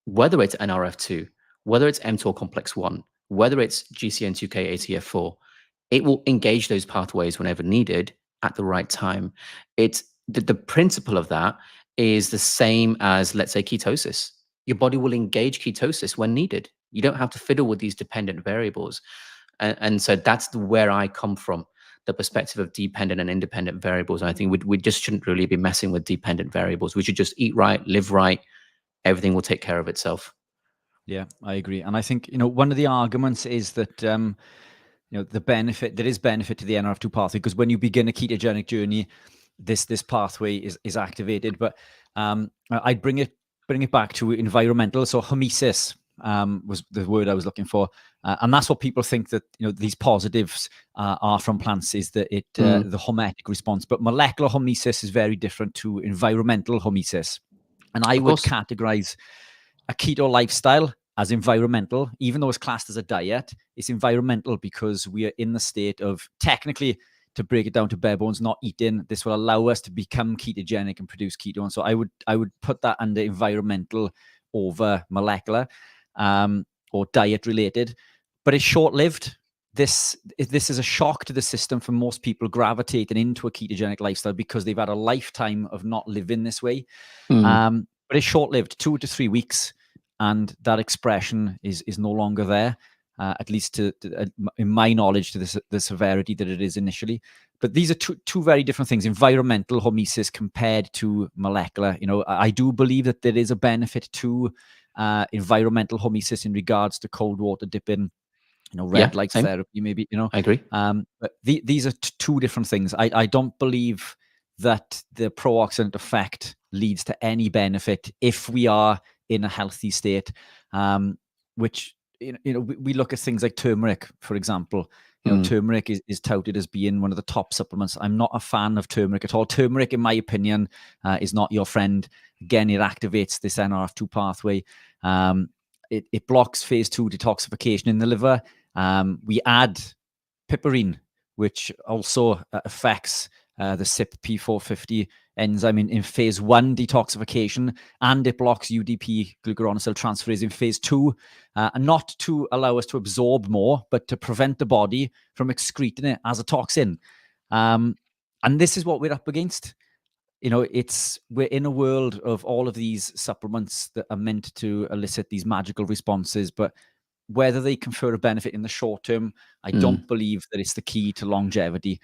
whether it's NRF2, whether it's mTOR complex 1, whether it's GCN2K ATF4, it will engage those pathways whenever needed at the right time. It's the principle of that is the same as, let's say, ketosis. Your body will engage ketosis when needed. You don't have to fiddle with these dependent variables. And so that's where I come from, the perspective of dependent and independent variables. And I think we just shouldn't really be messing with dependent variables. We should just eat right, live right. Everything will take care of itself. Yeah, I agree. And I think, you know, one of the arguments is that, you know, there is benefit to the NRF2 pathway, because when you begin a ketogenic journey, this pathway is activated. But I'd bring it back to environmental. So hormesis was the word I was looking for. And that's what people think that, you know, these positives are from plants, is that the hormetic response. But molecular hormesis is very different to environmental hormesis. And I would categorize a keto lifestyle as environmental, even though it's classed as a diet. It's environmental because we are in the state of, technically, to break it down to bare bones, not eating. This will allow us to become ketogenic and produce ketone. So I would put that under environmental over molecular or diet related. But it's short-lived. this is a shock to the system for most people gravitating into a ketogenic lifestyle because they've had a lifetime of not living this way. But it's short-lived, 2 to 3 weeks, and that expression is no longer there, at least in my knowledge, to the severity that it is initially. But these are two very different things. Environmental hormesis compared to molecular. I do believe that there is a benefit to environmental hormesis in regards to cold water dipping, red light therapy, maybe, I agree. But these are two different things. I don't believe that the pro-oxidant effect leads to any benefit if we are in a healthy state, which, we look at things like turmeric, for example. Turmeric is touted as being one of the top supplements. I'm not a fan of turmeric at all. Turmeric, in my opinion, is not your friend. Again, it activates this NRF2 pathway. It blocks phase 2 detoxification in the liver. We add piperine, which also affects the CYP P450 enzyme in phase 1 detoxification, and it blocks UDP, glucuronosyl transferase, in phase 2, and not to allow us to absorb more, but to prevent the body from excreting it as a toxin. And this is what we're up against. We're in a world of all of these supplements that are meant to elicit these magical responses, but whether they confer a benefit in the short term, I don't believe that it's the key to longevity.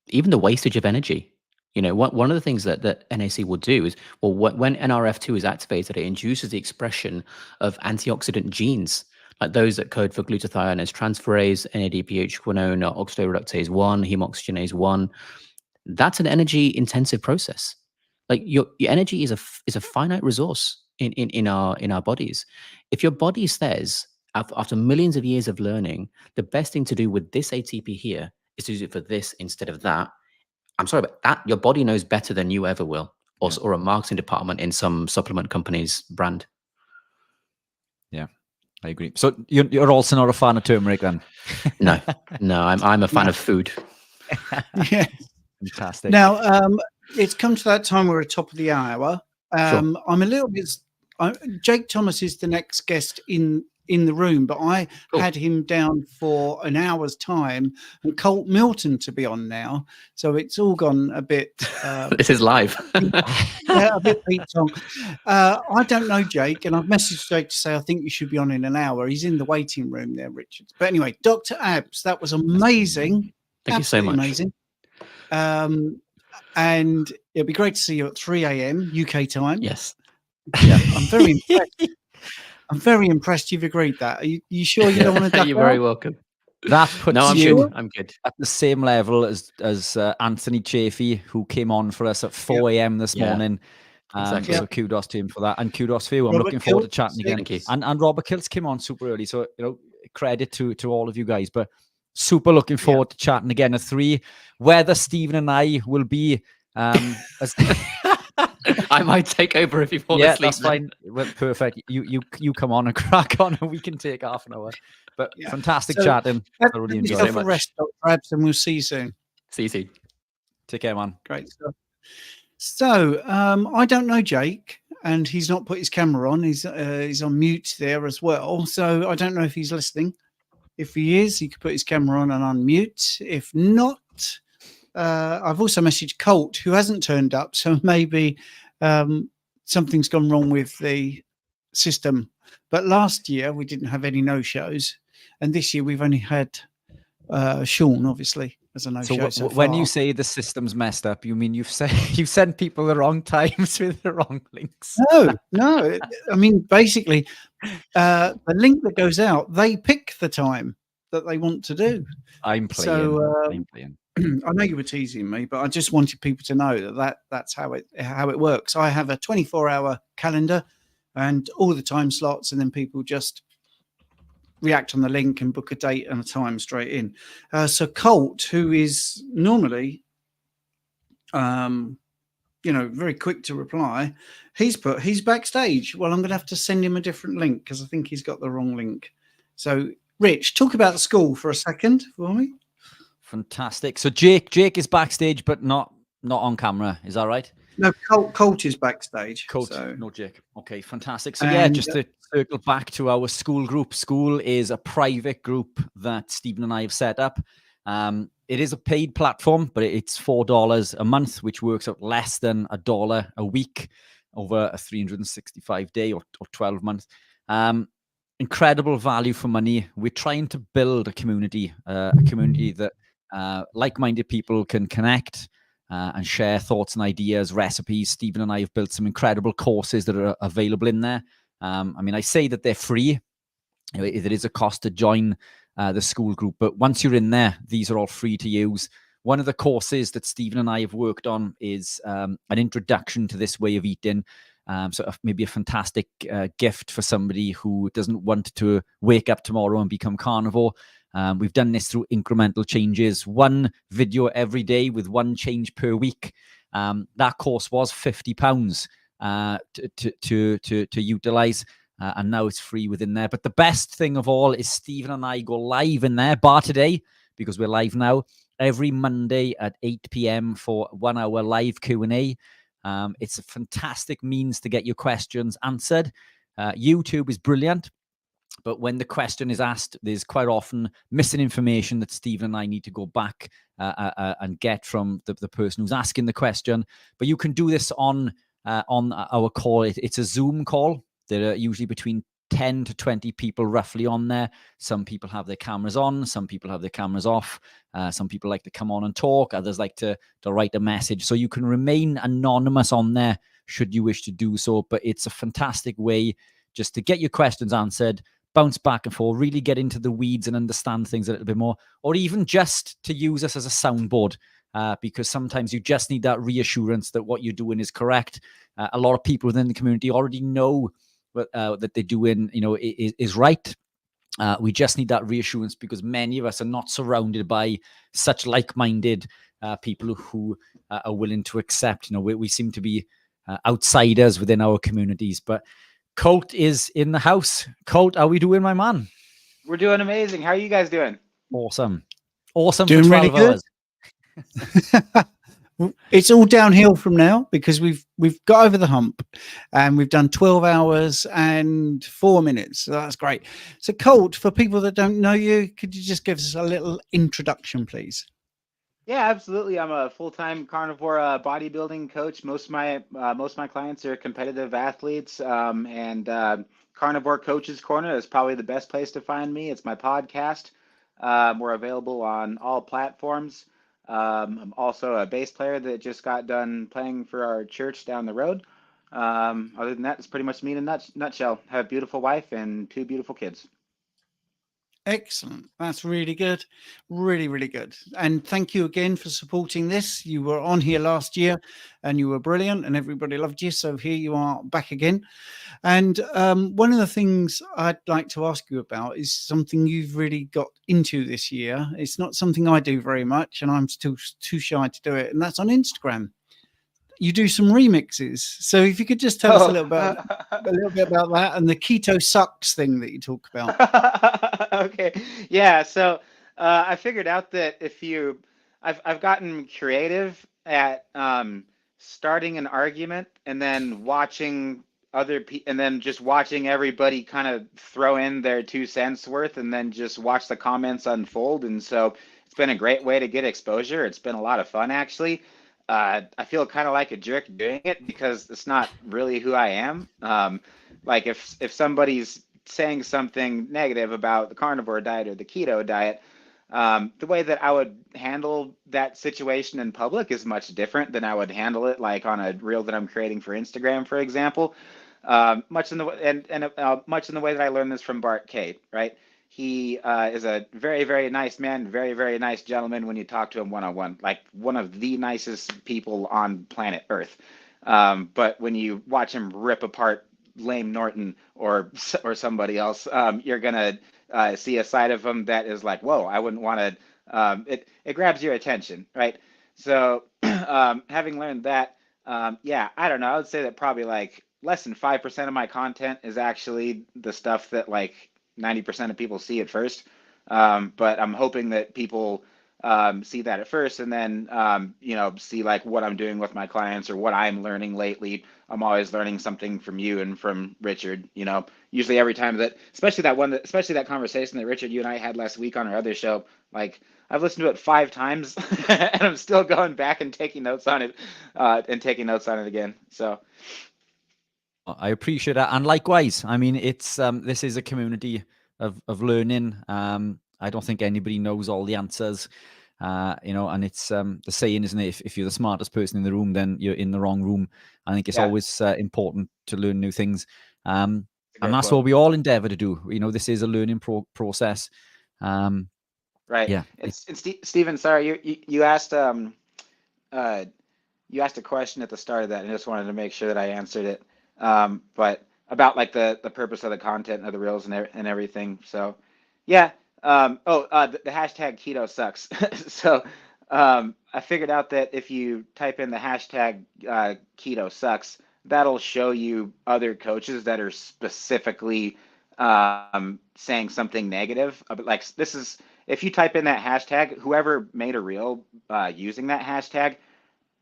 Even the wastage of energy. One of the things that NAC will do is, when NRF2 is activated, it induces the expression of antioxidant genes, like those that code for glutathione transferase, NADPH quinone, oxidoreductase 1, hemoxygenase 1. That's an energy-intensive process. Like your energy is a finite resource in our bodies. If your body says, after millions of years of learning, the best thing to do with this ATP here is to use it for this instead of that, I'm sorry, but that your body knows better than you ever will, or a marketing department in some supplement company's brand. Yeah, I agree. So you're also not a fan of turmeric then? No, I'm a fan of food. Yeah. Fantastic. Now, it's come to that time we're at top of the hour. Sure. I'm a little bit. Jake Thomas is the next guest in the room, but I had him down for an hour's time, and Colt Milton to be on now. So it's all gone a bit. This is live. Yeah, a bit Pete Tong. I don't know Jake, and I've messaged Jake to say I think you should be on in an hour. He's in the waiting room there, Richard. But anyway, Dr. Abs, that was amazing. Thank you so much. Amazing. And it'll be great to see you at 3 a.m. UK time. Yes. Yeah, I'm very impressed. I'm very impressed you've agreed that. Are you sure you don't want to duck You're very out? welcome. That puts No, I'm you good. I'm good. at the same level as Anthony Chafee, who came on for us at 4 a.m. this morning. Exactly. So kudos to him for that, and kudos for you. I'm Robert looking forward to Kiltz, chatting again. Thank you. And Robert Kiltz came on super early, so credit to all of you guys. But super looking forward to chatting again at 3. Whether Stephen and I will be as I might take over if you fall asleep. That's fine. Well, perfect. You come on and crack on, and we can take half an hour. But fantastic chatting. I really enjoyed it. Have a rest, Dr. Abs, and we'll see you soon. See you soon. Take care, man. Great stuff. So I don't know Jake, and he's not put his camera on. He's on mute there as well. So I don't know if he's listening. If he is, he could put his camera on and unmute. If not, I've also messaged Colt, who hasn't turned up. So maybe something's gone wrong with the system. But last year we didn't have any no-shows, and this year we've only had Shawn, obviously, as a no-show. So when you say the system's messed up, you mean you've sent people the wrong times with the wrong links? No. I mean, basically, the link that goes out, they pick the time that they want to do. I'm playing. So, I'm playing. I know you were teasing me, but I just wanted people to know that's how it works. I have a 24-hour calendar and all the time slots, and then people just react on the link and book a date and a time straight in. So Colt, who is normally, very quick to reply, he's backstage. Well, I'm going to have to send him a different link because I think he's got the wrong link. So, Rich, talk about the school for a second for me. Fantastic. So Jake is backstage, but not on camera. Is that right? No, Colt is backstage. Coach, So. no Jake. Okay, fantastic. So yeah, just to circle back to our school group. School is a private group that Stephen and I have set up. It is a paid platform, but it's $4 a month, which works out less than $1 a week over a 365-day or 12 months. Incredible value for money. We're trying to build a community that like-minded people can connect and share thoughts and ideas, recipes. Stephen and I have built some incredible courses that are available in there. I mean, I say that they're free. There is a cost to join the school group, but once you're in there, these are all free to use. One of the courses that Stephen and I have worked on is an introduction to this way of eating. So maybe a fantastic gift for somebody who doesn't want to wake up tomorrow and become carnivore. We've done this through incremental changes, one video every day with one change per week. That course was £50 to utilize, and now it's free within there. But the best thing of all is Stephen and I go live in there, bar today, because we're live now, every Monday at 8 p.m. for 1 hour live Q&A. It's a fantastic means to get your questions answered. YouTube is brilliant, but when the question is asked, there's quite often missing information that Stephen and I need to go back and get from the person who's asking the question. But you can do this on our call. It's a Zoom call. There are usually between 10 to 20 people roughly on there. Some people have their cameras on, some people have their cameras off. Some people like to come on and talk, others like to write a message. So you can remain anonymous on there should you wish to do so. But it's a fantastic way just to get your questions answered, bounce back and forth, really get into the weeds and understand things a little bit more, or even just to use us as a soundboard, because sometimes you just need that reassurance that what you're doing is correct. A lot of people within the community already know that they're doing, is right. We just need that reassurance because many of us are not surrounded by such like-minded people who are willing to accept. We seem to be outsiders within our communities. But Colt is in the house. Colt, how are we doing, my man? We're doing amazing. How are you guys doing? Awesome Doing for 12 really good. hours. It's all downhill from now because we've got over the hump and we've done 12 hours and 4 minutes. So that's great. So Colt, for people that don't know you, could you just give us a little introduction, please? Yeah, absolutely. I'm a full-time carnivore bodybuilding coach. Most of my clients are competitive athletes, and Carnivore Coaches Corner is probably the best place to find me. It's my podcast. We're available on all platforms. I'm also a bass player that just got done playing for our church down the road. Other than that, it's pretty much me in a nutshell. I have a beautiful wife and 2 beautiful kids. Excellent. That's really good. Really, really good. And thank you again for supporting this. You were on here last year and you were brilliant and everybody loved you. So here you are back again. And one of the things I'd like to ask you about is something you've really got into this year. It's not something I do very much and I'm still too shy to do it. And that's on Instagram. You do some remixes. So if you could just tell us a little bit about that and the keto sucks thing that you talk about. Okay. Yeah. So I figured out that I've gotten creative at starting an argument and then watching and then just watching everybody kind of throw in their 2 cents worth and then just watch the comments unfold. And so it's been a great way to get exposure. It's been a lot of fun, actually. I feel kind of like a jerk doing it because it's not really who I am. Like if somebody's saying something negative about the carnivore diet or the keto diet, the way that I would handle that situation in public is much different than I would handle it like on a reel that I'm creating for Instagram, for example. Much in the way that I learned this from Bart Kate, right? He is a very, very nice man, very, very nice gentleman when you talk to him one-on-one, like one of the nicest people on planet Earth. But when you watch him rip apart Lame Norton or somebody else, you're gonna see a side of him that is like, whoa, I wouldn't want to. It grabs your attention, right? So having learned that, yeah, I don't know. I would say that probably like less than 5% of my content is actually the stuff that like 90% of people see at first. But I'm hoping that people see that at first, and then see like what I'm doing with my clients or what I'm learning lately. I'm always learning something from you and from Richard. Usually every time especially that conversation that Richard, you and I had last week on our other show, like I've listened to it 5 times and I'm still going back and taking notes on it again. So I appreciate that, and likewise. I mean, it's this is a community of learning. I don't think anybody knows all the answers, and it's the saying, isn't it? If you're the smartest person in the room, then you're in the wrong room. I think it's always important to learn new things, and that's what we all endeavor to do. This is a learning process. Right. Yeah. And Stephen, sorry, you asked you asked a question at the start of that, and I just wanted to make sure that I answered it. But about like the purpose of the content of the reels and everything. So, yeah. The hashtag keto sucks. So, I figured out that if you type in the hashtag keto sucks, that'll show you other coaches that are specifically saying something negative. Like if you type in that hashtag, whoever made a reel using that hashtag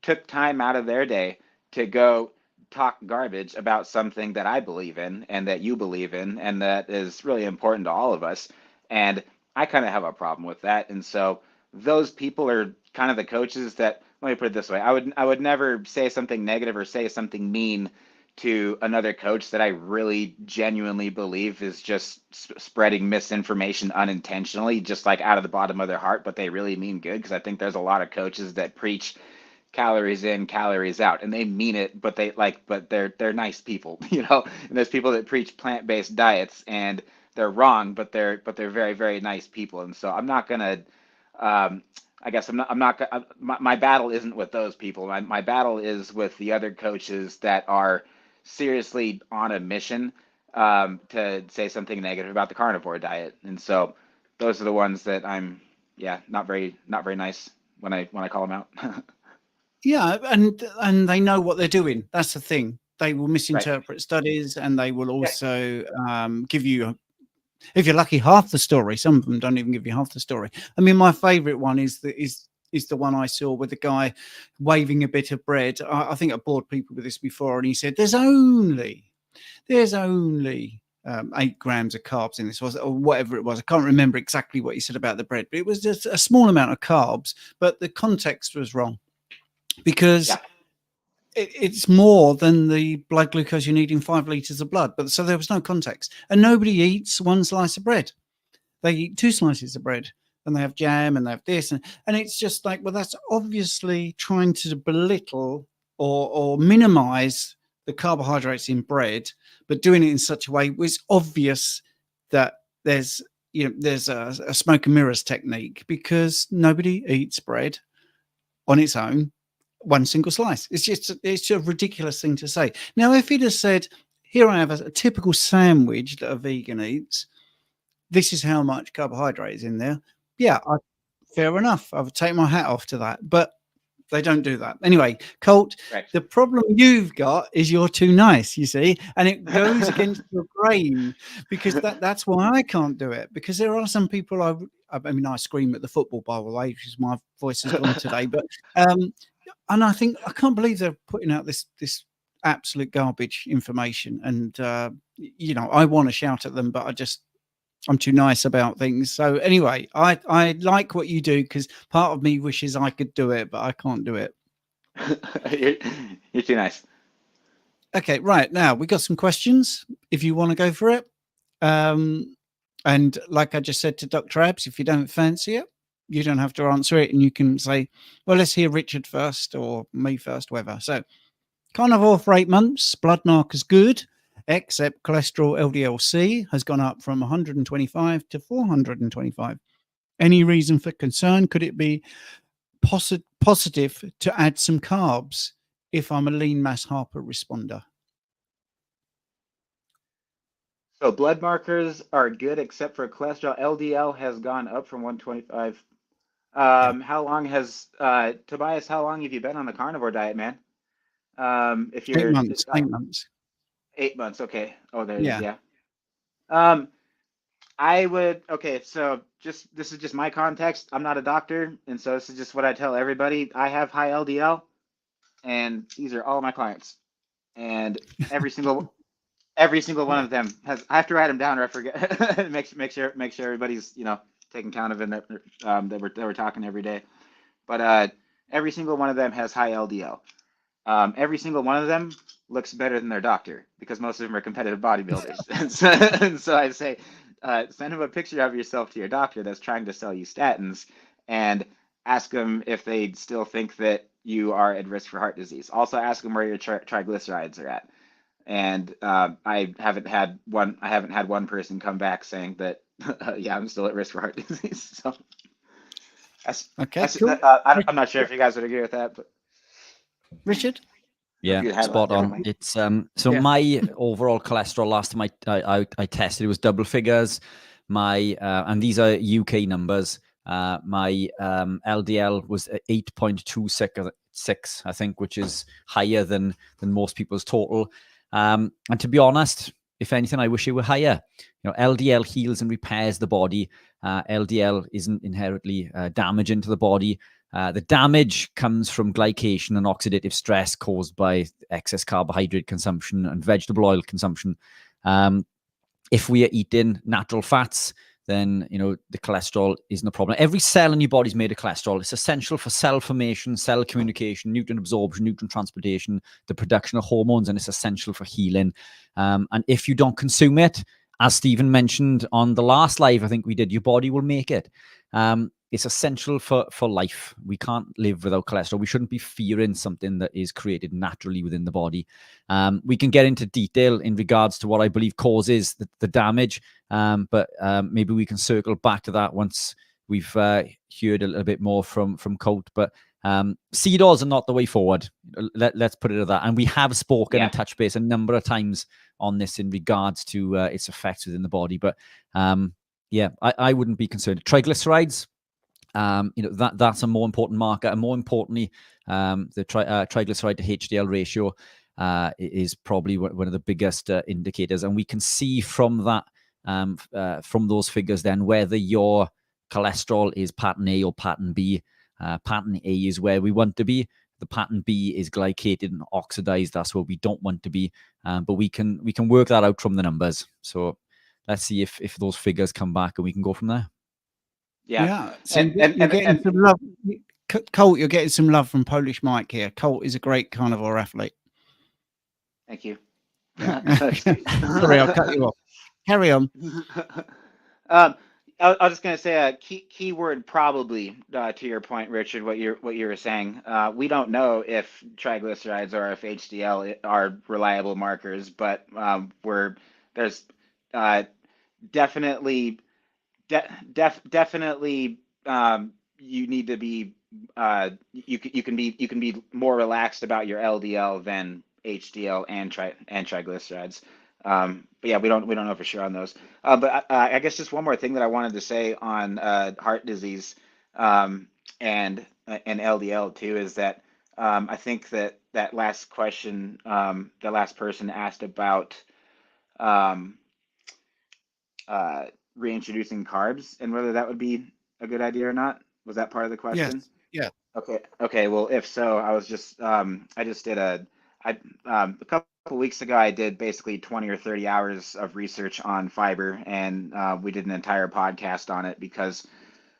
took time out of their day to go talk garbage about something that I believe in and that you believe in and that is really important to all of us. And I kind of have a problem with that. And so those people are kind of the coaches that, let me put it this way, I would never say something negative or say something mean to another coach that I really genuinely believe is just spreading misinformation unintentionally, just like out of the bottom of their heart, but they really mean good. Because I think there's a lot of coaches that preach calories in, calories out, and they mean it, but they're nice people, and there's people that preach plant-based diets and they're wrong, but they're very, very nice people. And so I'm not gonna I guess my battle isn't with those people. My battle is with the other coaches that are seriously on a mission to say something negative about the carnivore diet. And so those are the ones that I'm not very nice when I call them out. Yeah, and they know what they're doing. That's the thing. They will misinterpret studies, and they will also give you, if you're lucky, half the story. Some of them don't even give you half the story. I mean, my favourite one is the one I saw with the guy waving a bit of bread. I think I bored people with this before, and he said, "There's only 8 grams of carbs in this," or whatever it was. I can't remember exactly what he said about the bread, but it was just a small amount of carbs, but the context was wrong. Because it's more than the blood glucose you need in 5 liters of blood. But so there was no context. And nobody eats 1 slice of bread. They eat 2 slices of bread, and they have jam and they have this. And it's just like, well, that's obviously trying to belittle or minimize the carbohydrates in bread, but doing it in such a way where it's obvious that there's a smoke and mirrors technique, because nobody eats bread on its own 1 single slice. It's a ridiculous thing to say. Now, if he'd have said, "Here I have a typical sandwich that a vegan eats. This is how much carbohydrate is in there." Yeah, fair enough. I would take my hat off to that. But they don't do that. Anyway, Colt, the problem you've got is you're too nice, you see, and it goes against your grain, because that's why I can't do it. Because there are some people I mean, I scream at the football, by the way, because my voice has gone today. But and I think I can't believe they're putting out this absolute garbage information. And I want to shout at them, but I'm too nice about things. So anyway, I like what you do, because part of me wishes I could do it, but I can't do it. You're too nice. Okay, right, now we got some questions if you want to go for it. And like I just said to Dr. Abs, if you don't fancy it, you don't have to answer it, and you can say, well, let's hear Richard first, or me first, whatever. So, carnivore for 8 months, blood markers good, except cholesterol LDL-C has gone up from 125 to 425. Any reason for concern? Could it be positive to add some carbs if I'm a lean mass Harper responder? So blood markers are good except for cholesterol. LDL has gone up from 125. How long has Tobias? How long have you been on the carnivore diet, man? If you're 8 months. 8 months. 8 months. Okay. Oh, there. Yeah. I would. Okay. So this is just my context. I'm not a doctor, and so this is just what I tell everybody. I have high LDL, and these are all my clients, and every single one of them has. I have to write them down, or I forget. make sure everybody's taken count of it. That we're talking every day. But every single one of them has high LDL. Every single one of them looks better than their doctor because most of them are competitive bodybuilders. and so I say, send them a picture of yourself to your doctor that's trying to sell you statins, and ask them if they still think that you are at risk for heart disease. Also ask them where your triglycerides are at. And I haven't had one person come back saying that, yeah, I'm still at risk for heart disease. So Okay, cool. I'm not sure if you guys would agree with that, but Richard? Yeah, you had spot that on. differently. It's so Yeah. my overall cholesterol last time I tested, it was double figures. My and these are UK numbers. My LDL was 8.26, I think, which is higher than most people's total. And to be honest, if anything, I wish it were higher. LDL heals and repairs the body. LDL isn't inherently damaging to the body. The damage comes from glycation and oxidative stress caused by excess carbohydrate consumption and vegetable oil consumption. If we are eating natural fats, then the cholesterol isn't a problem. Every cell in your body is made of cholesterol. It's essential for cell formation, cell communication, nutrient absorption, nutrient transportation, the production of hormones, and it's essential for healing. And if you don't consume it, as Stephen mentioned on the last live I think we did, your body will make it. It's essential for life. We can't live without cholesterol. We shouldn't be fearing something that is created naturally within the body. We can get into detail in regards to what I believe causes the damage, but maybe we can circle back to that once we've heard a little bit more from Colt. But seed oils are not the way forward. Let's put it at that. And we have spoken and touched base a number of times on this in regards to its effects within the body. But I wouldn't be concerned. Triglycerides, that's a more important marker, and more importantly, the triglyceride to HDL ratio is probably one of the biggest indicators, and we can see from that, from those figures, then whether your cholesterol is pattern A or pattern B. Pattern A is where we want to be. The pattern B is glycated and oxidized. That's where we don't want to be. But we can work that out from the numbers. So let's see if those figures come back, and we can go from there. Yeah. So you're getting some love. Colt, you're getting some love from Polish Mike here. Colt is a great carnivore athlete. Thank you. Sorry, I'll cut you off. Carry on. I was just gonna say a key word probably to your point, Richard. What you were saying. We don't know if triglycerides or if HDL are reliable markers, but there's definitely you need to be you can be more relaxed about your LDL than HDL and triglycerides. But yeah, we don't know for sure on those. But I guess just one more thing that I wanted to say on heart disease and LDL too is that I think that last question, the last person asked about reintroducing carbs and whether that would be a good idea or not. Was that part of the question? Yes. Yeah. Okay. Well, if so, I was just I just did a couple weeks ago, I did basically 20 or 30 hours of research on fiber, and we did an entire podcast on it because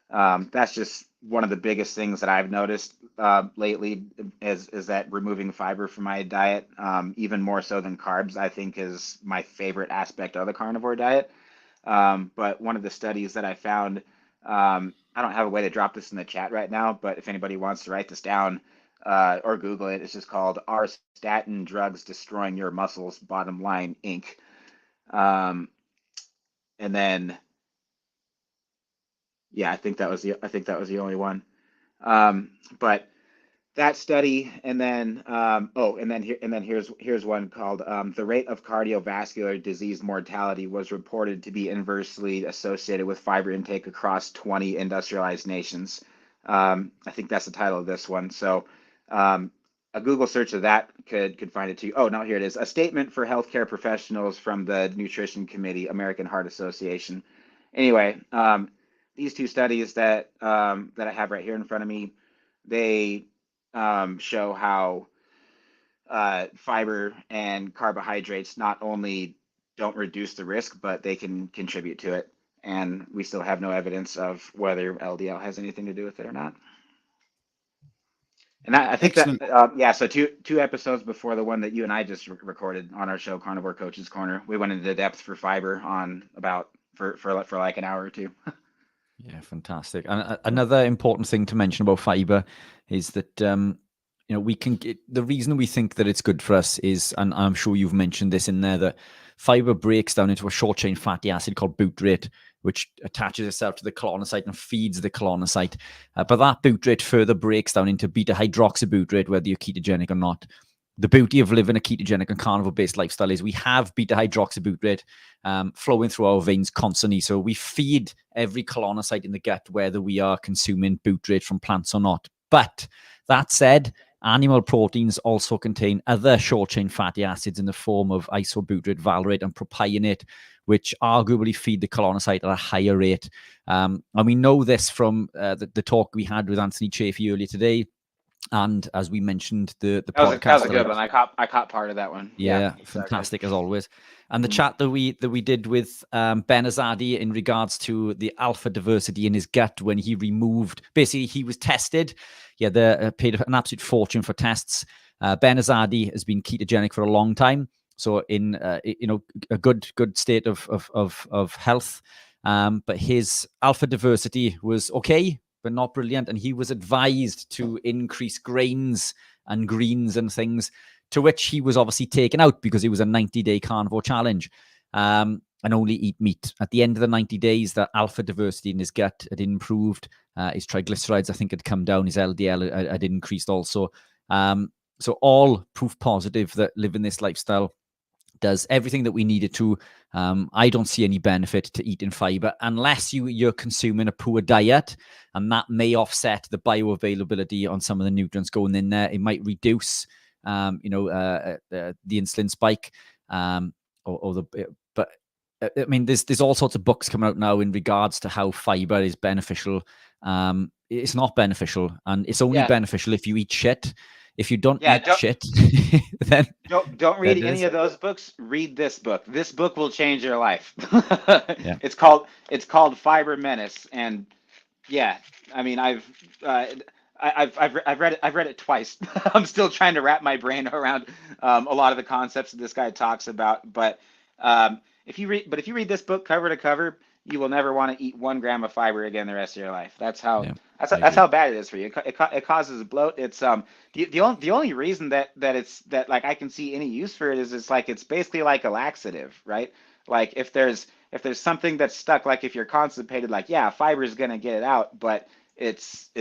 that's just one of the biggest things that I've noticed lately is that removing fiber from my diet, even more so than carbs, I think is my favorite aspect of the carnivore diet. But one of the studies that I found, I don't have a way to drop this in the chat right now, but if anybody wants to write this down or Google it, it's just called "Are Statin Drugs Destroying Your Muscles? Bottom Line, Inc." And then, yeah, I think that was the only one. But that study, and then here's one called "The Rate of Cardiovascular Disease Mortality Was Reported to Be Inversely Associated with Fiber Intake Across 20 Industrialized Nations." I think that's the title of this one. So a Google search of that could find it too. Oh, no, here it is. A statement for healthcare professionals from the Nutrition Committee, American Heart Association. Anyway, these two studies that that I have right here in front of me, they show how fiber and carbohydrates not only don't reduce the risk, but they can contribute to it. And we still have no evidence of whether LDL has anything to do with it or not. And I think Excellent. that, yeah, so two episodes before the one that you and I just recorded on our show, Carnivore Coach's Corner, we went into depth for fiber on about for like an hour or two. Yeah, fantastic. And another important thing to mention about fiber is that we can get, the reason we think that it's good for us is, and I'm sure you've mentioned this in there, that fiber breaks down into a short chain fatty acid called butyrate, which attaches itself to the colonocyte and feeds the colonocyte. But that butyrate further breaks down into beta hydroxybutyrate, whether you're ketogenic or not. The beauty of living a ketogenic and carnivore-based lifestyle is we have beta hydroxybutyrate flowing through our veins constantly. So we feed every colonocyte in the gut, whether we are consuming butyrate from plants or not. But that said, animal proteins also contain other short-chain fatty acids in the form of isobutyrate, valerate, and propionate, which arguably feed the colonocyte at a higher rate. And we know this from the talk we had with Anthony Chaffee earlier today. And as we mentioned, the podcast That was a good one. I caught part of that one. Yeah, fantastic as always. And the chat that we did with Ben Azadi in regards to the alpha diversity in his gut when he removed, basically he was tested. Yeah, they paid an absolute fortune for tests. Ben Azadi has been ketogenic for a long time, so in a good state of health. But his alpha diversity was okay, but not brilliant. And he was advised to increase grains and greens and things, to which he was obviously taken out because it was a 90-day carnivore challenge, and only eat meat. At the end of the 90 days, the alpha diversity in his gut had improved. His triglycerides, I think, had come down. His LDL had increased also. So all proof positive that living this lifestyle does everything that we need it to. I don't see any benefit to eating fiber unless you're consuming a poor diet, and that may offset the bioavailability on some of the nutrients going in there. It might reduce, the insulin spike, but I mean, there's all sorts of books coming out now in regards to how fiber is beneficial. It's not beneficial, and it's only beneficial if you eat shit. If you don't eat shit, then don't read any of those books. Read this book. This book will change your life. Yeah. It's called Fiber Menace, and yeah, I mean, I've read it twice. I'm still trying to wrap my brain around a lot of the concepts that this guy talks about. But if you read this book cover to cover, you will never want to eat 1 gram of fiber again the rest of your life. That's how how bad it is for you. It causes bloat. It's the only reason that like I can see any use for it is it's basically like a laxative, right? Like if there's something that's stuck, like if you're constipated, like fiber is gonna get it out, but it's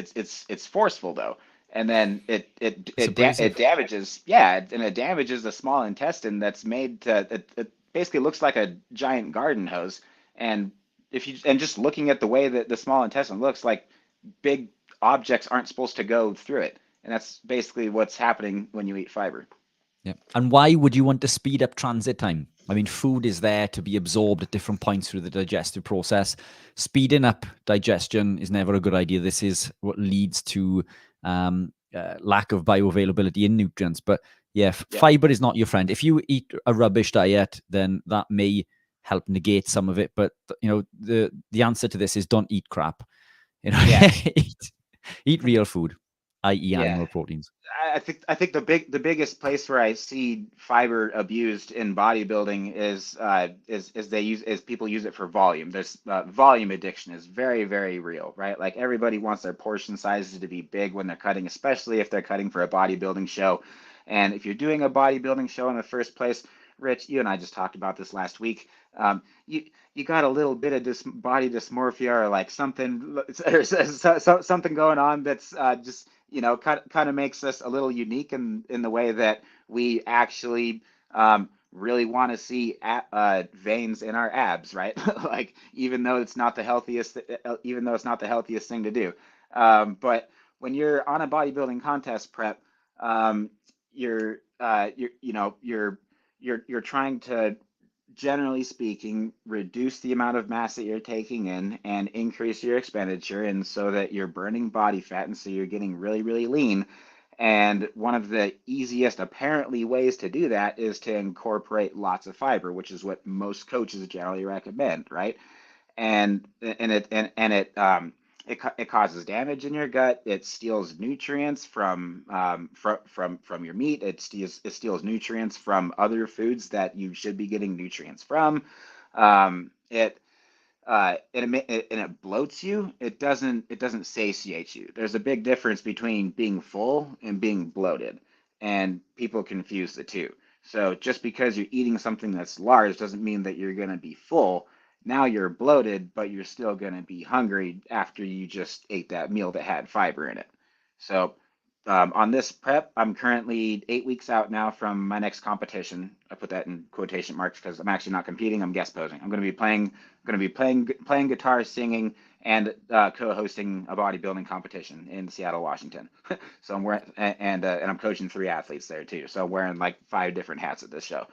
forceful though, and then it damages it damages the small intestine that's made to it basically looks like a giant garden hose. And just looking at the way that the small intestine looks, like big objects aren't supposed to go through it, and that's basically what's happening when you eat fiber. Yeah. And why would you want to speed up transit time? I mean, food is there to be absorbed at different points through the digestive process. Speeding up digestion is never a good idea. This is what leads to lack of bioavailability in nutrients. But fiber is not your friend. If you eat a rubbish diet, then that may help negate some of it. But the answer to this is don't eat crap. Eat real food, i.e. animal proteins. I think the biggest place where I see fiber abused in bodybuilding is people use it for volume. There's volume addiction is very, very real, right? Like everybody wants their portion sizes to be big when they're cutting, especially if they're cutting for a bodybuilding show. And if you're doing a bodybuilding show in the first place, Rich, you and I just talked about this last week. You got a little bit of body dysmorphia or like something going on that's just kind of makes us a little unique in the way that we actually really want to see veins in our abs, right? Like even though it's not the healthiest thing to do. But when you're on a bodybuilding contest prep, you're trying to generally speaking, reduce the amount of mass that you're taking in and increase your expenditure, and so that you're burning body fat, and so you're getting really, really lean. And one of the easiest, apparently, ways to do that is to incorporate lots of fiber, which is what most coaches generally recommend, right? And it causes damage in your gut. It steals nutrients from your meat. It steals nutrients from other foods that you should be getting nutrients from. It and it bloats you. It doesn't satiate you. There's a big difference between being full and being bloated, and people confuse the two. So just because you're eating something that's large doesn't mean that you're going to be full. Now you're bloated, but you're still going to be hungry after you just ate that meal that had fiber in it. So on this prep, I'm currently 8 weeks out now from my next competition. I put that in quotation marks because I'm actually not competing. I'm guest posing. I'm going to be playing guitar, singing, and co-hosting a bodybuilding competition in Seattle, Washington. So I'm wearing and I'm coaching 3 athletes there too. So I'm wearing like 5 different hats at this show.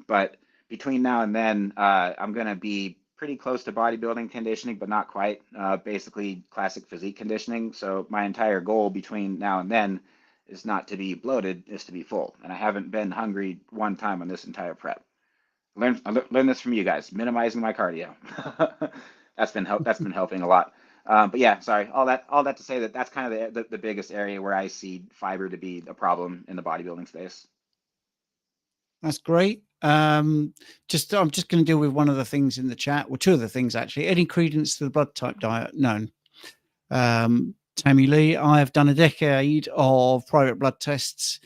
But between now and then, I'm going to be pretty close to bodybuilding conditioning, but not quite. Basically, classic physique conditioning. So my entire goal between now and then is not to be bloated, is to be full. And I haven't been hungry one time on this entire prep. I learned this from you guys, minimizing my cardio. That's been helping a lot. But yeah, sorry, all that to say that that's kind of the biggest area where I see fiber to be a problem in the bodybuilding space. That's great. I'm just going to deal with one of the things in the chat, or 2 of the things actually. Any credence to the blood type diet? None. Tammy Lee, I have done a decade of private blood tests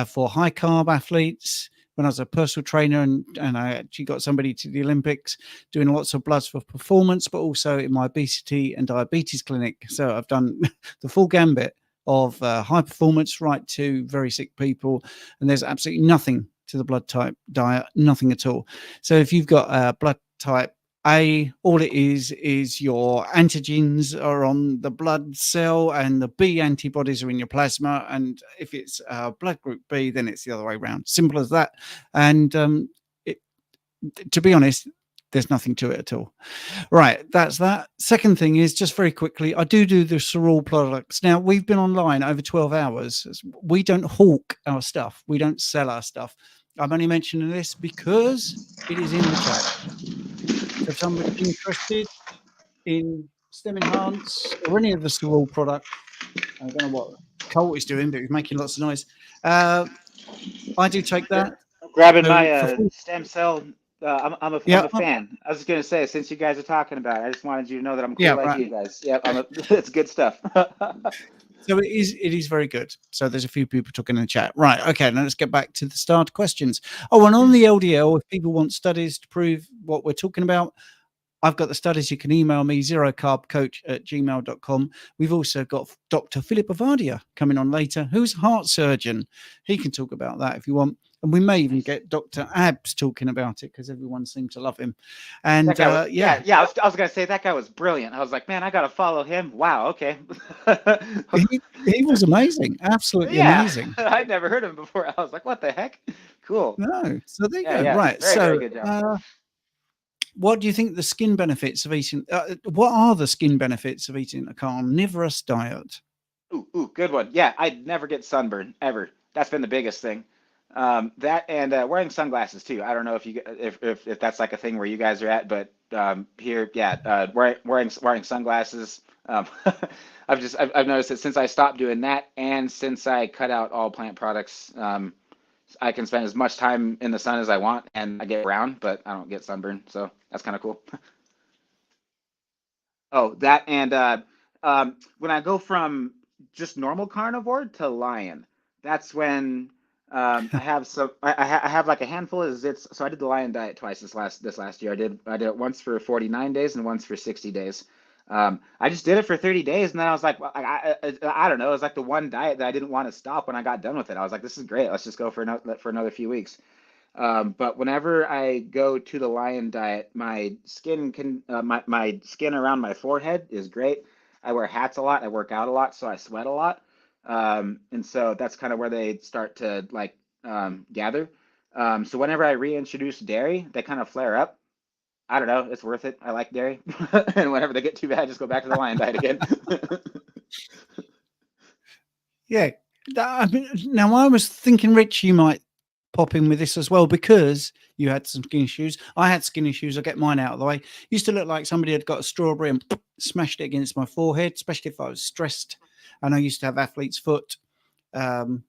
for high carb athletes when I was a personal trainer, and I actually got somebody to the Olympics doing lots of bloods for performance, but also in my obesity and diabetes clinic. So I've done the full gambit of high performance right to very sick people, and there's absolutely nothing to the blood type diet, nothing at all. So if you've got blood type A, all it is your antigens are on the blood cell and the B antibodies are in your plasma. And if it's blood group B, then it's the other way around. Simple as that. And to be honest, there's nothing to it at all. Right, that's that. Second thing is, just very quickly, I do the Sorol products. Now, we've been online over 12 hours. We don't hawk our stuff. We don't sell our stuff. I'm only mentioning this because it is in the chat. So if somebody's interested in Stem Enhance or any of the Sorol products, I don't know what Colt is doing, but he's making lots of noise. I do take that. Grabbing So my for stem cell. I'm a Yeah, fan. I was just gonna say, since you guys are talking about it, I just wanted you to know that I'm cool yeah, like right. you guys. Yep, it's good stuff. So it is very good. So there's a few people talking in the chat. Right. Okay. Now let's get back to the start questions. Oh, and on the LDL, if people want studies to prove what we're talking about, I've got the studies. You can email me, zerocarbcoach@gmail.com. We've also got Dr. Philip Avadia coming on later, who's a heart surgeon. He can talk about that if you want. And we may even get Dr. Abs talking about it because everyone seemed to love him. And That guy was, yeah. I was gonna say that guy was brilliant. I was like, man, I gotta follow him. Wow, okay. He was amazing. Absolutely Yeah, amazing. I'd never heard of him before. I was like, what the heck? Cool. No. So there you Yeah, go. yeah. Right. Very, So very good job. what do you think the skin benefits of eating? What are the skin benefits of eating a carnivorous diet? Ooh, good one. Yeah, I'd never get sunburn ever. That's been the biggest thing. That and wearing sunglasses too. I don't know if that's like a thing where you guys are at, but here, yeah, wearing sunglasses. I've noticed that since I stopped doing that, and since I cut out all plant products, I can spend as much time in the sun as I want, and I get brown, but I don't get sunburn. So that's kind of cool. Oh, that and when I go from just normal carnivore to lion, that's when I have I have like a handful of zits. So I did the lion diet twice this last year. I did it once for 49 days and once for 60 days. I just did it for 30 days, and then I was like, well, I don't know. It was like the one diet that I didn't want to stop when I got done with it. I was like, this is great. Let's just go for another few weeks. But whenever I go to the lion diet, my skin my skin around my forehead is great. I wear hats a lot. I work out a lot, so I sweat a lot. And so that's kind of where they start to like gather. So whenever I reintroduce dairy, they kind of flare up. I don't know. It's worth it. I like dairy. And whenever they get too bad, just go back to the lion diet again. Yeah. I mean, now I was thinking, Rich, you might pop in with this as well because you had some skin issues. I had skin issues. I get mine out of the way. Used to look like somebody had got a strawberry and smashed it against my forehead, especially if I was stressed. And I used to have athlete's foot. Both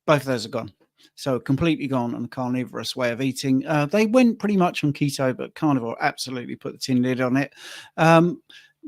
of those are gone. So completely gone on a carnivorous way of eating. They went pretty much on keto, but Carnivore absolutely put the tin lid on it.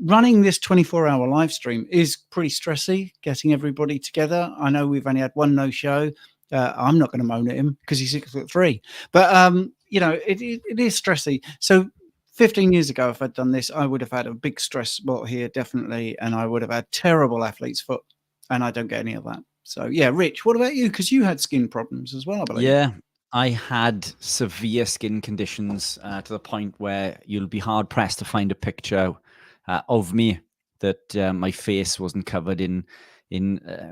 Running this 24-hour live stream is pretty stressy, getting everybody together. I know we've only had one no-show. I'm not going to moan at him because he's 6'3", but you know, it is stressy. So 15 years ago, if I'd done this, I would have had a big stress spot here, definitely, and I would have had terrible athlete's foot, and I don't get any of that. So yeah, Rich, what about you? Because you had skin problems as well, I believe. Yeah, I had severe skin conditions to the point where you'll be hard pressed to find a picture of me that my face wasn't covered in. I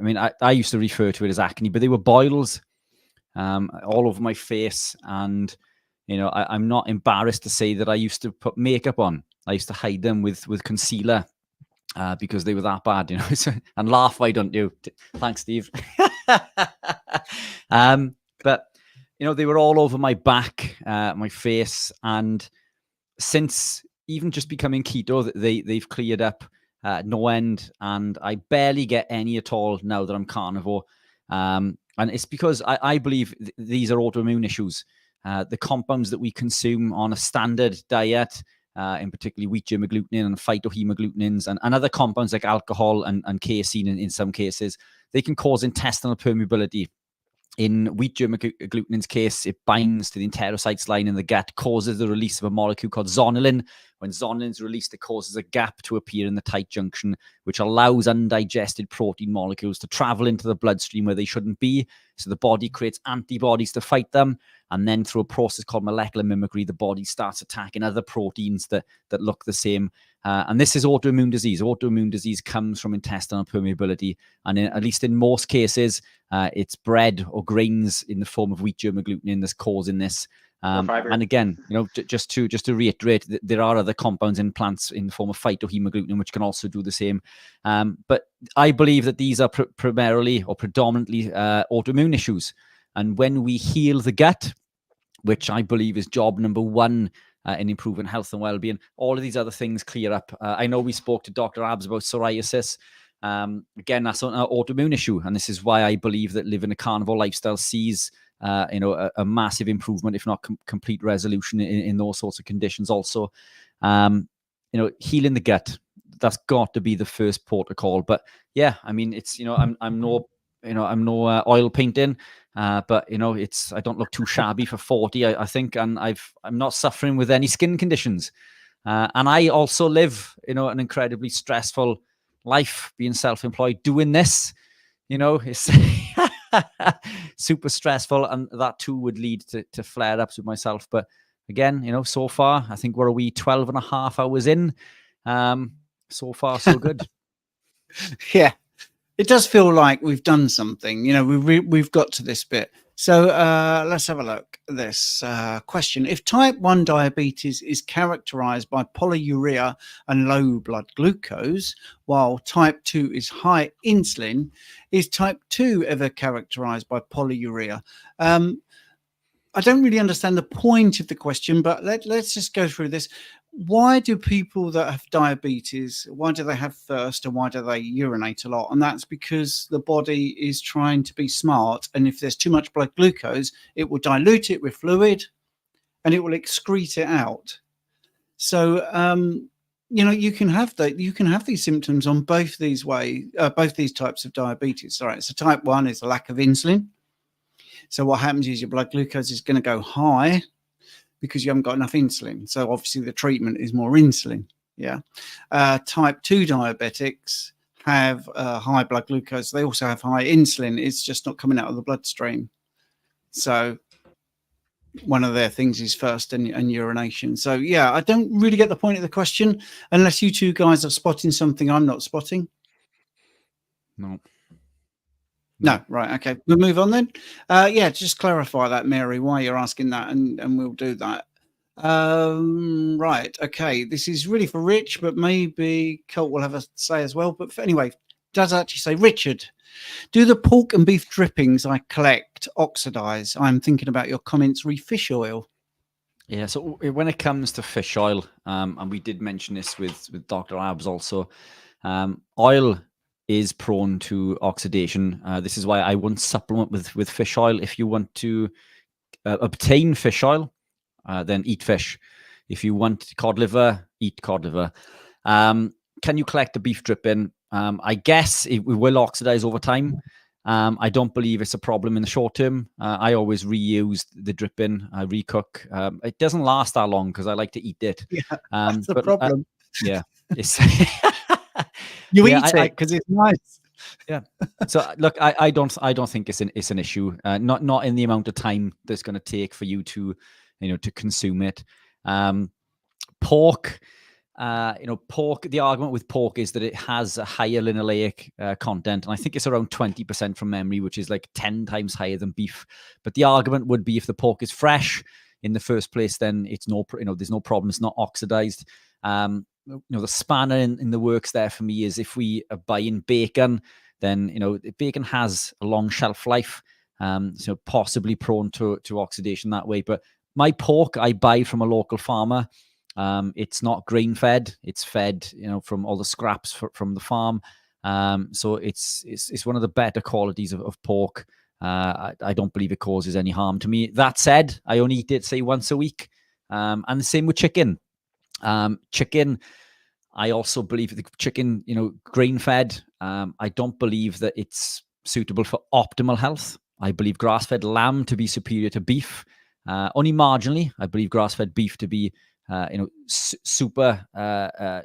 mean, I used to refer to it as acne, but they were boils all over my face. And, you know, I'm not embarrassed to say that I used to put makeup on. I used to hide them with concealer because they were that bad, you know. And laugh, why don't you? Thanks, Steve. But, you know, they were all over my back, my face. And since even just becoming keto, they've cleared up no end. And I barely get any at all now that I'm carnivore. And it's because I believe these are autoimmune issues. The compounds that we consume on a standard diet, in particularly wheat germ agglutinin and phytohemagglutinins and other compounds like alcohol and casein in some cases, they can cause intestinal permeability. In wheat germ agglutinins case, it binds to the enterocytes line in the gut, causes the release of a molecule called zonulin. When zonulin is released, it causes a gap to appear in the tight junction, which allows undigested protein molecules to travel into the bloodstream where they shouldn't be. So the body creates antibodies to fight them. And then through a process called molecular mimicry, the body starts attacking other proteins that look the same. And this is autoimmune disease. Autoimmune disease comes from intestinal permeability. And at least in most cases, it's bread or grains in the form of wheat germ agglutinin that's causing this. And again, you know, just to reiterate, there are other compounds in plants in the form of phytohemagglutinin, which can also do the same. But I believe that these are primarily or predominantly autoimmune issues. And when we heal the gut, which I believe is job number one in improving health and well-being, all of these other things clear up. I know we spoke to Dr. Abs about psoriasis. Again, that's an autoimmune issue. And this is why I believe that living a carnivore lifestyle sees you know, a massive improvement, if not complete resolution in those sorts of conditions also. You know, healing the gut, that's got to be the first protocol. But yeah, I mean, it's, you know, I'm no oil painting, but you know, I don't look too shabby for 40, I think, and I'm not suffering with any skin conditions. And I also live, you know, an incredibly stressful life, being self-employed, doing this, you know, it's super stressful, and that too would lead to flare-ups with myself. But again, you know, so far, I think we're 12 and a half hours in. So far, so good. Yeah, it does feel like we've done something. You know, we've got to this bit. So let's have a look at this question. If type 1 diabetes is characterized by polyuria and low blood glucose, while type 2 is high insulin, is type 2 ever characterized by polyuria? I don't really understand the point of the question, but let's just go through this. Why do people that have diabetes, why do they have thirst and why do they urinate a lot? And that's because the body is trying to be smart. And if there's too much blood glucose, it will dilute it with fluid and it will excrete it out. So, you know, you can have these symptoms on both these types of diabetes. All right. So type 1 is the lack of insulin. So what happens is your blood glucose is going to go high because you haven't got enough insulin. So obviously the treatment is more insulin. Yeah. Type 2 diabetics have high blood glucose. They also have high insulin. It's just not coming out of the bloodstream. So one of their things is thirst and urination. So yeah, I don't really get the point of the question unless you two guys are spotting something I'm not spotting. No. No, right. Okay. We'll move on then. Yeah, just clarify that, Mary, why you're asking that, and we'll do that. Right. Okay. This is really for Rich, but maybe Colt will have a say as well. But anyway, does actually say, Richard, do the pork and beef drippings I collect oxidize? I'm thinking about your comments re fish oil. Yeah, so when it comes to fish oil, and we did mention this with Dr. Abs also, oil is prone to oxidation. This is why I wouldn't supplement with fish oil. If you want to obtain fish oil, then eat fish. If you want cod liver, eat cod liver. Can you collect the beef dripping? I guess it will oxidize over time. I don't believe it's a problem in the short term. I always reuse the dripping, I recook. It doesn't last that long because I like to eat it. Yeah, that's the but, problem. Yeah, it's You yeah, eat it because it's nice. yeah. So look, I don't think it's an issue. Not in the amount of time that's going to take for you to, to consume it. Pork. Pork, the argument with pork is that it has a higher linoleic content, and I think it's around 20% from memory, which is like 10 times higher than beef. But the argument would be if the pork is fresh in the first place, then it's there's no problem. It's not oxidized. The spanner in the works there for me is if we are buying bacon, then bacon has a long shelf life, so possibly prone to oxidation that way. But my pork I buy from a local farmer. It's not grain fed. It's fed, from all the scraps from the farm. So it's one of the better qualities of pork. I don't believe it causes any harm to me. That said, I only eat it, say, once a week. And the same with chicken. Chicken, I also believe the chicken, grain fed. I don't believe that it's suitable for optimal health. I believe grass-fed lamb to be superior to beef. Only marginally. I believe grass-fed beef to be super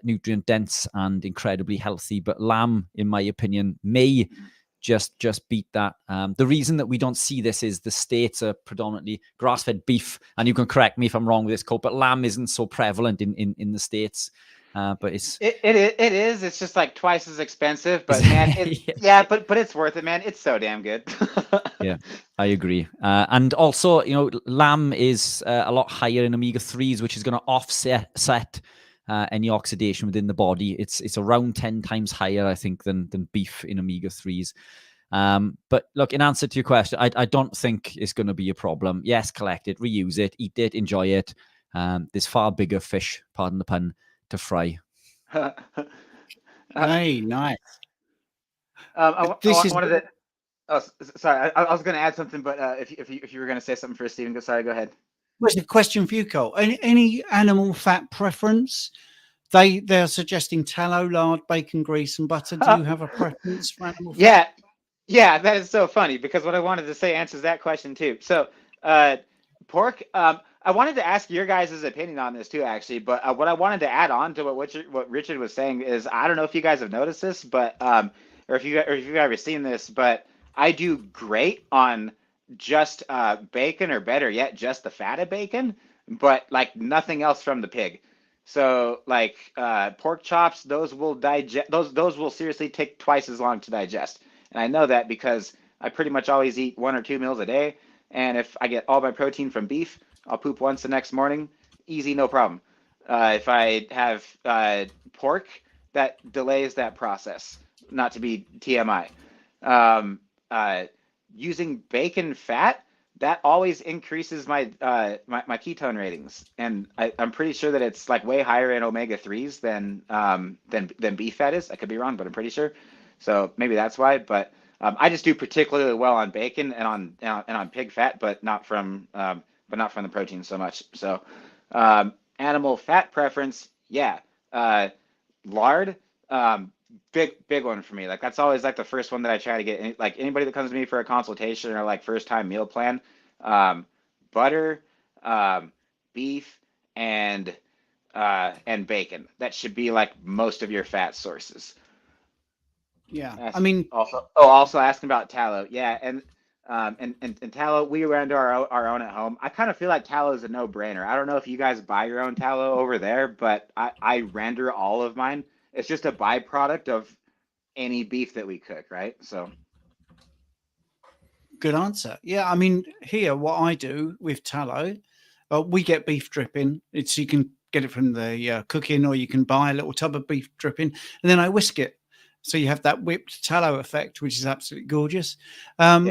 nutrient dense and incredibly healthy, but lamb, in my opinion, may just beat that. The reason that we don't see this is the states are predominantly grass-fed beef, and you can correct me if I'm wrong with this, Colt, but lamb isn't so prevalent in the states. But it is. It's just like twice as expensive, but man, but it's worth it, man. It's so damn good. Yeah, I agree. And also, lamb is a lot higher in omega-3s, which is going to offset any oxidation within the body. It's around 10 times higher, I think, than beef in omega-3s. But look, in answer to your question, I don't think it's going to be a problem. Yes, collect it, reuse it, eat it, enjoy it. There's far bigger fish, pardon the pun, to fry. Hey, nice. I was going to add something, but if you were going to say something first, Stephen, go ahead. What's the question for you, Cole? Any animal fat preference? They're suggesting tallow, lard, bacon, grease, and butter. Do you have a preference for animal fat? Yeah, that is so funny because what I wanted to say answers that question too. So, pork. I wanted to ask your guys' opinion on this too, actually. But what I wanted to add on to what Richard was saying is, I don't know if you guys have noticed this, but or if you've ever seen this, but I do great on just bacon, or better yet, just the fat of bacon, but like nothing else from the pig. So like pork chops, those will digest. Those will seriously take twice as long to digest, and I know that because I pretty much always eat 1 or 2 meals a day, and if I get all my protein from beef, I'll poop once the next morning, easy, no problem. If I have pork, that delays that process. Not to be TMI. Using bacon fat, that always increases my my ketone ratings, and I'm pretty sure that it's like way higher in omega-3s than beef fat is. I could be wrong, but I'm pretty sure. So maybe that's why. But I just do particularly well on bacon and on pig fat, but not from the protein so much. So animal fat preference, yeah. Lard, big one for me. Like that's always like the first one that I try to get. Like anybody that comes to me for a consultation or like first time meal plan, butter, beef, and bacon. That should be like most of your fat sources. Yeah, I mean, also asking about tallow. Yeah, and tallow, we render our own at home. I kind of feel like tallow is a no-brainer. I don't know if you guys buy your own tallow over there, but I render all of mine. It's just a byproduct of any beef that we cook, right? So Good answer. Yeah, I mean, here what I do with tallow, we get beef dripping. It's you can get it from the cooking, or you can buy a little tub of beef dripping, and then I whisk it. So you have that whipped tallow effect, which is absolutely gorgeous.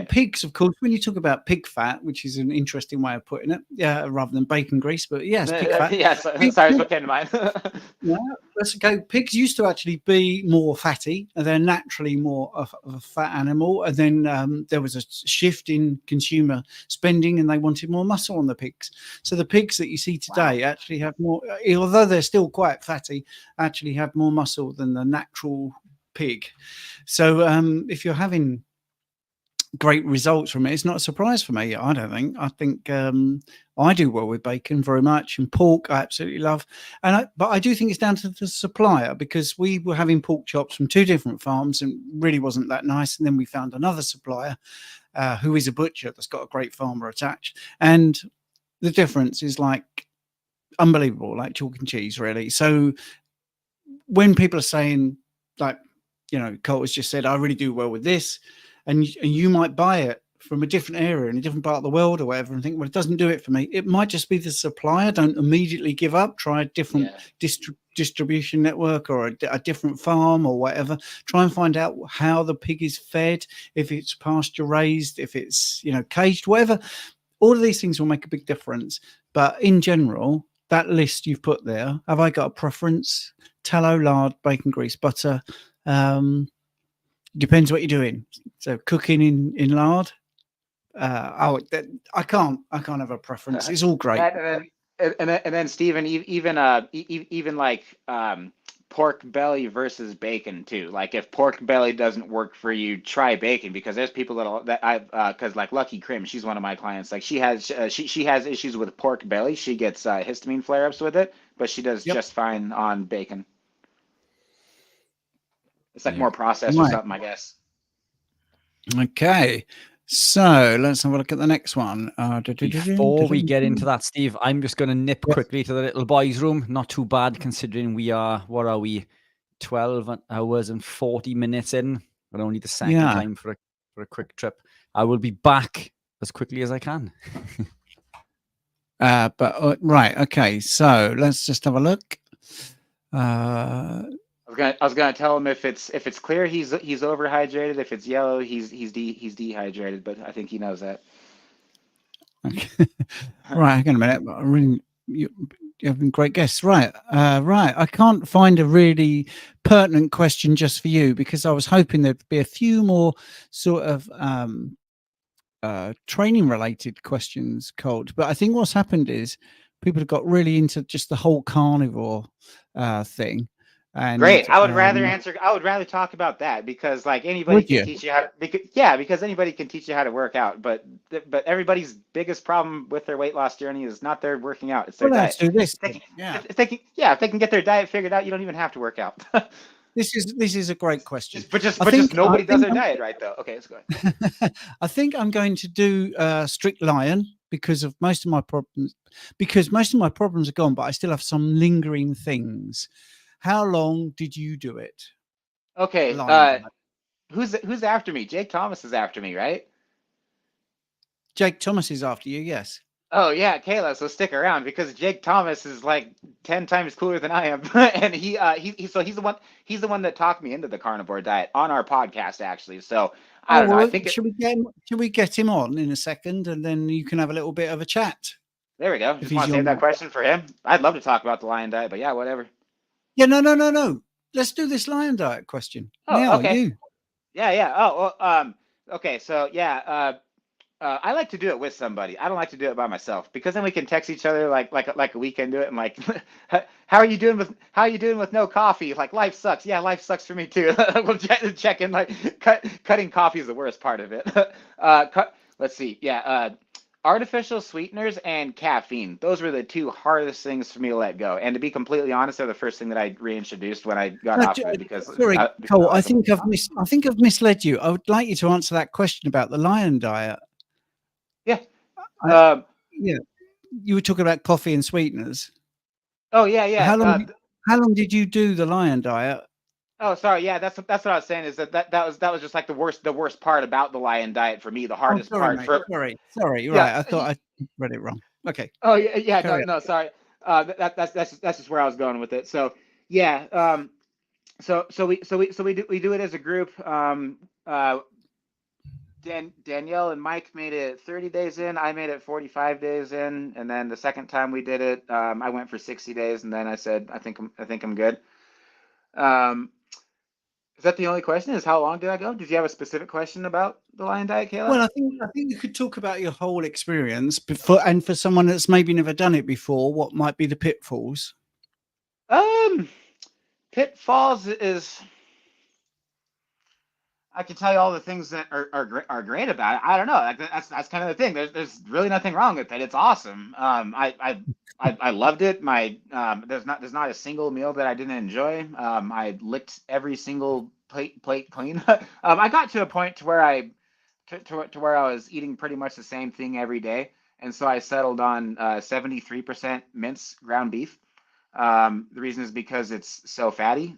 Pigs, of course, when you talk about pig fat, which is an interesting way of putting it, rather than bacon grease, but yes, pig fat. Yeah, sorry, that's what came to mind. Yeah, let's go. Pigs used to actually be more fatty, and they're naturally more of a fat animal. And then there was a shift in consumer spending, and they wanted more muscle on the pigs. So the pigs that you see today actually have more, although they're still quite fatty, actually have more muscle than the natural pig. So if you're having great results from it, it's not a surprise for me. I don't think. I think I do well with bacon very much, and pork I absolutely love. But I do think it's down to the supplier, because we were having pork chops from 2 different farms and really wasn't that nice. And then we found another supplier who is a butcher that's got a great farmer attached, and the difference is like unbelievable, like chalk and cheese, really. So when people are saying, like, Colt has just said, I really do well with this, and you might buy it from a different area in a different part of the world or whatever, and think, well, it doesn't do it for me. It might just be the supplier. Don't immediately give up. Try a different distribution network, or a different farm or whatever. Try and find out how the pig is fed, if it's pasture raised, if it's caged, whatever. All of these things will make a big difference. But in general, that list you've put there, have I got a preference? Tallow, lard, bacon grease, butter. Depends what you're doing. So cooking in lard. I can't have a preference. It's all great. And then Stephen, even like pork belly versus bacon too. Like if pork belly doesn't work for you, try bacon, because there's people because like Lucky Crim, she's one of my clients. Like she has issues with pork belly. She gets histamine flare-ups with it, but she does just fine on bacon. It's like more processed or something, I guess. Okay. So let's have a look at the next one. Before we get into that, Steve, I'm just going to nip quickly to the little boys' room. Not too bad, considering we are, 12 hours and 40 minutes in, but only the second time for a quick trip. I will be back as quickly as I can. Right. Okay. So let's just have a look. I was gonna tell him if it's clear he's overhydrated. If it's yellow, he's dehydrated. But I think he knows that. Okay. Right. Hang on a minute. You have been great guests. Right. Right. I can't find a really pertinent question just for you, because I was hoping there'd be a few more sort of training related questions, Colt. But I think what's happened is people have got really into just the whole carnivore thing. And, great. I would rather talk about that, because like anybody can teach you how to, because anybody can teach you how to work out, but everybody's biggest problem with their weight loss journey is not their working out, it's their diet. If they can get their diet figured out, you don't even have to work out. This is a great question. But nobody does their diet right, though. Okay, let's go ahead. I think I'm going to do strict lion, because of most of my problems. Because most of my problems are gone, but I still have some lingering things. How long did you do it? Okay. Who's after me? Jake Thomas is after me, right? Jake Thomas is after you, yes. Oh yeah, Kayla. So stick around, because Jake Thomas is like 10 times cooler than I am, and he's the one that talked me into the carnivore diet on our podcast, actually. So I don't know. I think should we get him on in a second, and then you can have a little bit of a chat. There we go. Just want to save that question for him. I'd love to talk about the lion diet, but yeah, whatever. Yeah, no. Let's do this lion diet question. Oh, now, okay. You. Yeah. Oh, well, okay. So yeah, I like to do it with somebody. I don't like to do it by myself, because then we can text each other like a weekend do it, and like, how are you doing with no coffee? Like, life sucks. Yeah, life sucks for me too. We'll check in. Like, cutting coffee is the worst part of it. Let's see. Yeah. Artificial sweeteners and caffeine. Those were the 2 hardest things for me to let go. And to be completely honest, they're the first thing that I reintroduced when I got off of it. Because Cole, I think I've misled you. I would like you to answer that question about the lion diet. Yeah. Yeah. You were talking about coffee and sweeteners. Oh yeah. How long did you do the lion diet? Oh, sorry. Yeah, that's what I was saying. Is that was just like the worst part about the lion diet for me. The Oh, hardest sorry, part mate. for Sorry. yeah. Right. I thought I read it wrong. Okay. Oh yeah. No, Carry on. no. Sorry. That's just where I was going with it. So yeah. We do it as a group. Danielle and Mike made it 30 days in. I made it 45 days in, and then the second time we did it, I went for 60 days, and then I said, I think I'm good. Is that the only question? Is how long did I go? Did you have a specific question about the lion diet, Kayla? Well, I think you could talk about your whole experience before, and for someone that's maybe never done it before, what might be the pitfalls? Pitfalls is I can tell you all the things that are great about it. I don't know. Like, that's kind of the thing. There's really nothing wrong with it. It's awesome. I loved it. There's not a single meal that I didn't enjoy. I licked every single plate clean. I got to a point to where to where I was eating pretty much the same thing every day, and so I settled on 73% mince ground beef. The reason is because it's so fatty.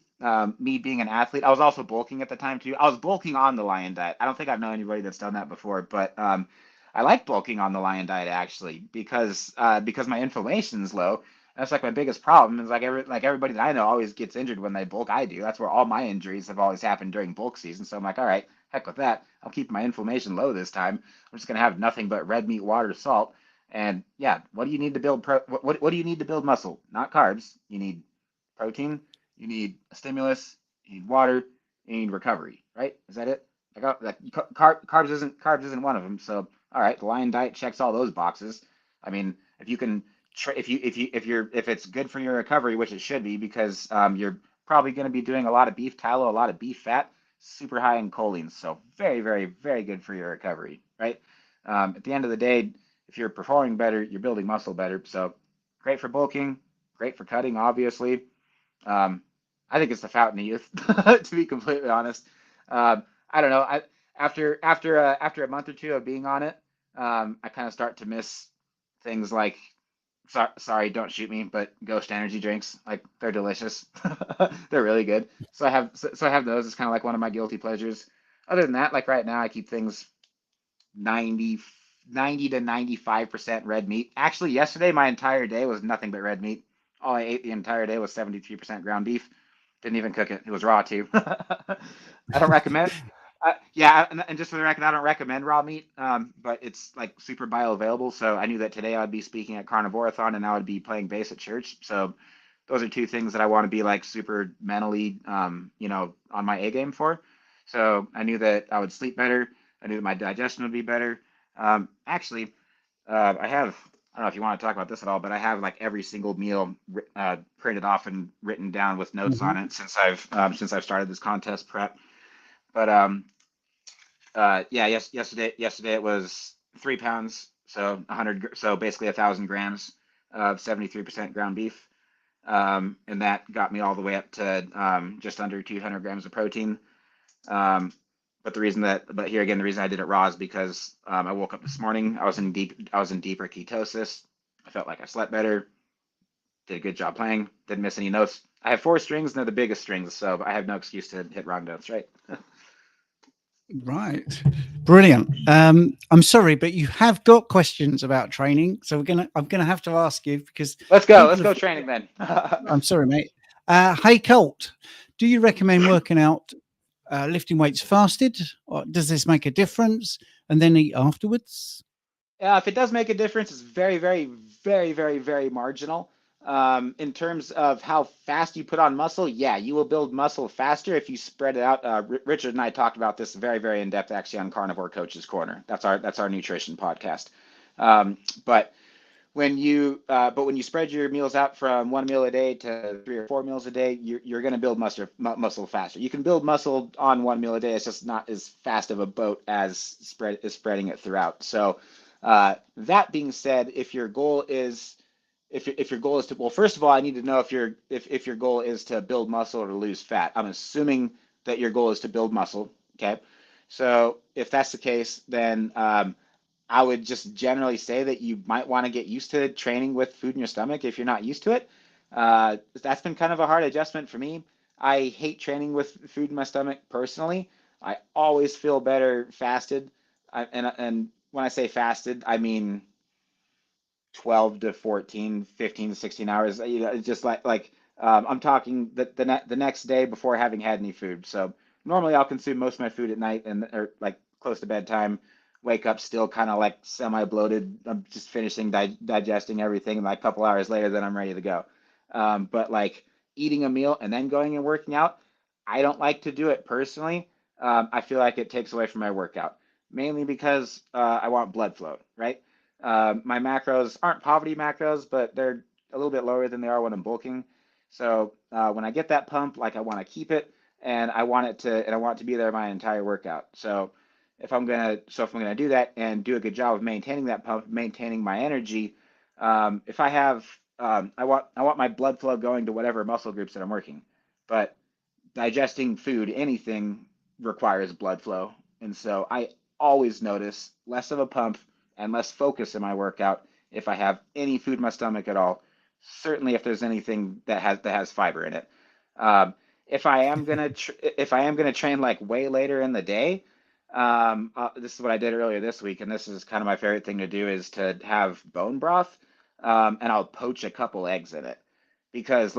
Me being an athlete, I was also bulking at the time too. I was bulking on the lion diet. I don't think I've known anybody that's done that before, but I like bulking on the lion diet actually because my inflammation's low. That's like my biggest problem. Is like everybody that I know always gets injured when they bulk. I do. That's where all my injuries have always happened during bulk season. So I'm like, all right, heck with that. I'll keep my inflammation low this time. I'm just gonna have nothing but red meat, water, salt. And yeah, what do you need to build what do you need to build muscle? Not carbs. You need protein, you need a stimulus, you need water, you need recovery, right? Is that it? Carbs isn't one of them. So all right, the lion diet checks all those boxes. I mean, if you can if it's good for your recovery, which it should be because you're probably going to be doing a lot of beef tallow, a lot of beef fat, super high in choline. So very, very, very good for your recovery, right? At the end of the day, if you're performing better, you're building muscle better. So great for bulking, great for cutting, obviously. I think it's the fountain of youth, to be completely honest. I don't know. After a month or two of being on it, I kind of start to miss things like sorry, don't shoot me, but Ghost energy drinks, like they're delicious. They're really good. So I have those. It's kind of like one of my guilty pleasures. Other than that, like right now, I keep things 90 to 95% red meat. Actually, yesterday my entire day was nothing but red meat. All I ate the entire day was 73% ground beef. Didn't even cook it. It was raw too. I don't recommend. Yeah, and just for the record, I don't recommend raw meat, but it's like super bioavailable. So I knew that today I'd be speaking at Carnivoreathon and I would be playing bass at church. So those are two things that I want to be like super mentally, on my A game for. So I knew that I would sleep better. I knew that my digestion would be better. Actually, I don't know if you want to talk about this at all, but I have like every single meal printed off and written down with notes on it since I've started this contest prep. But yesterday it was 3 pounds, so basically 1,000 grams of 73% ground beef, and that got me all the way up to just under 200 grams of protein. But the reason I did it raw is because I woke up this morning. I was in deeper ketosis. I felt like I slept better. Did a good job playing. Didn't miss any notes. I have 4 strings and they're the biggest strings, so I have no excuse to hit wrong notes, right? Right. Brilliant. I'm sorry, but you have got questions about training, so I'm gonna have to ask you because let's go training then. I'm sorry, mate. Hey Colt, do you recommend working out lifting weights fasted, or does this make a difference? And then eat afterwards? If it does make a difference, it's very, very, very, very, very marginal. In terms of how fast you put on muscle, yeah, you will build muscle faster if you spread it out. Richard and I talked about this very, very in depth actually on Carnivore Coach's Corner. That's our nutrition podcast. But when you spread your meals out from 1 meal a day to 3 or 4 meals a day, you're going to build muscle faster. You can build muscle on 1 meal a day. It's just not as fast of a boat as spreading it throughout. So that being said, if your goal is to, well, first of all, I need to know if your goal is to build muscle or to lose fat. I'm assuming that your goal is to build muscle. Okay, so if that's the case, then I would just generally say that you might want to get used to training with food in your stomach if you're not used to it. That's been kind of a hard adjustment for me. I hate training with food in my stomach personally. I always feel better fasted. And when I say fasted, I mean 12 to 14, 15 to 16 hours. You know, it's just I'm talking the next day before having had any food. So normally I'll consume most of my food at night and or like close to bedtime. Wake up still kind of like semi bloated. I'm just finishing digesting everything, and like a couple hours later, then I'm ready to go. But like eating a meal and then going and working out, I don't like to do it personally. I feel like it takes away from my workout, mainly because I want blood flow, right? My macros aren't poverty macros, but they're a little bit lower than they are when I'm bulking. So when I get that pump, like I want to keep it, and I want it to be there my entire workout. So if I'm gonna do that and do a good job of maintaining that pump, maintaining my energy, if I have, I want my blood flow going to whatever muscle groups that I'm working. But digesting food, anything requires blood flow. And so I always notice less of a pump and less focus in my workout if I have any food in my stomach at all. Certainly if there's anything that has fiber in it. If I am gonna train like way later in the day, this is what I did earlier this week, and this is kind of my favorite thing to do is to have bone broth, and I'll poach a couple eggs in it because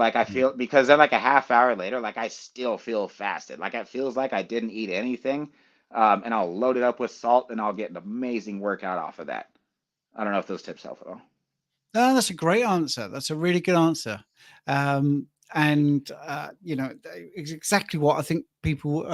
because then like a half hour later, like I still feel fasted. Like it feels like I didn't eat anything. And I'll load it up with salt and I'll get an amazing workout off of that. I don't know if those tips help at all. No, that's a great answer. That's a really good answer. And you know, it's exactly what I think people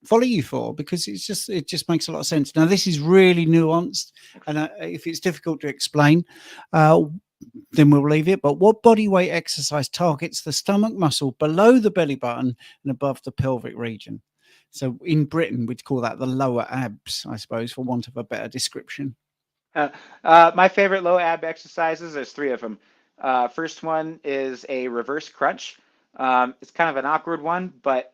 follow you for, because it just makes a lot of sense. Now, this is really nuanced, and if it's difficult to explain, then we'll leave it. But what body weight exercise targets the stomach muscle below the belly button and above the pelvic region? So in Britain, we'd call that the lower abs, I suppose, for want of a better description. My favorite low ab exercises, there's three of them. First one is a reverse crunch. It's kind of an awkward one, but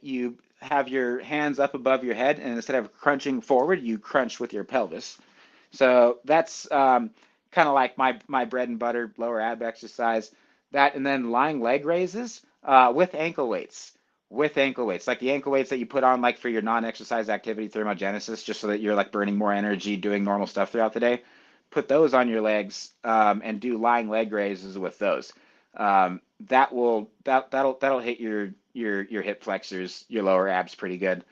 you have your hands up above your head, and instead of crunching forward, you crunch with your pelvis. So that's kind of like my bread and butter lower ab exercise. That, and then lying leg raises with ankle weights. With ankle weights, like the ankle weights that you put on like for your non-exercise activity thermogenesis, just so that you're like burning more energy doing normal stuff throughout the day. Put those on your legs and do lying leg raises with those. That'll hit your hip flexors, your lower abs pretty good.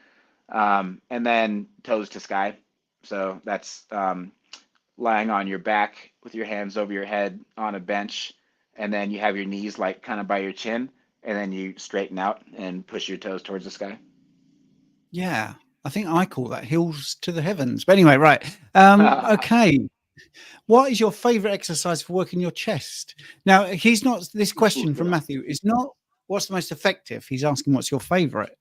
And then toes to sky. So that's lying on your back with your hands over your head on a bench, and then you have your knees like kind of by your chin, and then you straighten out and push your toes towards the sky. Yeah, I think I call that hills to the heavens. But anyway, right. Okay. What is your favorite exercise for working your chest? Now, this question from Matthew is not what's the most effective. He's asking what's your favorite.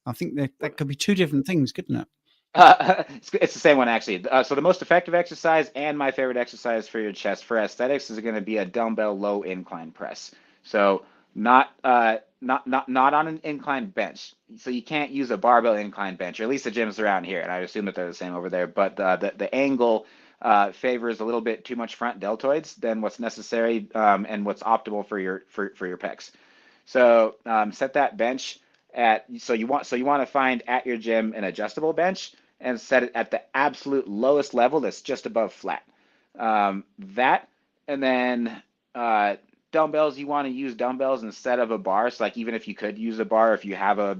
I think that could be two different things, couldn't it? It's the same one actually. So the most effective exercise and my favorite exercise for your chest for aesthetics is going to be a dumbbell low incline press. So not on an incline bench. So you can't use a barbell incline bench, or at least the gyms around here, and I assume that they're the same over there. But the angle favors a little bit too much front deltoids than what's necessary and what's optimal for your pecs. So set that bench so you want to find at your gym an adjustable bench and set it at the absolute lowest level that's just above flat. That, and then dumbbells, you want to use dumbbells instead of a bar. So like even if you could use a bar, if you have a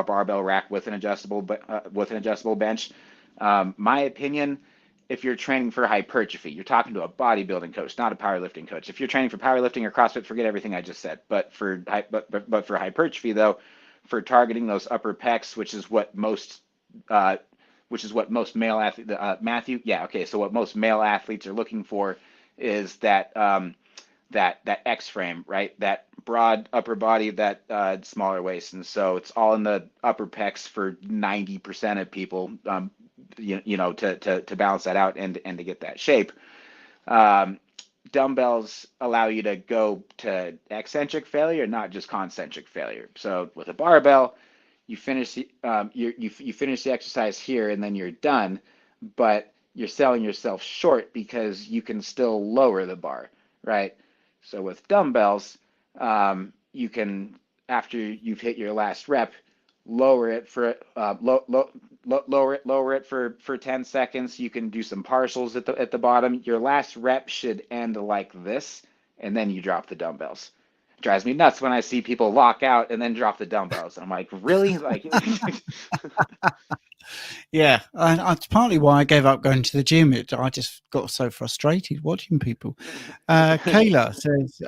barbell rack with an adjustable bench, my opinion, if you're training for hypertrophy, you're talking to a bodybuilding coach, not a powerlifting coach. If you're training for powerlifting or CrossFit, forget everything I just said. But for hypertrophy though, for targeting those upper pecs, which is what most male athletes, Matthew, yeah, okay. So what most male athletes are looking for is that that X frame, right? That broad upper body, that smaller waist, and so it's all in the upper pecs for 90% of people. To balance that out and to get that shape. Dumbbells allow you to go to eccentric failure, not just concentric failure. So with a barbell, you finish the exercise here and then you're done, but you're selling yourself short because you can still lower the bar, right? So with dumbbells, you can after you've hit your last rep, lower it for lower it for 10 seconds. You can do some partials at the bottom. Your last rep should end like this, and then you drop the dumbbells. It drives me nuts when I see people lock out and then drop the dumbbells. I'm like, really? Like, Yeah, that's partly why I gave up going to the gym. I just got so frustrated watching people. Kayla says,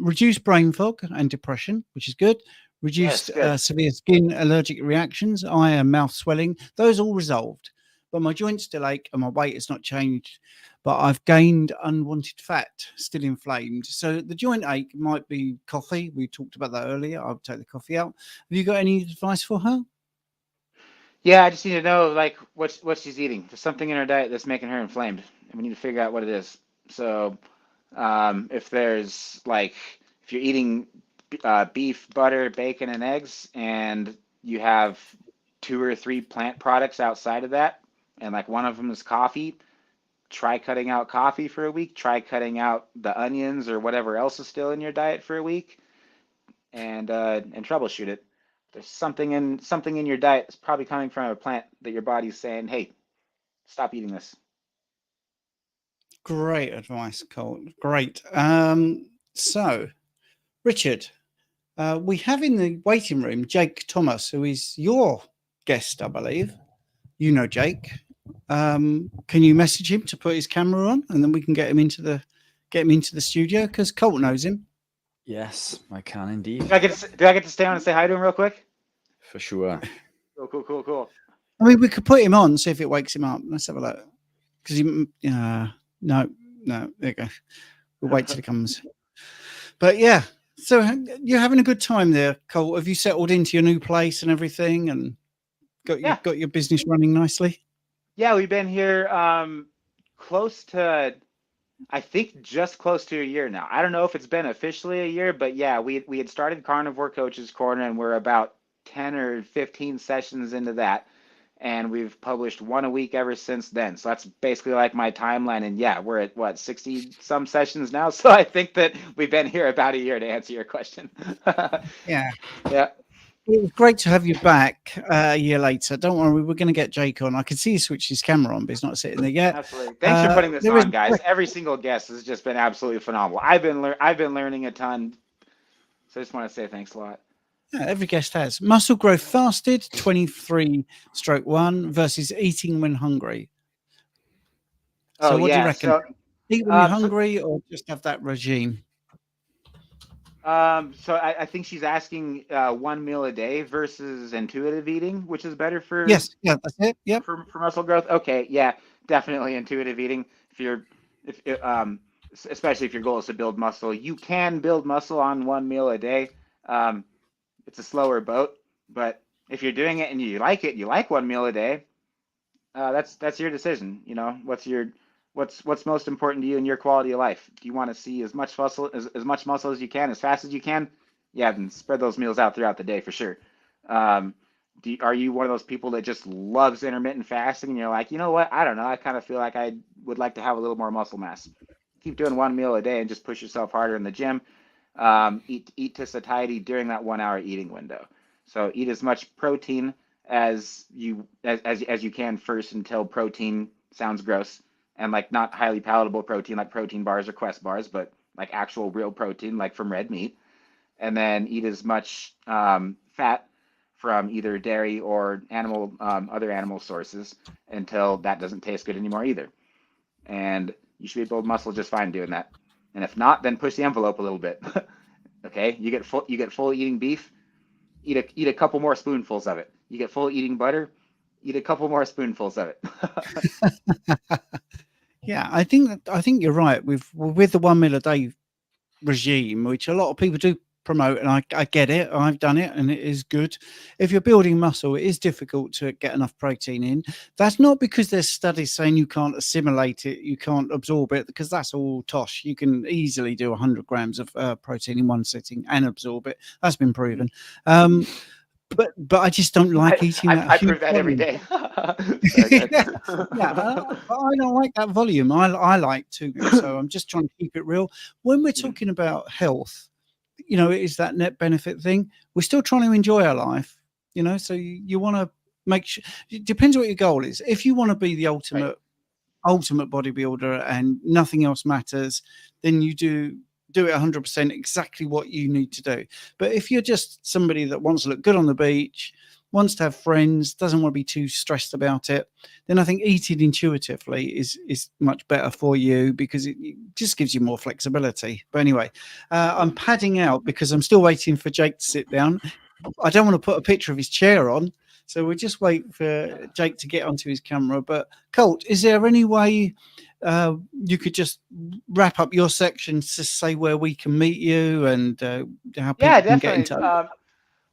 reduce brain fog and depression, which is good. Reduced severe skin allergic reactions, eye and mouth swelling. Those all resolved. But my joints still ache and my weight has not changed. But I've gained unwanted fat, still inflamed. So the joint ache might be coffee. We talked about that earlier. I'll take the coffee out. Have you got any advice for her? yeah, I just need to know like what she's eating. There's something in her diet that's making her inflamed, and we need to figure out what it is. So, if there's like if you're eating beef, butter, bacon, and eggs, and you have 2 or 3 plant products outside of that, and like one of them is coffee, try cutting out coffee for a week. Try cutting out the onions or whatever else is still in your diet for a week, and troubleshoot it. There's something in your diet that's probably coming from a plant that your body's saying, "Hey, stop eating this." Great advice, Colt. Great. So, Richard, we have in the waiting room Jake Thomas, who is your guest, I believe. You know Jake. Can you message him to put his camera on, and then we can get him into the studio? Because Colt knows him. Yes, I can indeed. Do I get to stay on and say hi to him real quick? For sure. Cool. I mean, we could put him on, see if it wakes him up. Let's have a look. Because no, there you go. We'll wait till he comes. But yeah, so you're having a good time there, Colt. Have you settled into your new place and everything, and got your business running nicely? Yeah, we've been here close to, I think, just close to a year now. I don't know if it's been officially a year, but yeah, we had started Carnivore Coach's Corner, and we're about 10 or 15 sessions into that, and we've published one a week ever since then. So that's basically like my timeline, and yeah, we're at what, 60 some sessions now. So I think that we've been here about a year, to answer your question. Yeah. It was great to have you back a year later. Don't worry, we're going to get Jake on. I can see he switched his camera on, but he's not sitting there yet. Absolutely. Thanks for putting this on, guys. Every single guest has just been absolutely phenomenal. I've been learning a ton. So I just want to say thanks a lot. Yeah, every guest has. Muscle growth fasted, 23/1 versus eating when hungry. So what do you reckon? Eat when you're hungry, or just have that regime? So I think she's asking 1 meal a day versus intuitive eating, which is better for that's it. Yep. For muscle growth. Okay, yeah, definitely intuitive eating. Especially if your goal is to build muscle, you can build muscle on 1 meal a day. It's a slower boat, but if you're doing it and you like 1 meal a day, that's your decision. You know, what's most important to you in your quality of life? Do you want to see as much muscle as you can, as fast as you can? Yeah, then spread those meals out throughout the day for sure. Are you one of those people that just loves intermittent fasting and you're like, you know what? I don't know. I kind of feel like I would like to have a little more muscle mass. Keep doing 1 meal a day and just push yourself harder in the gym. Eat to satiety during that 1 hour eating window. So eat as much protein as you can first, until protein sounds gross, and like not highly palatable protein like protein bars or Quest bars, but like actual real protein like from red meat. And then eat as much fat from either dairy or other animal sources until that doesn't taste good anymore either. And you should be able to build muscle just fine doing that. And if not, then push the envelope a little bit. Okay, you get full eating beef, eat a couple more spoonfuls of it. You get full eating butter, eat a couple more spoonfuls of it. Yeah, I think you're right with the 1 meal a day regime, which a lot of people do promote, and I get it. I've done it, and it is good. If you're building muscle, it is difficult to get enough protein in. That's not because there's studies saying you can't assimilate it, you can't absorb it, because that's all tosh. You can easily do 100 grams of protein in one sitting and absorb it. That's been proven. But I just don't like eating that. I prove that every day. But I don't like that volume. I like to, so I'm just trying to keep it real. When we're talking about health, you know, it is that net benefit thing. We're still trying to enjoy our life, you know, so you want to make sure, it depends what your goal is. If you want to be the ultimate bodybuilder and nothing else matters, then you do it 100% exactly what you need to do. But if you're just somebody that wants to look good on the beach, wants to have friends, doesn't want to be too stressed about it, then I think eating intuitively is much better for you, because it just gives you more flexibility. But anyway, I'm padding out because I'm still waiting for Jake to sit down. I don't want to put a picture of his chair on, so we'll just wait for Jake to get onto his camera. But Colt, is there any way you could just wrap up your section to say where we can meet you and how people Yeah, can get in definitely. touch?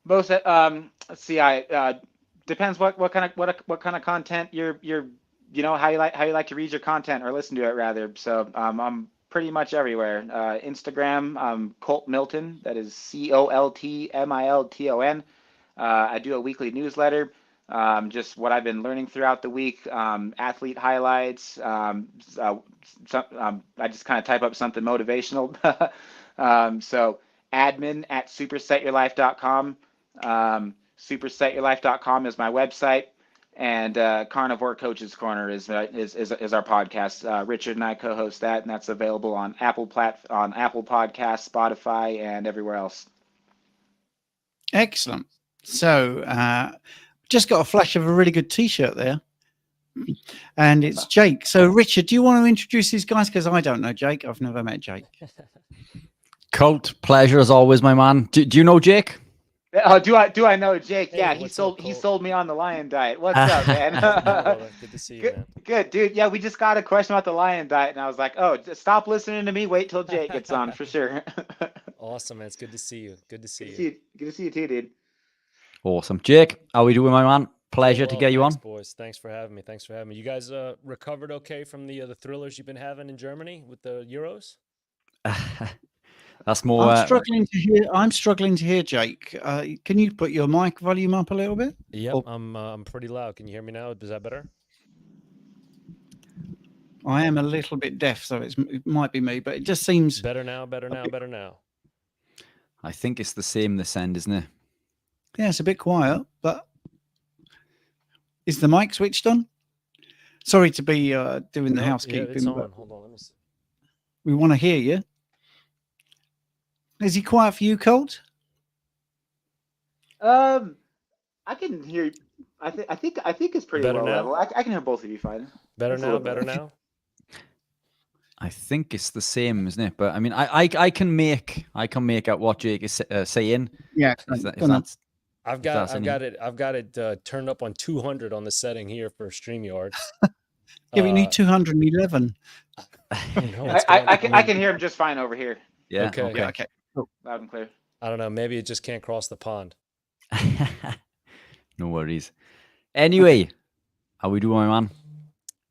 Most let's see, I depends what kind of content you're you know, how you like to read your content or listen to it rather. So I'm pretty much everywhere. Instagram, Colt Milton, that is COLTMILTON. I do a weekly newsletter, just what I've been learning throughout the week, athlete highlights. I just kind of type up something motivational. So admin@supersetyourlife.com. Supersetyourlife.com is my website, and Carnivore Coaches Corner is our podcast. Richard and I co-host that, and that's available on Apple Podcasts, Spotify, and everywhere else. Excellent. So just got a flash of a really good T-shirt there, and it's Jake. So Richard, do you want to introduce these guys? Because I don't know Jake. I've never met Jake. Colt, pleasure as always, my man. Do you know Jake? Oh, do I know Jake? Hey, Yeah, he what's up, sold me on the lion diet. What's up, man? Good to see you, man. Good, dude. Yeah, we just got a question about the lion diet, and I was like, oh, just stop listening to me. Wait till Jake gets on for sure. Awesome, man. It's good to see you. Good to see you. Good to see you too, dude. Awesome. Jake, how we doing, my man? Pleasure to get you thanks, on. boys. Thanks for having me. You guys recovered okay from the thrillers you've been having in Germany with the Euros? That's more. I'm struggling to hear Jake. Can you put your mic volume up a little bit? Yep, I'm pretty loud. Can you hear me now? Is that better? I am a little bit deaf, so it might be me, but it just seems better now. Better now. I think it's the same this end, isn't it? Yeah, it's a bit quiet, but is the mic switched on? Sorry to be doing the housekeeping. Yeah, it's on. Hold on, let me see. We want to hear you. Is he quiet for you, Colt? I can hear. I think it's pretty Better low now? level. I can hear both of you fine. Better It's a now. little Better better. now. I think it's the same, isn't it? But I mean, I can make out what Jake is saying. Yeah, If that's I've got it turned up on 200 on the setting here for StreamYard. yeah, we need 211. I can hear him just fine over here, yeah. Okay. Okay. Yeah, okay. Cool. loud and clear. I don't know. Maybe it just can't cross the pond. No worries. Anyway, how we doing, my man?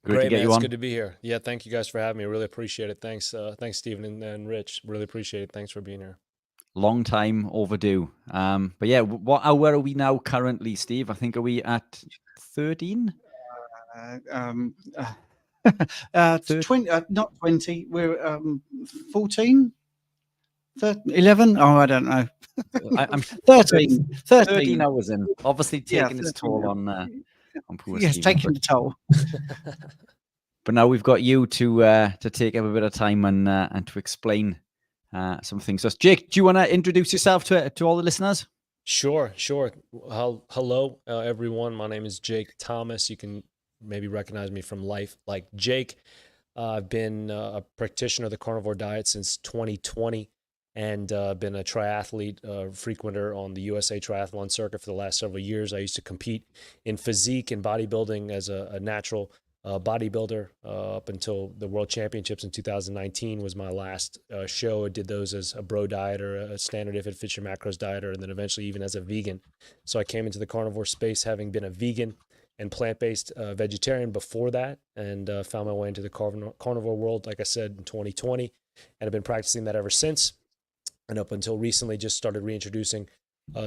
Great to get man. you It's on. good to be here. Yeah, thank you guys for having me. I really appreciate it. Thanks, Stephen and Rich. Really appreciate it. Thanks for being here. Long time overdue. But yeah, where are we now currently, Steve? I think, are we at 13? 20, not 20. We're 14, 11. Oh, I don't know. I'm 13. 13 hours in. Obviously Yeah, taking its 13 toll hours. on poor Yes, Stephen, taking the toll. but now we've got you to take up a bit of time and to explain some things. So, Jake, do you want to introduce yourself to all the listeners? Sure. Hello, everyone. My name is Jake Thomas. You can maybe recognize me from Life Like Jake. I've been a practitioner of the carnivore diet since 2020 and been a triathlete, frequenter on the USA Triathlon circuit for the last several years. I used to compete in physique and bodybuilding as a natural bodybuilder up until the World Championships in 2019 was my last show. I did those as a bro dieter, a standard if it fits your macros dieter, and then eventually even as a vegan. So I came into the carnivore space having been a vegan and plant-based vegetarian before that, and found my way into the carnivore world, like I said, in 2020, and I've been practicing that ever since. And up until recently, just started reintroducing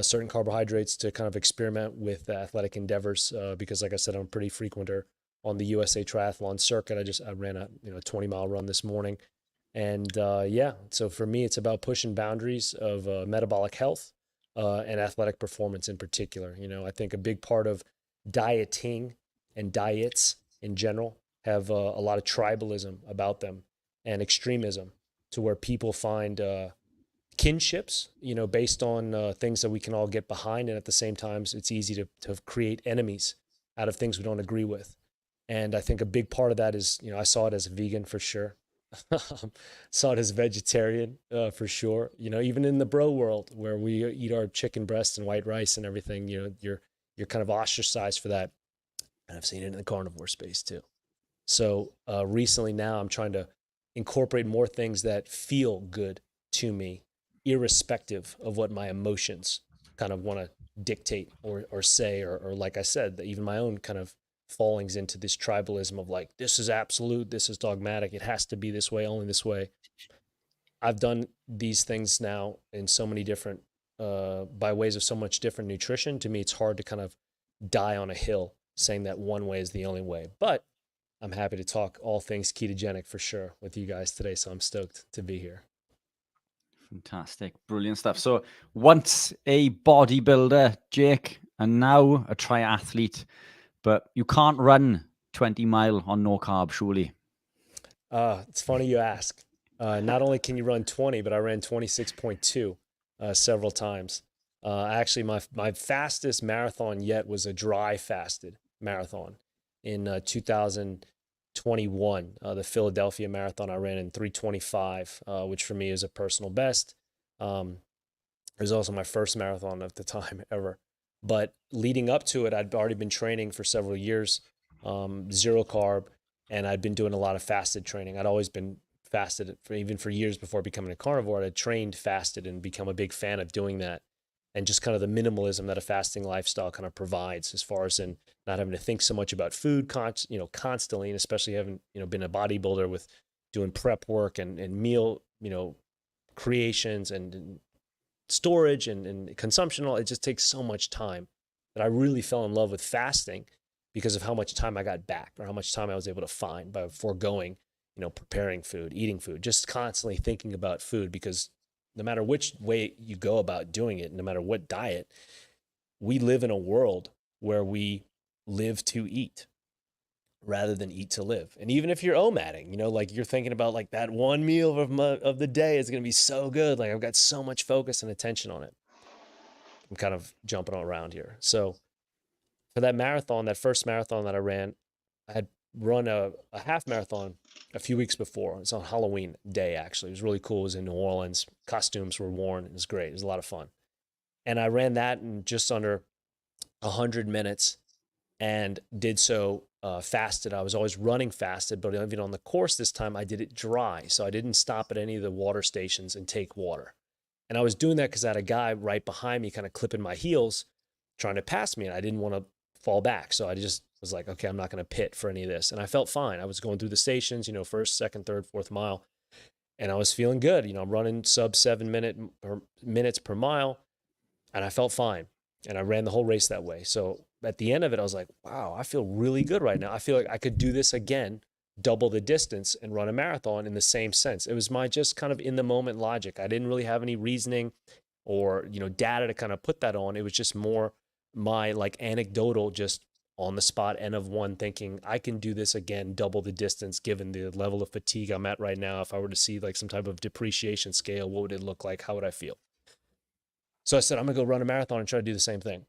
certain carbohydrates to kind of experiment with athletic endeavors because, like I said, I'm a pretty frequenter on the USA Triathlon circuit. I ran a 20-mile run this morning, And yeah, so for me, it's about pushing boundaries of metabolic health and athletic performance in particular. You know, I think a big part of dieting and diets in general have a lot of tribalism about them and extremism, to where people find kinships, you know, based on things that we can all get behind. And at the same time, it's easy to create enemies out of things we don't agree with. And I think a big part of that is, you know, I saw it as a vegan for sure. Saw it as vegetarian for sure. You know, even in the bro world where we eat our chicken breast and white rice and everything, you know, you're kind of ostracized for that. And I've seen it in the carnivore space too. So recently now I'm trying to incorporate more things that feel good to me, irrespective of what my emotions kind of want to dictate or say, or like I said, even my own kind of fallings into this tribalism of like, this is absolute, this is dogmatic, it has to be this way, only this way. I've done these things now in so many different, by ways of so much different nutrition. To me, it's hard to kind of die on a hill saying that one way is the only way. But I'm happy to talk all things ketogenic for sure with you guys today. So I'm stoked to be here. Fantastic. Brilliant stuff. So once a bodybuilder, Jake, and now a triathlete, but you can't run 20 mile on no carb, surely. It's funny you ask. Not only can you run 20, but I ran 26.2 several times. Actually, my fastest marathon yet was a dry fasted marathon in 2021. The Philadelphia Marathon I ran in 3:25, which for me is a personal best. It was also my first marathon at the time ever. But leading up to it, I'd already been training for several years, zero carb, and I'd been doing a lot of fasted training. I'd always been fasted even for years before becoming a carnivore. I'd trained fasted and become a big fan of doing that. And just kind of the minimalism that a fasting lifestyle kind of provides, as far as in not having to think so much about food, constantly, and especially having, been a bodybuilder with doing prep work and meal, creations and storage and consumption. It just takes so much time that I really fell in love with fasting because of how much time I got back, or how much time I was able to find by foregoing, preparing food, eating food, just constantly thinking about food. Because no matter which way you go about doing it, no matter what diet, we live in a world where we live to eat rather than eat to live. And even if you're omatting, like you're thinking about like that one meal of the day is going to be so good. Like I've got so much focus and attention on it. I'm kind of jumping around here. So for that marathon, that first marathon that I ran, I had run a half marathon a few weeks before. It's on Halloween day, actually. It was really cool. It was in New Orleans. Costumes were worn. It was great. It was a lot of fun. And I ran that in just under 100 minutes and did so fasted. I was always running fasted, but even on the course this time, I did it dry. So I didn't stop at any of the water stations and take water. And I was doing that because I had a guy right behind me kind of clipping my heels, trying to pass me. And I didn't want to fall back. So I just was like, okay, I'm not going to pit for any of this. And I felt fine. I was going through the stations, first, second, third, fourth mile. And I was feeling good. I'm running sub 7 minutes per mile. And I felt fine. And I ran the whole race that way. So at the end of it, I was like, wow, I feel really good right now. I feel like I could do this again, double the distance, and run a marathon in the same sense. It was my just kind of in the moment logic. I didn't really have any reasoning or, data to kind of put that on. It was just more my like anecdotal, just on the spot N of one thinking I can do this again, double the distance, given the level of fatigue I'm at right now. If I were to see like some type of depreciation scale, what would it look like? How would I feel? So I said, I'm gonna go run a marathon and try to do the same thing.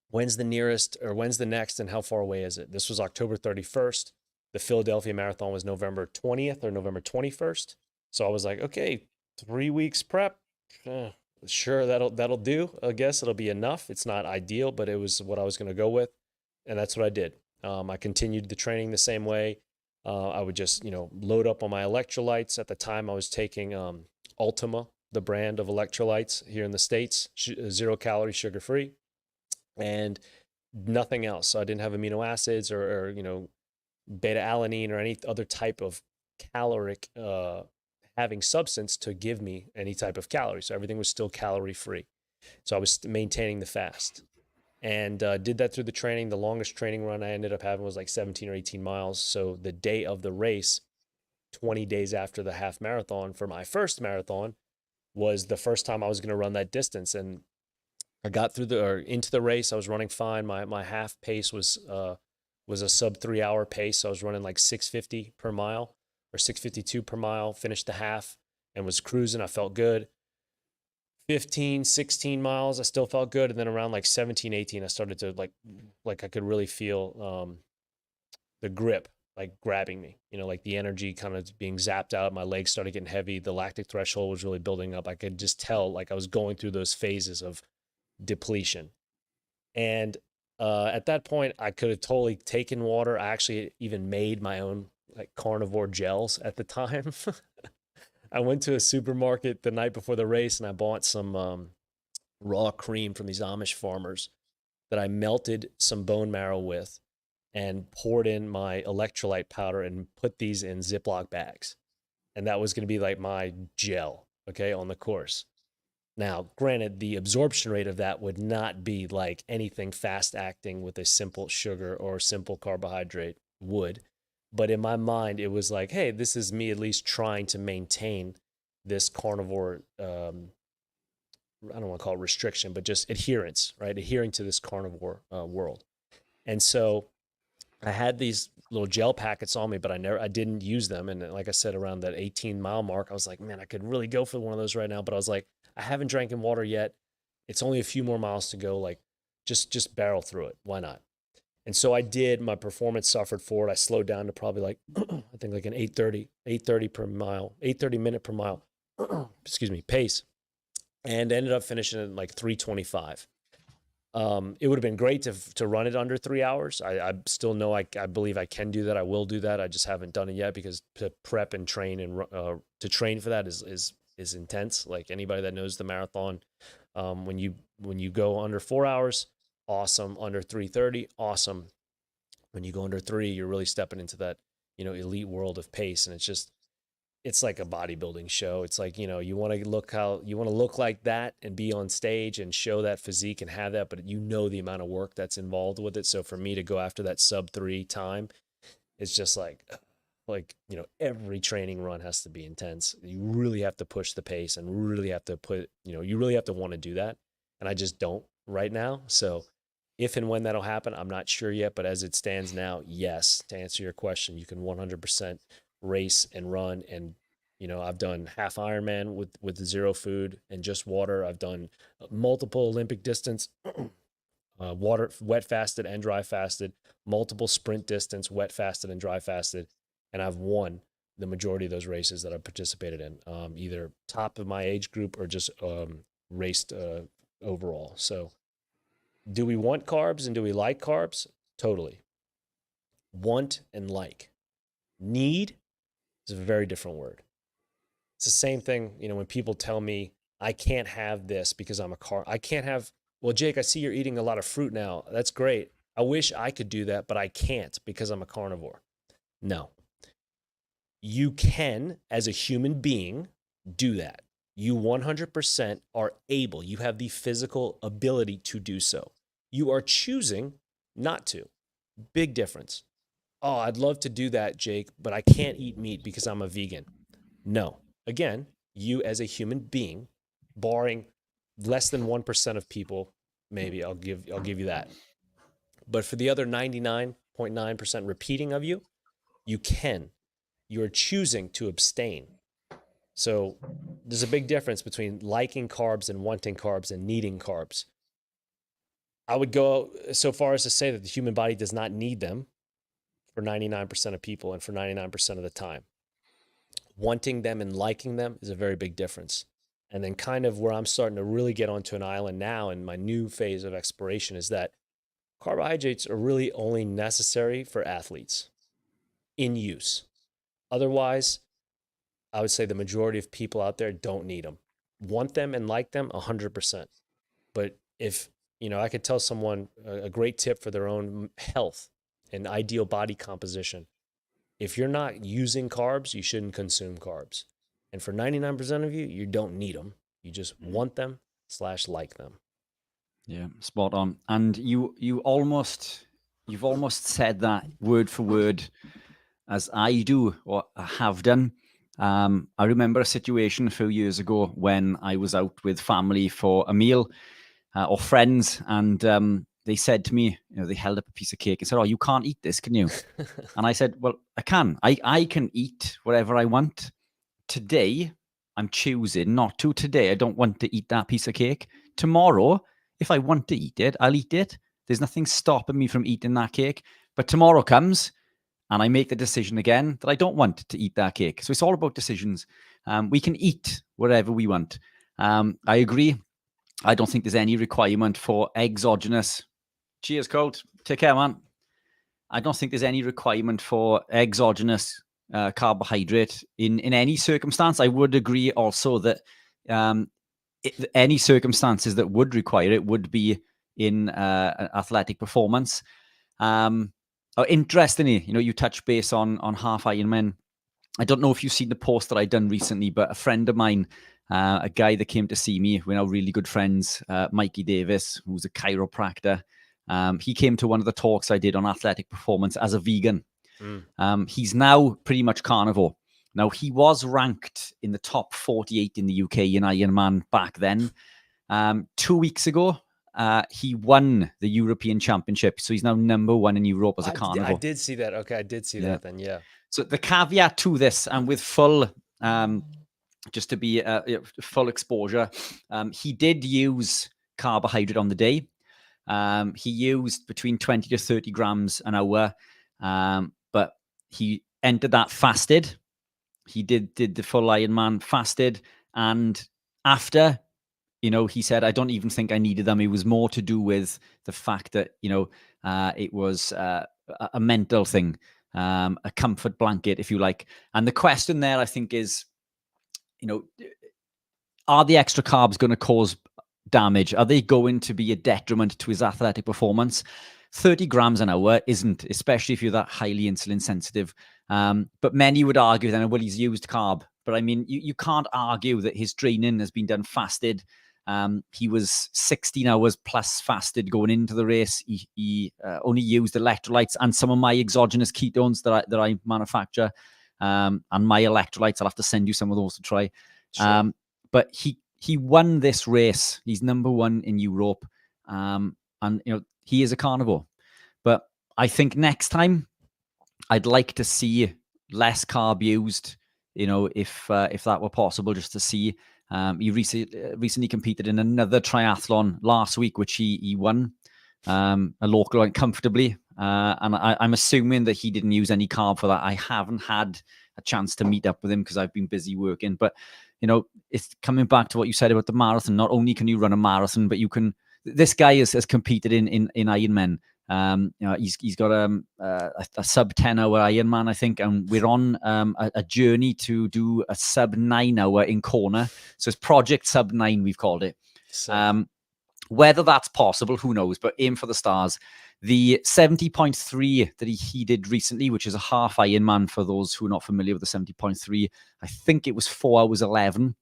When's the nearest, or when's the next, and how far away is it? This was October 31st. The Philadelphia Marathon was November 20th or November 21st. So I was like, okay, 3 weeks prep. Sure, that'll do. I guess it'll be enough. It's not ideal, but it was what I was gonna go with. And that's what I did. I continued the training the same way. I would just, load up on my electrolytes. At the time I was taking Ultima, the brand of electrolytes here in the States, 0 calorie, sugar free, and nothing else. So I didn't have amino acids or beta alanine or any other type of caloric having substance to give me any type of calories. So everything was still calorie free. So I was maintaining the fast and did that through the training. The longest training run I ended up having was like 17 or 18 miles. So the day of the race, 20 days after the half marathon for my first marathon was the first time I was going to run that distance. And I got through into the race. I was running fine. My half pace was a sub 3 hour pace. So I was running like 6:50 per mile or 6:52 per mile, finished the half and was cruising. I felt good. 15, 16 miles, I still felt good. And then around like 17, 18, I started to like I could really feel the grip like grabbing me, like the energy kind of being zapped out. My legs started getting heavy. The lactic threshold was really building up. I could just tell like I was going through those phases of depletion. And at that point, I could have totally taken water. I actually even made my own like carnivore gels at the time. I went to a supermarket the night before the race and I bought some raw cream from these Amish farmers that I melted some bone marrow with and poured in my electrolyte powder and put these in Ziploc bags. And that was going to be like my gel, okay, on the course. Now, granted, the absorption rate of that would not be like anything fast acting with a simple sugar or simple carbohydrate would. But in my mind, it was like, hey, this is me at least trying to maintain this carnivore, I don't want to call it restriction, but just adherence, right? Adhering to this carnivore world. And so I had these little gel packets on me, but I didn't use them. And like I said, around that 18-mile mark, I was like, man, I could really go for one of those right now. But I was like, I haven't drank in water yet. It's only a few more miles to go. Like, just barrel through it. Why not? And so I did. My performance suffered for it. I slowed down to probably like, I think like an 8:30 per mile, 8:30 minute per mile, excuse me, pace, and ended up finishing at like 3:25. It would have been great to run it under 3 hours. I still know I believe I can do that. I will do that. I just haven't done it yet because to prep and train and to train for that is intense. Like anybody that knows the marathon, when you go under 4 hours, awesome. Under 3:30, awesome. When you go under 3, you're really stepping into that elite world of pace, and it's like a bodybuilding show. It's like, you want to look like that and be on stage and show that physique and have that, but the amount of work that's involved with it. So for me to go after that sub 3 time, it's just like, every training run has to be intense. You really have to push the pace and really have to you really have to want to do that. And I just don't right now. So if and when that'll happen, I'm not sure yet, but as it stands now, yes, to answer your question, you can 100% race and run. And I've done half Ironman with zero food and just water. I've done multiple Olympic distance, water, wet fasted and dry fasted, multiple sprint distance, wet fasted and dry fasted, and I've won the majority of those races that I've participated in, either top of my age group or just raced overall. So do we want carbs and do we like carbs? Totally. Want and like. Need is a very different word. It's the same thing, when people tell me I can't have this because I'm I can't have, well, Jake, I see you're eating a lot of fruit now. That's great. I wish I could do that, but I can't because I'm a carnivore. No. You can, as a human being, do that. You 100% are able. You have the physical ability to do so. You are choosing not to. Big difference. Oh, I'd love to do that, Jake, but I can't eat meat because I'm a vegan. No. Again, you as a human being, barring less than 1% of people, maybe I'll give you that. But for the other 99.9% repeating of you, you can. You're choosing to abstain. So there's a big difference between liking carbs and wanting carbs and needing carbs. I would go so far as to say that the human body does not need them for 99% of people and for 99% of the time. Wanting them and liking them is a very big difference. And then kind of where I'm starting to really get onto an island now in my new phase of exploration is that carbohydrates are really only necessary for athletes in use. Otherwise, I would say the majority of people out there don't need them. Want them and like them 100%. But if, I could tell someone a great tip for their own health and ideal body composition. If you're not using carbs, you shouldn't consume carbs. And for 99% of you, you don't need them. You just want them / like them. Yeah, spot on. And you've almost said that word for word as I do or have done. I remember a situation a few years ago when I was out with family for a meal or friends, and they said to me, they held up a piece of cake and said, "Oh, you can't eat this, can you?" And I said, "Well, I can. I can eat whatever I want. Today, I'm choosing not to. Today, I don't want to eat that piece of cake. Tomorrow, if I want to eat it, I'll eat it. There's nothing stopping me from eating that cake. But tomorrow comes, and I make the decision again that I don't want to eat that cake." So it's all about decisions. We can eat whatever we want. I agree. I don't think there's any requirement for exogenous. Cheers, Colt. Take care, man. I don't think there's any requirement for exogenous carbohydrate in any circumstance. I would agree also that any circumstances that would require it would be in athletic performance. Interestingly, you touch base on half Ironman. I don't know if you've seen the post that I done recently, but a friend of mine, a guy that came to see me, we're now really good friends, Mikey Davis, who's a chiropractor. He came to one of the talks I did on athletic performance as a vegan. He's now pretty much carnivore. Now, he was ranked in the top 48 in the UK in Ironman back then. 2 weeks ago, he won the European Championship. So he's now number one in Europe as a carnivore. I did see that. Okay, I did see that then, yeah. So the caveat to this, and with full, just to be full exposure, he did use carbohydrate on the day. He used between 20 to 30 grams an hour, but he entered that fasted. He did the full Ironman fasted, and after, he said, "I don't even think I needed them." It was more to do with the fact that it was a mental thing, a comfort blanket, if you like. And the question there, I think, is, are the extra carbs going to cause damage? Are they going to be a detriment to his athletic performance? 30 grams an hour isn't, especially if you're that highly insulin sensitive. But many would argue then, well, he's used carb. But I mean, you can't argue that his training has been done fasted. He was 16 hours plus fasted going into the race. He only used electrolytes and some of my exogenous ketones that I manufacture, and my electrolytes. I'll have to send you some of those to try. Sure. But he won this race. He's number one in Europe, and he is a carnivore. But I think next time, I'd like to see less carb used. If that were possible, just to see. He recently competed in another triathlon last week, which he won, a local one comfortably. And I'm assuming that he didn't use any carb for that. I haven't had a chance to meet up with him because I've been busy working. But it's coming back to what you said about the marathon. Not only can you run a marathon, but you can. This guy has competed in Ironman. He's got a sub 10 hour Ironman, I think, and we're on a journey to do a sub 9 hour in Kona. So it's Project Sub 9, we've called it. Whether that's possible, who knows? But aim for the stars. The 70.3 that he did recently, which is a half Ironman for those who are not familiar with the 70.3, I think it was 4 hours 11.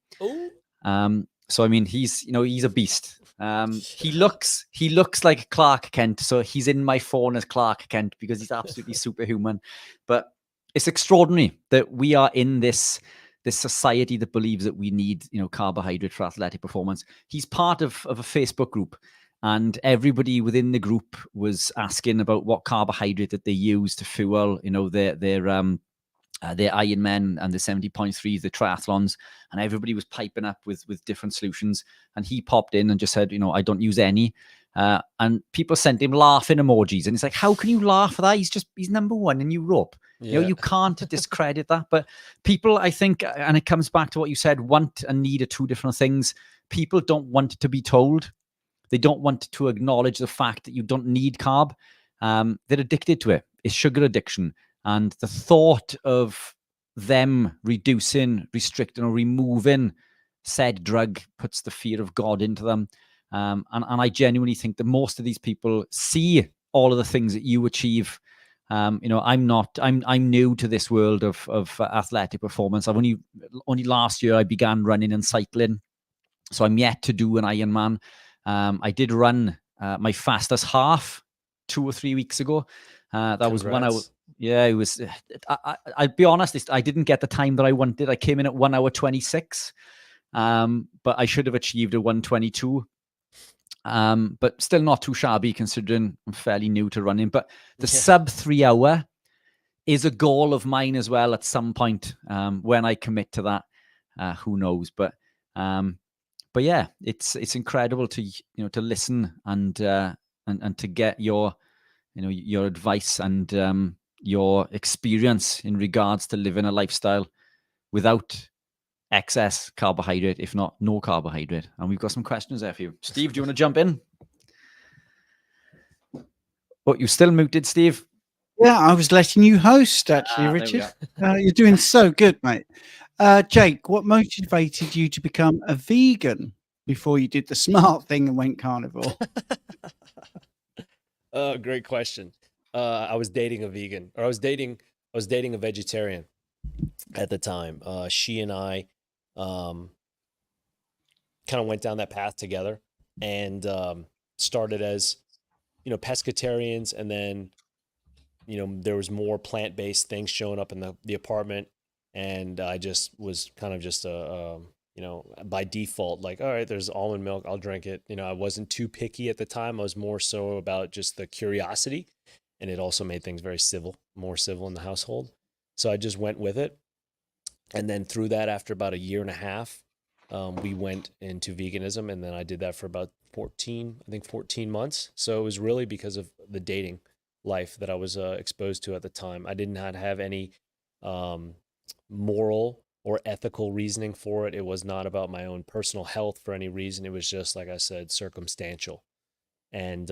So I mean, he's a beast. He looks like Clark Kent, so he's in my phone as Clark Kent because he's absolutely superhuman. But it's extraordinary that we are in this society that believes that we need carbohydrate for athletic performance. He's part of a Facebook group, and everybody within the group was asking about what carbohydrate that they use to fuel their Ironmen and the 70.3s, the triathlons, and everybody was piping up with different solutions. And he popped in and just said, I don't use any. And people sent him laughing emojis. And it's like, how can you laugh at that? He's number one in Europe. Yeah. You can't discredit that. But people, I think, and it comes back to what you said, want and need are two different things. People don't want to be told. They don't want to acknowledge the fact that you don't need carb. They're addicted to it. It's sugar addiction. And the thought of them reducing, restricting, or removing said drug puts the fear of God into them. And I genuinely think that most of these people see all of the things that you achieve. I'm new to this world of athletic performance. I've only last year I began running and cycling. So I'm yet to do an Ironman. I did run my fastest half 2 or 3 weeks ago. That was 1 hour. Yeah, it was. I'll be honest. I didn't get the time that I wanted. I came in at 1 hour 26, but I should have achieved a 1:22. But still not too shabby considering I'm fairly new to running. But the sub 3 hour is a goal of mine as well at some point. When I commit to that, who knows? But yeah, it's incredible to to listen and to get your your advice and your experience in regards to living a lifestyle without excess carbohydrate, if not no carbohydrate. And we've got some questions there for you. Steve, do you want to jump in? Oh, you're still muted, Steve. Yeah, I was letting you host, actually, Richard. You're doing so good, mate. Jake, what motivated you to become a vegan before you did the smart thing and went carnivore? Great question. I was dating a vegan, or I was dating a vegetarian at the time. She and I kind of went down that path together, and started as pescatarians, and then there was more plant-based things showing up in the apartment, and I just was kind of just by default, like, all right, there's almond milk, I'll drink it. I wasn't too picky at the time. I was more so about just the curiosity, and it also made things very more civil in the household. So I just went with it. And then through that, after about a year and a half, we went into veganism, and then I did that for about 14 months. So it was really because of the dating life that I was exposed to at the time. I did not have any moral or ethical reasoning for it. It was not about my own personal health for any reason. It was just, like I said, circumstantial. And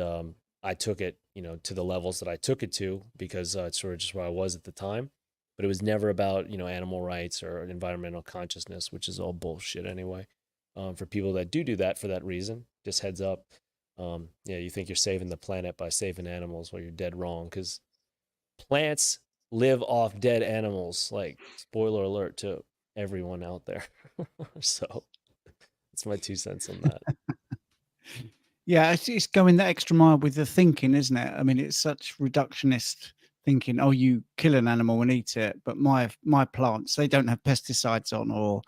I took it, to the levels that I took it to, because it's sort of just where I was at the time. But it was never about, animal rights or environmental consciousness, which is all bullshit anyway. For people that do that for that reason, just heads up. You think you're saving the planet by saving animals, well, you're dead wrong, because plants live off dead animals. Like, spoiler alert to everyone out there. So that's my 2 cents on that. Yeah, it's going that extra mile with the thinking, isn't it? I mean, it's such reductionist thinking. Oh, you kill an animal and eat it, but my plants, they don't have pesticides on, or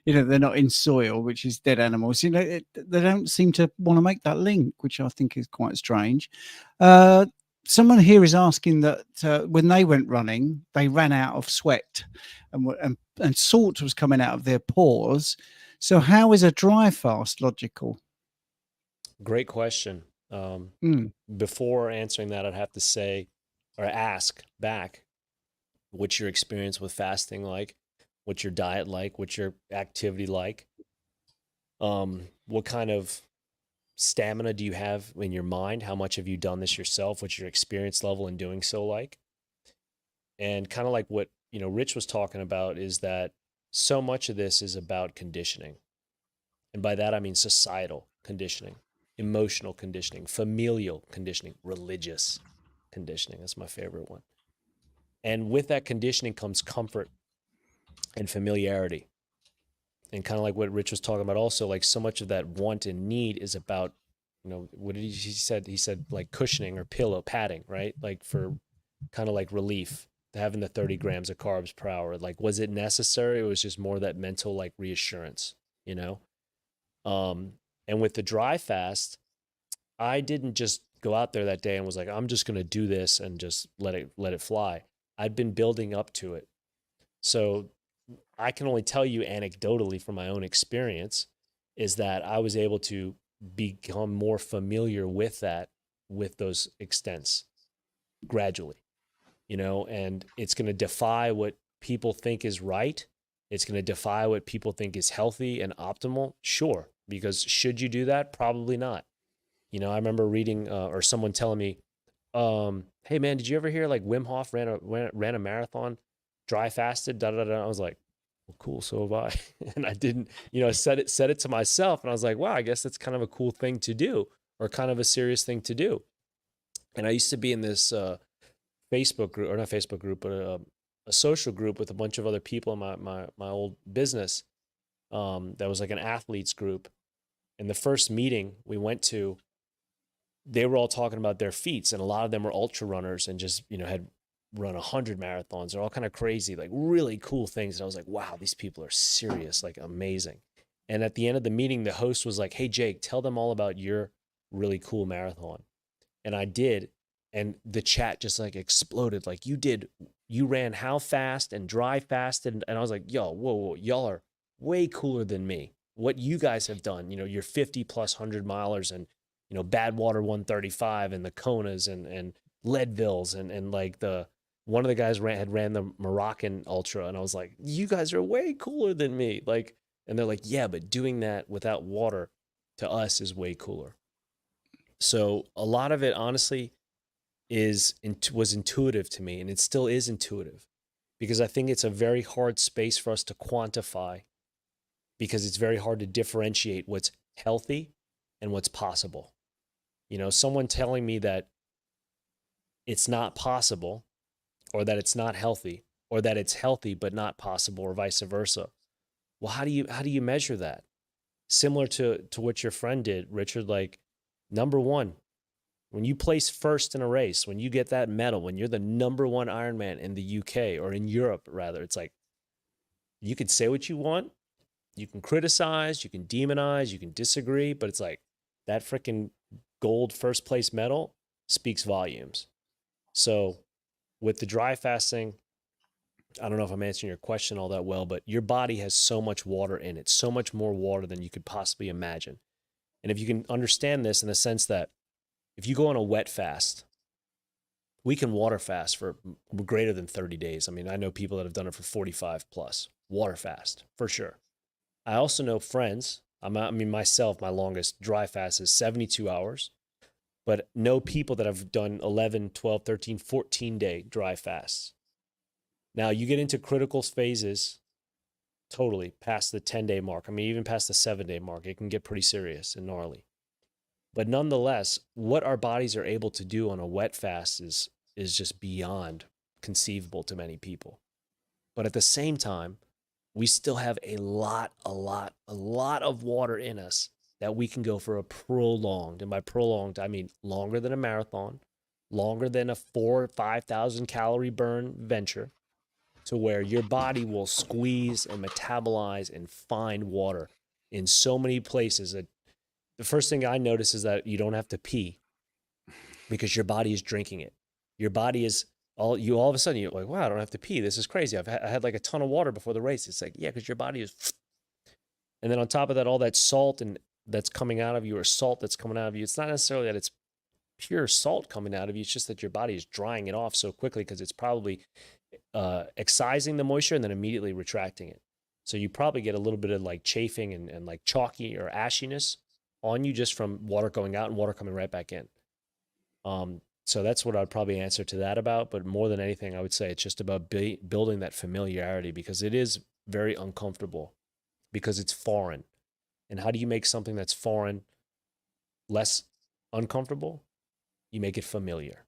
they're not in soil, which is dead animals. They don't seem to want to make that link, which I think is quite strange. Someone here is asking that when they went running, they ran out of sweat, and salt was coming out of their pores. So how is a dry fast logical? Great question. Before answering that, I'd have to say, or ask back, what's your experience with fasting like? What's your diet like? What's your activity like? What kind of stamina do you have in your mind? How much have you done this yourself? What's your experience level in doing so like? And kind of like what, Rich was talking about, is that so much of this is about conditioning. And by that, I mean societal conditioning, emotional conditioning, familial conditioning, religious conditioning. That's my favorite one. And with that conditioning comes comfort and familiarity. And kind of like what Rich was talking about also, like, so much of that want and need is about, what did he said? He said, like, cushioning or pillow padding, right? Like, for kind of like relief, having the 30 grams of carbs per hour. Like, was it necessary? It was just more that mental, like, reassurance, And with the dry fast, I didn't just go out there that day and was like, I'm just going to do this and just let it fly. I'd been building up to it. So I can only tell you anecdotally from my own experience is that I was able to become more familiar with those extents gradually, and it's going to defy what people think is right. It's going to defy what people think is healthy and optimal. Sure. Because should you do that? Probably not. I remember reading or someone telling me, hey man, did you ever hear like Wim Hof ran a marathon, dry fasted, da da da. I was like, well, cool, so have I. And I didn't, said it to myself, and I was like, wow, I guess that's kind of a cool thing to do, or kind of a serious thing to do. And I used to be in this Facebook group, or not Facebook group, but a social group with a bunch of other people in my old business. That was like an athletes group. And the first meeting we went to, they were all talking about their feats, and a lot of them were ultra runners and just, had run 100 marathons. They're all kind of crazy, like really cool things. And I was like, wow, these people are serious, like amazing. And at the end of the meeting, the host was like, hey, Jake, tell them all about your really cool marathon. And I did. And the chat just like exploded. Like, you ran how fast and dry fast. And I was like, yo, whoa, y'all are way cooler than me. What you guys have done, your 50 plus 100 milers and, Badwater 135 and the Konas and Leadvilles and like one of the guys had ran the Moroccan Ultra. And I was like, you guys are way cooler than me. Like, and they're like, yeah, but doing that without water to us is way cooler. So a lot of it, honestly, was intuitive to me, and it still is intuitive, because I think it's a very hard space for us to quantify, because it's very hard to differentiate what's healthy and what's possible. Someone telling me that it's not possible, or that it's not healthy, or that it's healthy but not possible, or vice versa. Well, how do you measure that? Similar to what your friend did, Richard, like, number one, when you place first in a race, when you get that medal, when you're the number one Ironman in the UK, or in Europe rather, it's like, you can say what you want, you can criticize, you can demonize, you can disagree, but it's like that freaking gold first place medal speaks volumes. So with the dry fasting, I don't know if I'm answering your question all that well, but your body has so much water in it, so much more water than you could possibly imagine. And if you can understand this in the sense that if you go on a wet fast, we can water fast for greater than 30 days. I mean, I know people that have done it for 45 plus, water fast for sure. I also know friends, myself, my longest dry fast is 72 hours, but know people that have done 11, 12, 13, 14-day dry fasts. Now, you get into critical phases totally past the 10-day mark. I mean, even past the 7-day mark, it can get pretty serious and gnarly. But nonetheless, what our bodies are able to do on a wet fast is just beyond conceivable to many people. But at the same time, we still have a lot of water in us that we can go for a prolonged, and by prolonged, I mean longer than a marathon, longer than a 4,000 or 5,000 calorie burn venture, to where your body will squeeze and metabolize and find water in so many places that the first thing I notice is that you don't have to pee, because your body is drinking it. Your body is all of a sudden you're like, wow, I don't have to pee. This is crazy. I had like a ton of water before the race. It's like, yeah, because your body is. And then on top of that, all that salt and that's coming out of you, or salt that's coming out of you, it's not necessarily that it's pure salt coming out of you. It's just that your body is drying it off so quickly, because it's probably excising the moisture and then immediately retracting it. So you probably get a little bit of like chafing and like chalky or ashiness on you just from water going out and water coming right back in. So that's what I'd probably answer to that about. But more than anything, I would say it's just about building that familiarity, because it is very uncomfortable, because it's foreign. And how do you make something that's foreign less uncomfortable? You make it familiar.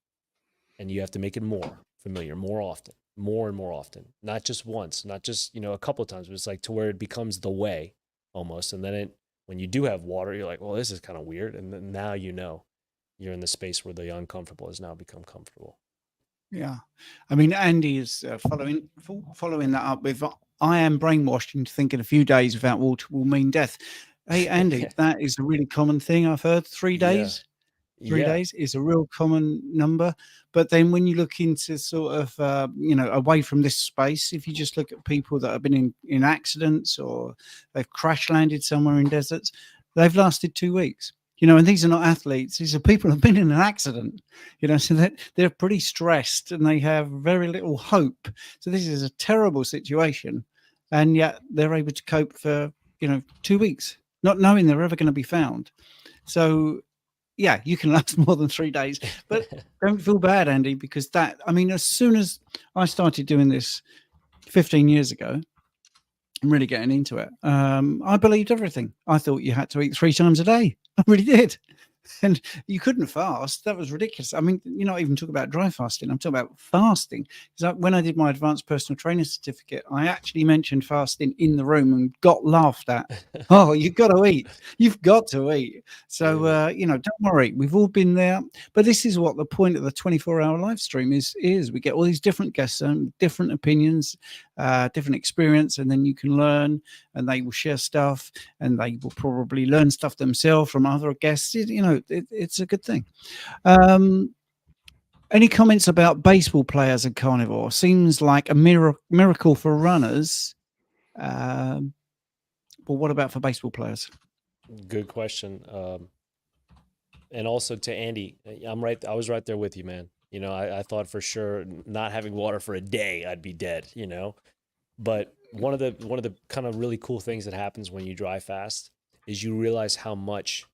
And you have to make it more familiar, more often, more and more often. Not just once, not just, a couple of times, but it's like to where it becomes the way almost. And then when you do have water, you're like, well, this is kind of weird. And then now you're in the space where the uncomfortable has now become comfortable. Yeah. I mean, Andy is following that up with, I am brainwashed into thinking a few days without water will mean death. Hey, Andy, that is a really common thing I've heard. 3 days. Yeah. 3 days is a real common number. But then when you look into sort of, away from this space, if you just look at people that have been in accidents, or they've crash landed somewhere in deserts, they've lasted 2 weeks. And these are not athletes. These are people who have been in an accident, so that they're pretty stressed and they have very little hope. So this is a terrible situation. And yet they're able to cope for, 2 weeks, not knowing they're ever going to be found. So, yeah, you can last more than 3 days, but don't feel bad, Andy, because as soon as I started doing this 15 years ago, I'm really getting into it. I believed everything. I thought you had to eat 3 times a day. I really did. and you couldn't fast. That was ridiculous. I mean, you're not even talking about dry fasting. I'm talking about fasting. Because when I did my advanced personal training certificate, I actually mentioned fasting in the room and got laughed at. Oh, you've got to eat. You've got to eat. So, you know, don't worry. We've all been there. But this is what the point of the 24-hour live stream is. We get all these different guests and different opinions, different experience, and then you can learn, and they will share stuff, and they will probably learn stuff themselves from other guests. You know, it's a good thing. Any comments about baseball players and Carnivore? Seems like a miracle for runners. But what about for baseball players? Good question. And also to Andy, I was right there with you, man. You know, I thought for sure not having water for a day, I'd be dead, you know. But one of the kind of really cool things that happens when you dry fast is you realize how much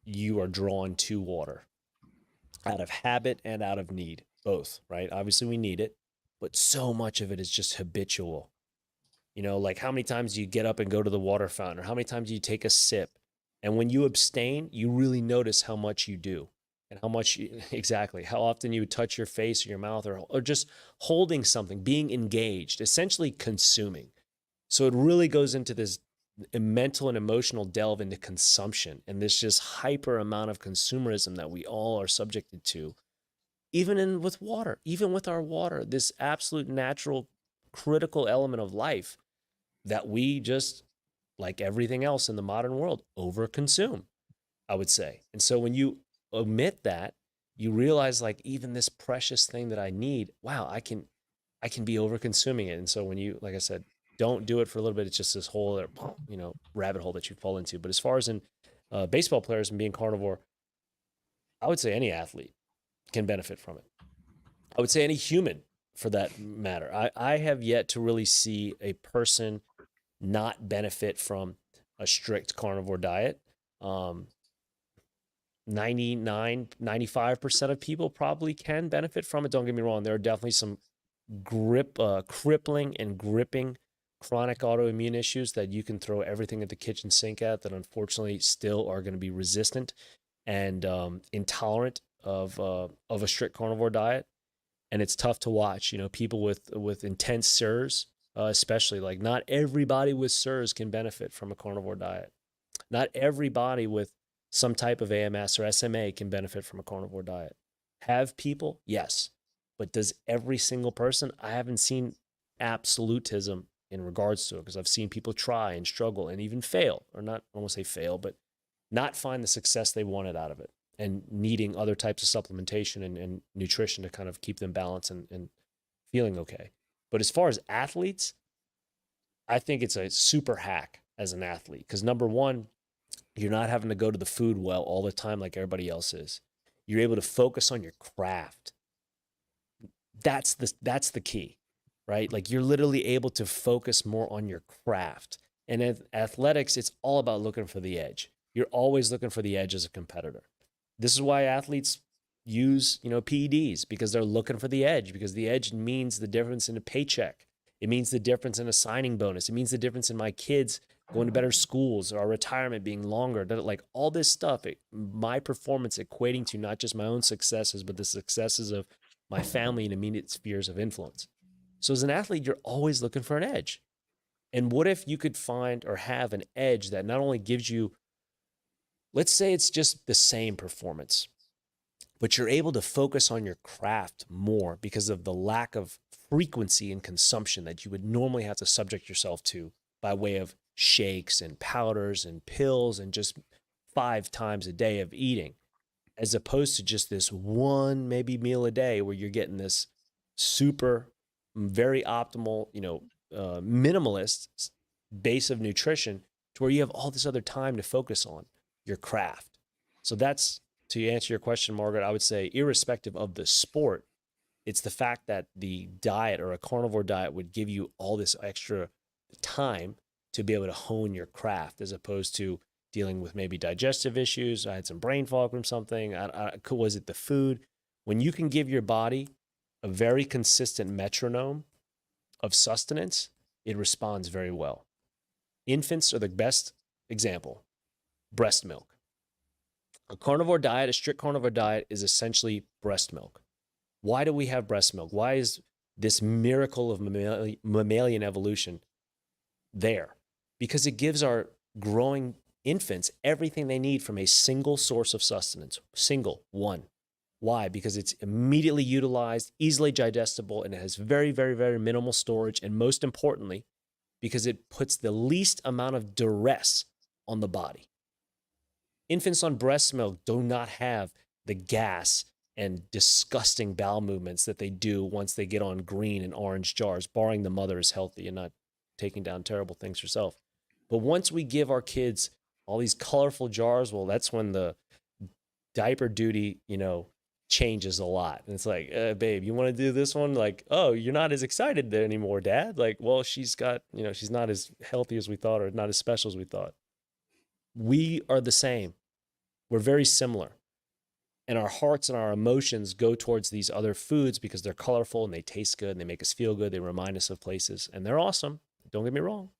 you are drawn to water out of habit and out of need, both, right? Obviously we need it, but so much of it is just habitual. You know, like how many times do you get up and go to the water fountain, or how many times do you take a sip? And when you abstain, you really notice how much you do, and how much exactly, how often you touch your face or your mouth, or just holding something, being engaged, essentially consuming. So it really goes into this mental and emotional delve into consumption, and this just hyper amount of consumerism that we all are subjected to, even with water, even with our water, this absolute natural critical element of life that we just, like everything else in the modern world, overconsume, I would say. And so when you omit that, you realize, like, even this precious thing that I need, wow, I can be overconsuming it. And so when you, like I said, don't do it for a little bit, it's just this whole, you know, rabbit hole that you fall into. But as far as in baseball players and being carnivore, I would say any athlete can benefit from it. I would say any human, for that matter. I have yet to really see a person not benefit from a strict carnivore diet. 95% of people probably can benefit from it. Don't get me wrong. There are definitely some crippling and gripping chronic autoimmune issues that you can throw everything at the kitchen sink at, that unfortunately still are going to be resistant and intolerant of a strict carnivore diet. And it's tough to watch, you know, people with intense SIRS, especially, like, not everybody with SIRS can benefit from a carnivore diet. Not everybody with some type of AMS or SMA can benefit from a carnivore diet. Have people? Yes. But does every single person? I haven't seen absolutism in regards to it, because I've seen people try and struggle and even fail, or not, I won't say fail, but not find the success they wanted out of it, and needing other types of supplementation and nutrition to kind of keep them balanced and feeling okay. But as far as athletes, I think it's a super hack as an athlete, because number one, you're not having to go to the food well all the time like everybody else is. You're able to focus on your craft. That's the key, right? Like, you're literally able to focus more on your craft. And in athletics, it's all about looking for the edge. You're always looking for the edge as a competitor. This is why athletes use, you know, PEDs, because they're looking for the edge, because the edge means the difference in a paycheck. It means the difference in a signing bonus. It means the difference in my kids going to better schools, or our retirement being longer. Like, all this stuff, my performance equating to not just my own successes, but the successes of my family and immediate spheres of influence. So as an athlete, you're always looking for an edge. And what if you could find or have an edge that not only gives you, let's say it's just the same performance, but you're able to focus on your craft more because of the lack of frequency and consumption that you would normally have to subject yourself to by way of shakes and powders and pills and just 5 times a day of eating, as opposed to just this one maybe meal a day where you're getting this super, very optimal, you know, minimalist base of nutrition, to where you have all this other time to focus on your craft. So that's, to answer your question, Margaret, I would say irrespective of the sport, it's the fact that the diet or a carnivore diet would give you all this extra time to be able to hone your craft, as opposed to dealing with maybe digestive issues. I had some brain fog from something. Was it the food? When you can give your body a very consistent metronome of sustenance, it responds very well. Infants are the best example. Breast milk. A carnivore diet, a strict carnivore diet, is essentially breast milk. Why do we have breast milk? Why is this miracle of mammalian evolution there? Because it gives our growing infants everything they need from a single source of sustenance. Single, one. Why? Because it's immediately utilized, easily digestible, and it has very, very, very minimal storage. And most importantly, because it puts the least amount of duress on the body. Infants on breast milk do not have the gas and disgusting bowel movements that they do once they get on green and orange jars, barring the mother is healthy and not taking down terrible things herself. But once we give our kids all these colorful jars, well, that's when the diaper duty, changes a lot. And it's like, babe, you want to do this one? Like, oh, you're not as excited there anymore, Dad. Like, well, she's got, she's not as healthy as we thought, or not as special as we thought. We are the same. We're very similar. And our hearts and our emotions go towards these other foods because they're colorful and they taste good and they make us feel good. They remind us of places and they're awesome. Don't get me wrong.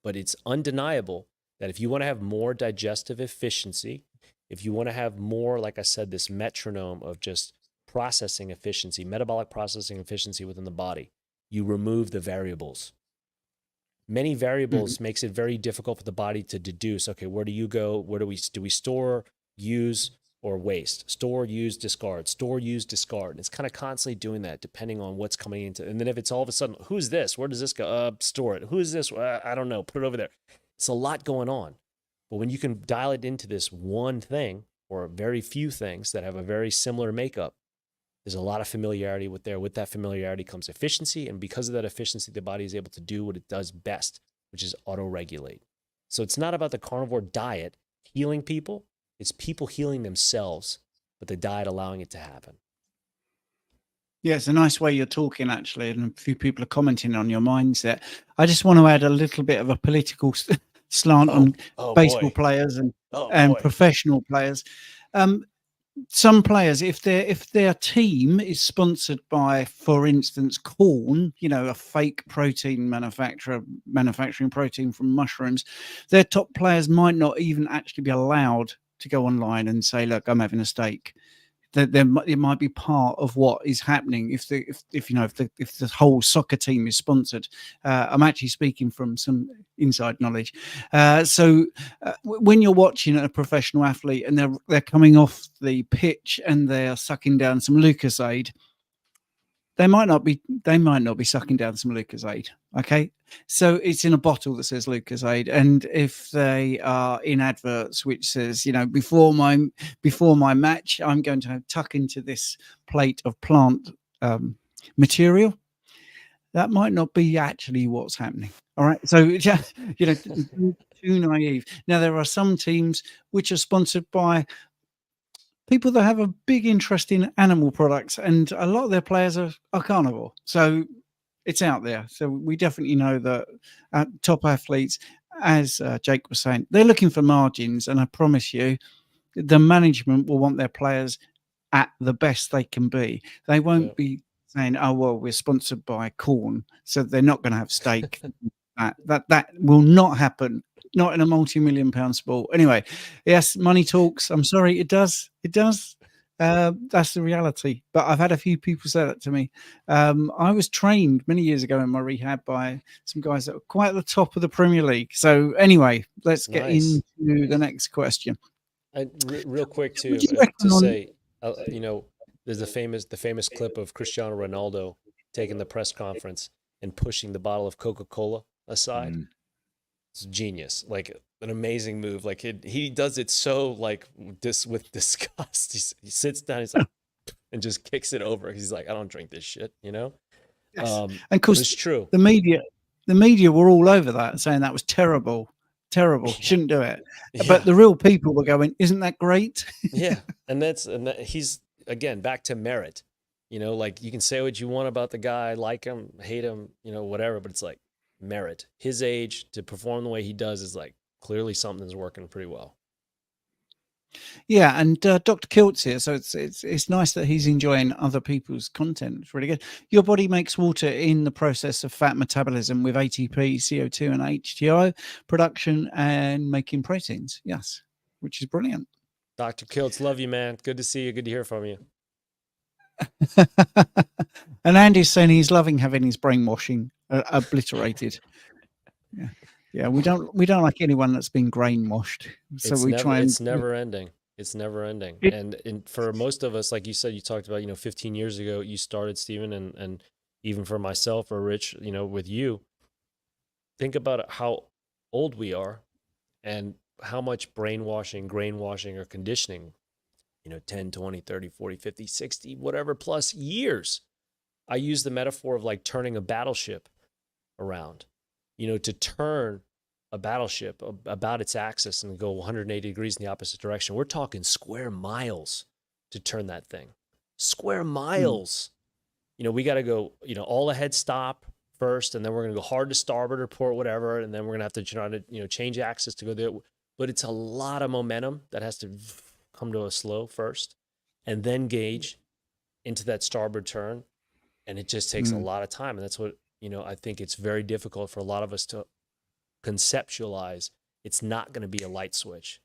But it's undeniable that if you want to have more digestive efficiency, if you want to have more, like I said, this metronome of just processing efficiency, metabolic processing efficiency within the body, you remove the variables. Many variables makes it very difficult for the body to deduce, okay, where do you go? Where do we store, use, or waste? Store, use, discard. Store, use, discard. And it's kind of constantly doing that depending on what's coming into. And then if it's all of a sudden, who's this? Where does this go? Store it. Who is this? I don't know. Put it over there. It's a lot going on. But when you can dial it into this one thing, or very few things that have a very similar makeup, there's a lot of familiarity with there. With that familiarity comes efficiency. And because of that efficiency, the body is able to do what it does best, which is auto-regulate. So it's not about the carnivore diet healing people. It's people healing themselves, but the diet allowing it to happen. Yeah, it's a nice way you're talking, actually, and a few people are commenting on your mindset. I just want to add a little bit of a political slant on baseball players and professional players. Some players, if their team is sponsored by, for instance, corn, a fake protein manufacturer manufacturing protein from mushrooms, their top players might not even actually be allowed to go online and say, look, I'm having a steak. It might be part of what is happening if the whole soccer team is sponsored. I'm actually speaking from some inside knowledge. So when you're watching a professional athlete and they're coming off the pitch and they're sucking down some Lucozade, they might not be sucking down some Lucozade. Okay, so it's in a bottle that says Lucozade, and if they are in adverts which says, before my match, I'm going to tuck into this plate of plant material, that might not be actually what's happening. All right, so too naive. Now there are some teams which are sponsored by people that have a big interest in animal products, and a lot of their players are carnivore. So it's out there. So we definitely know that top athletes, as Jake was saying, they're looking for margins. And I promise you, the management will want their players at the best they can be. They won't be saying, oh, well, we're sponsored by corn, so they're not going to have steak. That will not happen. Not in a multi-million-pound sport. Anyway, yes, money talks. I'm sorry, it does. It does. That's the reality. But I've had a few people say that to me. I was trained many years ago in my rehab by some guys that were quite at the top of the Premier League. So anyway, let's get into the next question. Real quick too, to say, there's the famous clip of Cristiano Ronaldo taking the press conference and pushing the bottle of Coca-Cola aside. It's genius, like an amazing move. Like he does it so with disgust. He sits down, he's like, and just kicks it over. He's like, I don't drink this shit, Yes. And of course, it's true. The media were all over that, saying that was terrible, shouldn't do it. Yeah. But the real people were going, isn't that great? Yeah, and he's again back to merit. Like you can say what you want about the guy, like him, hate him, whatever, but it's like, merit. His age to perform the way he does is like clearly something's working pretty well. Yeah, and Dr. Kilt's here, so it's nice that he's enjoying other people's content. It's really good. Your body makes water in the process of fat metabolism with ATP, CO2, and HTO production and making proteins. Yes, which is brilliant. Dr. Kiltz, love you, man. Good to see you. Good to hear from you. And Andy's saying he's loving having his brainwashing obliterated. Yeah, yeah. We don't like anyone that's been brainwashed. So we try and it's never ending. It's never ending. And for most of us, like you said, you talked about, 15 years ago you started, Stephen, and even for myself or Rich, with you, think about how old we are and how much brainwashing, grainwashing, or conditioning, 10, 20, 30, 40, 50, 60, whatever plus years. I use the metaphor of like turning a battleship around, to turn a battleship about its axis and go 180 degrees in the opposite direction. We're talking square miles to turn that thing. Square miles. We got to go, all ahead stop first, and then we're going to go hard to starboard or port, whatever, and then we're going to have to try to, change axis to go there. But it's a lot of momentum that has to come to a slow first and then gauge into that starboard turn. And it just takes a lot of time. And that's what, I think it's very difficult for a lot of us to conceptualize. It's not going to be a light switch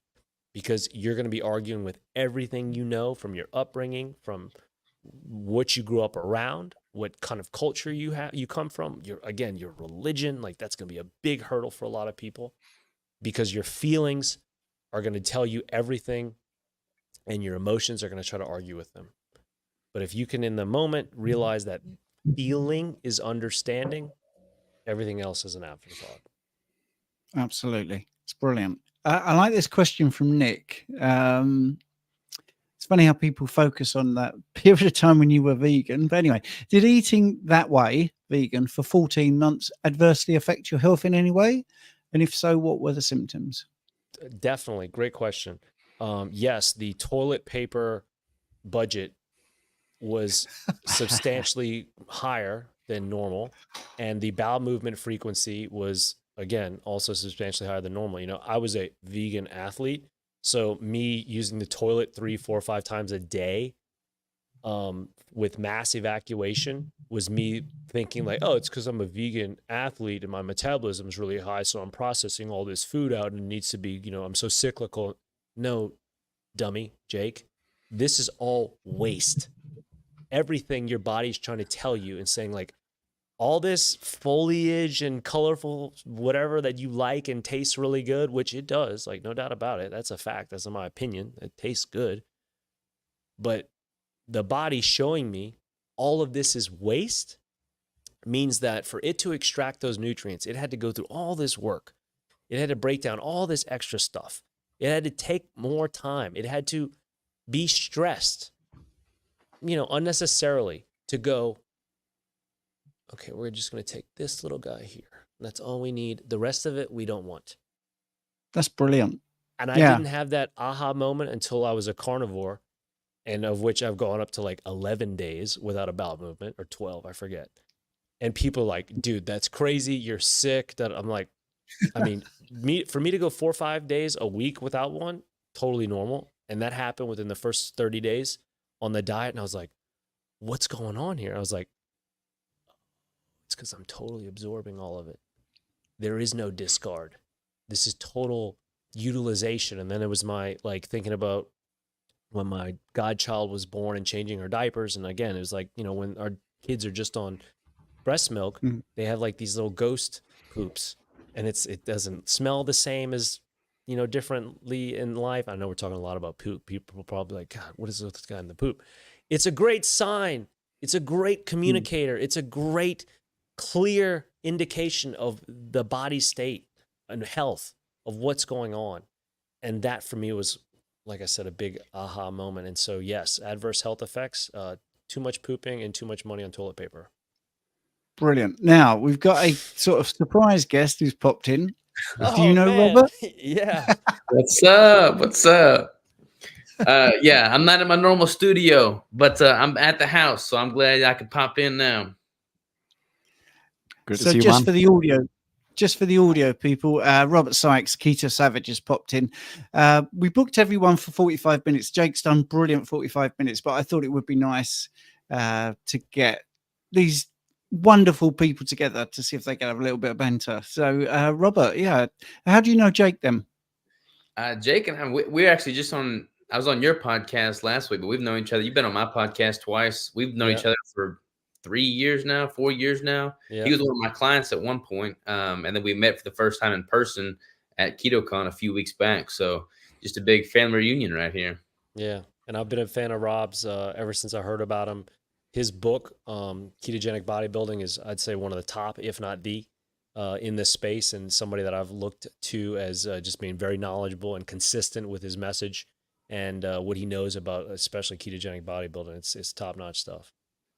because you're going to be arguing with everything from your upbringing, from what you grew up around, what kind of culture you come from, your religion. Like that's going to be a big hurdle for a lot of people because your feelings are going to tell you everything and your emotions are going to try to argue with them. But if you can in the moment realize that feeling is understanding, everything else is an afterthought. Absolutely. It's brilliant. I like this question from Nick. It's funny how people focus on that period of time when you were vegan. But anyway, did eating that way, vegan, for 14 months adversely affect your health in any way? And if so, what were the symptoms? Definitely. Great question. Yes, the toilet paper budget was substantially higher than normal. And the bowel movement frequency was, again, also substantially higher than normal. I was a vegan athlete. So me using the toilet 3, 4, 5 times a day with mass evacuation was me thinking like, oh, it's because I'm a vegan athlete and my metabolism is really high. So I'm processing all this food out and it needs to be, I'm so cyclical. No, dummy, Jake, this is all waste. Everything your body's trying to tell you and saying like, all this foliage and colorful whatever that you like and tastes really good, which it does, like no doubt about it. That's a fact. That's in my opinion. It tastes good. But the body showing me all of this is waste means that for it to extract those nutrients, it had to go through all this work. It had to break down all this extra stuff. It had to take more time. It had to be stressed, unnecessarily to go, okay, we're just going to take this little guy here. That's all we need. The rest of it, we don't want. That's brilliant. And I didn't have that aha moment until I was a carnivore, and of which I've gone up to like 11 days without a bowel movement, or 12, I forget. And people are like, dude, that's crazy. You're sick. That I'm like, I mean, for me to go 4 or 5 days a week without one, totally normal. And that happened within the first 30 days on the diet. And I was like, what's going on here? I was like, it's because I'm totally absorbing all of it. There is no discard. This is total utilization. And then it was my thinking about when my godchild was born and changing her diapers. And again, it was like, when our kids are just on breast milk, they have like these little ghost poops, and it doesn't smell the same as, differently in life. I know we're talking a lot about poop. People will probably like, God, what is this guy in the poop? It's a great sign. It's a great communicator. It's a great clear indication of the body state and health of what's going on. And that for me was, like I said, a big aha moment. And so, yes, adverse health effects, too much pooping and too much money on toilet paper. Brilliant. Now we've got a sort of surprise guest who's popped in. Do you know man. Robert? Yeah. What's up? What's up? Yeah, I'm not in my normal studio, but I'm at the house, so I'm glad I could pop in now. Good to So see you, just man. for the audio people, Robert Sykes, Keto Savage has popped in. We booked everyone for 45 minutes. Jake's done brilliant 45 minutes, but I thought it would be nice to get these wonderful people together to see if they can have a little bit of banter. So Robert, how do you know Jake then? Jake and I, we're actually just on I was on your podcast last week, but we've known each other. You've been on my podcast twice. We've known each other for 3 years now, 4 years now. Yeah. He was one of my clients at one point, and then we met for the first time in person at KetoCon a few weeks back. So just a big family reunion right here. Yeah, and I've been a fan of Rob's ever since I heard about him. His book, Ketogenic Bodybuilding, is, I'd say, one of the top, if not the, in this space, and somebody that I've looked to as just being very knowledgeable and consistent with his message and what he knows about, especially ketogenic bodybuilding. It's top-notch stuff.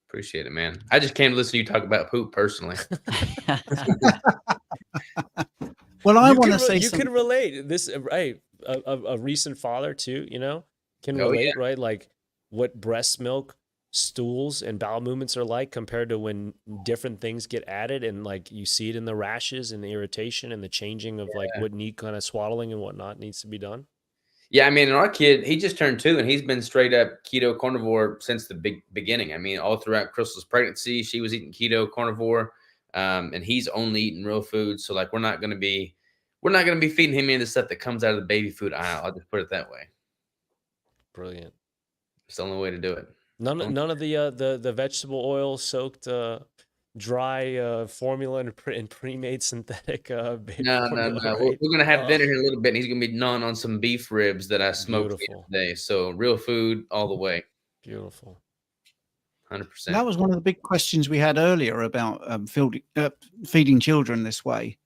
Appreciate it, man. I just came to listen to you talk about poop personally. Well, I want to say you something. can relate. This, right? A recent father too, can relate, right? Like what breast milk, stools, and bowel movements are like compared to when different things get added, and like you see it in the rashes and the irritation and the changing of like what need kind of swaddling and whatnot needs to be done. Yeah, I mean, our kid, he just turned 2, and he's been straight up keto carnivore since the beginning. I mean, all throughout Crystal's pregnancy, she was eating keto carnivore, and he's only eating real food. So like, we're not going to be feeding him any of the stuff that comes out of the baby food aisle. I'll just put it that way. Brilliant. It's the only way to do it. None of the vegetable oil soaked dry formula and pre-made synthetic baby formula. No. Right? We're gonna have dinner here in a little bit, and he's gonna be gnawing on some beef ribs that I smoked today. So real food all the way. Beautiful. 100%. That was one of the big questions we had earlier about feeding children this way,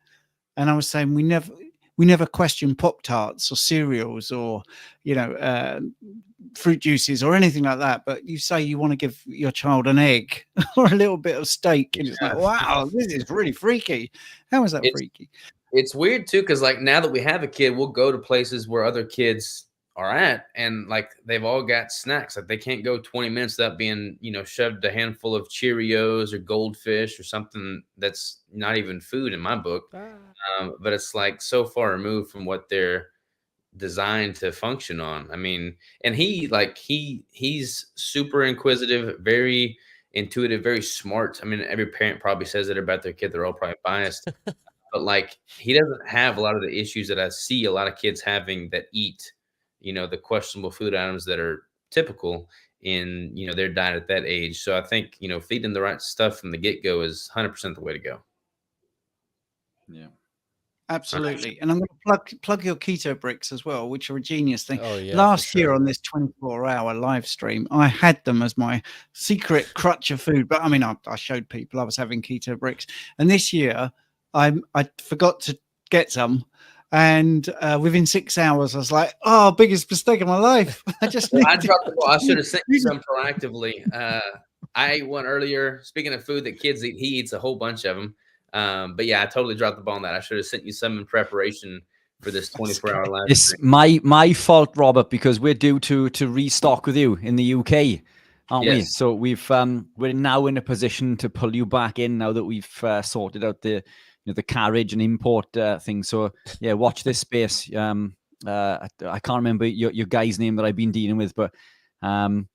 and I was saying we never question Pop-Tarts or cereals or fruit juices or anything like that, but you say you want to give your child an egg or a little bit of steak, and it's like, wow, this is really freaky. How is that freaky? It's weird too, because like now that we have a kid, we'll go to places where other kids are at, and like they've all got snacks. Like they can't go 20 minutes without being shoved a handful of Cheerios or Goldfish or something that's not even food in my book. But it's like so far removed from what they're designed to function on. I mean, and he's super inquisitive, very intuitive, very smart. I mean, every parent probably says it about their kid. They're all probably biased, but like he doesn't have a lot of the issues that I see a lot of kids having that eat, the questionable food items that are typical in, their diet at that age. So I think, feeding the right stuff from the get-go is 100% the way to go. Yeah. Absolutely. And I'm going to plug your keto bricks as well, which are a genius thing. Oh, yeah, Last year on this 24-hour live stream, I had them as my secret crutch of food. But I mean, I showed people I was having keto bricks. And this year, I forgot to get some. And within 6 hours, I was like, oh, biggest mistake of my life. I just I dropped the ball. I should have sent you some proactively. I ate one earlier. Speaking of food that kids eat, he eats a whole bunch of them. But yeah, I totally dropped the ball on that. I should have sent you some in preparation for this 24-hour live. It's my fault, Robert, because we're due to restock with you in the UK, aren't we? So we're now in a position to pull you back in now that we've sorted out the carriage and import thing. So yeah, watch this space. I can't remember your guy's name that I've been dealing with, but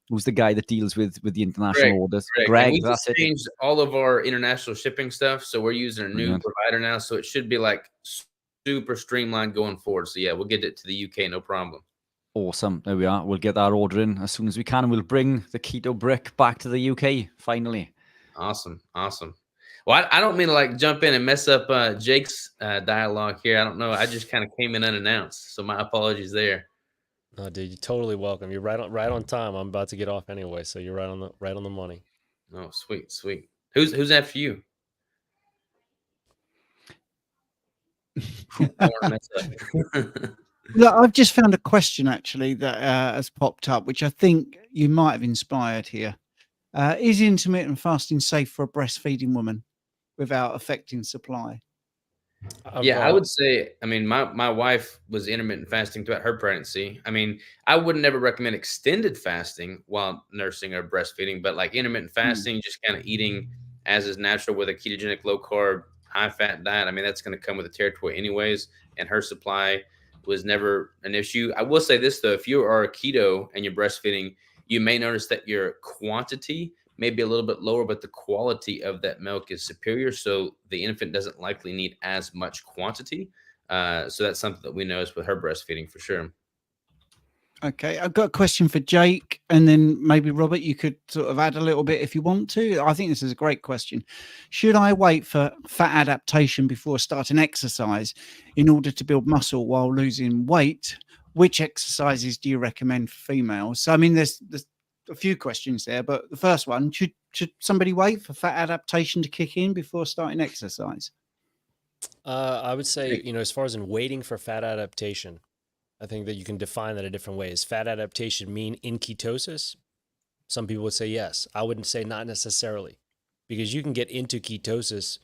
who's the guy that deals with the international orders? Greg. We That's just changed all of our international shipping stuff, so we're using a new provider now. So it should be like super streamlined going forward. So yeah, we'll get it to the UK, no problem. Awesome. There we are. We'll get that order in as soon as we can, and we'll bring the keto brick back to the UK finally. Awesome. Well, I don't mean to like jump in and mess up Jake's dialogue here. I don't know. I just kind of came in unannounced, so my apologies there. No, dude, you're totally welcome. You're right on time. I'm about to get off anyway, so you're right on the money. Oh, sweet. Who's after you? Look, I've just found a question actually that has popped up, which I think you might have inspired here. Is intermittent fasting safe for a breastfeeding woman without affecting supply? Yeah, I would say, I mean, my wife was intermittent fasting throughout her pregnancy. I mean, I would never recommend extended fasting while nursing or breastfeeding, but like intermittent fasting, just kind of eating as is natural with a ketogenic, low carb, high fat diet. I mean, that's going to come with the territory anyways. And her supply was never an issue. I will say this though, if you are a keto and you're breastfeeding, you may notice that your quantity may be a little bit lower, but the quality of that milk is superior. So the infant doesn't likely need as much quantity. So that's something that we noticed with her breastfeeding for sure. Okay, I've got a question for Jake, and then maybe Robert, you could sort of add a little bit if you want to. I think this is a great question. Should I wait for fat adaptation before starting exercise in order to build muscle while losing weight? Which exercises do you recommend for females? So, I mean, there's a few questions there, but the first one, should somebody wait for fat adaptation to kick in before starting exercise? I would say, as far as in waiting for fat adaptation, I think that you can define that a different way. Does fat adaptation mean in ketosis? Some people would say yes. I wouldn't say not necessarily, because you can get into ketosis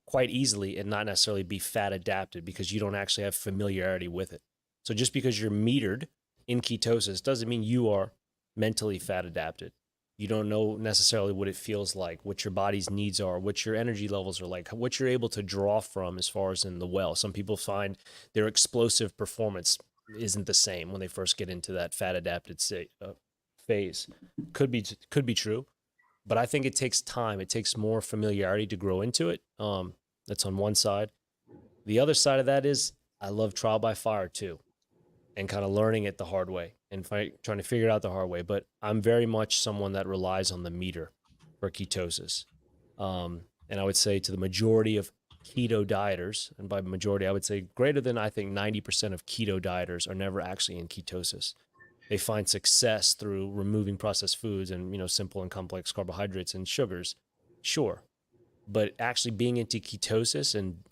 quite easily and not necessarily be fat adapted because you don't actually have familiarity with it. So just because you're metered in ketosis doesn't mean you are mentally fat adapted. You don't know necessarily what it feels like, what your body's needs are, what your energy levels are like, what you're able to draw from as far as in the well. Some people find their explosive performance isn't the same when they first get into that fat adapted phase. Could be true, but I think it takes time. It takes more familiarity to grow into it. That's on one side. The other side of that is I love trial by fire too, and kind of learning it the hard way and trying to figure it out the hard way. But I'm very much someone that relies on the meter for ketosis. And I would say to the majority of keto dieters, and by majority, I would say greater than, I think, 90% of keto dieters are never actually in ketosis. They find success through removing processed foods and, simple and complex carbohydrates and sugars. Sure. But actually being into ketosis and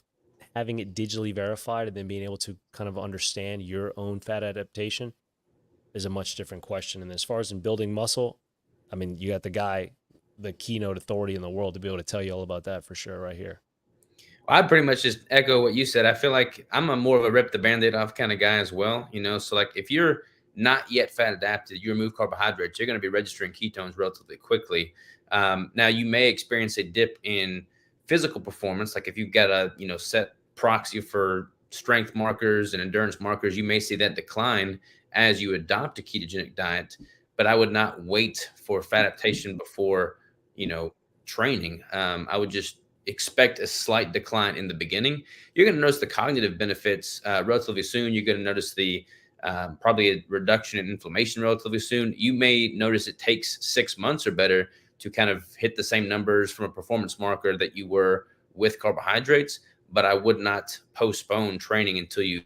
having it digitally verified and then being able to kind of understand your own fat adaptation is a much different question. And as far as in building muscle, I mean, you got the keynote authority in the world to be able to tell you all about that for sure right here. I pretty much just echo what you said. I feel like I'm more of a rip the Band-Aid off kind of guy as well, So like if you're not yet fat adapted, you remove carbohydrates, you're going to be registering ketones relatively quickly. Now you may experience a dip in physical performance. Like if you've got a, set proxy for strength markers and endurance markers, you may see that decline as you adopt a ketogenic diet, but I would not wait for fat adaptation before, training. I would just expect a slight decline in the beginning. You're going to notice the cognitive benefits relatively soon. You're going to notice the probably a reduction in inflammation relatively soon. You may notice it takes 6 months or better to kind of hit the same numbers from a performance marker that you were with carbohydrates, but I would not postpone training until you've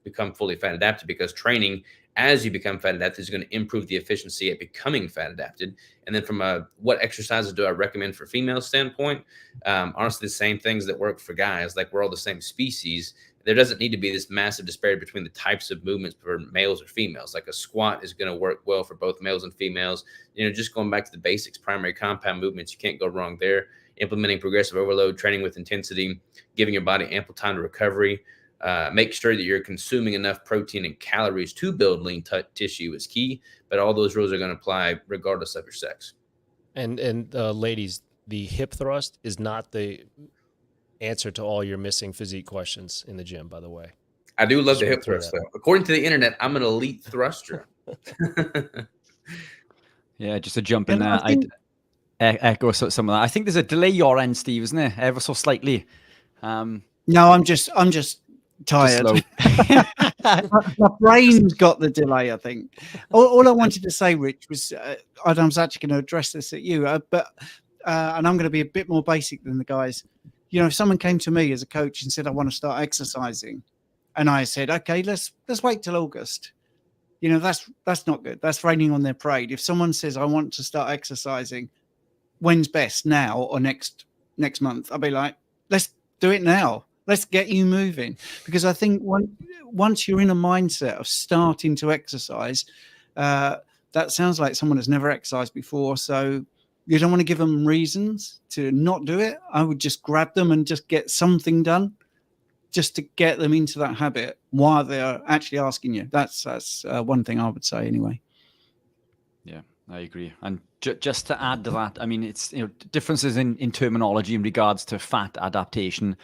become fully fat adapted, because training as you become fat adapted is going to improve the efficiency at becoming fat adapted. And then from a what exercises do I recommend for female standpoint, honestly, the same things that work for guys. Like we're all the same species. There doesn't need to be this massive disparity between the types of movements for males or females. Like a squat is going to work well for both males and females. Just going back to the basics, primary compound movements, you can't go wrong there. Implementing progressive overload, training with intensity, giving your body ample time to recovery. Make sure that you're consuming enough protein and calories to build lean tissue is key, but all those rules are going to apply regardless of your sex. And ladies, the hip thrust is not the answer to all your missing physique questions in the gym, by the way. I do love the hip thrust, though. According to the internet, I'm an elite thruster. Yeah, just to jump in there, I'd echo some of that. I think there's a delay your end, Steve, isn't there? Ever so slightly. No, I'm just tired. My brain's got the delay, I think. All I wanted to say, Rich, was I was actually going to address this at you, but and I'm going to be a bit more basic than the guys. If someone came to me as a coach and said, I want to start exercising, and I said, okay, let's wait till August. That's not good. That's raining on their parade. If someone says, I want to start exercising, when's best, now or next month? I'll be like, let's do it now. Let's get you moving. Because I think once you're in a mindset of starting to exercise, that sounds like someone has never exercised before. So you don't want to give them reasons to not do it. I would just grab them and just get something done just to get them into that habit while they're actually asking you. That's one thing I would say anyway. Yeah, I agree. And just to add to that, I mean, it's differences in terminology in regards to fat adaptation.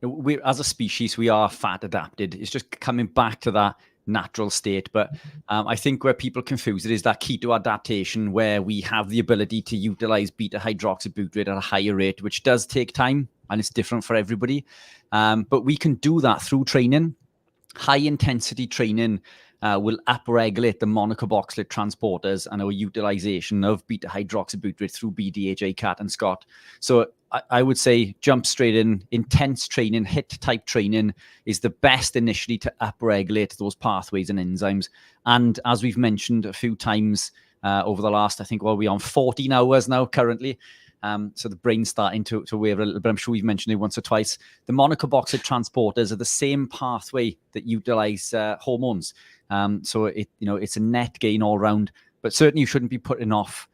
We, as a species, we are fat adapted. It's just coming back to that natural state. But I think where people confuse it is that keto adaptation, where we have the ability to utilize beta hydroxybutyrate at a higher rate, which does take time and it's different for everybody. But we can do that through training, high intensity training, will upregulate the monocarboxylate transporters and our utilization of beta hydroxybutyrate through BDHA, CAT, and SCOT. So I would say jump straight in. Intense training, HIIT type training is the best initially to upregulate those pathways and enzymes. And as we've mentioned a few times over the last, I think, well, we're on 14 hours now currently. So the brain's starting to waver a little bit. I'm sure we've mentioned it once or twice. The monocarboxylate transporters are the same pathway that utilize hormones. So it's a net gain all round. But certainly you shouldn't be putting off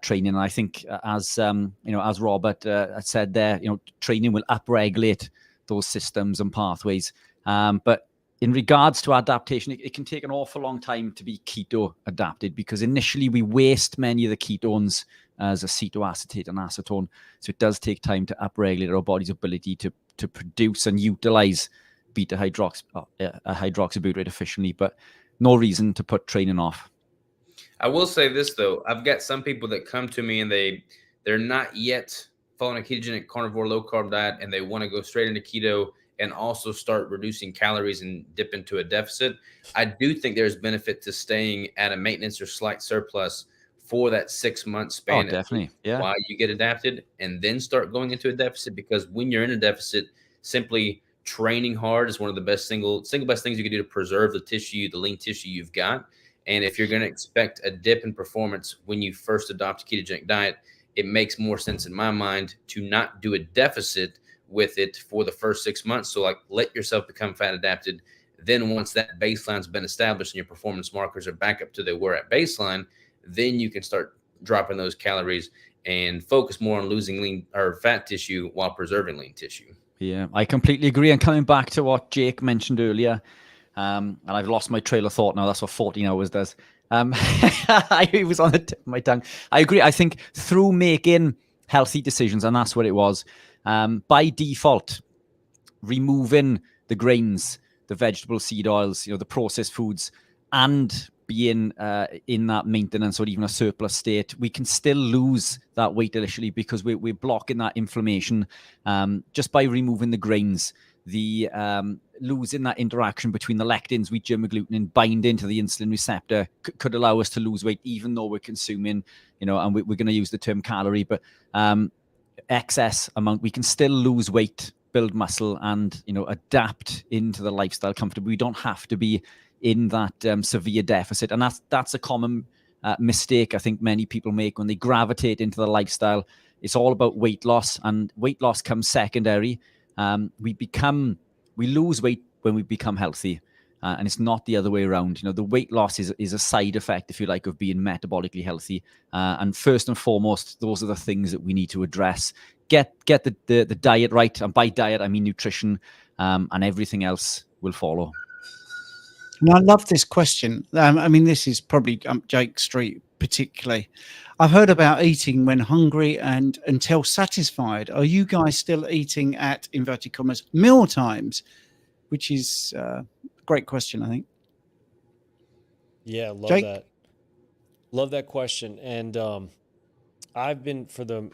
training. And I think as Robert said there, training will upregulate those systems and pathways. But in regards to adaptation, it can take an awful long time to be keto adapted, because initially we waste many of the ketones as acetoacetate and acetone. So it does take time to upregulate our body's ability to produce and utilize beta hydroxybutyrate efficiently, but no reason to put training off. I will say this though, I've got some people that come to me and they're not yet following a ketogenic carnivore low carb diet, and they want to go straight into keto and also start reducing calories and dip into a deficit. I do think there's benefit to staying at a maintenance or slight surplus for that 6 month span. Oh, definitely. Yeah. While you get adapted, and then start going into a deficit, because when you're in a deficit, simply training hard is one of the single best things you can do to preserve the tissue, the lean tissue you've got. And if you're going to expect a dip in performance when you first adopt a ketogenic diet, it makes more sense in my mind to not do a deficit with it for the first 6 months. So like, let yourself become fat adapted. Then once that baseline's been established and your performance markers are back up to they were at baseline, then you can start dropping those calories and focus more on losing lean or fat tissue while preserving lean tissue. Yeah, I completely agree. And coming back to what Jake mentioned earlier, and I've lost my trail of thought now. That's what 14 hours does. It was on the tip of my tongue. I agree. I think through making healthy decisions, and that's what it was, by default, removing the grains, the vegetable seed oils, the processed foods, and being in that maintenance or even a surplus state, we can still lose that weight initially, because we're blocking that inflammation just by removing the grains. The losing that interaction between the lectins, wheat, germ, agglutinin, binding to the insulin receptor could allow us to lose weight, even though we're consuming, and we're going to use the term calorie, but excess amount. We can still lose weight, build muscle, and adapt into the lifestyle comfortably. We don't have to be in that severe deficit, and that's a common mistake I think many people make when they gravitate into the lifestyle. It's all about weight loss, and weight loss comes secondary. We lose weight when we become healthy, and it's not the other way around. The weight loss is a side effect, if you like, of being metabolically healthy. And first and foremost, those are the things that we need to address. Get the diet right, and by diet I mean nutrition, and everything else will follow. And I love this question. This is probably Jake Street particularly. I've heard about eating when hungry and until satisfied. Are you guys still eating at, inverted commas, meal times? Which is a great question, I think. Yeah, love Jake? that. Love that question. And I've been, for the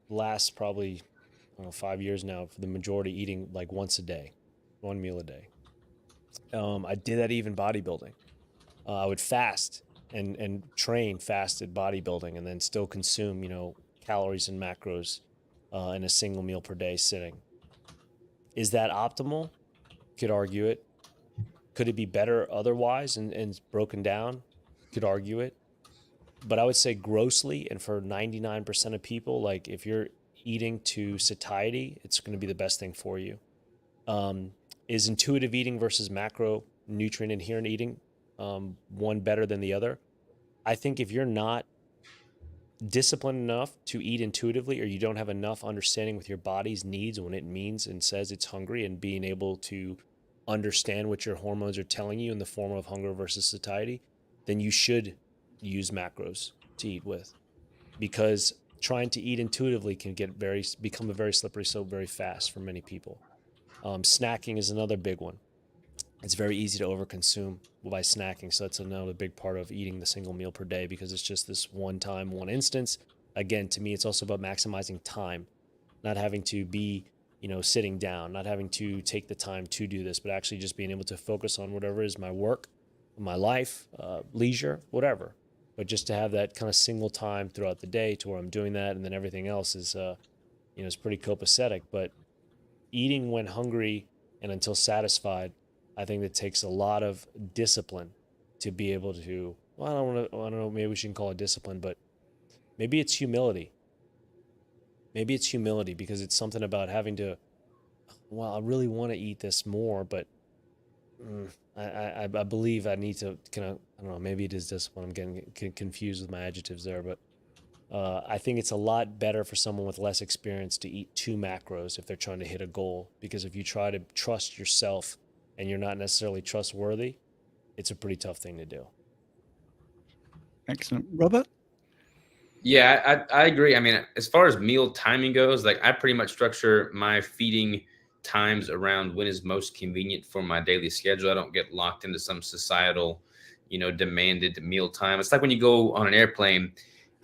last probably 5 years now, for the majority, eating like once a day, one meal a day. I did that even bodybuilding. I would fast and train fasted bodybuilding, and then still consume calories and macros in a single meal per day sitting. Is that optimal? Could argue it. Could it be better otherwise and broken down? Could argue it. But I would say grossly, and for 99% of people, like if you're eating to satiety, it's going to be the best thing for you. Is intuitive eating versus macro nutrient adherent eating one better than the other? I think if you're not disciplined enough to eat intuitively, or you don't have enough understanding with your body's needs when it means and says it's hungry, and being able to understand what your hormones are telling you in the form of hunger versus satiety, then you should use macros to eat with, because trying to eat intuitively can become a very slippery slope very fast for many people. Snacking is another big one. It's very easy to overconsume by snacking. So that's another big part of eating the single meal per day, because it's just this one time, one instance. Again, to me, it's also about maximizing time, not having to be, sitting down, not having to take the time to do this, but actually just being able to focus on whatever is my work, my life, leisure, whatever. But just to have that kind of single time throughout the day to where I'm doing that, and then everything else is, is pretty copacetic. But eating when hungry and until satisfied, I think that takes a lot of discipline to be able to. Well, I don't know. Maybe we shouldn't call it discipline, but maybe it's humility. Maybe it's humility, because it's something about having to. Well, I really want to eat this more, but I believe I need to kind of, I don't know, maybe it is discipline. I'm getting confused with my adjectives there, but I think it's a lot better for someone with less experience to eat 2 macros if they're trying to hit a goal, because if you try to trust yourself and you're not necessarily trustworthy, it's a pretty tough thing to do. Excellent. Robert? Yeah, I agree. I mean, as far as meal timing goes, like I pretty much structure my feeding times around when is most convenient for my daily schedule. I don't get locked into some societal, demanded meal time. It's like when you go on an airplane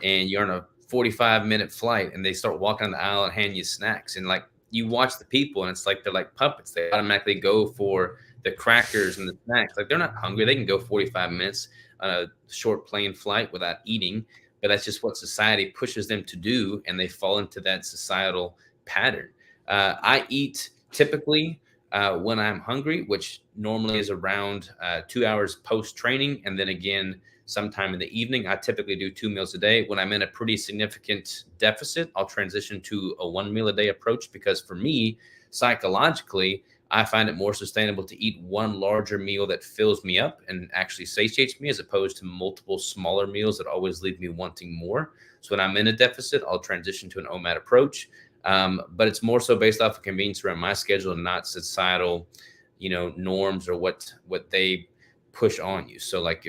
and you're on a 45-minute flight and they start walking down the aisle and hand you snacks, and like you watch the people and it's like they're like puppets. They automatically go for the crackers and the snacks. Like they're not hungry. They can go 45 minutes on a short plane flight without eating, but that's just what society pushes them to do, and they fall into that societal pattern. I eat typically when I'm hungry, which normally is around 2 hours post-training, and then again sometime in the evening. I typically do 2 meals a day. When I'm in a pretty significant deficit, I'll transition to a 1 meal a day approach, because for me, psychologically, I find it more sustainable to eat one larger meal that fills me up and actually satiates me, as opposed to multiple smaller meals that always leave me wanting more. So when I'm in a deficit, I'll transition to an OMAD approach. But it's more so based off of convenience around my schedule and not societal, norms or what they push on you. So and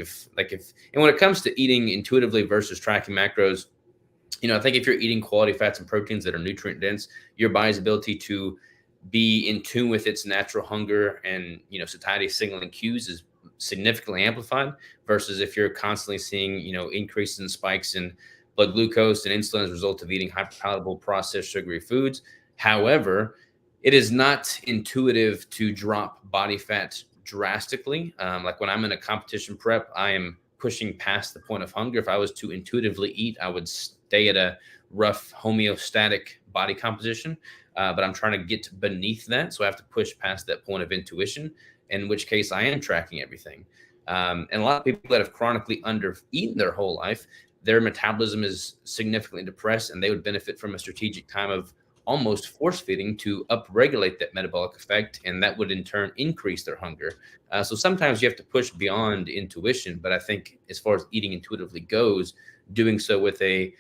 when it comes to eating intuitively versus tracking macros, I think if you're eating quality fats and proteins that are nutrient dense, your body's ability to be in tune with its natural hunger and, satiety signaling cues is significantly amplified, versus if you're constantly seeing, increases in spikes in blood glucose and insulin as a result of eating hyperpalatable processed sugary foods. However, it is not intuitive to drop body fat drastically. Like when I'm in a competition prep, I am pushing past the point of hunger. If I was to intuitively eat, I would stay at a rough homeostatic body composition. But I'm trying to get beneath that. So I have to push past that point of intuition, in which case I am tracking everything. And a lot of people that have chronically under-eaten their whole life, their metabolism is significantly depressed, and they would benefit from a strategic time of almost force feeding to upregulate that metabolic effect. And that would in turn increase their hunger. So sometimes you have to push beyond intuition. But I think as far as eating intuitively goes, doing so with a,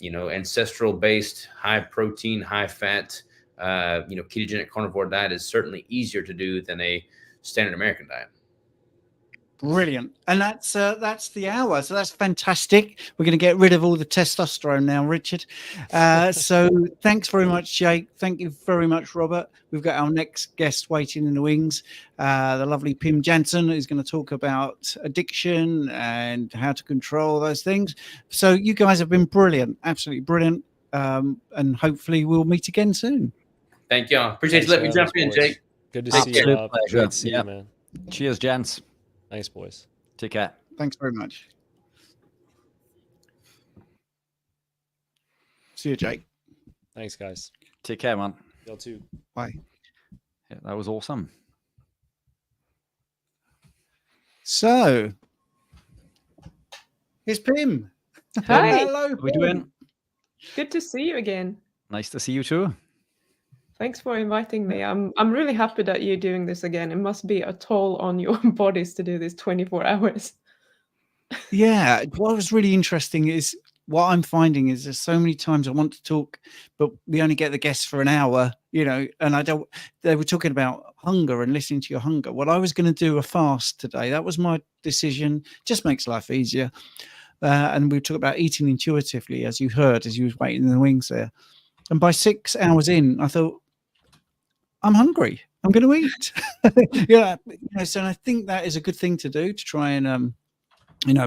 ancestral based, high protein, high fat, ketogenic carnivore diet is certainly easier to do than a standard American diet. Brilliant. And that's the hour. So that's fantastic. We're going to get rid of all the testosterone now, Richard. So thanks very much, Jake. Thank you very much, Robert. We've got our next guest waiting in the wings, the lovely Pim Jansson, who's going to talk about addiction and how to control those things. So you guys have been brilliant, absolutely brilliant. And hopefully we'll meet again soon. Thank y'all. Appreciate you letting me jump in, Jake. Good to see you. Good to see you, man. Cheers, gents. Thanks, boys. Take care. Thanks very much. See you, Jake. Thanks, guys. Take care, man. Y'all too. Bye. Yeah, that was awesome. So, here's Pim. Hi. Hello. How we doing? Good to see you again. Nice to see you too. Thanks for inviting me. I'm really happy that you're doing this again. It must be a toll on your bodies to do this 24 hours. Yeah, what was really interesting is what I'm finding is there's so many times I want to talk, but we only get the guests for an hour, and they were talking about hunger and listening to your hunger. Well, I was going to do a fast today. That was my decision. Just makes life easier. And we talked about eating intuitively, as you heard, as you was waiting in the wings there. And by 6 hours in, I thought, I'm hungry. I'm going to eat. So I think that is a good thing to do, to try and,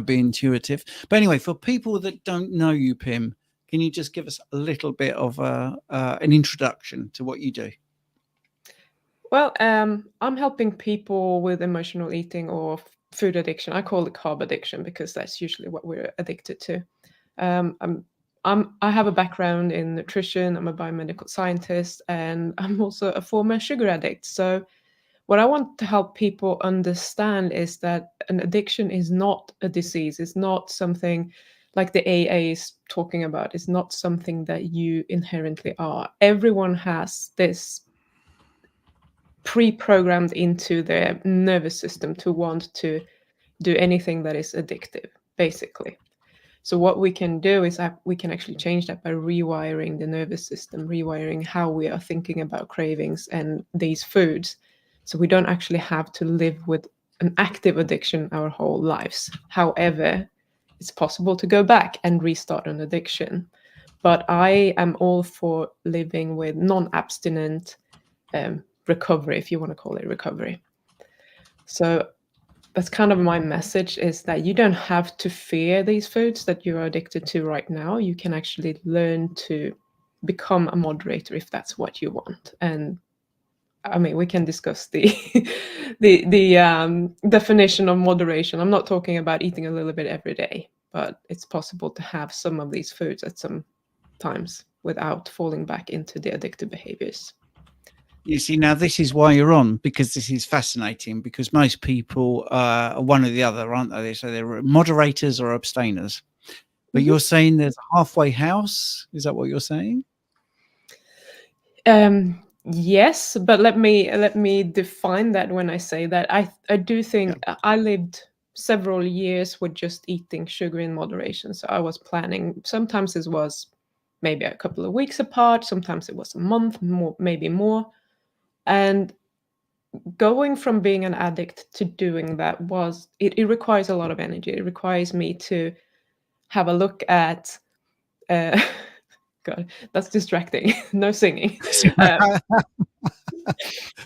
be intuitive. But anyway, for people that don't know you, Pim, can you just give us a little bit of an introduction to what you do? Well, I'm helping people with emotional eating or food addiction. I call it carb addiction because that's usually what we're addicted to. I have a background in nutrition. I'm a biomedical scientist, and I'm also a former sugar addict. So what I want to help people understand is that an addiction is not a disease. It's not something like the AA is talking about. It's not something that you inherently are. Everyone has this pre-programmed into their nervous system to want to do anything that is addictive, basically. So what we can do is we can actually change that by rewiring the nervous system, rewiring how we are thinking about cravings and these foods. So we don't actually have to live with an active addiction our whole lives. However, it's possible to go back and restart an addiction. But I am all for living with non-abstinent recovery, if you want to call it recovery. So that's kind of my message, is that you don't have to fear these foods that you're addicted to right now. You can actually learn to become a moderator if that's what you want. And I mean, we can discuss the definition of moderation. I'm not talking about eating a little bit every day, but it's possible to have some of these foods at some times without falling back into the addictive behaviors. You see, now this is why you're on, because this is fascinating, because most people are one or the other, aren't they? So they're moderators or abstainers. But you're saying there's a halfway house. Is that what you're saying? Yes, but let me define that. When I say that, I do think I lived several years with just eating sugar in moderation. So I was planning. Sometimes it was maybe a couple of weeks apart. Sometimes it was a month, more, maybe more. And going from being an addict to doing that it requires a lot of energy. It requires me to have a look at God, that's distracting. No singing.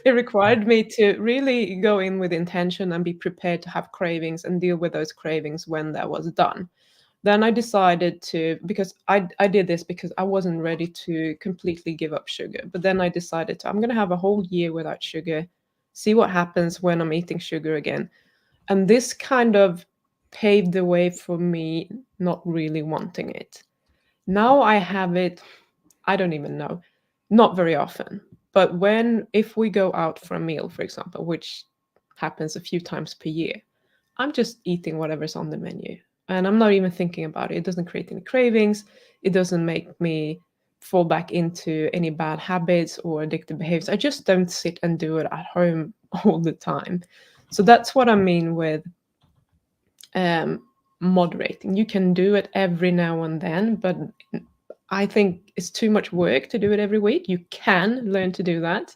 It required me to really go in with intention and be prepared to have cravings and deal with those cravings when that was done. Then I decided to, because I did this because I wasn't ready to completely give up sugar. But then I decided I'm going to have a whole year without sugar, see what happens when I'm eating sugar again. And this kind of paved the way for me not really wanting it. Now I have it, I don't even know, not very often. But if we go out for a meal, for example, which happens a few times per year, I'm just eating whatever's on the menu. And I'm not even thinking about it. It doesn't create any cravings. It doesn't make me fall back into any bad habits or addictive behaviors. I just don't sit and do it at home all the time. So that's what I mean with moderating. You can do it every now and then, but I think it's too much work to do it every week. You can learn to do that,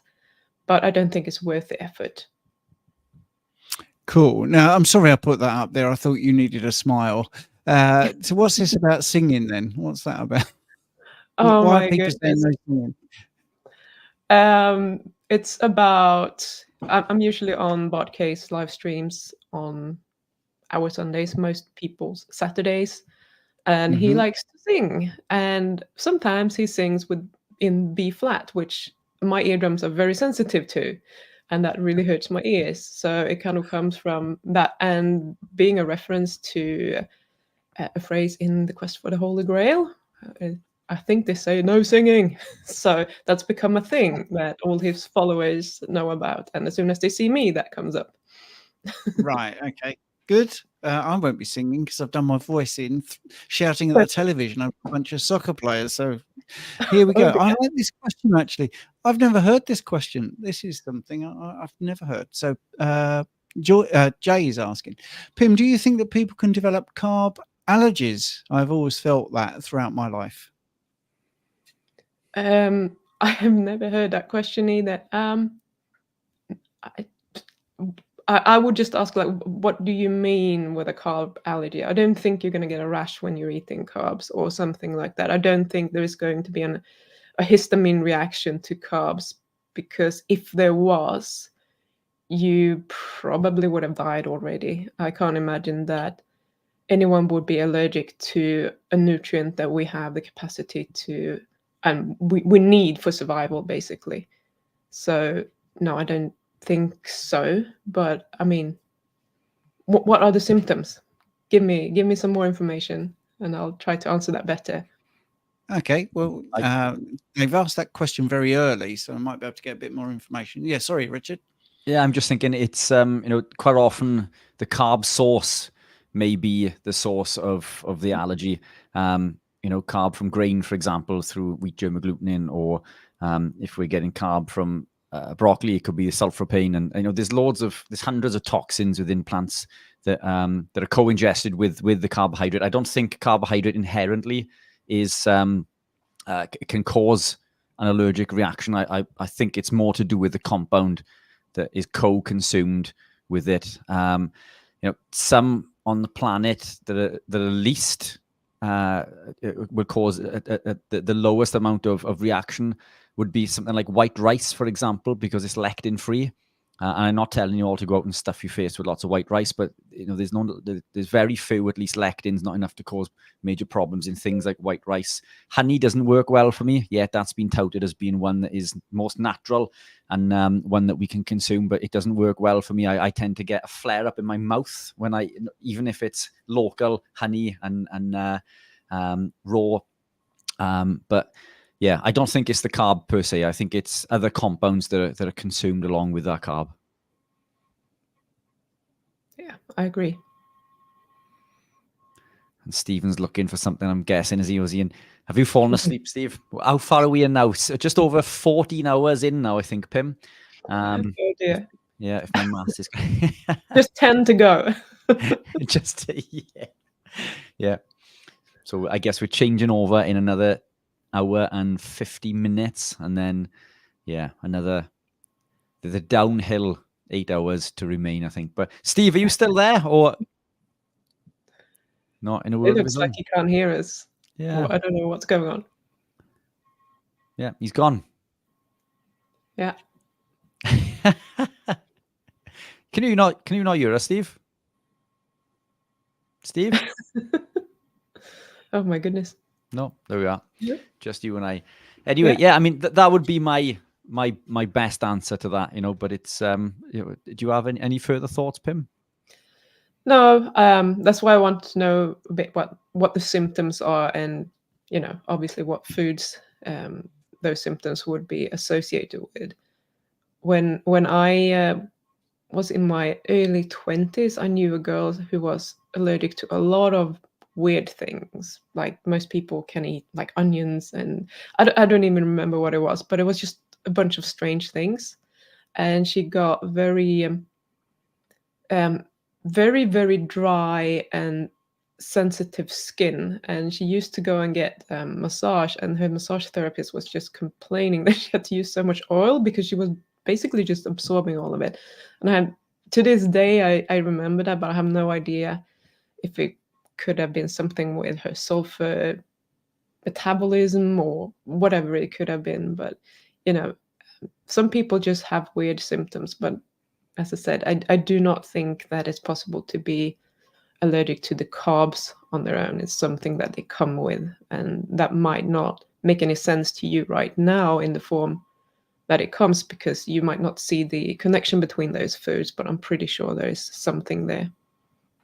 but I don't think it's worth the effort. Cool. Now, I'm sorry I put that up there. I thought you needed a smile. So what's this about singing then? What's that about? Oh, why my are people saying goodness. no singing? It's about, I'm usually on Bodcase live streams on our Sundays, most people's Saturdays, and he likes to sing. And sometimes he sings in B flat, which my eardrums are very sensitive to. And that really hurts my ears. So it kind of comes from that, and being a reference to a phrase in The Quest for the Holy Grail. I think they say no singing. So that's become a thing that all his followers know about. And as soon as they see me, that comes up. Right. Okay. Good. I won't be singing because I've done my voice in shouting at the television over a bunch of soccer players. So here we go. Okay. I like this question, actually. I've never heard this question. This is something I've never heard. So Jay is asking, Pim, do you think that people can develop carb allergies? I've always felt that throughout my life. I have never heard that question either. I would just ask, like, what do you mean with a carb allergy? I don't think you're going to get a rash when you're eating carbs or something like that. I don't think there is going to be a histamine reaction to carbs, because if there was, you probably would have died already. I can't imagine that anyone would be allergic to a nutrient that we have the capacity to, and we need for survival, basically. So no, I don't think so. But I mean, what are the symptoms? Give me some more information, and I'll try to answer that better. Okay, well, they've asked that question very early, so I might be able to get a bit more information. Yeah, sorry, Richard. Yeah, I'm just thinking it's quite often the carb source may be the source of the allergy. Carb from grain, for example, through wheat germ agglutinin, or if we're getting carb from broccoli, it could be sulforaphane, and there's hundreds of toxins within plants that are co-ingested with the carbohydrate. I don't think carbohydrate inherently is can cause an allergic reaction. I think it's more to do with the compound that is co-consumed with it. Some on the planet that are least will cause the lowest amount of reaction would be something like white rice, for example, because it's lectin free. And I'm not telling you all to go out and stuff your face with lots of white rice, but there's very few, at least lectins, not enough to cause major problems in things like white rice. Honey doesn't work well for me, yet that's been touted as being one that is most natural and one that we can consume, but it doesn't work well for me. I tend to get a flare up in my mouth when even if it's local honey and raw. But yeah, I don't think it's the carb per se. I think it's other compounds that are consumed along with that carb. Yeah, I agree. And Stephen's looking for something, I'm guessing. Is he in? Have you fallen asleep, Steve? How far are we in now? Just over 14 hours in now, I think, Pim. Oh dear. Yeah, if my maths is just 10 to go. Yeah. So I guess we're changing over in another hour and 50 minutes, and then there's a downhill 8 hours to remain, I think. But Steve, are you still there or not? In a word, it looks like he can't hear us. Yeah, I don't know what's going on. Yeah, he's gone. Yeah. Can you not hear us, Steve? Steve? Oh my goodness. No, there we are. Yeah. Just you and I. Anyway, yeah, I mean that would be my best answer to that, But it's do you have any further thoughts, Pim? No, that's why I want to know a bit what the symptoms are, and obviously what foods those symptoms would be associated with. When I was in my early 20s, I knew a girl who was allergic to a lot of weird things. Like most people can eat like onions, and I don't even remember what it was, but it was just a bunch of strange things. And she got very, very dry and sensitive skin. And she used to go and get massage, and her massage therapist was just complaining that she had to use so much oil because she was basically just absorbing all of it. And to this day, I remember that, but I have no idea if it could have been something with her sulfur metabolism or whatever it could have been. But some people just have weird symptoms. But as I said, I do not think that it's possible to be allergic to the carbs on their own. It's something that they come with, and that might not make any sense to you right now in the form that it comes, because you might not see the connection between those foods, but I'm pretty sure there is something there.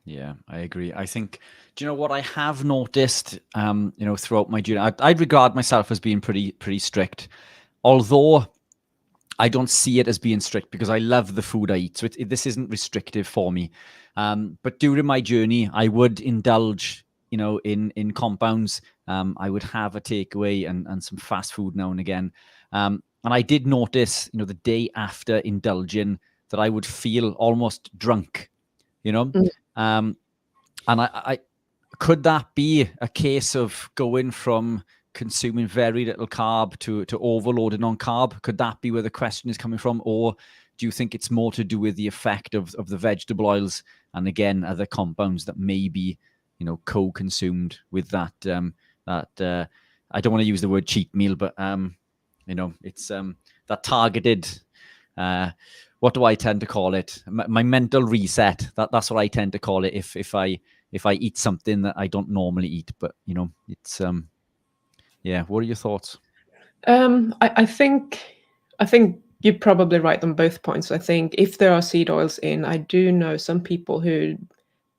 Yeah, I agree. I think, do you know what I have noticed, throughout my journey? I'd regard myself as being pretty strict, although I don't see it as being strict because I love the food I eat. So this isn't restrictive for me. But during my journey, I would indulge, in compounds. I would have a takeaway and some fast food now and again. And I did notice, the day after indulging, that I would feel almost drunk, and I could that be a case of going from consuming very little carb to overloading on carb? Could that be where the question is coming from? Or do you think it's more to do with the effect of the vegetable oils and again other compounds that may be co-consumed with that I don't want to use the word cheat meal, but it's that targeted what do I tend to call it? My mental reset. That's what I tend to call it if I eat something that I don't normally eat. But it's yeah. What are your thoughts? I think you're probably right on both points. I think if there are seed oils in, I do know some people who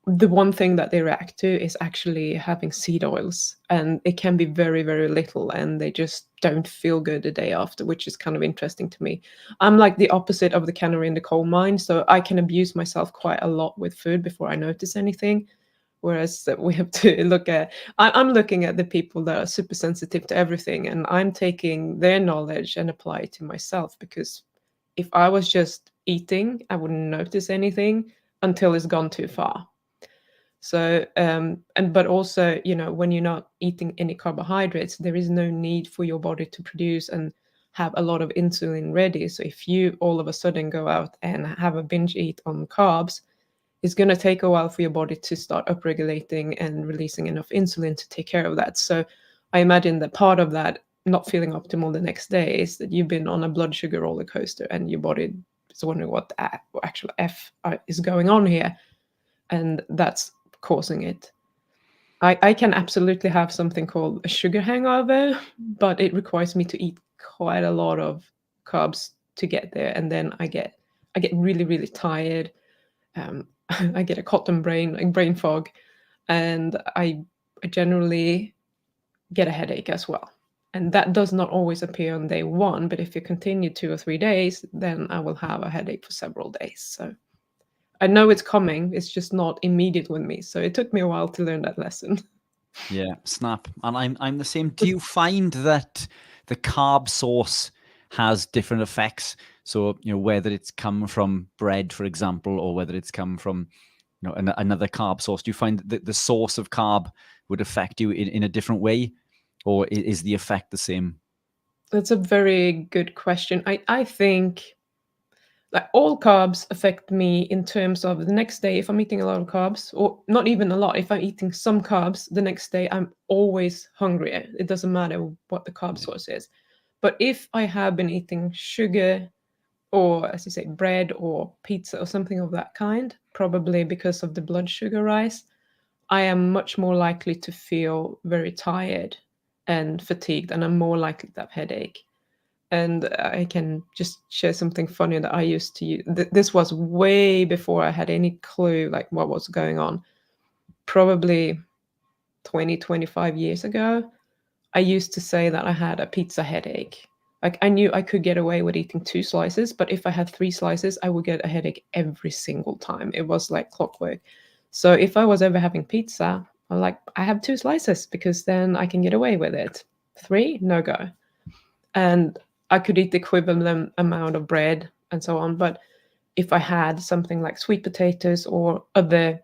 the one thing that they react to is actually having seed oils, and it can be very, very little, and they just don't feel good the day after, which is kind of interesting to me. I'm like the opposite of the canary in the coal mine, so I can abuse myself quite a lot with food before I notice anything. Whereas we have to look at, I'm looking at the people that are super sensitive to everything, and I'm taking their knowledge and apply it to myself, because if I was just eating, I wouldn't notice anything until it's gone too far. So, but also, when you're not eating any carbohydrates, there is no need for your body to produce and have a lot of insulin ready. So if you all of a sudden go out and have a binge eat on carbs, it's going to take a while for your body to start upregulating and releasing enough insulin to take care of that. So I imagine that part of that not feeling optimal the next day is that you've been on a blood sugar roller coaster and your body is wondering what the actual F is going on here. And that's causing it. I can absolutely have something called a sugar hangover, but it requires me to eat quite a lot of carbs to get there. And then I get really, really tired. I get a cotton brain, like brain fog, and I generally get a headache as well. And that does not always appear on day one, but if you continue 2 or 3 days, then I will have a headache for several days. So I know it's coming, it's just not immediate with me. So it took me a while to learn that lesson. Yeah, snap. And I'm the same. Do you find that the carb source has different effects? So, whether it's come from bread, for example, or whether it's come from, another carb source, do you find that the source of carb would affect you in a different way, or is the effect the same? That's a very good question. I think like all carbs affect me in terms of the next day. If I'm eating a lot of carbs, or not even a lot, if I'm eating some carbs, the next day I'm always hungrier. It doesn't matter what the carb source is. But if I have been eating sugar, or as you say, bread or pizza or something of that kind, probably because of the blood sugar rise, I am much more likely to feel very tired and fatigued, and I'm more likely to have headache. And I can just share something funny that I used to use. This was way before I had any clue like what was going on. Probably 20, 25 years ago, I used to say that I had a pizza headache. Like I knew I could get away with eating 2 slices, but if I had 3 slices, I would get a headache every single time. It was like clockwork. So if I was ever having pizza, I'm like, I have 2 slices because then I can get away with it. 3, no go. And I could eat the equivalent amount of bread and so on. But if I had something like sweet potatoes or other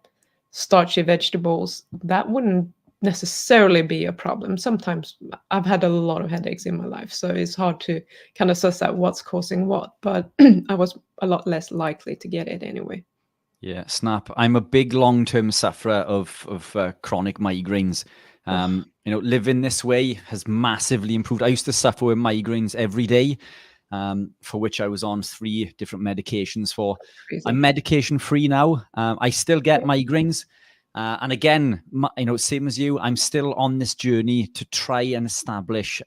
starchy vegetables, that wouldn't necessarily be a problem. Sometimes I've had a lot of headaches in my life, so it's hard to kind of suss out what's causing what, but I was a lot less likely to get it anyway. Yeah, snap. I'm a big long-term sufferer of chronic migraines. Living this way has massively improved. I used to suffer with migraines every day, for which I was on 3 different medications for. Crazy. I'm medication free now. I still get migraines. And again, same as you, I'm still on this journey to try and establish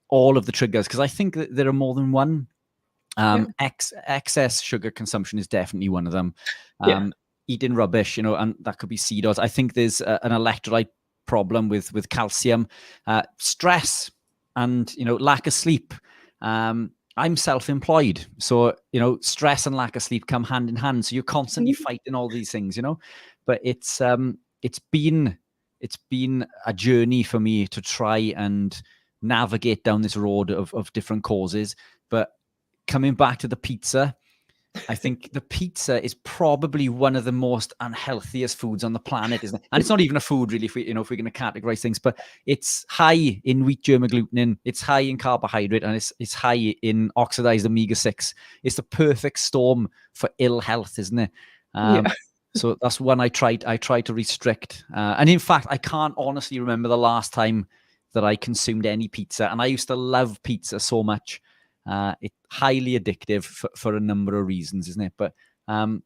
all of the triggers, because I think that there are more than one. Excess sugar consumption is definitely one of them. Eating rubbish, and that could be seed oils. I think there's an electrolyte problem with calcium, stress, and lack of sleep. I'm self-employed, so stress and lack of sleep come hand in hand. So you're constantly fighting all these things, But it's been a journey for me to try and navigate down this road of different causes. But coming back to the pizza, I think the pizza is probably one of the most unhealthiest foods on the planet, isn't it? And it's not even a food, really, if we're going to categorize things, but it's high in wheat germ agglutinin, it's high in carbohydrate, and it's high in oxidized omega-6. It's the perfect storm for ill health, isn't it? So that's one I try to restrict. And in fact, I can't honestly remember the last time that I consumed any pizza. And I used to love pizza so much. It's highly addictive for a number of reasons, isn't it? But in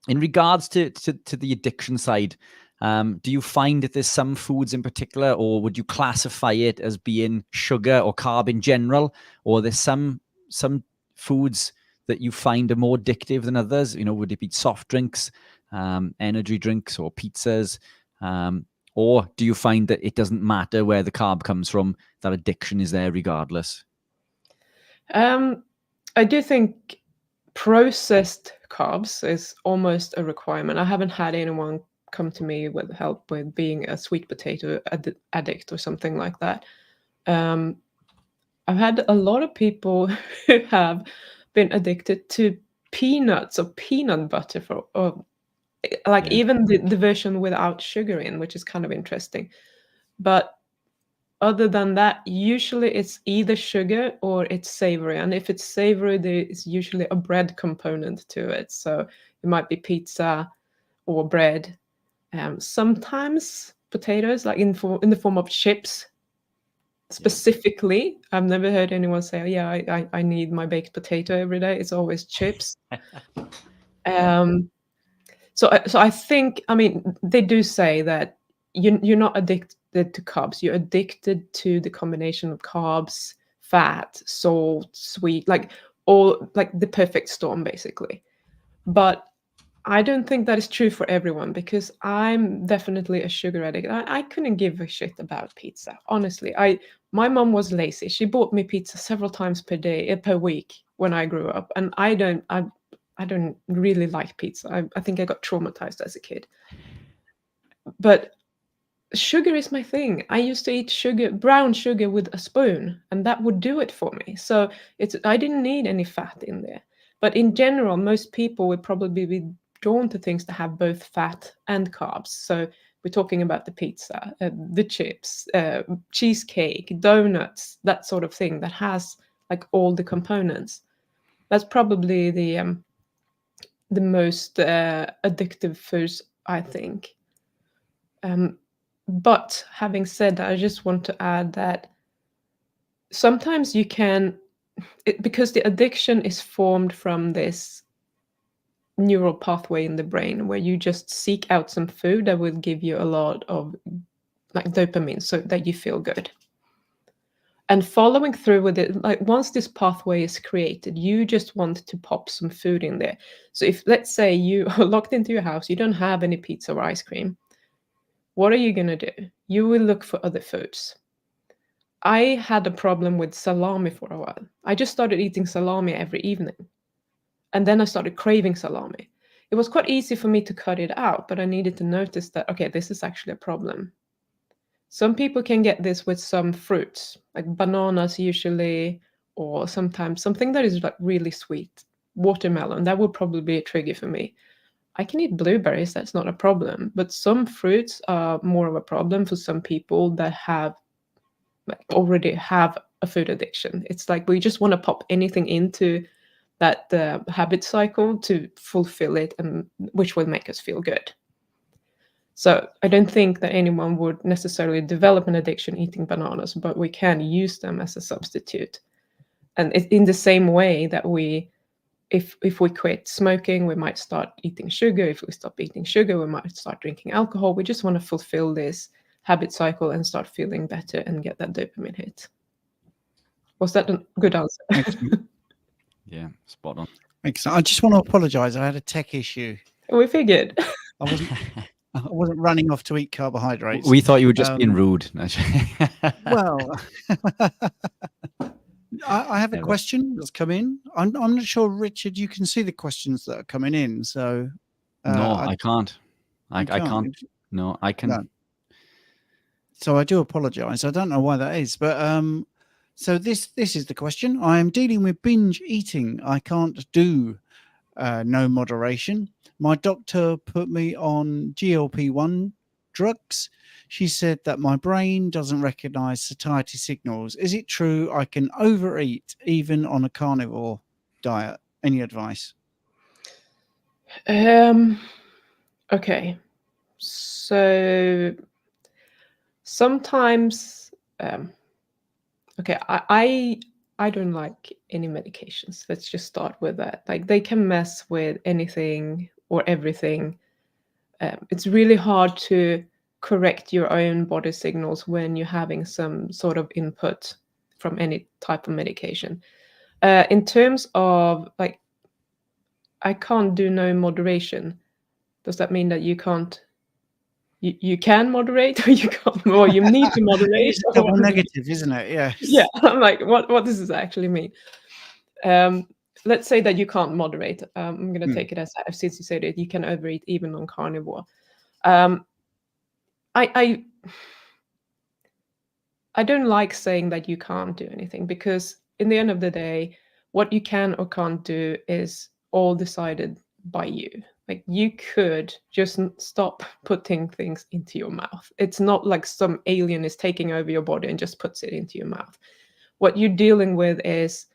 regards to the addiction side, do you find that there's some foods in particular, or would you classify it as being sugar or carb in general, or there's some foods that you find are more addictive than others? Would it be soft drinks, energy drinks or pizzas? Or do you find that it doesn't matter where the carb comes from, that addiction is there regardless? I do think processed carbs is almost a requirement. I haven't had anyone come to me with help with being a sweet potato addict or something like that. I've had a lot of people who have been addicted to peanuts or peanut butter even the version without sugar in, which is kind of interesting. But other than that, usually it's either sugar or it's savory. And if it's savory, there is usually a bread component to it. So it might be pizza or bread. Sometimes potatoes, like in the form of chips. Specifically, I've never heard anyone say, "Oh, yeah, I need my baked potato every day." It's always chips. So I think, I mean, they do say that you're not addicted to carbs. You're addicted to the combination of carbs, fat, salt, sweet, like the perfect storm, basically. But I don't think that is true for everyone, because I'm definitely a sugar addict. I couldn't give a shit about pizza, honestly. My mom was lazy. She bought me pizza several times per week when I grew up, and I don't really like pizza. I think I got traumatized as a kid. But sugar is my thing. I used to eat brown sugar with a spoon, and that would do it for me. So I didn't need any fat in there. But in general, most people would probably be drawn to things that have both fat and carbs. So we're talking about the pizza, the chips, cheesecake, donuts, that sort of thing that has like all the components. That's probably the most addictive foods, I think. But having said that, I just want to add that sometimes you can, because the addiction is formed from this neural pathway in the brain where you just seek out some food that will give you a lot of like dopamine so that you feel good. And following through with it, like once this pathway is created, you just want to pop some food in there. So if, let's say, you are locked into your house, you don't have any pizza or ice cream, what are you going to do? You will look for other foods. I had a problem with salami for a while. I just started eating salami every evening. And then I started craving salami. It was quite easy for me to cut it out, but I needed to notice that, okay, this is actually a problem. Some people can get this with some fruits, like bananas usually, or sometimes something that is like really sweet. Watermelon, that would probably be a trigger for me. I can eat blueberries, that's not a problem. But some fruits are more of a problem for some people that already have a food addiction. It's like we just want to pop anything into that habit cycle to fulfill it, and which will make us feel good. So I don't think that anyone would necessarily develop an addiction eating bananas, but we can use them as a substitute. And in the same way that if we quit smoking, we might start eating sugar. If we stop eating sugar, we might start drinking alcohol. We just want to fulfill this habit cycle and start feeling better and get that dopamine hit. Was that a good answer? Yeah, spot on. Excellent. I just want to apologize. I had a tech issue. We figured. I wasn't running off to eat carbohydrates. We thought you were just being rude. Well, I have a question that's come in. I'm not sure, Richard, you can see the questions that are coming in. So no, I can't. I can't. No, I can. No. So I do apologize. I don't know why that is, but so this is the question. I am dealing with binge eating. I can't do no moderation. My doctor put me on GLP-1 drugs. She said that my brain doesn't recognize satiety signals. Is it true I can overeat even on a carnivore diet? Any advice? Okay. So sometimes, okay, I don't like any medications. Let's just start with that. Like they can mess with anything or everything. It's really hard to correct your own body signals when you're having some sort of input from any type of medication. In terms of like, I can't do no moderation. Does that mean that you can't? You can moderate, or you can't, or you need to moderate? It's a double negative, isn't it? Yes. Yeah, I'm like, what does this actually mean? Let's say that you can't moderate. I'm going to take it as, since you said it, you can overeat even on carnivore. I don't like saying that you can't do anything, because in the end of the day, what you can or can't do is all decided by you. Like, you could just stop putting things into your mouth. It's not like some alien is taking over your body and just puts it into your mouth. What you're dealing with is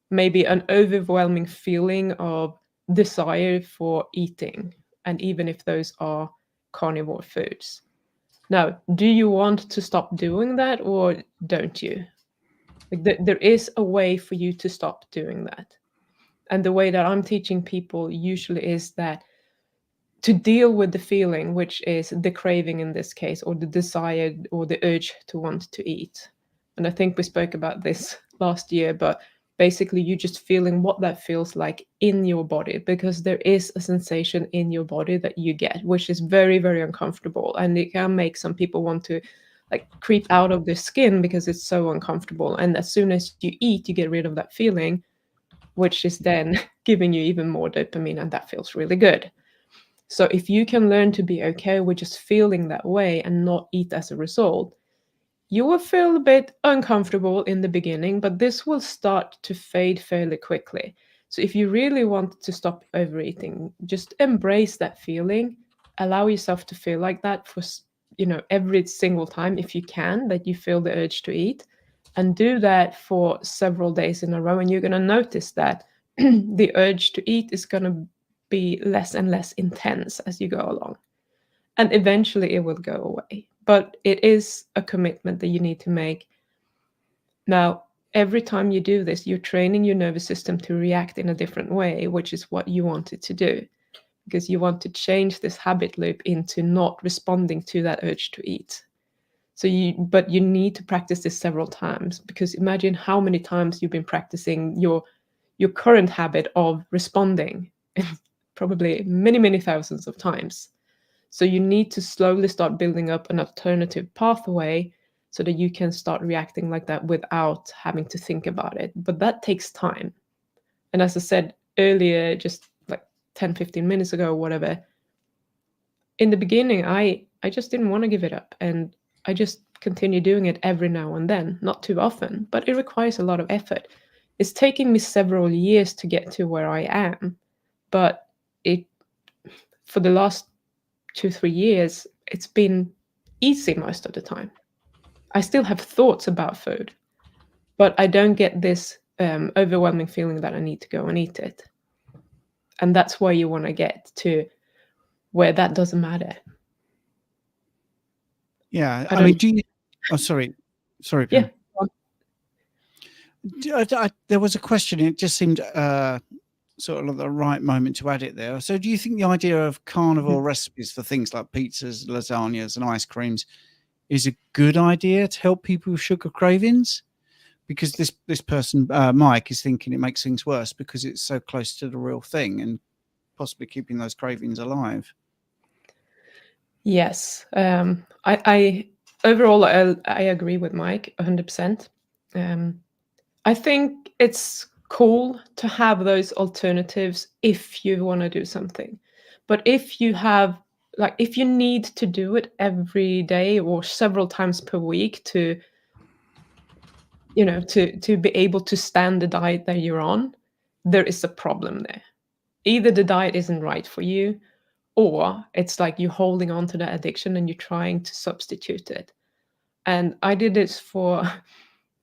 maybe an overwhelming feeling of desire for eating, and even if those are carnivore foods. Now, do you want to stop doing that, or don't you? Like, there is a way for you to stop doing that. And the way that I'm teaching people usually is that to deal with the feeling, which is the craving in this case, or the desire or the urge to want to eat. And I think we spoke about this last year, but basically you just feeling what that feels like in your body, because there is a sensation in your body that you get, which is very, very uncomfortable. And it can make some people want to like creep out of their skin because it's so uncomfortable. And as soon as you eat, you get rid of that feeling, which is then giving you even more dopamine, and that feels really good. So if you can learn to be okay with just feeling that way and not eat as a result, you will feel a bit uncomfortable in the beginning, but this will start to fade fairly quickly. So if you really want to stop overeating, just embrace that feeling, allow yourself to feel like that for, every single time, if you can, that you feel the urge to eat, and do that for several days in a row. And you're going to notice that the urge to eat is going to be less and less intense as you go along. And eventually it will go away. But it is a commitment that you need to make. Now, every time you do this, you're training your nervous system to react in a different way, which is what you want it to do. Because you want to change this habit loop into not responding to that urge to eat. But you need to practice this several times, because imagine how many times you've been practicing your current habit of responding. Probably many, many thousands of times. So you need to slowly start building up an alternative pathway so that you can start reacting like that without having to think about it. But that takes time. And as I said earlier, just like 10, 15 minutes ago or whatever, in the beginning, I just didn't want to give it up. And I just continue doing it every now and then, not too often, but it requires a lot of effort. It's taking me several years to get to where I am, but for the last 2-3 years, it's been easy most of the time. I still have thoughts about food, but I don't get this overwhelming feeling that I need to go and eat it. And that's where you want to get to, where that doesn't matter. Yeah, I mean, do you? Oh, sorry, Pim. Yeah. There was a question. It just seemed sort of the right moment to add it there. So do you think the idea of carnivore recipes for things like pizzas, lasagnas and ice creams is a good idea to help people with sugar cravings? Because this person, Mike, is thinking it makes things worse because it's so close to the real thing and possibly keeping those cravings alive. Yes. I overall, I agree with Mike 100%. I think it's cool to have those alternatives if you want to do something. But if you have, like, if you need to do it every day or several times per week to be able to stand the diet that you're on, there is a problem there. Either the diet isn't right for you, or it's like you're holding on to that addiction and you're trying to substitute it. And I did this for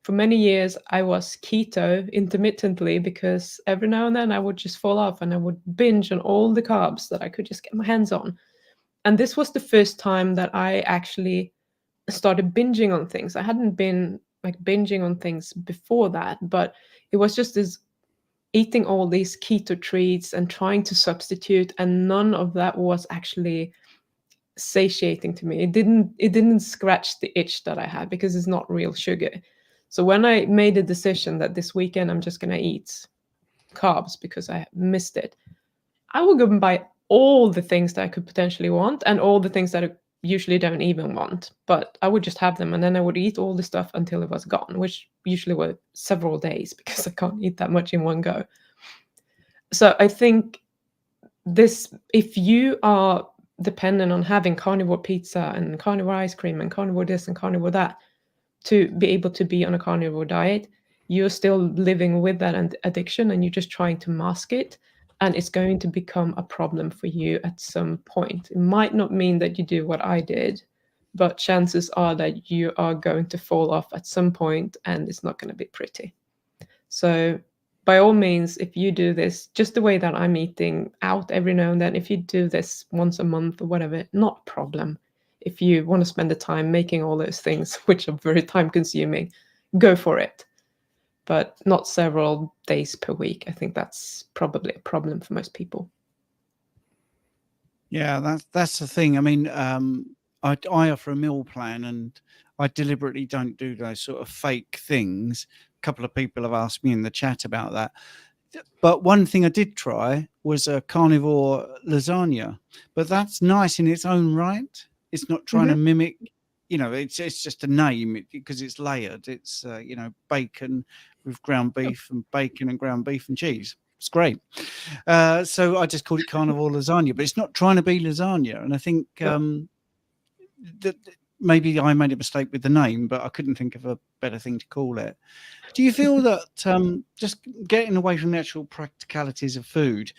many years. I was keto intermittently because every now and then I would just fall off and I would binge on all the carbs that I could just get my hands on. And this was the first time that I actually started binging on things. I hadn't been like binging on things before that, but it was just this eating all these keto treats and trying to substitute, and none of that was actually satiating to me. It didn't scratch the itch that I had, because it's not real sugar. So when I made a decision that this weekend I'm just going to eat carbs because I missed it, I would go and buy all the things that I could potentially want and all the things that I usually don't even want. But I would just have them, and then I would eat all the stuff until it was gone, which usually were several days because I can't eat that much in one go. So I think this, if you are dependent on having carnivore pizza and carnivore ice cream and carnivore this and carnivore that to be able to be on a carnivore diet, you're still living with that addiction and you're just trying to mask it, and it's going to become a problem for you at some point. It might not mean that you do what I did, but chances are that you are going to fall off at some point and it's not going to be pretty. So by all means, if you do this just the way that I'm eating out every now and then, if you do this once a month or whatever, not a problem. If you want to spend the time making all those things, which are very time consuming, go for it. But not several days per week. I think that's probably a problem for most people. Yeah, that's the thing. I mean, I offer a meal plan, and I deliberately don't do those sort of fake things. A couple of people have asked me in the chat about that. But one thing I did try was a carnivore lasagna, but that's nice in its own right. It's not trying to mimic, you know, it's just a name because it's layered. It's, you know, bacon with ground beef and bacon and ground beef and cheese. It's great. So I just called it carnivore lasagna, but it's not trying to be lasagna. And I think that maybe I made a mistake with the name, but I couldn't think of a better thing to call it. Do you feel that just getting away from the actual practicalities of food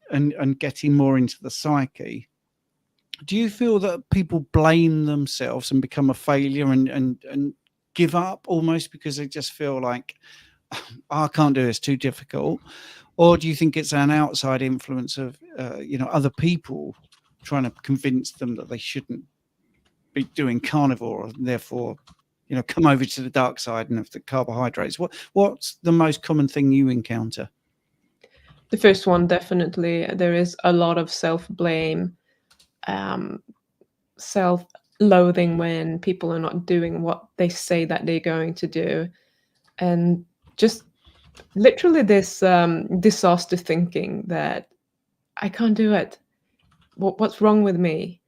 and getting more into the psyche, do you feel that people blame themselves and become a failure and give up almost because they just feel like, oh, I can't do it, it's too difficult? Or do you think it's an outside influence of, you know, other people trying to convince them that they shouldn't be doing carnivore and therefore, you know, come over to the dark side and have the carbohydrates? What's the most common thing you encounter? The first one, definitely. There is a lot of self-blame, self-loathing when people are not doing what they say that they're going to do. And just literally this disaster thinking that I can't do it. What's wrong with me?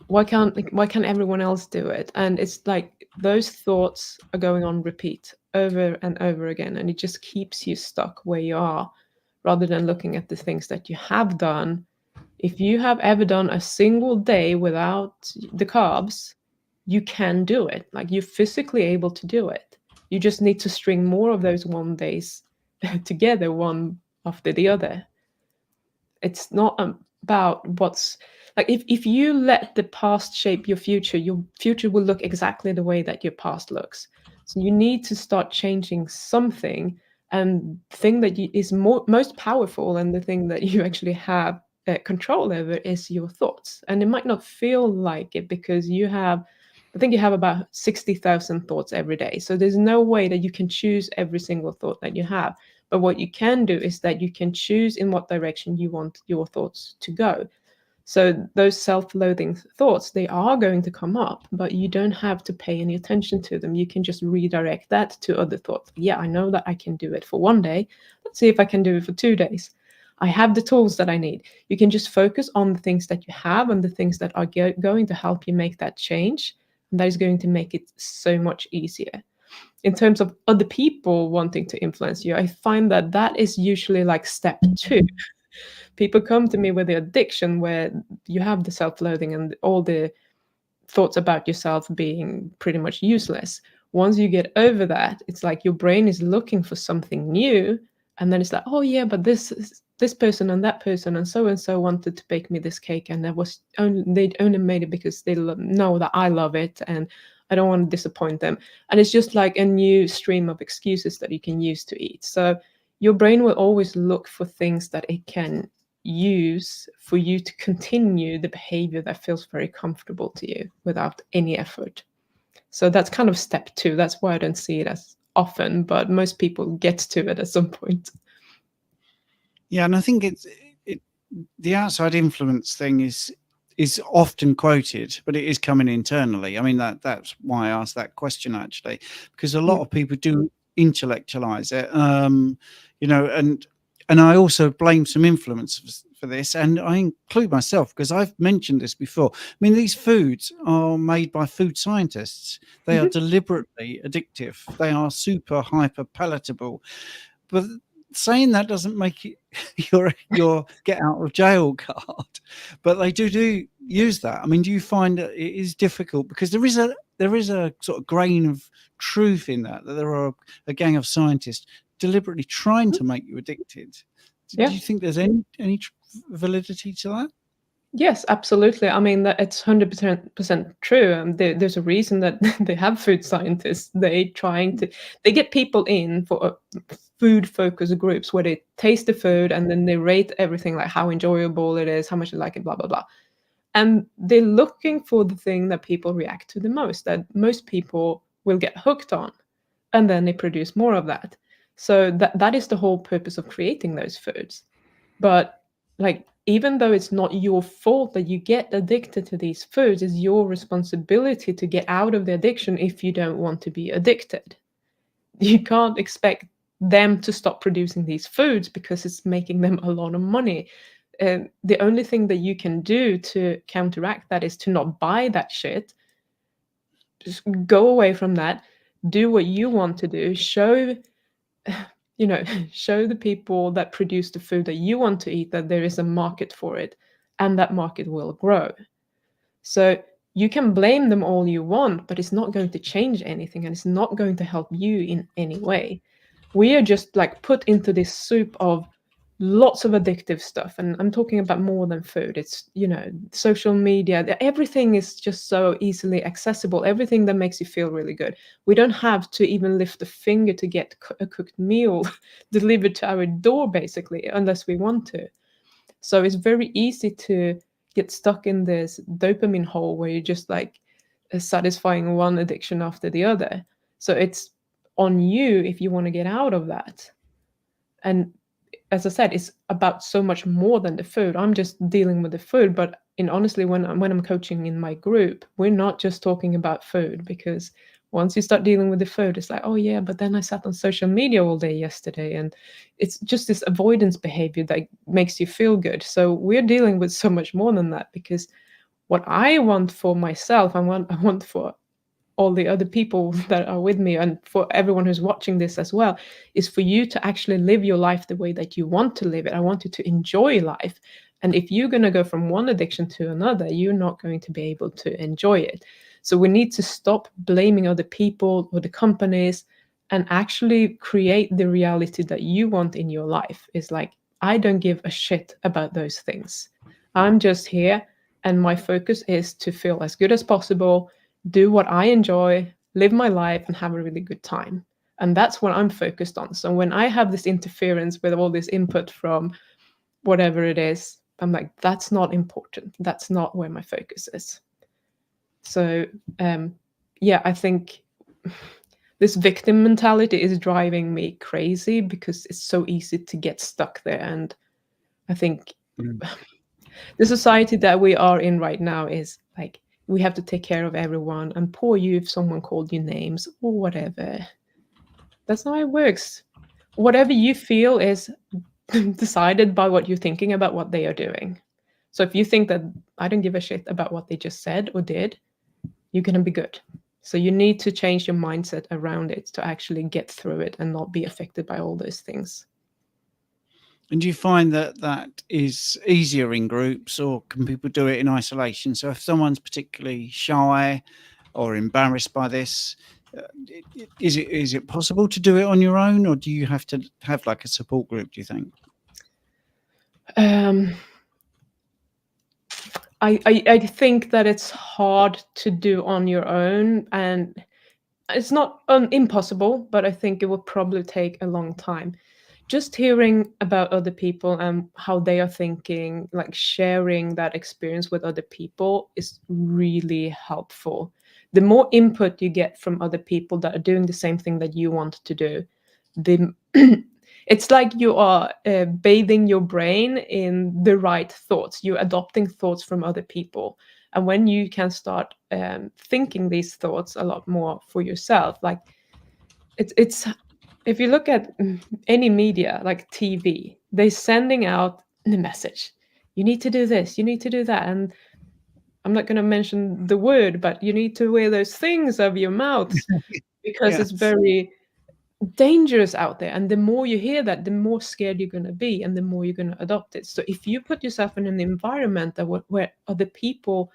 Why can't everyone else do it? And it's like those thoughts are going on repeat over and over again, and it just keeps you stuck where you are rather than looking at the things that you have done. If you have ever done a single day without the carbs, you can do it. Like, you're physically able to do it. You just need to string more of those one days together, one after the other. It's not about what's like, if you let the past shape your future will look exactly the way that your past looks. So you need to start changing something, and the thing that is most powerful and the thing that you actually have control over is your thoughts. And it might not feel like it because I think you have about 60,000 thoughts every day. So there's no way that you can choose every single thought that you have. But what you can do is that you can choose in what direction you want your thoughts to go. So those self-loathing thoughts, they are going to come up, but you don't have to pay any attention to them. You can just redirect that to other thoughts. Yeah, I know that I can do it for one day. Let's see if I can do it for 2 days. I have the tools that I need. You can just focus on the things that you have and the things that are going to help you make that change. And that is going to make it so much easier. In terms of other people wanting to influence you, I find that is usually like step 2. People come to me with the addiction where you have the self-loathing and all the thoughts about yourself being pretty much useless. Once you get over that, it's like your brain is looking for something new, and then it's like, oh yeah, but this person and that person and so wanted to bake me this cake, and they only made it because they know that I love it and I don't want to disappoint them. And it's just like a new stream of excuses that you can use to eat. So your brain will always look for things that it can use for you to continue the behavior that feels very comfortable to you without any effort. So that's kind of step 2. That's why I don't see it as often, but most people get to it at some point. Yeah, and I think the outside influence thing is often quoted, but it is coming internally. I mean, that's why I asked that question, actually, because a lot of people do intellectualize it, you know, and I also blame some influence for this, and I include myself because I've mentioned this before. I mean, these foods are made by food scientists. They are deliberately addictive. They are super hyper palatable. But saying that doesn't make it your get out of jail card. But they do use that. I mean, do you find that it is difficult because there is a sort of grain of truth in that there are a gang of scientists deliberately trying to make you addicted? Yeah. Do you think there's any validity to that? Yes, absolutely. I mean, that it's 100% true. There's a reason that they have food scientists. They get people in for food focused groups where they taste the food and then they rate everything, like how enjoyable it is, how much they like it, blah blah blah. And they're looking for the thing that people react to the most, that most people will get hooked on, and then they produce more of that. So that is the whole purpose of creating those foods. But like, even though it's not your fault that you get addicted to these foods, it's your responsibility to get out of the addiction if you don't want to be addicted. You can't expect them to stop producing these foods because it's making them a lot of money. The only thing that you can do to counteract that is to not buy that shit. Just go away from that, do what you want to do, show the people that produce the food that you want to eat that there is a market for it, and that market will grow. So you can blame them all you want, but it's not going to change anything, and it's not going to help you in any way. We are just like put into this soup of lots of addictive stuff, and I'm talking about more than food. It's social media, everything is just so easily accessible, everything that makes you feel really good. We don't have to even lift a finger to get a cooked meal delivered to our door, basically, unless we want to. So it's very easy to get stuck in this dopamine hole where you're just like satisfying one addiction after the other. So it's on you if you want to get out of that. And as I said, it's about so much more than the food. I'm just dealing with the food, but honestly, when I'm coaching in my group, we're not just talking about food, because once you start dealing with the food, it's like, oh yeah, but then I sat on social media all day yesterday, and it's just this avoidance behavior that makes you feel good. So we're dealing with so much more than that, because what I want for myself, I want for all the other people that are with me, and for everyone who's watching this as well, is for you to actually live your life the way that you want to live it. I want you to enjoy life. And if you're going to go from one addiction to another, you're not going to be able to enjoy it. So we need to stop blaming other people or the companies and actually create the reality that you want in your life. It's like, I don't give a shit about those things. I'm just here, and my focus is to feel as good as possible, do what I enjoy, live my life, and have a really good time. And that's what I'm focused on. So when I have this interference with all this input from whatever it is, I'm like, that's not important. That's not where my focus is. So I think this victim mentality is driving me crazy, because it's so easy to get stuck there. And I think the society that we are in right now is like, we have to take care of everyone, and poor you if someone called you names or whatever. That's not how it works. Whatever you feel is decided by what you're thinking about what they are doing. So if you think that I don't give a shit about what they just said or did, you're going to be good. So you need to change your mindset around it to actually get through it and not be affected by all those things. And do you find that is easier in groups, or can people do it in isolation? So if someone's particularly shy or embarrassed by this, is it possible to do it on your own, or do you have to have like a support group, do you think? I think that it's hard to do on your own, and it's not impossible, but I think it will probably take a long time. Just hearing about other people and how they are thinking, like sharing that experience with other people, is really helpful. The more input you get from other people that are doing the same thing that you want to do, it's like you are bathing your brain in the right thoughts. You're adopting thoughts from other people. And when you can start thinking these thoughts a lot more for yourself, like it's if you look at any media, like TV, they're sending out the message. you need to do this, you need to do that. And I'm not going to mention the word, but you need to wear those things over your mouths because it's Yes. very dangerous out there. And the more you hear that, the more scared you're going to be and the more you're going to adopt it. So if you put yourself in an environment that where other people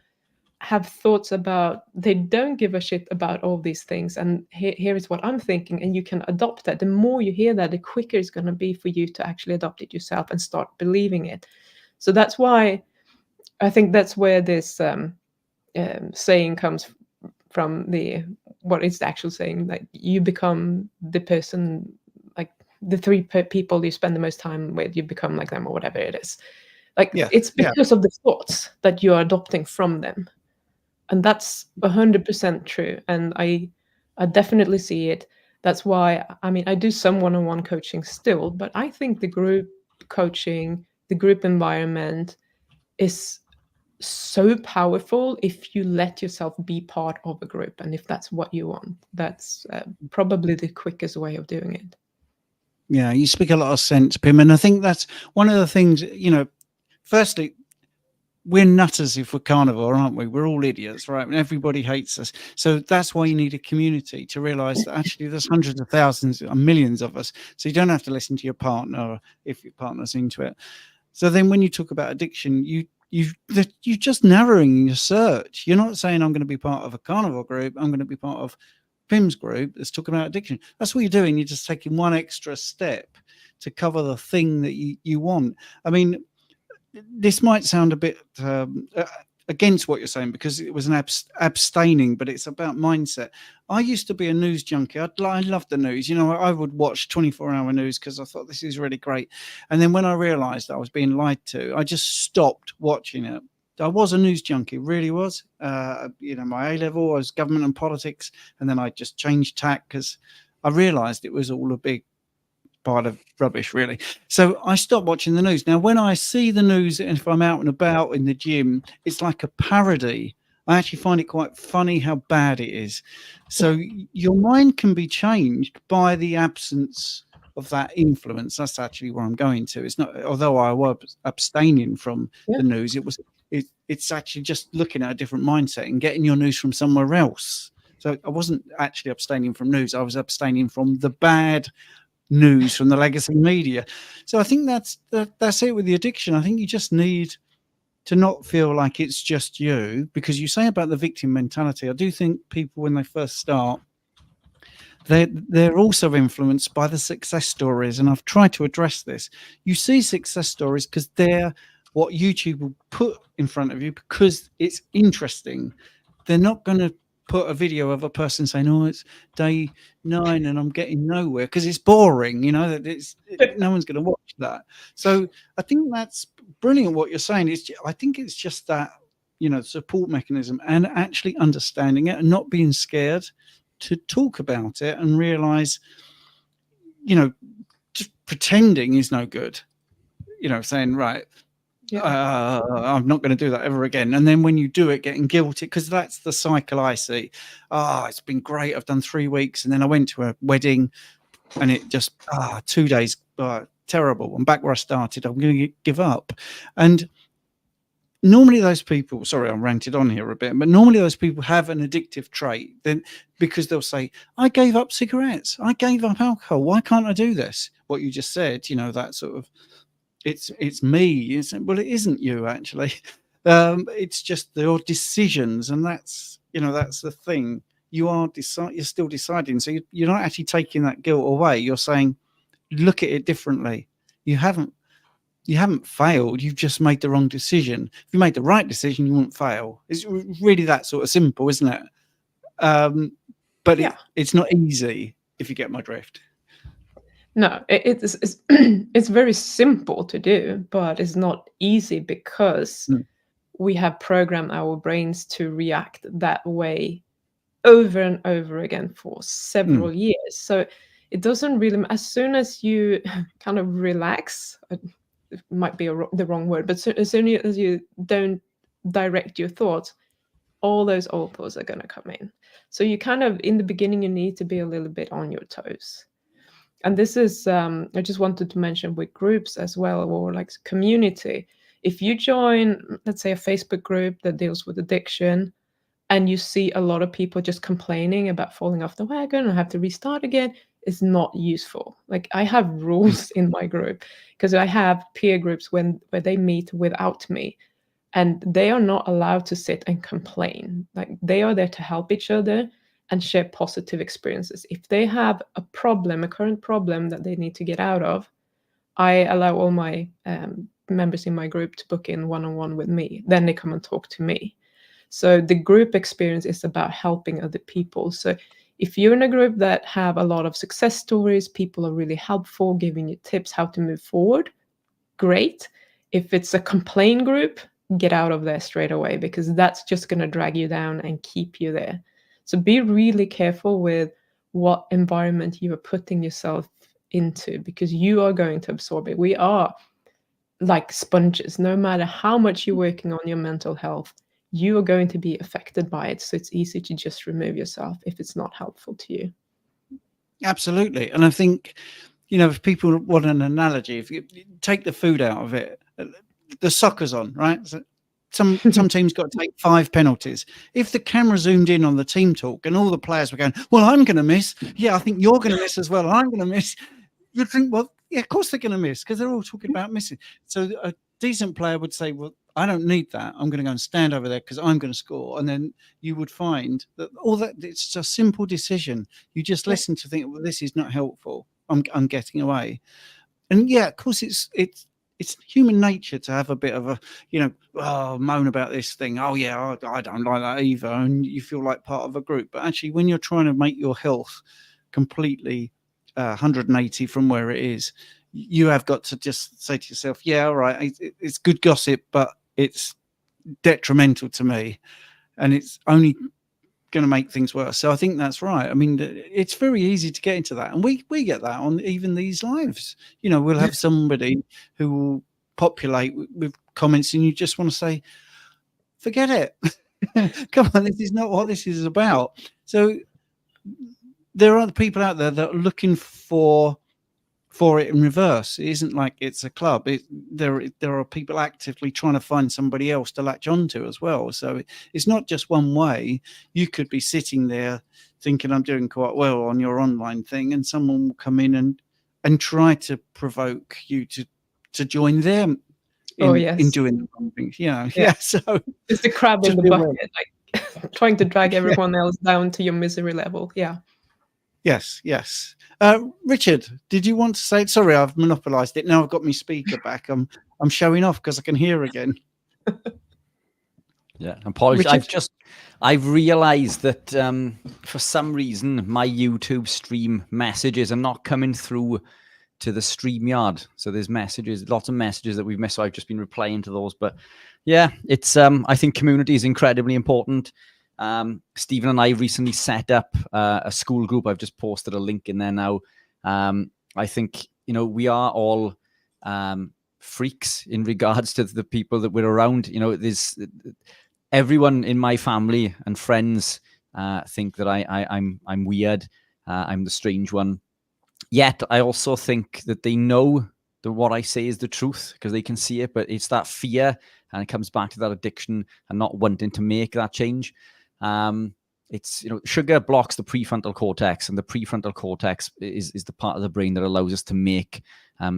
have thoughts about, they don't give a shit about all these things, and here is what I'm thinking, and you can adopt that, the more you hear that, the quicker it's going to be for you to actually adopt it yourself and start believing it. So that's why I think that's where this saying comes from, what is the actual saying, like you become the person, like the three people you spend the most time with, you become like them, or whatever it is. Like it's because of the thoughts that you're adopting from them. And that's 100% true. And I definitely see it. That's why, I mean, I do some one-on-one coaching still, but I think the group coaching, the group environment is so powerful if you let yourself be part of a group. And if that's what you want, that's probably the quickest way of doing it. Yeah, you speak a lot of sense, Pim. And I think that's one of the things, you know, firstly, we're nutters if we're carnivore, aren't we? We're all idiots, right? And everybody hates us. So that's why you need a community to realize that actually there's hundreds of thousands and millions of us. So you don't have to listen to your partner if your partner's into it. So then when you talk about addiction, you're just narrowing your search. You're not saying I'm going to be part of a carnivore group. I'm going to be part of Pim's group that's talking about addiction. That's what you're doing. You're just taking one extra step to cover the thing that you want. I mean, this might sound a bit against what you're saying because it was an abstaining, but it's about mindset. I used to be a news junkie. I loved the news. You know, I would watch 24-hour news because I thought this is really great. And then when I realized I was being lied to, I just stopped watching it. I was a news junkie, really was. You know, my A-level, I was government and politics, and then I just changed tack because I realized it was all a big pile of rubbish, really. So I stopped watching the news. Now, when I see the news, and if I'm out and about in the gym, it's like a parody. I actually find it quite funny how bad it is. So your mind can be changed by the absence of that influence. That's actually where I'm going to. It's not, although I was abstaining from the news, it's actually just looking at a different mindset and getting your news from somewhere else. So I wasn't actually abstaining from news. I was abstaining from the bad news from the legacy media. So I think that's it with the addiction. I think you just need to not feel like it's just you, because you say about the victim mentality. I do think people, when they first start, they're also influenced by the success stories, and I've tried to address this. You see success stories because they're what YouTube will put in front of you because it's interesting. They're not going to put a video of a person saying, "Oh, it's day 9 and I'm getting nowhere," because it's boring. You know, that no one's going to watch that. So I think that's brilliant what you're saying. I think it's just that, you know, support mechanism and actually understanding it and not being scared to talk about it and realize, you know, just pretending is no good. You know, saying, right, I'm not going to do that ever again. And then when you do it, getting guilty, because that's the cycle I see. It's been great. I've done 3 weeks. And then I went to a wedding and it just, 2 days, terrible. I'm back where I started. I'm going to give up. And normally those people, sorry, I ranted on here a bit, but normally those people have an addictive trait, then, because they'll say, I gave up cigarettes. I gave up alcohol. Why can't I do this? What you just said, you know, that sort of, it's me. Well, it isn't you actually. It's just your decisions, and that's, you know, that's the thing. You're still deciding. So you're not actually taking that guilt away. You're saying, look at it differently. You haven't failed. You've just made the wrong decision. If you made the right decision, you won't fail. It's really that sort of simple, isn't it? But it's not easy, if you get my drift. No, it's very simple to do, but it's not easy because we have programmed our brains to react that way over and over again for several years. So it doesn't really, as soon as you kind of relax, it might be the wrong word, but as soon as you don't direct your thoughts, all those old thoughts are going to come in. So you kind of, in the beginning, you need to be a little bit on your toes. And this is, I just wanted to mention with groups as well, or like community, If you join, let's say, a Facebook group that deals with addiction, and you see a lot of people just complaining about falling off the wagon and have to restart again, it's not useful. Like, I have rules in my group, because I have peer groups where they meet without me, and they are not allowed to sit and complain. Like, they are there to help each other and share positive experiences. If they have a problem, a current problem that they need to get out of, I allow all my members in my group to book in one-on-one with me. Then they come and talk to me. So the group experience is about helping other people. So if you're in a group that have a lot of success stories, people are really helpful, giving you tips how to move forward, great. If it's a complaint group, get out of there straight away, because that's just going to drag you down and keep you there. So be really careful with what environment you are putting yourself into, because you are going to absorb it. We are like sponges. No matter how much you're working on your mental health, you are going to be affected by it. So it's easy to just remove yourself if it's not helpful to you. Absolutely. And I think, if people want an analogy, if you take the food out of it, the soccer's on, right? So some teams got to take 5 penalties. If the camera zoomed in on the team talk and all the players were going, well, I'm going to miss. Yeah, I think you're going to miss as well. I'm going to miss. You'd think, well, yeah, of course they're going to miss, because they're all talking about missing. So a decent player would say, well, I don't need that. I'm going to go and stand over there because I'm going to score. And then you would find that all that, it's a simple decision. You just listen to think, well, this is not helpful. I'm getting away. And yeah, of course, it's human nature to have a bit of a, moan about this thing. Oh yeah, I don't like that either. And you feel like part of a group. But actually, when you're trying to make your health completely 180 from where it is, you have got to just say to yourself, yeah, all right, it's good gossip, but it's detrimental to me, and it's only going to make things worse. So I think that's right. I mean, it's very easy to get into that, and we get that on even these lives. We'll have somebody who will populate with comments, and you just want to say, forget it. Come on, this is not what this is about. So there are people out there that are looking for it in reverse. It isn't like it's a club. There are people actively trying to find somebody else to latch onto as well. So it's not just one way. You could be sitting there thinking, I'm doing quite well on your online thing, and someone will come in and try to provoke you to join them in doing the wrong things. Yeah. So it's the crab in the bucket, like trying to drag everyone else down to your misery level. Yeah. Yes. Richard, did you want to say it? Sorry, I've monopolized it. Now I've got my speaker back. I'm showing off because I can hear again. Yeah, apologies. I've realized that for some reason my YouTube stream messages are not coming through to the StreamYard. So there's lots of messages that we've missed. So I've just been replying to those. But yeah, it's I think community is incredibly important. Stephen and I recently set up a school group. I've just posted a link in there now. I think, we are all freaks in regards to the people that we're around. There's everyone in my family and friends think that I'm weird. I'm the strange one. Yet I also think that they know that what I say is the truth because they can see it, but it's that fear, and it comes back to that addiction and not wanting to make that change. It's sugar blocks the prefrontal cortex, and the prefrontal cortex is the part of the brain that allows us to make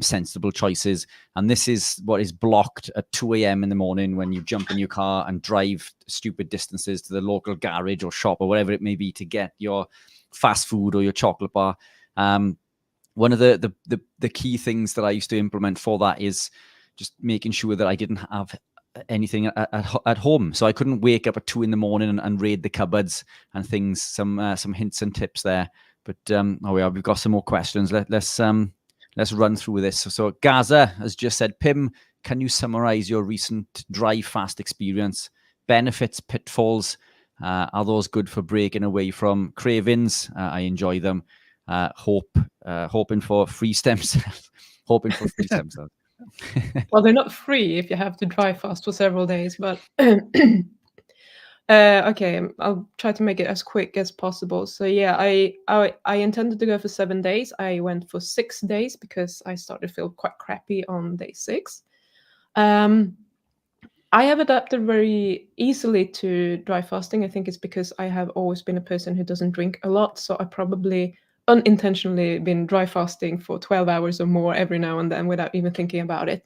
sensible choices. And this is what is blocked at 2 a.m. in the morning when you jump in your car and drive stupid distances to the local garage or shop or whatever it may be to get your fast food or your chocolate bar. One of the key things that I used to implement for that is just making sure that I didn't have anything at home, so I couldn't wake up at 2 a.m. and raid the cupboards and things. Some hints and tips there, but we've got some more questions. Let's run through this. So Gaza has just said, Pim, can you summarize your recent dry fast experience? Benefits, pitfalls, are those good for breaking away from cravings? I enjoy them. Hoping for free stem cells. Well, they're not free if you have to dry fast for several days, but okay, I'll try to make it as quick as possible. So yeah, I intended to go for 7 days. I went for 6 days because I started to feel quite crappy on day 6. I have adapted very easily to dry fasting. I think it's because I have always been a person who doesn't drink a lot. So I probably unintentionally been dry fasting for 12 hours or more every now and then without even thinking about it.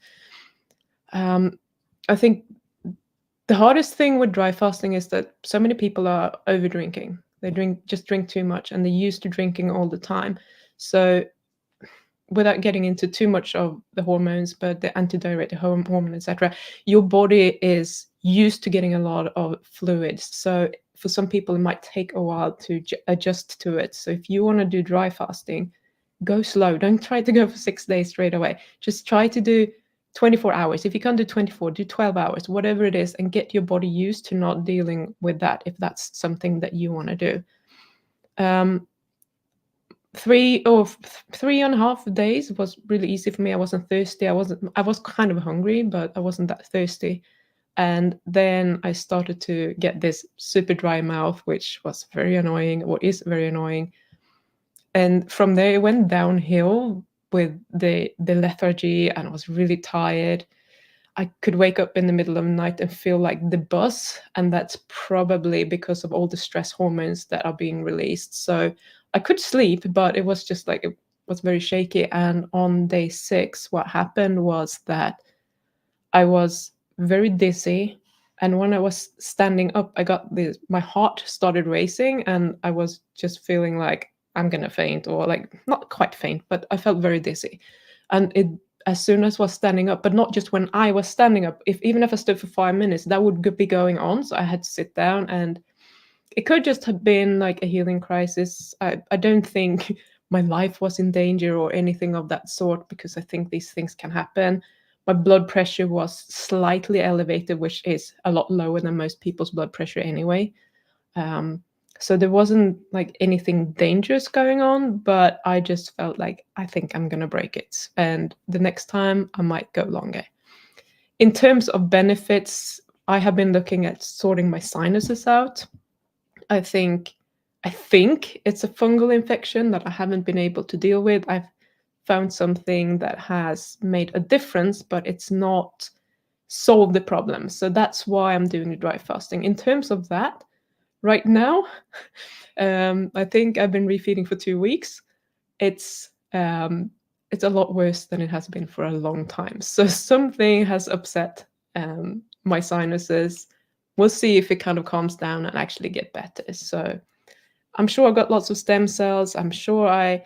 I think the hardest thing with dry fasting is that so many people are over drinking. They just drink too much, and they're used to drinking all the time. So without getting into too much of the hormones, but the antidiuretic hormone, etc., your body is used to getting a lot of fluids. So for some people, it might take a while to adjust to it. So if you want to do dry fasting, go slow. Don't try to go for 6 days straight away. Just try to do 24 hours. If you can't do 24, do 12 hours, whatever it is, and get your body used to not dealing with that if that's something that you want to do. 3.5 days was really easy for me. I wasn't thirsty. I was kind of hungry, but I wasn't that thirsty. And then I started to get this super dry mouth, which was very annoying, or is very annoying. And from there, it went downhill with the lethargy, and I was really tired. I could wake up in the middle of the night and feel like the buzz, and that's probably because of all the stress hormones that are being released. So I could sleep, but it was just like, it was very shaky. And on day 6, what happened was that I was very dizzy. And when I was standing up, my heart started racing, and I was just feeling like I'm gonna faint, or like not quite faint, but I felt very dizzy. And as soon as I was standing up, but not just when I was standing up, even if I stood for 5 minutes, that would be going on. So I had to sit down, and it could just have been like a healing crisis. I don't think my life was in danger or anything of that sort, because I think these things can happen. My blood pressure was slightly elevated, which is a lot lower than most people's blood pressure anyway. So there wasn't like anything dangerous going on, but I just felt like, I think I'm going to break it. And the next time I might go longer. In terms of benefits, I have been looking at sorting my sinuses out. I think it's a fungal infection that I haven't been able to deal with. I've found something that has made a difference, but it's not solved the problem. So that's why I'm doing the dry fasting. In terms of that, right now, I think I've been refeeding for 2 weeks. It's a lot worse than it has been for a long time. So something has upset my sinuses. We'll see if it kind of calms down and actually get better. So I'm sure I got lots of stem cells. I'm sure I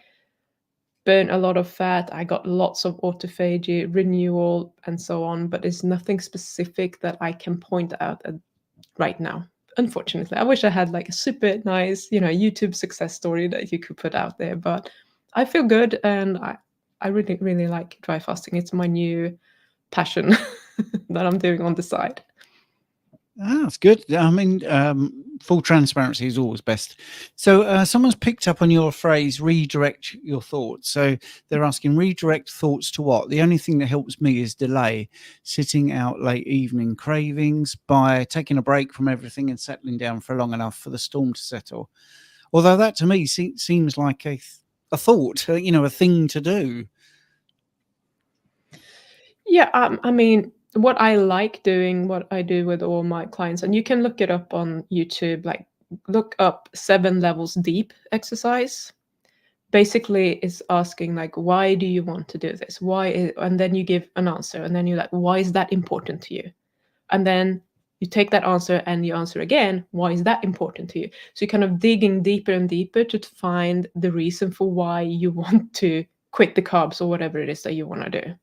burn a lot of fat. I got lots of autophagy, renewal, and so on. But there's nothing specific that I can point out right now. Unfortunately, I wish I had like a super nice, YouTube success story that you could put out there. But I feel good, and I really, really like dry fasting. It's my new passion that I'm doing on the side. That's good. I mean, full transparency is always best. So someone's picked up on your phrase, redirect your thoughts. So they're asking, redirect thoughts to what? The only thing that helps me is delay sitting out late evening cravings by taking a break from everything and settling down for long enough for the storm to settle. Although that to me seems like a thought, a thing to do. Yeah, I mean, what I like doing, what I do with all my clients, and you can look it up on YouTube, like look up 7 levels deep exercise. Basically, it's asking like, why do you want to do this? And then you give an answer, and then you're like, why is that important to you? And then you take that answer and you answer again, why is that important to you? So you're kind of digging deeper and deeper to find the reason for why you want to quit the carbs or whatever it is that you want to do.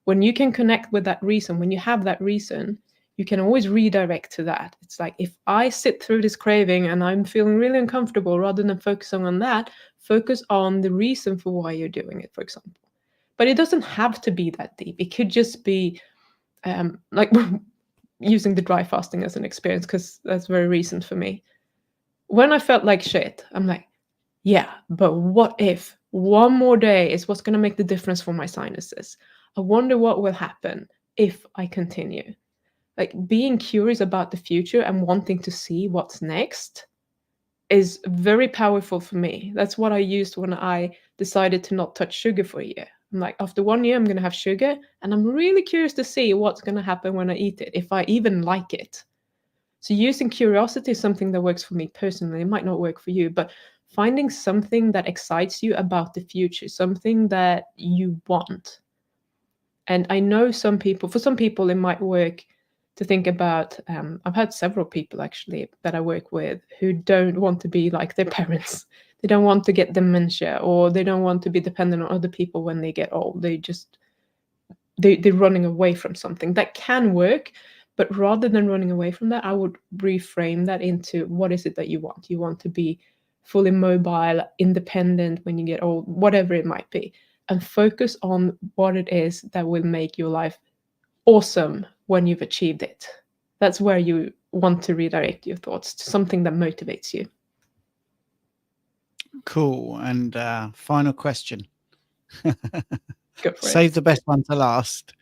When you can connect with that reason, when you have that reason, you can always redirect to that. It's like, if I sit through this craving and I'm feeling really uncomfortable, rather than focusing on that, focus on the reason for why you're doing it, for example. But it doesn't have to be that deep. It could just be like using the dry fasting as an experience, because that's very recent for me. When I felt like shit, I'm like, yeah, but what if one more day is what's going to make the difference for my sinuses? I wonder what will happen if I continue. Like, being curious about the future and wanting to see what's next is very powerful for me. That's what I used when I decided to not touch sugar for a year. I'm like, after 1 year, I'm going to have sugar, and I'm really curious to see what's going to happen when I eat it, if I even like it. So using curiosity is something that works for me personally. It might not work for you, but finding something that excites you about the future, something that you want. And I know for some people, it might work to think about, I've had several people actually that I work with who don't want to be like their parents. They don't want to get dementia, or they don't want to be dependent on other people when they get old. They're running away from something. That can work, but rather than running away from that, I would reframe that into, what is it that you want? You want to be fully mobile, independent when you get old, whatever it might be, and focus on what it is that will make your life awesome when you've achieved it. That's where you want to redirect your thoughts to something that motivates you. Cool. And final question. Go for Save it. the best one to last.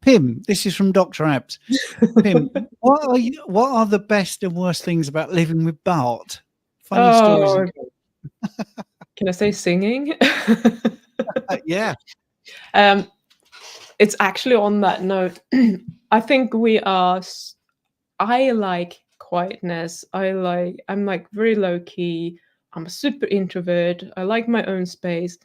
Pim, this is from Dr. Abs. Pim, what are the best and worst things about living with Bart? Funny stories. Can I say singing? Yeah. It's actually on that note. I think I like quietness. I'm like very low key. I'm a super introvert. I like my own space.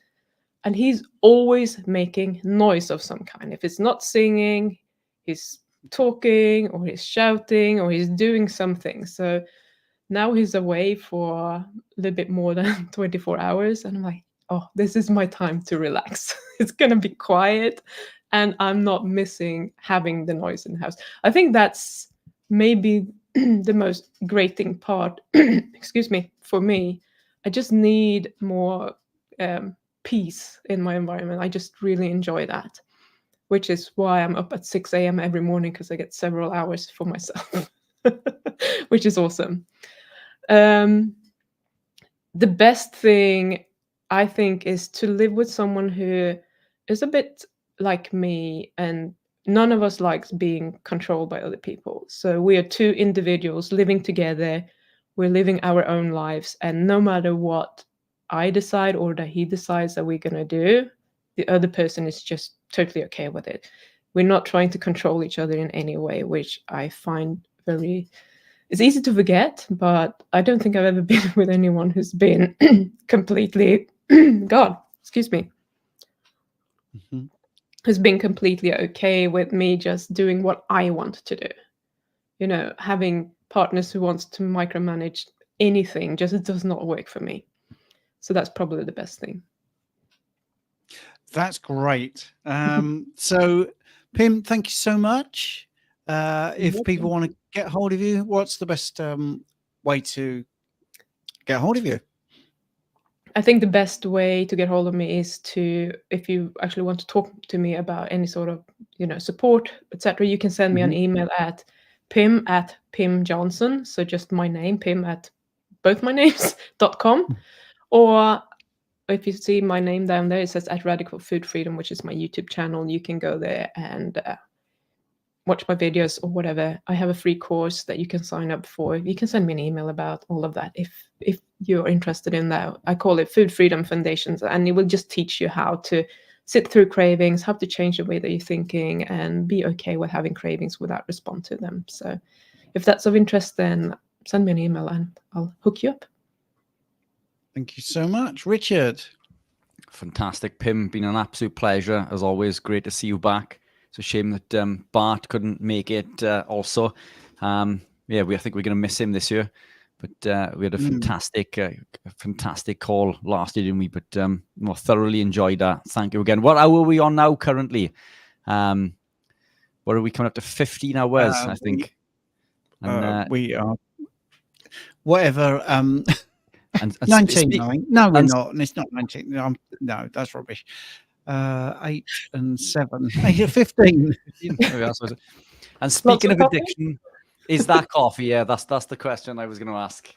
And he's always making noise of some kind. If it's not singing, he's talking, or he's shouting, or he's doing something. So now he's away for a little bit more than 24 hours. And I'm like, oh, this is my time to relax. It's going to be quiet. And I'm not missing having the noise in the house. I think that's maybe the most grating part, excuse me, for me. I just need more peace in my environment. I just really enjoy that, which is why I'm up at 6 a.m. every morning, because I get several hours for myself, which is awesome. The best thing, I think, is to live with someone who is a bit like me, and none of us likes being controlled by other people. So we are two individuals living together. We're living our own lives, and no matter what I decide or that he decides that we're going to do, the other person is just totally okay with it. We're not trying to control each other in any way, which I find it's easy to forget, but I don't think I've ever been with anyone who's been completely, excuse me, has been completely okay with me just doing what I want to do. You know, having partners who wants to micromanage anything just does not work for me. So that's probably the best thing. That's great. So, Pim, thank you so much. If people want to get hold of you, what's the best way to get hold of you? I think the best way to get hold of me is if you actually want to talk to me about any sort of, support, etc., you can send me an email at Pim Jansson. So just my name, Pim at both my names.com. Or if you see my name down there, it says at Radical Food Freedom, which is my YouTube channel. You can go there and watch my videos or whatever. I have a free course that you can sign up for. You can send me an email about all of that if you're interested in that. I call it Food Freedom Foundations, and it will just teach you how to sit through cravings, how to change the way that you're thinking, and be okay with having cravings without respond to them. So if that's of interest, then send me an email and I'll hook you up. Thank you so much, Richard. Fantastic, Pim. Been an absolute pleasure as always. Great to see you back. It's a shame that Bart couldn't make it. Also, I think we're going to miss him this year. But we had a fantastic call last year, didn't we? But thoroughly enjoyed that. Thank you again. What hour are we on now currently? What are we coming up to? 15 hours, I think. We are whatever. And 19, I think. No, we're not. And it's not 19. No, that's rubbish. 8 and 7. 15. And speaking of addiction, is that coffee? Yeah, that's the question I was going to ask.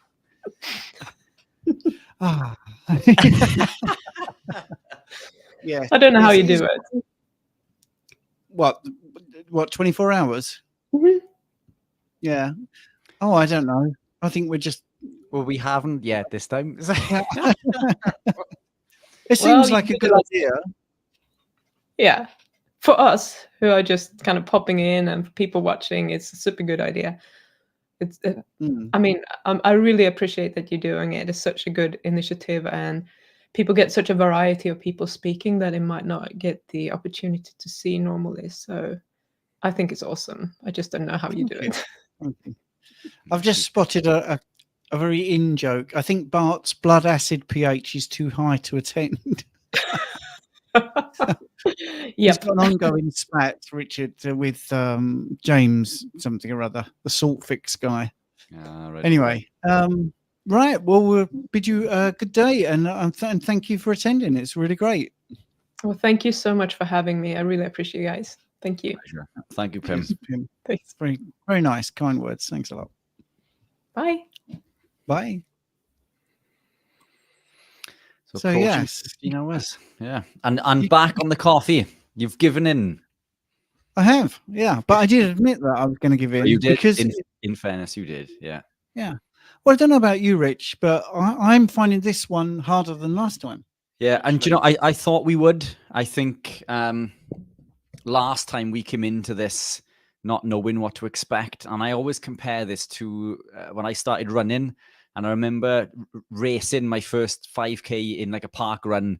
Yeah. I don't know how you do it. What 24 hours? Mm-hmm. Yeah. Oh, I don't know. I think we're just. Well, we haven't yet this time. It seems like a good idea. yeah, for us who are just kind of popping in and for people watching, it's a super good idea. It's, I mean, I really appreciate that you're doing it. It's such a good initiative, and people get such a variety of people speaking that they might not get the opportunity to see normally. So I think it's awesome. I just don't know how you do it. Thank you. I've just spotted a very in joke. I think Bart's blood acid pH is too high to attend. He's got an ongoing spat, Richard, with James something or other, the salt fix guy. Right. Anyway, right. Well, we'll bid you a good day, and thank you for attending. It's really great. Well, thank you so much for having me. I really appreciate you guys. Thank you. Pleasure. Thank you, Pim. Yes, Pim. Thanks. Very, very nice, kind words. Thanks a lot. Bye. Bye. So approaching yes, 15 hours. Yeah, and back on the coffee. You've given in. I have. Yeah, but I did admit that I was going to give in. You did. Because In fairness, you did. Yeah. Yeah. Well, I don't know about you, Rich, but I'm finding this one harder than last time. Yeah, and you know, I thought we would. I think last time we came into this not knowing what to expect, and I always compare this to when I started running, and I remember racing my first 5K in like a park run,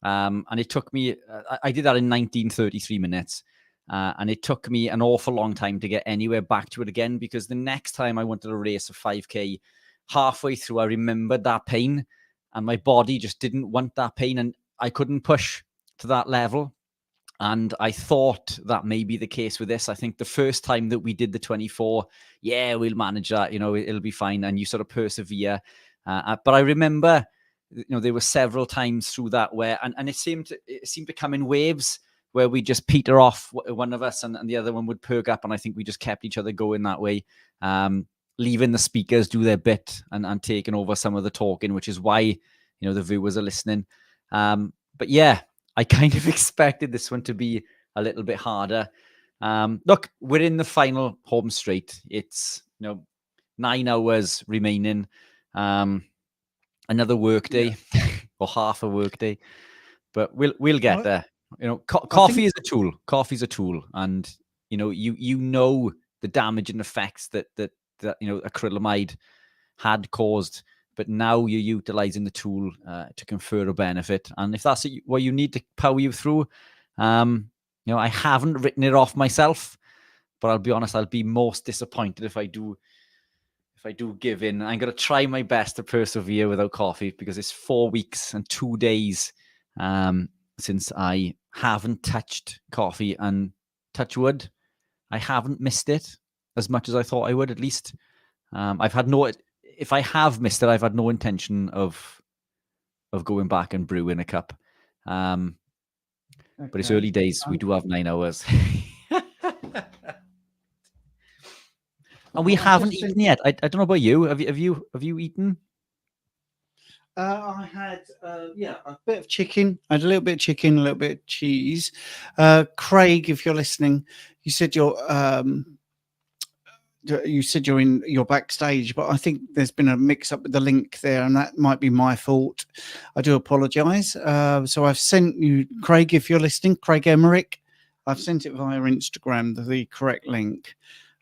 and it took me. I did that in 1933 minutes. And it took me an awful long time to get anywhere back to it again, because the next time I wanted to race a 5K, halfway through, I remembered that pain, and my body just didn't want that pain, and I couldn't push to that level. And I thought that may be the case with this. I think the first time that we did the 24, yeah, we'll manage that, you know, it'll be fine. And you sort of persevere. But I remember, you know, there were several times through that where, and it seemed to come in waves, where we just peter off, one of us, and the other one would perk up. And I think we just kept each other going that way, leaving the speakers do their bit and taking over some of the talking, which is why, you know, the viewers are listening. But yeah, I kind of expected this one to be a little bit harder. Look, we're in the final home straight. It's, you know, 9 hours remaining. Another work day, or half a work day, but we'll get there. You know, coffee is a tool. Coffee's a tool, and you know, you know the damaging effects that you know acrylamide had caused, but now you're utilizing the tool to confer a benefit. And if that's what you need to power you through, you know, I haven't written it off myself, but I'll be honest, I'll be most disappointed if I do give in. I'm gonna try my best to persevere without coffee, because it's 4 weeks and 2 days since I haven't touched coffee, and touch wood, I haven't missed it as much as I thought I would, at least. If I have missed it, I've had no intention of going back and brewing a cup. But it's early days. We do have 9 hours. And we haven't eaten yet. I don't know about you. Have you eaten? I had a bit of chicken. I had a little bit of chicken, a little bit of cheese. Craig, if you're listening, you said you're backstage, but I think there's been a mix up with the link there, and that might be my fault. I do apologize. So I've sent you, Craig, if you're listening, Craig Emmerich, I've sent it via Instagram, the correct link.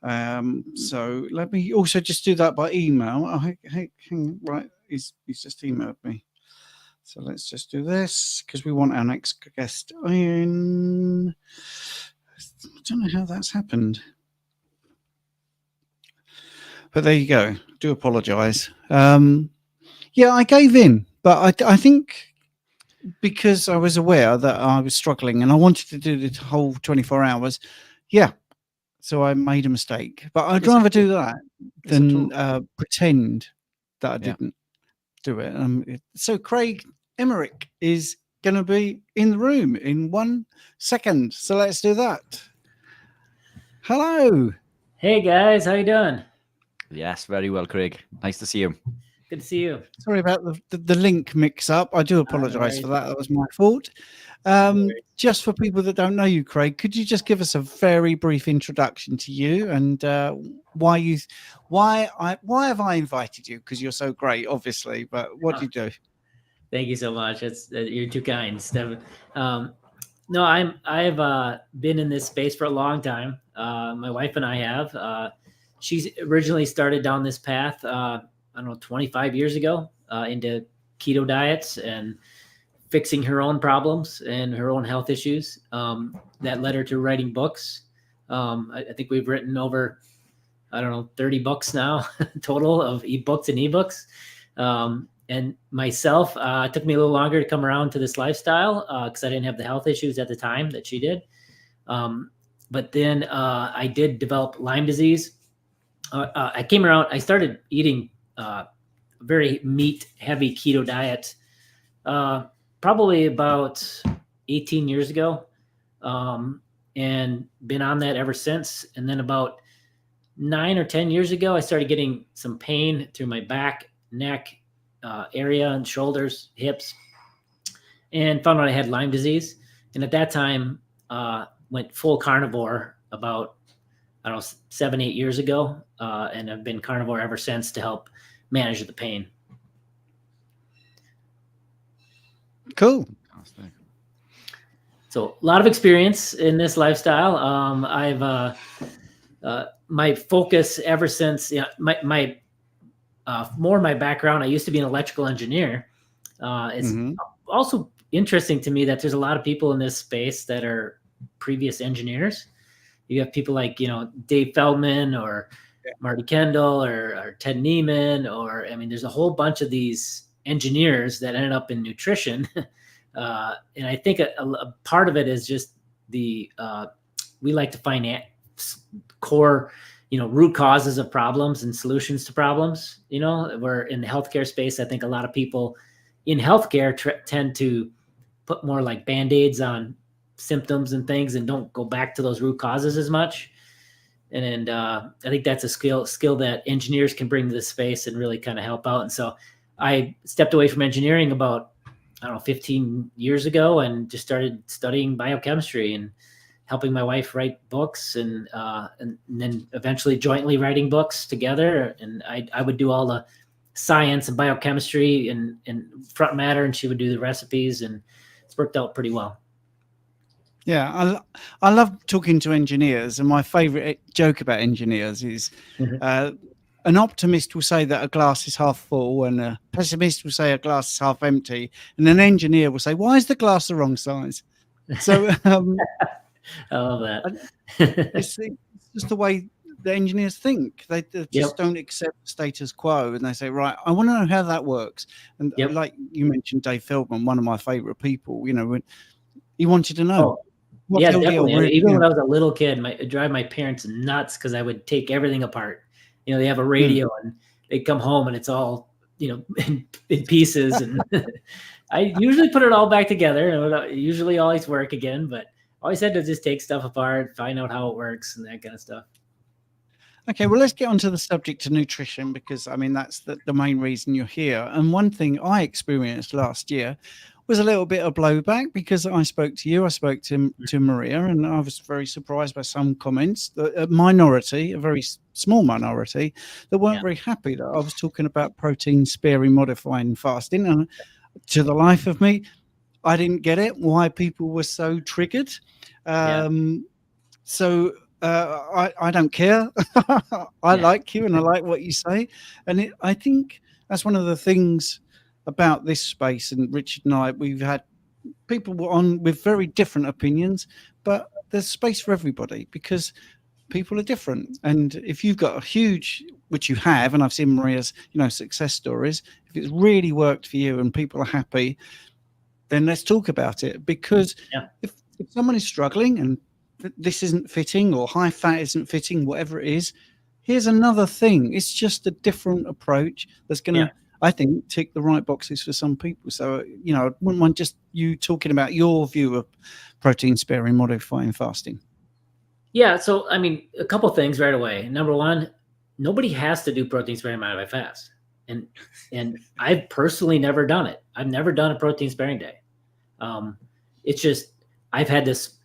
So let me also just do that by email. Right, he's just emailed me. So let's just do this, because we want our next guest in. I don't know how that's happened, but there you go. Do apologize. Yeah, I gave in, but I think because I was aware that I was struggling and I wanted to do the whole 24 hours. Yeah. So I made a mistake, but I'd rather do that than pretend that I didn't do it. So Craig Emmerich is going to be in the room in 1 second. So let's do that. Hello. Hey guys, how you doing? Yes, very well, Craig. Nice to see you. Good to see you. Sorry about the link mix up. I do apologize for that. That was my fault. Just for people that don't know you, Craig, could you just give us a very brief introduction to you and why have I invited you? Because you're so great, obviously. But what do you do? Thank you so much. You're too kind, Stephen. No, I've been in this space for a long time. My wife and I have. She's originally started down this path, I don't know, 25 years ago, into keto diets and fixing her own problems and her own health issues. That led her to writing books. I think we've written over, I don't know, 30 books now, total of ebooks and ebooks. And myself, it took me a little longer to come around to this lifestyle because I didn't have the health issues at the time that she did. But then I did develop Lyme disease. I came around, I started eating a very meat heavy keto diet probably about 18 years ago, and been on that ever since. And then about 9 or 10 years ago, I started getting some pain through my back, neck area, and shoulders, hips, and found out I had Lyme disease. And at that time, went full carnivore about, I don't know, 7, 8 years ago, and I've been carnivore ever since to help manage the pain. Cool. So a lot of experience in this lifestyle. I've my focus ever since, my more my background. I used to be an electrical engineer. It's also interesting to me that there's a lot of people in this space that are previous engineers. You have people like, Dave Feldman or Marty Kendall or Ted Neiman, or, I mean, there's a whole bunch of these engineers that ended up in nutrition. And I think a part of it is just we like to find core, root causes of problems and solutions to problems. Where in the healthcare space, I think a lot of people in healthcare tend to put more like Band-Aids on symptoms and things and don't go back to those root causes as much. And I think that's a skill that engineers can bring to this space and really kind of help out. And so I stepped away from engineering about, 15 years ago, and just started studying biochemistry and helping my wife write books, and then eventually jointly writing books together. And I would do all the science and biochemistry and front matter, and she would do the recipes, and it's worked out pretty well. Yeah, I love talking to engineers, and my favorite joke about engineers is an optimist will say that a glass is half full, and a pessimist will say a glass is half empty, and an engineer will say, "Why is the glass the wrong size?" So I love that. it's just the way the engineers think. They just don't accept the status quo, and they say, "Right, I want to know how that works." And like you mentioned, Dave Feldman, one of my favorite people. When he wanted to know. Yeah, definitely. Even when I was a little kid, it drive my parents nuts because I would take everything apart. They have a radio and they come home and it's all, in pieces. And I usually put it all back together. And it would usually always work again, but always had to just take stuff apart, find out how it works and that kind of stuff. Okay, well, let's get onto the subject of nutrition, because I mean, that's the main reason you're here. And one thing I experienced last year was a little bit of blowback, because I spoke to you, I spoke to Maria, and I was very surprised by some comments, a minority, a very small minority, that weren't very happy that I was talking about protein sparing modifying fasting. And to the life of me, I didn't get it, why people were so triggered. So I don't care. I like you and I like what you say. And I think that's one of the things about this space. And Richard and I, we've had people on with very different opinions, but there's space for everybody because people are different. And if you've got a huge, which you have, and I've seen Maria's, success stories, if it's really worked for you and people are happy, then let's talk about it. Because if someone is struggling and this isn't fitting, or high fat isn't fitting, whatever it is, here's another thing. It's just a different approach that's going to, I think, tick the right boxes for some people. So, I wouldn't mind just you talking about your view of protein sparing modifying fasting. Yeah. So, I mean, a couple things right away. Number one, nobody has to do protein sparing modify fast. And I've personally never done it. I've never done a protein sparing day. It's just, I've had this,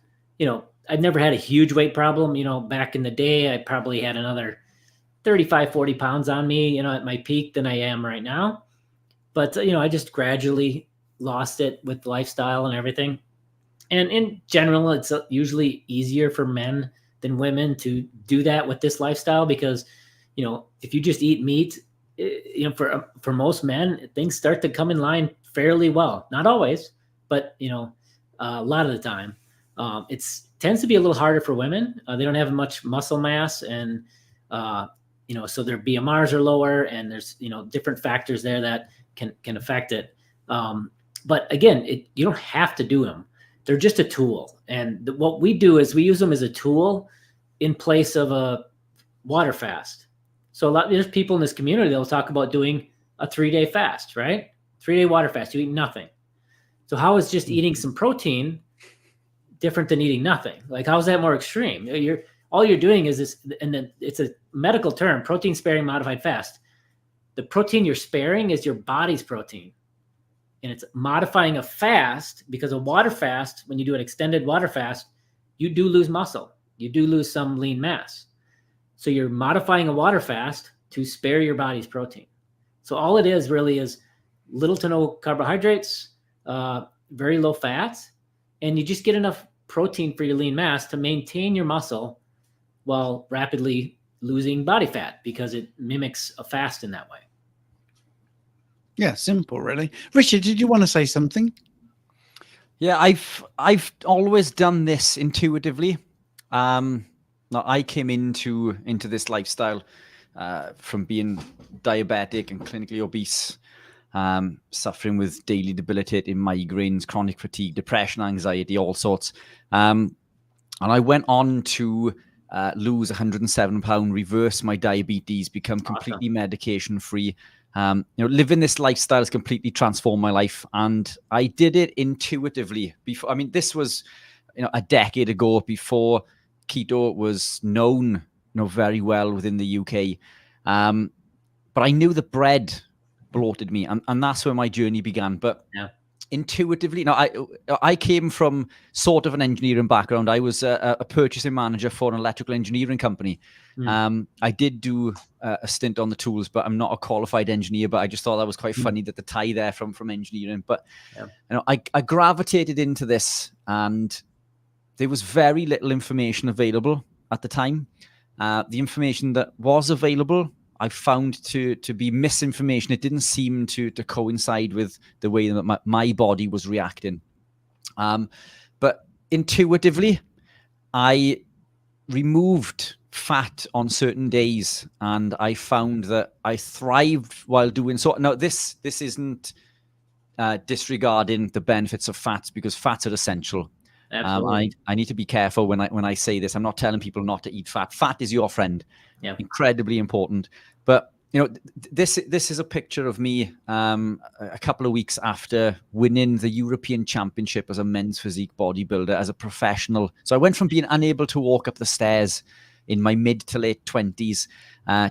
I've never had a huge weight problem. Back in the day, I probably had another 35, 40 pounds on me, at my peak than I am right now. But, I just gradually lost it with lifestyle and everything. And in general, it's usually easier for men than women to do that with this lifestyle because, you know, if you just eat meat, you know, for most men, things start to come in line fairly well. Not always, but, you know, a lot of the time. It's tends to be a little harder for women. They don't have much muscle mass, and you know, so their BMRs are lower, and there's, you know, different factors there that can affect it. But again, you don't have to do them. They're just a tool, and what we do is we use them as a tool in place of a water fast. So there's people in this community that'll talk about doing a 3-day fast, right? 3-day water fast. You eat nothing. So how is just eating some protein different than eating nothing? Like, how is that more extreme? All you're doing is this, and then it's a medical term, protein sparing modified fast. The protein you're sparing is your body's protein. And it's modifying a fast, because a water fast, when you do an extended water fast, you do lose muscle. You do lose some lean mass. So you're modifying a water fast to spare your body's protein. So all it is really is little to no carbohydrates, very low fats, and you just get enough protein for your lean mass to maintain your muscle while rapidly losing body fat, because it mimics a fast in that way. Yeah, simple, really. Richard, did you want to say something? Yeah, I've always done this intuitively. Now, I came into this lifestyle from being diabetic and clinically obese, suffering with daily debilitating migraines, chronic fatigue, depression, anxiety, all sorts. And I went on to lose 107 pounds, reverse my diabetes, become completely medication free. You know, living this lifestyle has completely transformed my life, and I did it intuitively. Before, I mean, this was, you know, a decade ago, before keto was known, you know, very well within the UK. But I knew that bread bloated me, and that's where my journey began. But intuitively, now I came from sort of an engineering background. I was a purchasing manager for an electrical engineering company. I did do a stint on the tools, but I'm not a qualified engineer. But I just thought that was quite funny, that the tie there from engineering. But you know, I gravitated into this, and there was very little information available at the time. The information that was available, I found to be misinformation. It didn't seem to coincide with the way that my body was reacting. But intuitively, I removed fat on certain days, and I found that I thrived while doing so. Now, this isn't disregarding the benefits of fats, because fats are essential. I need to be careful when I say this. I'm not telling people not to eat fat. Fat is your friend. Yeah. Incredibly important. But you know, this is a picture of me a couple of weeks after winning the European Championship as a men's physique bodybuilder, as a professional. So I went from being unable to walk up the stairs in my mid to late 20s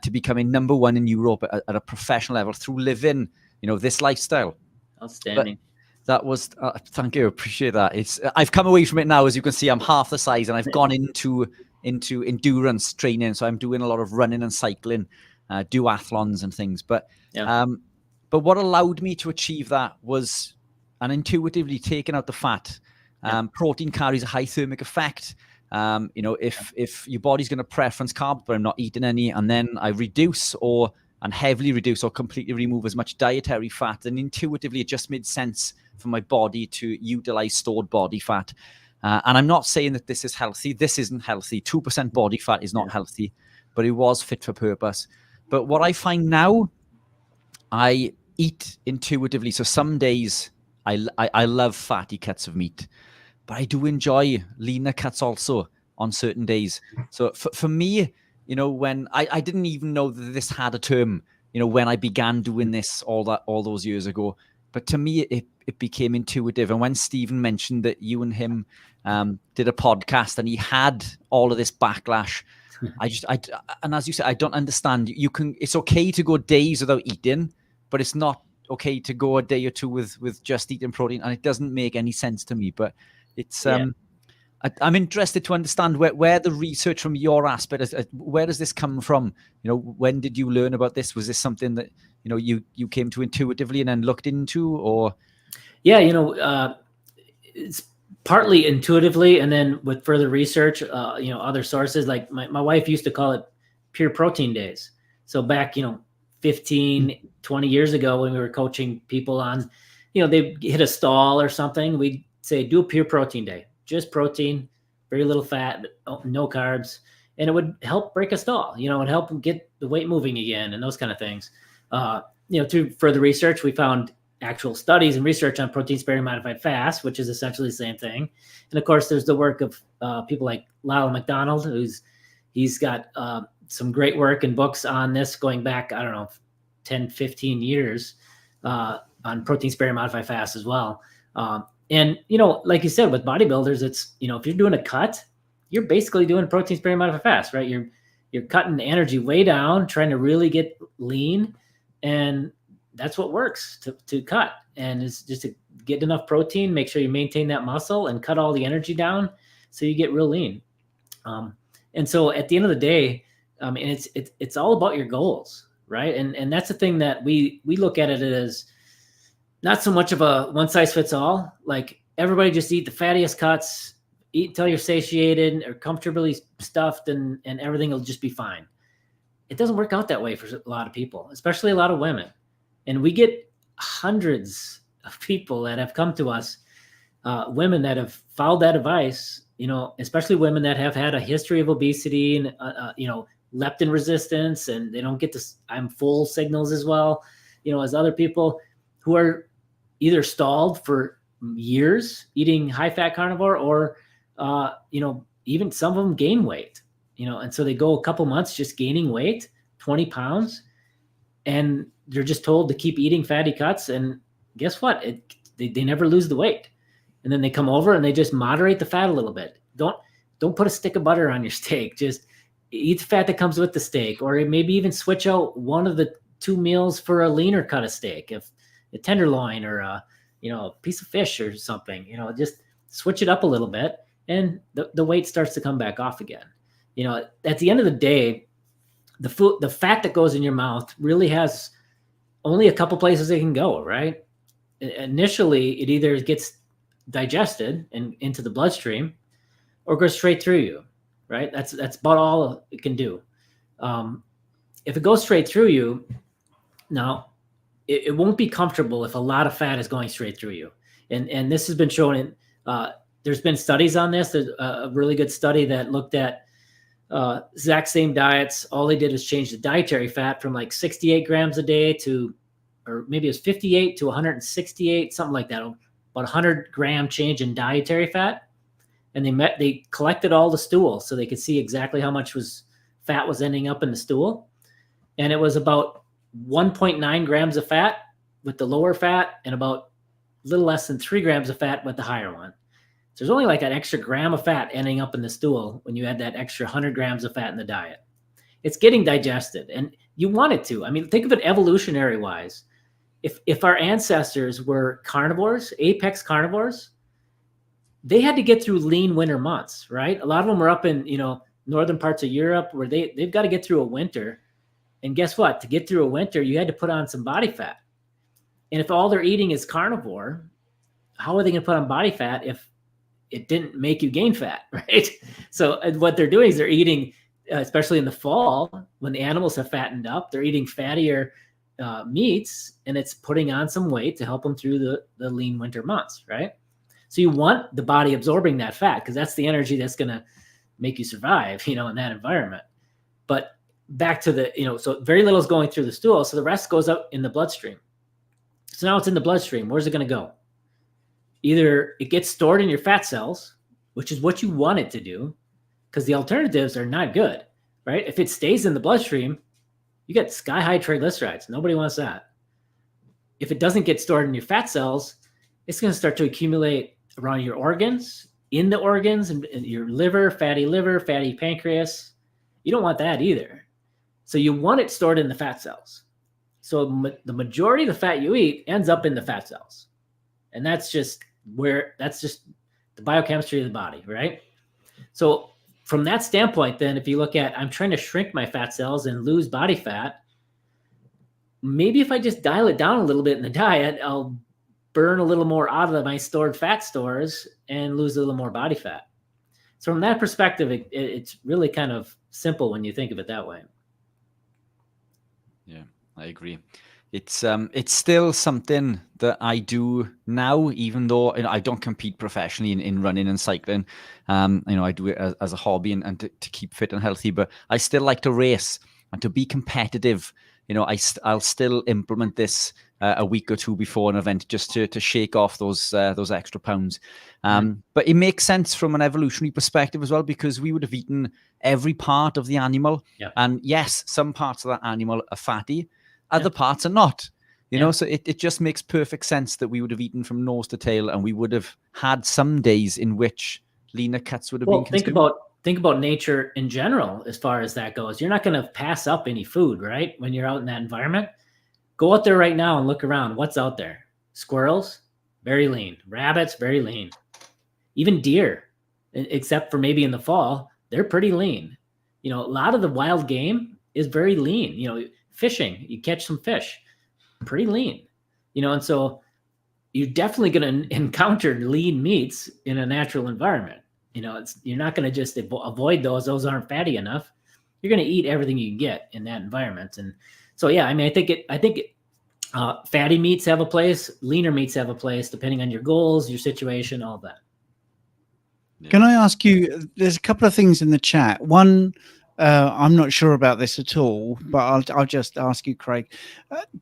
to becoming number one in Europe at a professional level through living, you know, this lifestyle. Outstanding. But that was thank you, appreciate that. I've come away from it now. As you can see, I'm half the size, and I've gone into endurance training. So I'm doing a lot of running and cycling, duathlons and things. But what allowed me to achieve that was intuitively taking out the fat. Protein carries a high thermic effect. You know, if your body's going to preference carbs, but I'm not eating any, and then I reduce and heavily reduce or completely remove as much dietary fat, then intuitively it just made sense for my body to utilize stored body fat. And I'm not saying that this is healthy. This isn't healthy. 2% body fat is not healthy, but it was fit for purpose. But what I find now, I eat intuitively. So some days I love fatty cuts of meat, but I do enjoy leaner cuts also on certain days. So for me, you know, when I didn't even know that this had a term, you know, when I began doing this all those years ago. But to me, it became intuitive. And when Stephen mentioned that you and him did a podcast and he had all of this backlash, and as you said, I don't understand. It's okay to go days without eating, but it's not okay to go a day or two with just eating protein. And it doesn't make any sense to me. But it's I'm interested to understand where the research from your aspect, where does this come from? You know, when did you learn about this? Was this something that, you know, you came to intuitively and then looked into, or? Yeah, you know, it's partly intuitively, and then with further research, other sources, like my wife used to call it pure protein days. So back, 15, 20 years ago when we were coaching people on, they hit a stall or something, we'd say, do a pure protein day, just protein, very little fat, no carbs. And it would help break a stall, it would help them get the weight moving again and those kind of things. Through further research, we found actual studies and research on protein sparing modified fast, which is essentially the same thing. And of course, there's the work of people like Lyle McDonald, he's got some great work and books on this going back, 10, 15 years on protein sparing modified fast as well. And, like you said, with bodybuilders, it's, if you're doing a cut, you're basically doing protein sparing modified fast, right? You're cutting the energy way down, trying to really get lean. And that's what works to cut. And it's just to get enough protein, make sure you maintain that muscle and cut all the energy down so you get real lean. And so at the end of the day, and it's all about your goals, right? And that's the thing that we look at it as not so much of a one size fits all. Like everybody just eat the fattiest cuts, eat until you're satiated or comfortably stuffed, and everything will just be fine. It doesn't work out that way for a lot of people, especially a lot of women. And we get hundreds of people that have come to us, women that have followed that advice, especially women that have had a history of obesity and, leptin resistance, and they don't get the I'm full signals as well, as other people who are either stalled for years eating high fat carnivore or, even some of them gain weight, and so they go a couple months just gaining weight, 20 pounds, and they're just told to keep eating fatty cuts. And guess what? They never lose the weight. And then they come over and they just moderate the fat a little bit. Don't put a stick of butter on your steak. Just eat the fat that comes with the steak, or maybe even switch out one of the 2 meals for a leaner cut of steak, if a tenderloin or a piece of fish or something, just switch it up a little bit, and the weight starts to come back off again. At the end of the day, the fat that goes in your mouth really has only a couple places it can go, right? Initially, it either gets digested and into the bloodstream or goes straight through you, right? That's about all it can do. If it goes straight through you, now it won't be comfortable if a lot of fat is going straight through you. And this has been shown in, there's been studies on this. There's a really good study that looked at exact same diets. All they did was change the dietary fat from like 68 grams a day to, or maybe it was 58 to 168, something like that, about 100 gram change in dietary fat. And they collected all the stool so they could see exactly how much fat was ending up in the stool. And it was about 1.9 grams of fat with the lower fat, and about a little less than 3 grams of fat with the higher one. So there's only like an extra gram of fat ending up in the stool when you add that extra 100 grams of fat in the diet. It's getting digested, and you want it to. I mean, think of it evolutionary wise. If our ancestors were carnivores, apex carnivores, they had to get through lean winter months, right? A lot of them were up in, northern parts of Europe where they've got to get through a winter. And guess what? To get through a winter, you had to put on some body fat. And if all they're eating is carnivore, how are they going to put on body fat if it didn't make you gain fat, right? So what they're doing is they're eating, especially in the fall, when the animals have fattened up, they're eating fattier meats, and it's putting on some weight to help them through the lean winter months, right? So you want the body absorbing that fat because that's the energy that's going to make you survive, in that environment. But back to so very little is going through the stool. So the rest goes up in the bloodstream. So now it's in the bloodstream. Where's it going to go? Either it gets stored in your fat cells, which is what you want it to do, because the alternatives are not good, right? If it stays in the bloodstream, you get sky high triglycerides. Nobody wants that. If it doesn't get stored in your fat cells, it's going to start to accumulate around your organs, in the organs, and your liver, fatty pancreas. You don't want that either. So you want it stored in the fat cells. So the majority of the fat you eat ends up in the fat cells. And that's just the biochemistry of the body, right? So from that standpoint, then, if you look at, I'm trying to shrink my fat cells and lose body fat, maybe if I just dial it down a little bit in the diet, I'll burn a little more out of my stored fat stores and lose a little more body fat. So from that perspective, it's really kind of simple when you think of it that way. Yeah, I agree. It's still something that I do now, even though I don't compete professionally in running and cycling. I do it as a hobby and to keep fit and healthy, but I still like to race and to be competitive. I'll still implement this a week or two before an event just to shake off those extra pounds. But it makes sense from an evolutionary perspective as well, because we would have eaten every part of the animal. Yeah. And yes, some parts of that animal are fatty, other parts are not. So it just makes perfect sense that we would have eaten from nose to tail, and we would have had some days in which leaner cuts would have been consumed. Think about nature in general as far as that goes. You're not going to pass up any food, right? When you're out in that environment. Go out there right now and look around. What's out there? Squirrels, very lean. Rabbits, very lean. Even deer, except for maybe in the fall, they're pretty lean. A lot of the wild game is very lean. Fishing, you catch some fish, pretty lean. And so you're definitely going to encounter lean meats in a natural environment. You're not going to just avoid those. Those aren't fatty enough. You're going to eat everything you can get in that environment. And so, yeah, I think fatty meats have a place, leaner meats have a place, depending on your goals, your situation, all that. Can I ask you, there's a couple of things in the chat. One, I'm not sure about this at all, but I'll just ask you, Craig.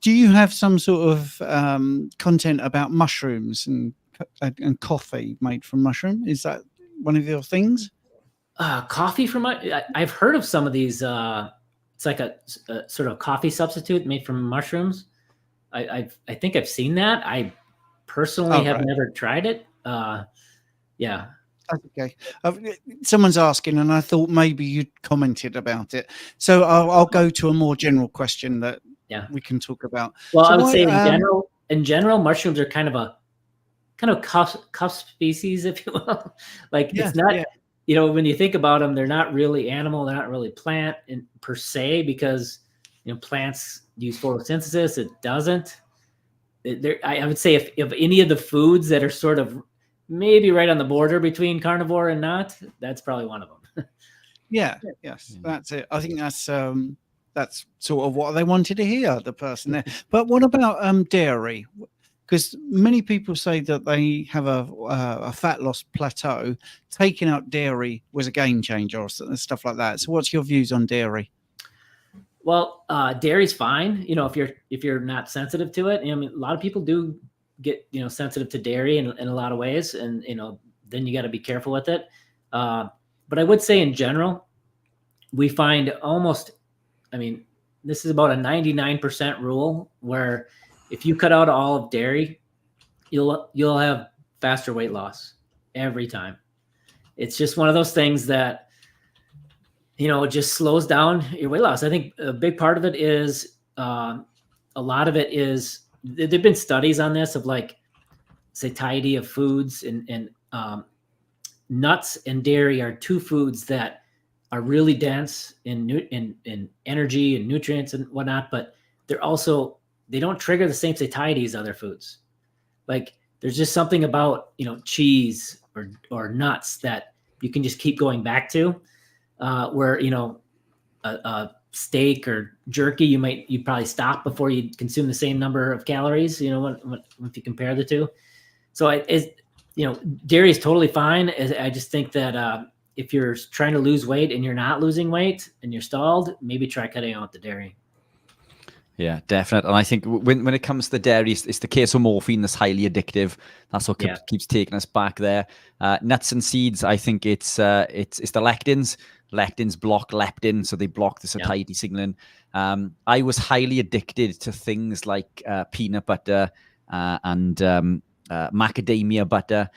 Do you have some sort of content about mushrooms and coffee made from mushroom? Is that one of your things? Coffee from I've heard of some of these. It's like a sort of coffee substitute made from mushrooms. I think I've seen that. I personally have never tried it. Yeah. Okay. Someone's asking, and I thought maybe you'd commented about it. So I'll go to a more general question that we can talk about. Well, so I would say in general, mushrooms are kind of cuff species, if you will. It's not, when you think about them, they're not really animal, they're not really plant per se, because plants use photosynthesis. It doesn't. I would say if any of the foods that are sort of maybe right on the border between carnivore and not, that's probably one of them. Yes, that's it. I think that's sort of what they wanted to hear, the person there. But what about dairy? Because many people say that they have a fat loss plateau. Taking out dairy was a game changer or stuff like that. So what's your views on dairy? Well, dairy's fine, if you're not sensitive to it. I mean, a lot of people do get sensitive to dairy in a lot of ways, and then you got to be careful with it. But I would say in general, we find this is about a 99% rule, where if you cut out all of dairy, you'll have faster weight loss every time. It's just one of those things that it just slows down your weight loss. I think a big part of it is a lot of it is, there've been studies on this of satiety of foods, and nuts and dairy are two foods that are really dense in energy and nutrients and whatnot, but they don't trigger the same satiety as other foods. There's just something about cheese or nuts that you can just keep going back to, where a steak or jerky, you probably stop before you consume the same number of calories, if you compare the two. So dairy is totally fine. I just think that if you're trying to lose weight and you're not losing weight and you're stalled, maybe try cutting out the dairy. Yeah, definitely. And I think when it comes to the dairy, it's the case of morphine that's highly addictive. That's what keeps taking us back there. Nuts and seeds, I think it's the lectins. Lectins block leptin, so they block the satiety signaling. I was highly addicted to things like peanut butter and macadamia butter,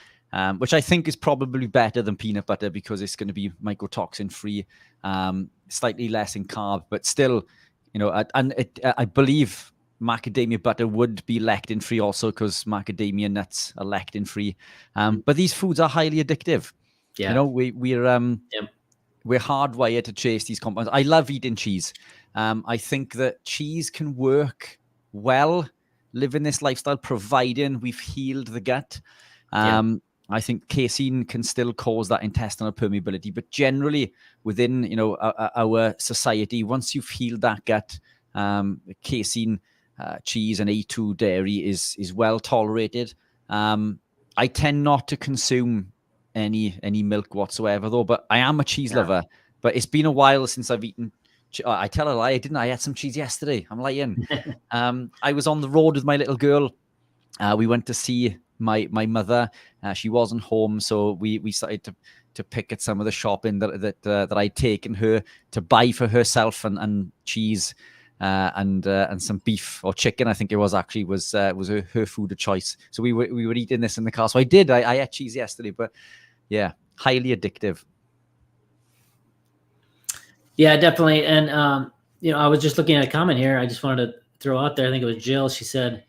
which I think is probably better than peanut butter because it's going to be mycotoxin free, slightly less in carb, but still, I believe macadamia butter would be lectin free also, because macadamia nuts are lectin free. But these foods are highly addictive. Yeah. We're hardwired to chase these compounds. I love eating cheese. I think that cheese can work well living this lifestyle, providing we've healed the gut. I think casein can still cause that intestinal permeability, but generally within, you know, our society, once you've healed that gut, casein, cheese and A2 dairy is well tolerated. I tend not to consume any milk whatsoever though, but I am a cheese lover, but it's been a while since I've eaten. I tell a lie, didn't I? I had some cheese yesterday. I'm lying. I was on the road with my little girl. We went to see my mother. She wasn't home, so we started to pick at some of the shopping that I'd taken her to buy for herself, and cheese and some beef or chicken, I think it was actually, was her food of choice. So we were eating this in the car. So I ate cheese yesterday, but yeah, highly addictive. Yeah, definitely. And you know, I was just looking at a comment here. I just wanted to throw out there. I think it was Jill. She said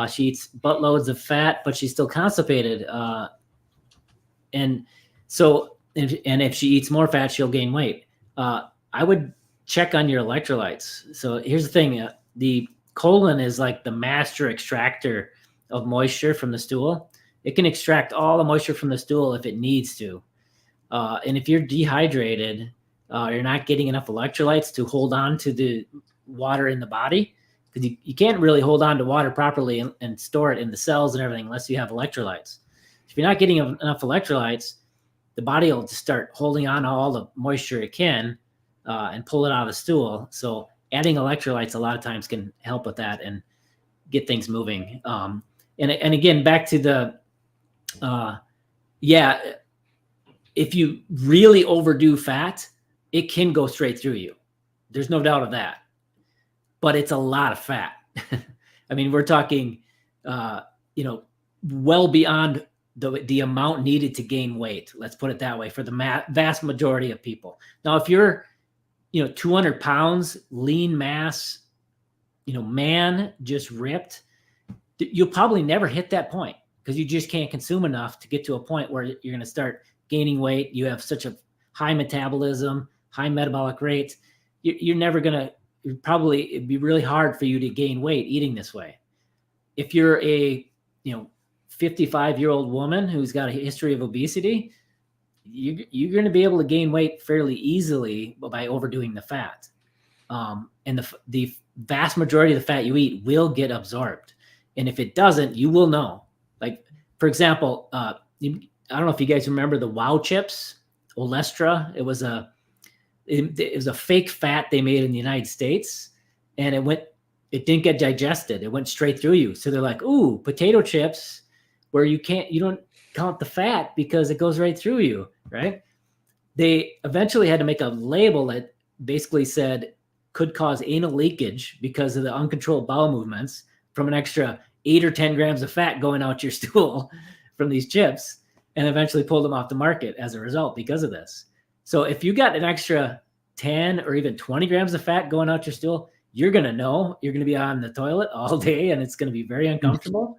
she eats buttloads of fat, but she's still constipated. And so, if she eats more fat, she'll gain weight. I would check on your electrolytes. So here's the thing: the colon is like the master extractor of moisture from the stool. It can extract all the moisture from the stool if it needs to. And if you're dehydrated, you're not getting enough electrolytes to hold on to the water in the body, because you can't really hold on to water properly and store it in the cells and everything unless you have electrolytes. If you're not getting enough electrolytes, the body will just start holding on to all the moisture it can and pull it out of the stool. So adding electrolytes a lot of times can help with that and get things moving. And again, back to the, if you really overdo fat, it can go straight through you. There's no doubt of that. But it's a lot of fat. I mean, we're talking, you know, well beyond the amount needed to gain weight. Let's put it that way for the vast majority of people. Now, if you're, you know, 200 pounds, lean mass, you know, man, just ripped, you'll probably never hit that point because you just can't consume enough to get to a point where you're going to start gaining weight. You have such a high metabolism, high metabolic rate. You're never going to, it'd be really hard for you to gain weight eating this way. If you're a, you know, 55-year-old woman who's got a history of obesity, you're going to be able to gain weight fairly easily by overdoing the fat. And the vast majority of the fat you eat will get absorbed. And if it doesn't, you will know. Like, for example, I don't know if you guys remember the Wow chips, Olestra. It was a fake fat they made in the United States, and it didn't get digested. It went straight through you. So they're like, ooh, potato chips, where you don't count the fat because it goes right through you, right? They eventually had to make a label that basically said could cause anal leakage because of the uncontrolled bowel movements from an extra 8 or 10 grams of fat going out your stool from these chips, and eventually pulled them off the market as a result because of this. So if you got an extra 10 or even 20 grams of fat going out your stool, you're going to know. You're going to be on the toilet all day, and it's going to be very uncomfortable.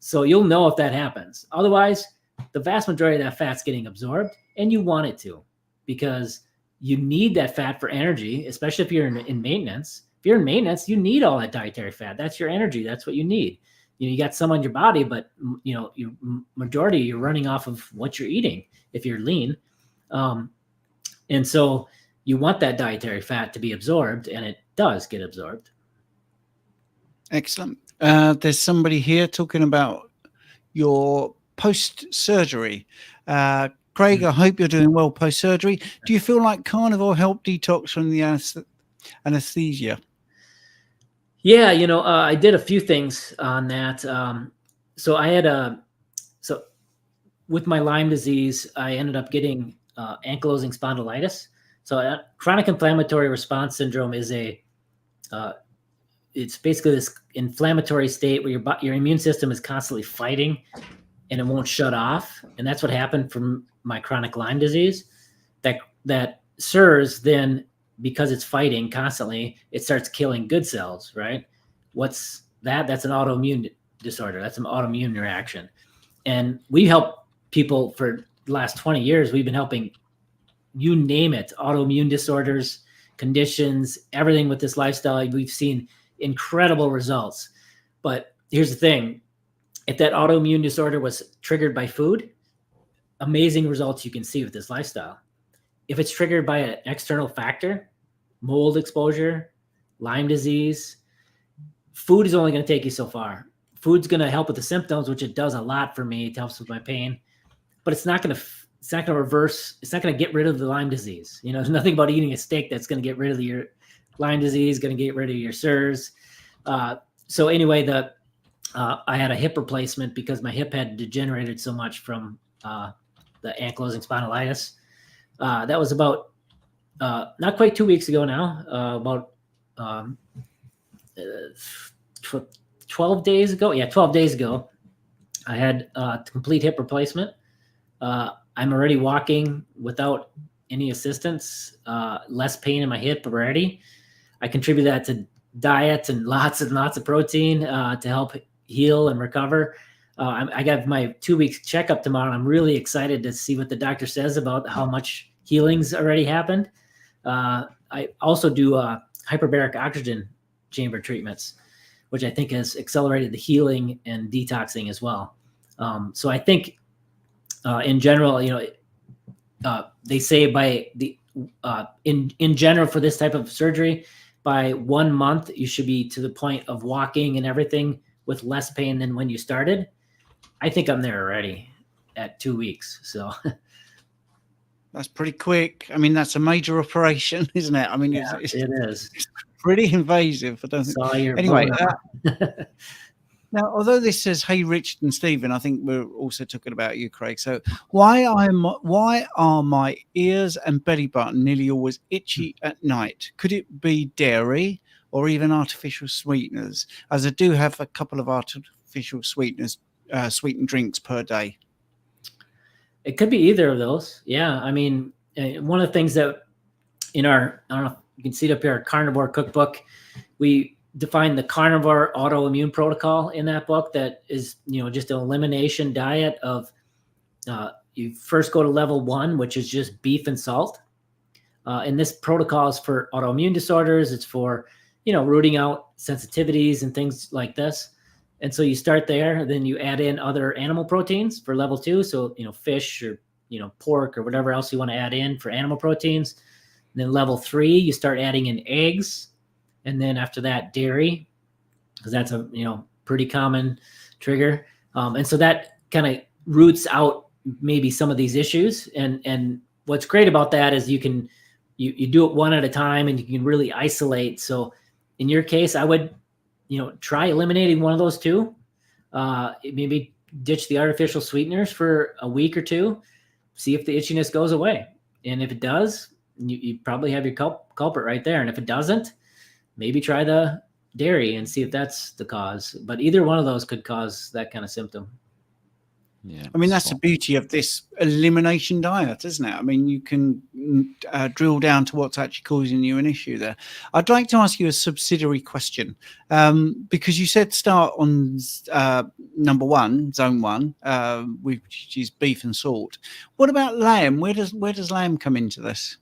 So you'll know if that happens. Otherwise, the vast majority of that fat's getting absorbed, and you want it to, because you need that fat for energy, especially if you're in maintenance. If you're in maintenance, you need all that dietary fat. That's your energy. That's what you need. You know, you got some on your body, but you know, your majority you're running off of what you're eating if you're lean. And so you want that dietary fat to be absorbed, and it does get absorbed. Excellent. There's somebody here talking about your post-surgery. Craig, I hope you're doing well post-surgery. Do you feel like carnivore helped detox from the anesthesia? Yeah, you know, I did a few things on that. So I had with my Lyme disease, I ended up getting ankylosing spondylitis. So chronic inflammatory response syndrome is it's basically this inflammatory state where your immune system is constantly fighting and it won't shut off. And that's what happened from my chronic Lyme disease. That SIRS then, because it's fighting constantly, it starts killing good cells, right? What's that? That's an autoimmune disorder. That's an autoimmune reaction. And we help people for the last 20 years. We've been helping, you name it, autoimmune disorders, conditions, everything with this lifestyle. We've seen incredible results. But here's the thing. If that autoimmune disorder was triggered by food, amazing results you can see with this lifestyle. If it's triggered by an external factor, mold exposure, Lyme disease, food is only going to take you so far. Food's going to help with the symptoms, which it does a lot for me. It helps with my pain, but it's not going to reverse. It's not going to get rid of the Lyme disease. You know, there's nothing about eating a steak that's going to get rid of your Lyme disease, going to get rid of your SIRS. So anyway, I had a hip replacement because my hip had degenerated so much from the ankylosing spondylitis. That was about not quite 2 weeks ago now, about 12 days ago. Yeah, 12 days ago, I had a complete hip replacement. I'm already walking without any assistance, less pain in my hip already. I contribute that to diet and lots of protein to help heal and recover. I got my 2 weeks checkup tomorrow. And I'm really excited to see what the doctor says about how much healing's already happened. I also do hyperbaric oxygen chamber treatments, which I think has accelerated the healing and detoxing as well. So I think in general, you know, they say by the in general for this type of surgery, by 1 month you should be to the point of walking and everything with less pain than when you started. I think I'm there already at 2 weeks. So that's pretty quick. I mean, that's a major operation, isn't it? I mean, yeah, it is. It's pretty invasive. I don't think. Saw your Anyway, bone. now, although this says, "Hey, Richard and Stephen," I think we're also talking about you, Craig. So, why are my ears and belly button nearly always itchy at night? Could it be dairy or even artificial sweeteners? As I do have a couple of artificial sweeteners, sweetened drinks per day. It could be either of those. Yeah, I mean, one of the things that in our, I don't know if you can see it up here, our Carnivore cookbook, we define the Carnivore autoimmune protocol in that book. That is, you know, just an elimination diet of, you first go to level 1, which is just beef and salt. And this protocol is for autoimmune disorders. It's for, you know, rooting out sensitivities and things like this. And so you start there, then you add in other animal proteins for level 2. So, you know, fish or, you know, pork or whatever else you want to add in for animal proteins. And then level 3, you start adding in eggs. And then after that, dairy, because that's a, you know, pretty common trigger. And so that kind of roots out maybe some of these issues. And what's great about that is you can, you do it one at a time and you can really isolate. So in your case, I would, you know, try eliminating one of those two. Maybe ditch the artificial sweeteners for a week or 2, see if the itchiness goes away. And if it does, you probably have your culprit right there. And if it doesn't, maybe try the dairy and see if that's the cause. But either one of those could cause that kind of symptom. Yeah, I mean, that's the beauty of this elimination diet, isn't it? I mean, you can drill down to what's actually causing you an issue there. I'd like to ask you a subsidiary question, because you said start on number 1, zone 1, which is beef and salt. What about lamb? Where does lamb come into this?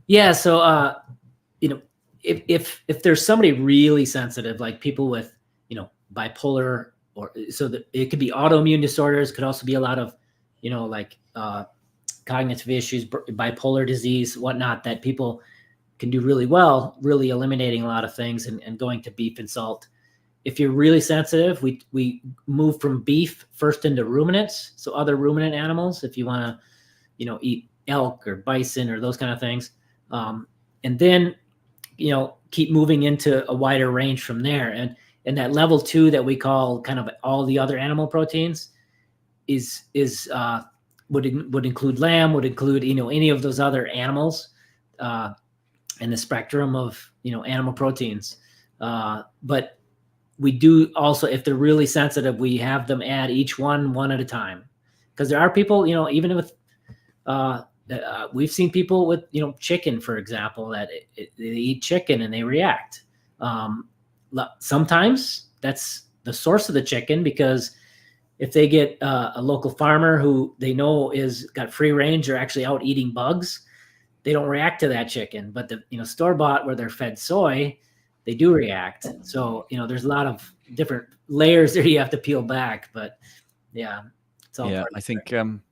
Yeah, so you know, if there's somebody really sensitive, like people with, you know, bipolar, or so that it could be autoimmune disorders, could also be a lot of, you know, like cognitive issues, bipolar disease, whatnot, that people can do really well, really eliminating a lot of things and going to beef and salt. If you're really sensitive, we move from beef first into ruminants, so other ruminant animals, if you want to, you know, eat elk or bison or those kind of things. And then, you know, keep moving into a wider range from there. And that level 2 that we call kind of all the other animal proteins would include lamb, would include, you know, any of those other animals in the spectrum of, you know, animal proteins. But we do also, if they're really sensitive, we have them add each one at a time. Because there are people, you know, even with we've seen people with, you know, chicken, for example, that they eat chicken and they react. Sometimes that's the source of the chicken, because if they get a local farmer who they know is got free range or actually out eating bugs, they don't react to that chicken. But the, you know, store-bought where they're fed soy, they do react. So, you know, there's a lot of different layers there you have to peel back. But yeah, it's all Yeah, part of I it. think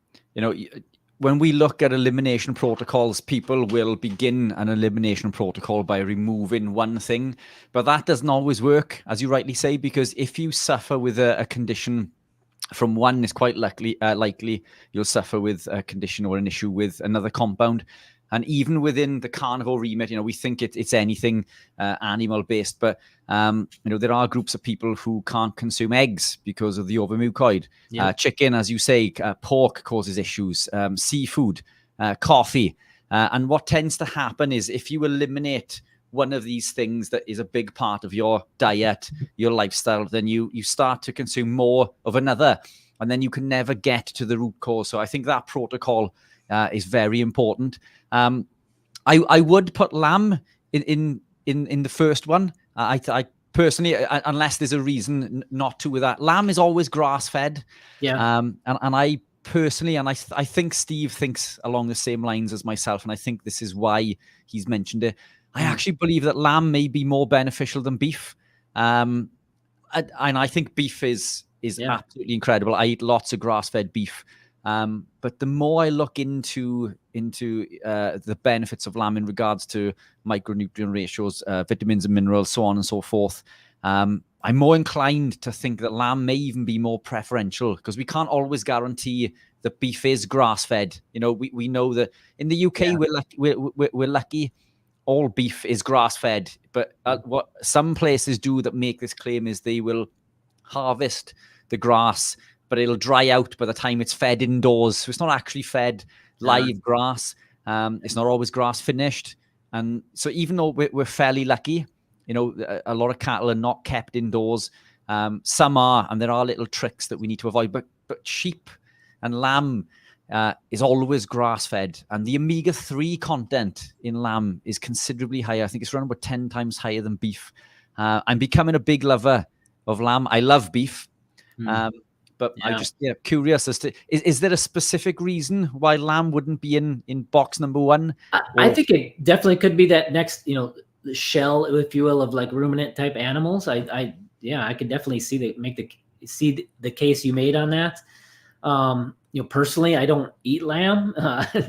when we look at elimination protocols, people will begin an elimination protocol by removing one thing, but that doesn't always work, as you rightly say, because if you suffer with a condition from one, it's quite likely you'll suffer with a condition or an issue with another compound. And even within the carnivore remit, we think it's anything animal based, but there are groups of people who can't consume eggs because of the overmucoid. Yep. Chicken, as you say, pork causes issues. Seafood, coffee, and what tends to happen is if you eliminate one of these things that is a big part of your diet, your lifestyle, then you start to consume more of another, and then you can never get to the root cause. So I think that protocol is very important. I would put lamb in the first one. I personally, unless there's a reason not to with that. Lamb is always grass fed. Yeah. And I personally, and I think Steve thinks along the same lines as myself, and I think this is why he's mentioned it. I actually believe that lamb may be more beneficial than beef. And I think beef is absolutely incredible. I eat lots of grass-fed beef. But the more I look into the benefits of lamb in regards to micronutrient ratios, vitamins and minerals, so on and so forth, I'm more inclined to think that lamb may even be more preferential, because we can't always guarantee that beef is grass-fed. We know that in the UK we're lucky. All beef is grass-fed, but what some places do that make this claim is they will harvest the grass, but it'll dry out by the time it's fed indoors. So it's not actually fed live grass. It's not always grass finished. And so even though we're fairly lucky, a lot of cattle are not kept indoors. Some are, and there are little tricks that we need to avoid. But sheep and lamb is always grass-fed, and the omega-3 content in lamb is considerably higher. I think it's around about 10 times higher than beef. I'm becoming a big lover of lamb. I love beef, but I'm just curious as to is there a specific reason why lamb wouldn't be in box number one? I think it definitely could be that next, the shell, if you will, of like ruminant type animals. I could definitely see the case you made on that. Personally, I don't eat lamb,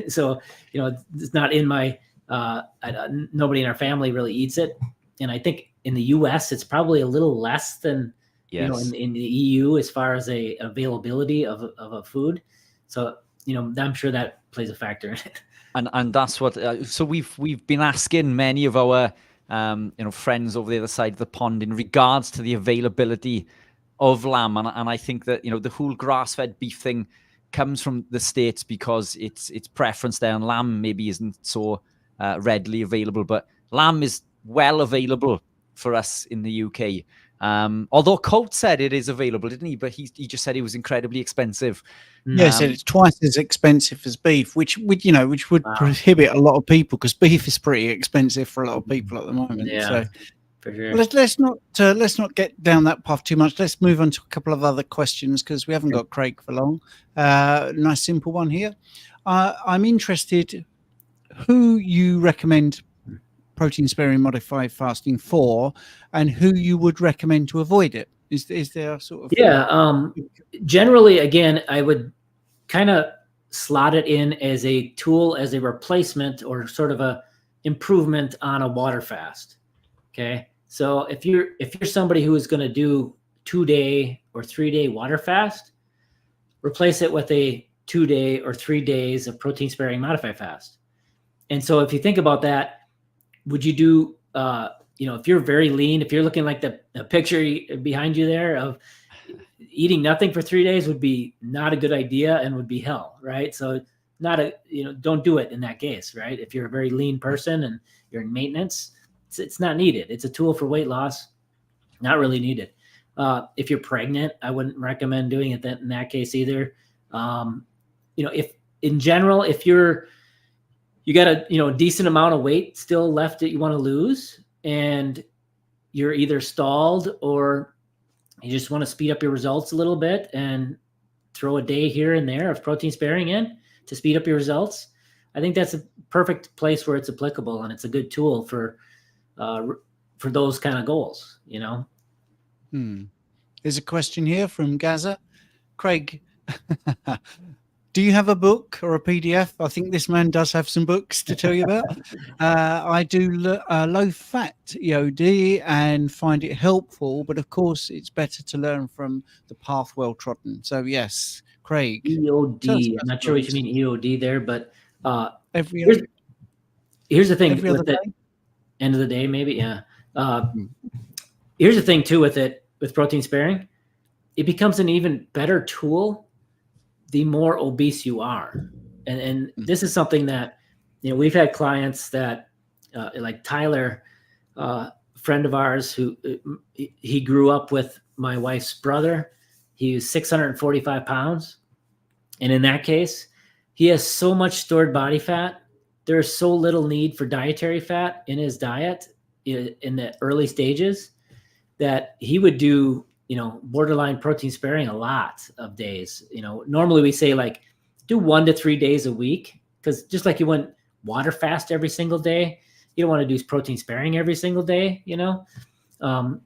so it's not in my. Nobody in our family really eats it, and I think in the U.S. it's probably a little less than in the EU as far as a availability of a food. So I'm sure that plays a factor in it. And that's what. So we've been asking many of our friends over the other side of the pond in regards to the availability of lamb, and I think that the whole grass-fed beef thing comes from the States because it's preference there, and lamb maybe isn't so readily available, but lamb is well available for us in the UK. Although Colt said it is available, didn't he? But he just said it was incredibly expensive. Yeah, so it's twice as expensive as beef, which would prohibit a lot of people, because beef is pretty expensive for a lot of people at the moment. Yeah. So For sure. let's not get down that path too much. Let's move on to a couple of other questions, because we haven't got Craig for long. Nice simple one here. I'm interested who you recommend protein sparing modified fasting for, and who you would recommend to avoid it. Is there sort of generally, again, I would kind of slot it in as a tool, as a replacement or sort of a improvement on a water fast. Okay. So if you're somebody who is going to do 2-day or 3-day water fast, replace it with a 2-day or 3 days of protein sparing modified fast. And so if you think about that, would you do, if you're very lean, if you're looking like the picture behind you there of eating nothing for 3 days would be not a good idea and would be hell, right? So don't do it in that case, right? If you're a very lean person and you're in maintenance, it's not needed. It's a tool for weight loss, not really needed. If you're pregnant, I wouldn't recommend doing it in that case either. If in general, if you got a decent amount of weight still left that you want to lose, and you're either stalled or you just want to speed up your results a little bit and throw a day here and there of protein sparing in to speed up your results, I think that's a perfect place where it's applicable, and it's a good tool for those kind of goals, There's a question here from Gaza. Craig, do you have a book or a PDF? I think this man does have some books to tell you about. I do low-fat EOD and find it helpful, but of course it's better to learn from the path well trodden. So yes, Craig. EOD. I'm not sure what you mean EOD there, but every here's the thing every other with it. day? End of the day, maybe. Yeah. Here's the thing too with it, with protein sparing, it becomes an even better tool the more obese you are. And this is something that, you know, we've had clients that like Tyler, friend of ours who he grew up with my wife's brother. He was 645 pounds. And in that case, he has so much stored body fat. There's so little need for dietary fat in his diet in the early stages that he would do, you know, borderline protein sparing a lot of days. You know, normally we say like do 1 to 3 days a week, because just like you wouldn't water fast every single day, you don't want to do protein sparing every single day, you know? So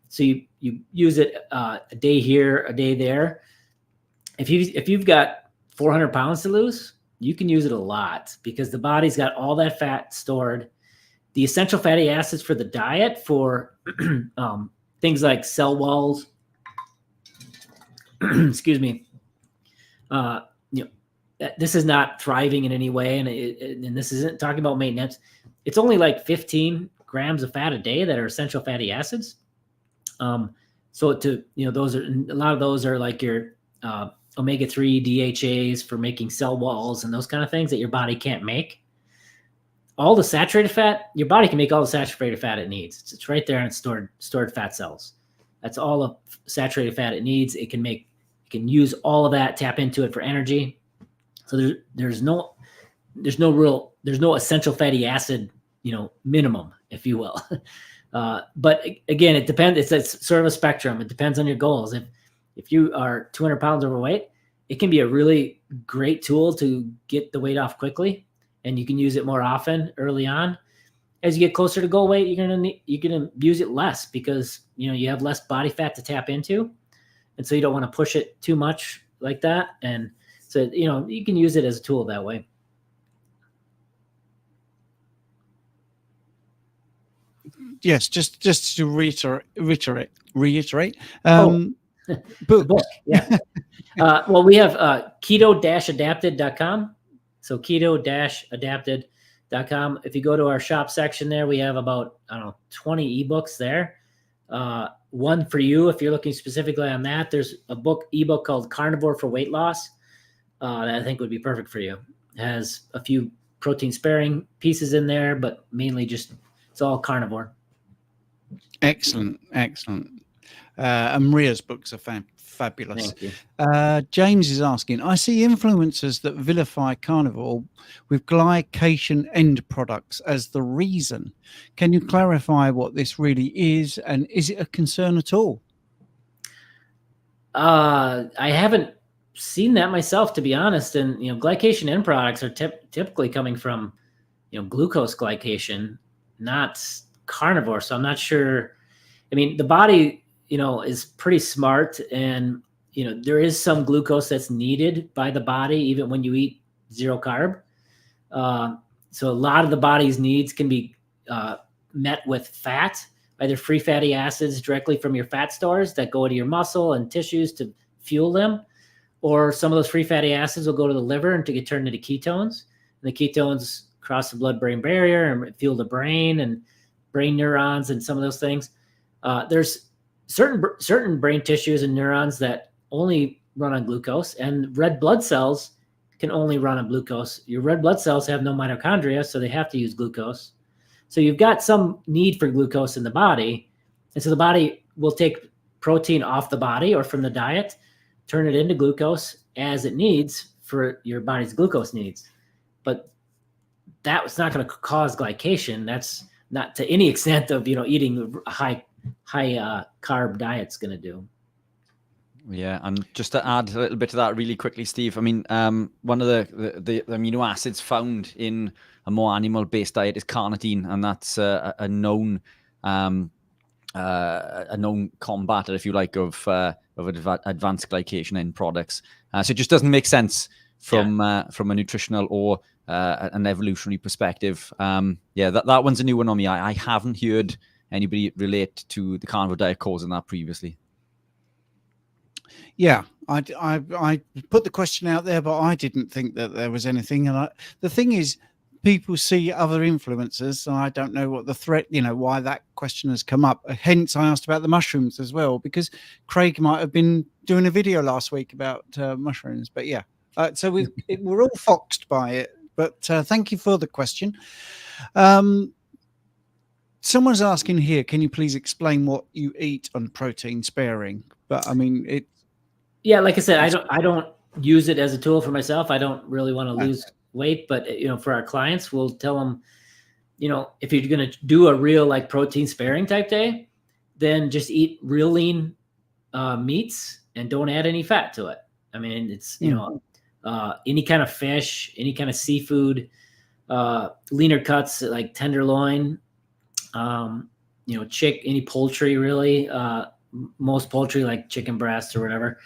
you use it a day here, a day there. If you've got 400 pounds to lose, you can use it a lot because the body's got all that fat stored. The essential fatty acids for the diet for things like cell walls, excuse me, you know, this is not thriving in any way, and this isn't talking about maintenance. It's only like 15 grams of fat a day that are essential fatty acids. So to, you know, those are, a lot of those are like your omega-3 DHAs for making cell walls and those kind of things that your body can't make. All the saturated fat, your body can make all the saturated fat it needs. It's right there in its stored fat cells. That's all the saturated fat it needs. It can use all of that, tap into it for energy. So there's no essential fatty acid, you know, minimum, if you will. But again, it depends. It's sort of a spectrum. It depends on your goals. If you are 200 pounds overweight, it can be a really great tool to get the weight off quickly, and you can use it more often early on. As you get closer to goal weight, you're gonna use it less because, you know, you have less body fat to tap into, and so you don't want to push it too much like that. And so, you know, you can use it as a tool that way. Yes, just to reiterate. Book. Yeah. Well, we have keto-adapted.com. So keto-adapted.com. If you go to our shop section there, we have about, 20 ebooks there. One for you, if you're looking specifically on that. There's a ebook called Carnivore for Weight Loss that I think would be perfect for you. It has a few protein sparing pieces in there, but mainly just, it's all carnivore. Excellent. And Maria's books are fabulous. Thank you. James is asking, I see influencers that vilify carnivore with glycation end products as the reason. Can you clarify what this really is, and is it a concern at all? I haven't seen that myself, to be honest. And, you know, glycation end products are typically coming from, you know, glucose glycation, not carnivore. So I'm not sure. I mean, the body, you know, is pretty smart, and, you know, there is some glucose that's needed by the body even when you eat zero carb. So a lot of the body's needs can be met with fat, either free fatty acids directly from your fat stores that go into your muscle and tissues to fuel them, or some of those free fatty acids will go to the liver and to get turned into ketones. And the ketones cross the blood-brain barrier and fuel the brain and brain neurons and some of those things. There's certain brain tissues and neurons that only run on glucose, and red blood cells can only run on glucose. Your red blood cells have no mitochondria, so they have to use glucose. So you've got some need for glucose in the body, and so the body will take protein off the body or from the diet, turn it into glucose as it needs for your body's glucose needs. But that's not going to cause glycation. That's not to any extent of, you know, eating a high carb diet's going to do. Yeah, and just to add a little bit to that really quickly, Steve, I mean, one of the amino acids found in a more animal-based diet is carnitine, and that's a known a known combatant, if you like, of advanced glycation end products. So it just doesn't make sense from a nutritional or an evolutionary perspective. That one's a new one on me. I haven't heard anybody relate to the carnivore diet causing that previously. Yeah, I put the question out there, but I didn't think that there was anything. And the thing is, people see other influencers, and I don't know what the threat, why that question has come up. Hence, I asked about the mushrooms as well, because Craig might have been doing a video last week about mushrooms. But yeah, so we're all foxed by it. But thank you for the question. Someone's asking here, can you please explain what you eat on protein sparing? But I mean, yeah, like I said, I don't use it as a tool for myself. I don't really want to lose weight, but for our clients, we'll tell them, if you're going to do a real like protein sparing type day, then just eat real lean meats and don't add any fat to it. I mean, it's any kind of fish, any kind of seafood, leaner cuts like tenderloin, any poultry really, most poultry like chicken breast or whatever,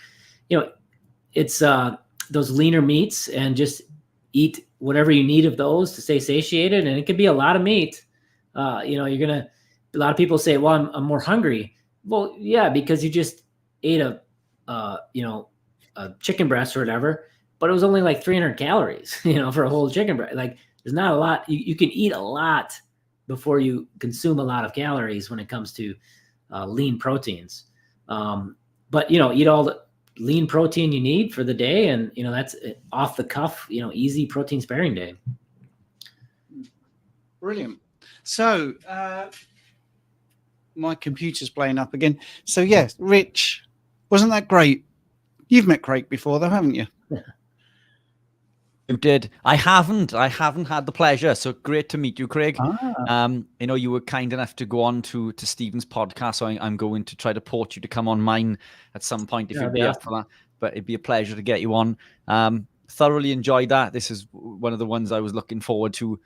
it's those leaner meats, and just eat whatever you need of those to stay satiated. And it could be a lot of meat. A lot of people say, well, I'm more hungry. Well, yeah, because you just ate a chicken breast or whatever, but it was only like 300 calories, for a whole chicken breast. Like there's not a lot. You can eat a lot before you consume a lot of calories when it comes to lean proteins. But eat all the lean protein you need for the day, and that's off the cuff, easy protein sparing day. Brilliant. So my computer's playing up again. So yes, Rich, wasn't that great? You've met Craig before though, haven't you? You did. I haven't had the pleasure. So great to meet you, Craig. You were kind enough to go on to Stephen's podcast. So I'm going to try to port you to come on mine at some point if you'd be up for that. But it'd be a pleasure to get you on. Thoroughly enjoyed that. This is one of the ones I was looking forward to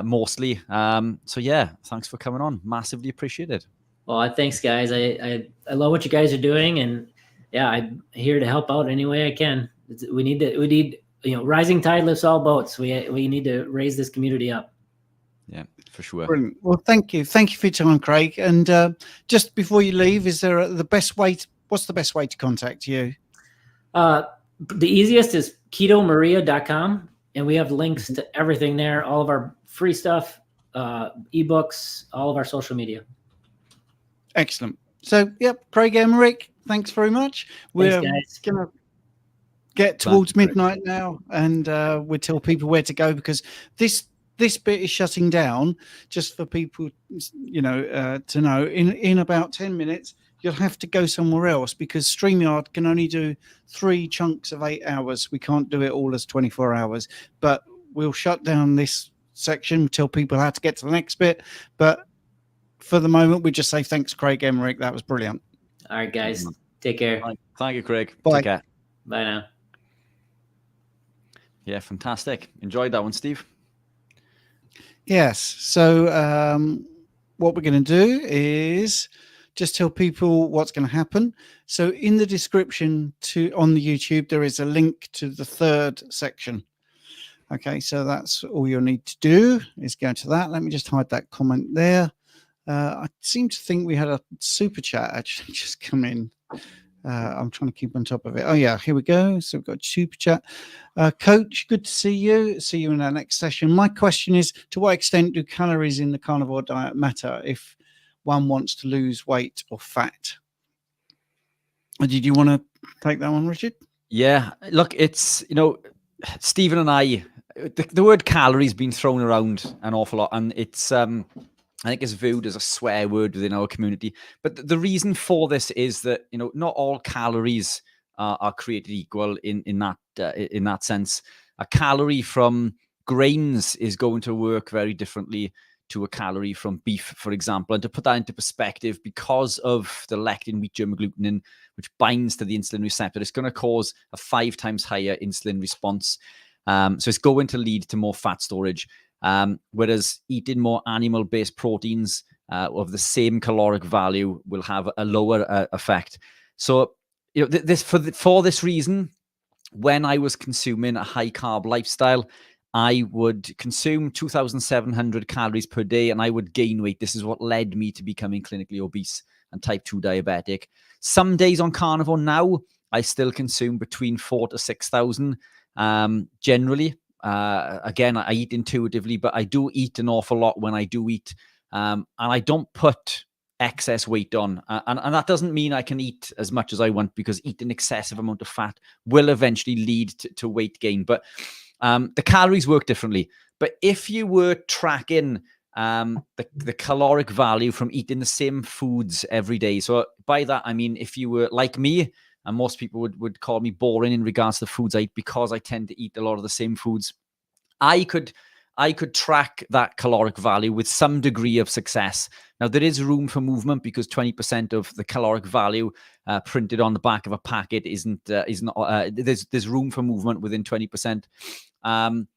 mostly. So yeah, thanks for coming on. Massively appreciated. Well, thanks, guys. I love what you guys are doing, and yeah, I'm here to help out any way I can. We need. Rising tide lifts all boats. We need to raise this community up. Yeah, for sure. Brilliant. Well, thank you for your time, Craig. And just before you leave, is there what's the best way to contact you? The easiest is ketomaria.com, and we have links to everything there, all of our free stuff, ebooks, all of our social media. Excellent. So, yep, Craig Emmerich, thanks very much. We're going to get towards midnight now, and we'll tell people where to go, because this bit is shutting down, just for people to know. In about 10 minutes you'll have to go somewhere else, because StreamYard can only do 3 chunks of 8 hours. We can't do it all as 24 hours, but we'll shut down this section, tell people how to get to the next bit. But for the moment, we just say thanks, Craig Emmerich. That was brilliant. All right, guys, take care. Thank you, Craig. Bye. Take care. Bye now. Yeah, fantastic. Enjoyed that one, Steve. Yes. So what we're going to do is just tell people what's going to happen. So in the description on the YouTube, there is a link to the 3rd section. Okay, so that's all you'll need to do is go to that. Let me just hide that comment there. I seem to think we had a super chat actually just come in. I'm trying to keep on top of it. Oh yeah, here we go. So we've got super chat. Coach, good to see you. See you in our next session. My question is, to what extent do calories in the carnivore diet matter if one wants to lose weight or fat? Did you want to take that one, Richard? Yeah, look, it's, Stephen and I, the word calories been thrown around an awful lot, and it's I think it's viewed as a swear word within our community. But the reason for this is that, not all calories are created equal in that sense. A calorie from grains is going to work very differently to a calorie from beef, for example. And to put that into perspective, because of the lectin, wheat germ agglutinin, which binds to the insulin receptor, it's going to cause a 5 times higher insulin response. So it's going to lead to more fat storage. Whereas eating more animal-based proteins of the same caloric value will have a lower effect. So, you know, for this reason, when I was consuming a high carb lifestyle, I would consume 2,700 calories per day and I would gain weight. This is what led me to becoming clinically obese and type 2 diabetic. Some days on carnivore now, I still consume between 4,000 to 6,000 generally. Again, I eat intuitively, but I do eat an awful lot when I do eat. And I don't put excess weight on. And that doesn't mean I can eat as much as I want, because eating excessive amount of fat will eventually lead to weight gain. But the calories work differently. But if you were tracking the caloric value from eating the same foods every day, so by that, I mean, if you were like me, and most people would call me boring in regards to the foods I eat, because I tend to eat a lot of the same foods, I could track that caloric value with some degree of success. Now, there is room for movement, because 20% of the caloric value printed on the back of a packet isn't there's room for movement within 20%. And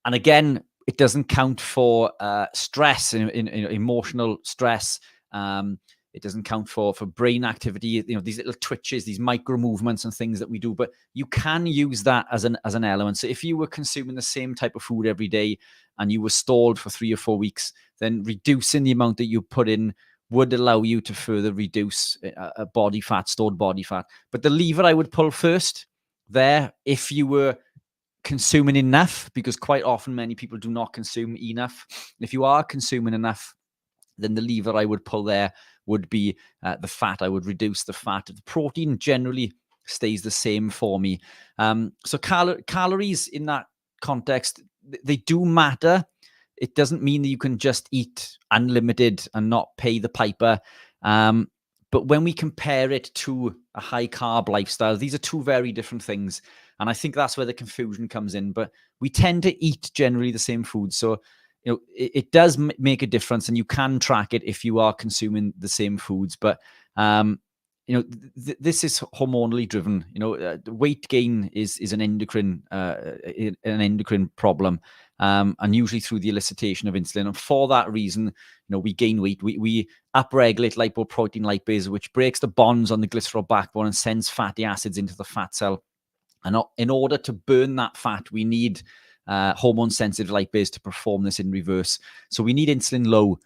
again, it doesn't count for stress, in emotional stress. It doesn't count for brain activity, you know, these little twitches, these micro movements and things that we do, but you can use that as an element. So if you were consuming the same type of food every day and you were stalled for 3 or 4 weeks, then reducing the amount that you put in would allow you to further reduce body fat, stored body fat. But the lever I would pull first there, if you were consuming enough, because quite often many people do not consume enough. If you are consuming enough, then the lever I would pull there would be the fat. I would reduce the fat. The protein generally stays the same for me. So calories in that context, they do matter. It doesn't mean that you can just eat unlimited and not pay the piper. But when we compare it to a high carb lifestyle, these are two very different things. And I think that's where the confusion comes in. But we tend to eat generally the same food. So, you know, it does make a difference, and you can track it if you are consuming the same foods. But, you know, this is hormonally driven. You know, weight gain is an endocrine problem, and usually through the elicitation of insulin. And for that reason, you know, we gain weight. We upregulate lipoprotein lipase, which breaks the bonds on the glycerol backbone and sends fatty acids into the fat cell. And in order to burn that fat, we need hormone-sensitive lipase to perform this in reverse. So we need insulin low.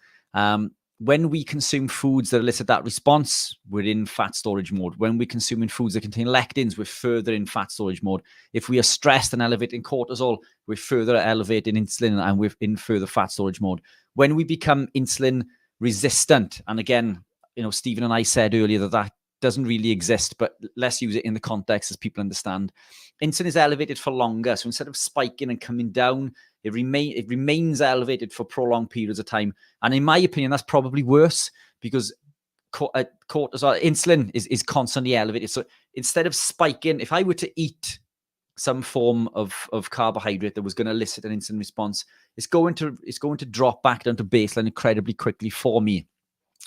When we consume foods that elicit that response, we're in fat storage mode. When we're consuming foods that contain lectins, we're further in fat storage mode. If we are stressed and elevating cortisol, we're further elevating insulin and we're in further fat storage mode. When we become insulin resistant, and again, you know, Stephen and I said earlier that doesn't really exist, but let's use it in the context as people understand. Insulin is elevated for longer. So instead of spiking and coming down, it remains elevated for prolonged periods of time. And in my opinion, that's probably worse, because cortisol, insulin is constantly elevated. So instead of spiking, if I were to eat some form of carbohydrate that was going to elicit an insulin response, it's going to drop back down to baseline incredibly quickly for me.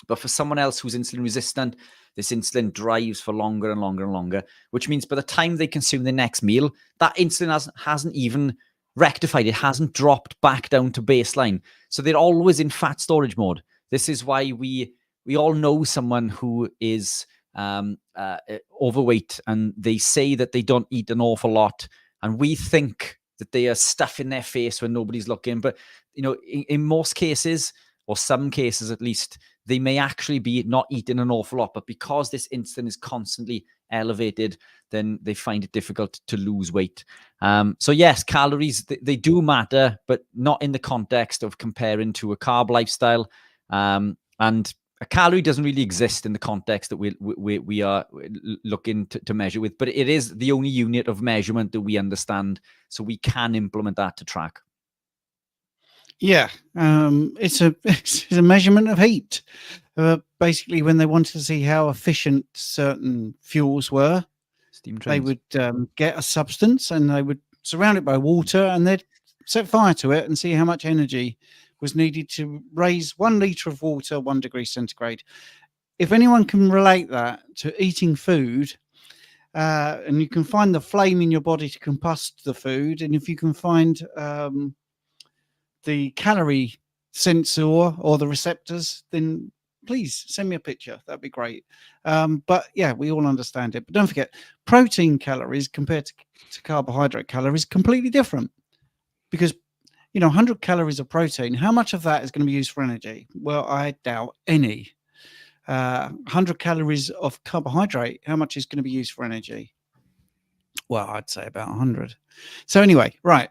But for someone else who's insulin resistant, this insulin drives for longer and longer and longer, which means by the time they consume the next meal, that insulin hasn't even rectified. It hasn't dropped back down to baseline. So they're always in fat storage mode. This is why we all know someone who is overweight, and they say that they don't eat an awful lot, and we think that they are stuffing their face when nobody's looking. But, you know, in most cases, or some cases at least, they may actually be not eating an awful lot, but because this insulin is constantly elevated, then they find it difficult to lose weight. So yes, calories, they do matter, but not in the context of comparing to a carb lifestyle. And a calorie doesn't really exist in the context that we are looking to measure with, but it is the only unit of measurement that we understand, so we can implement that to track. Yeah, it's a measurement of heat. Basically, when they wanted to see how efficient certain fuels were, they would get a substance and they would surround it by water, and they'd set fire to it and see how much energy was needed to raise 1 liter of water 1 degree centigrade. If anyone can relate that to eating food, and you can find the flame in your body to combust the food, and if you can find the calorie sensor or the receptors, then please send me a picture. That'd be great. But yeah, we all understand it. But don't forget, protein calories compared to carbohydrate calories completely different, because 100 calories of protein, how much of that is going to be used for energy? Well, I doubt any. 100 calories of carbohydrate, how much is going to be used for energy? Well, I'd say about 100. So anyway, right.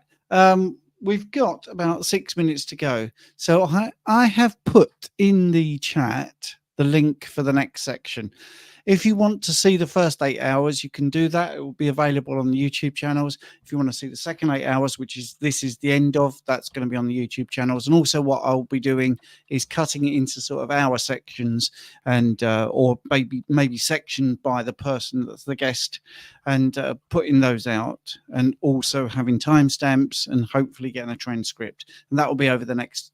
We've got about 6 minutes to go. So I have put in the chat the link for the next section. If you want to see the first 8 hours, you can do that. It will be available on the YouTube channels. If you want to see the second 8 hours, this is the end of, that's going to be on the YouTube channels. And also what I'll be doing is cutting it into sort of hour sections, and or maybe sectioned by the person that's the guest, and putting those out, and also having timestamps and hopefully getting a transcript. And that will be over the next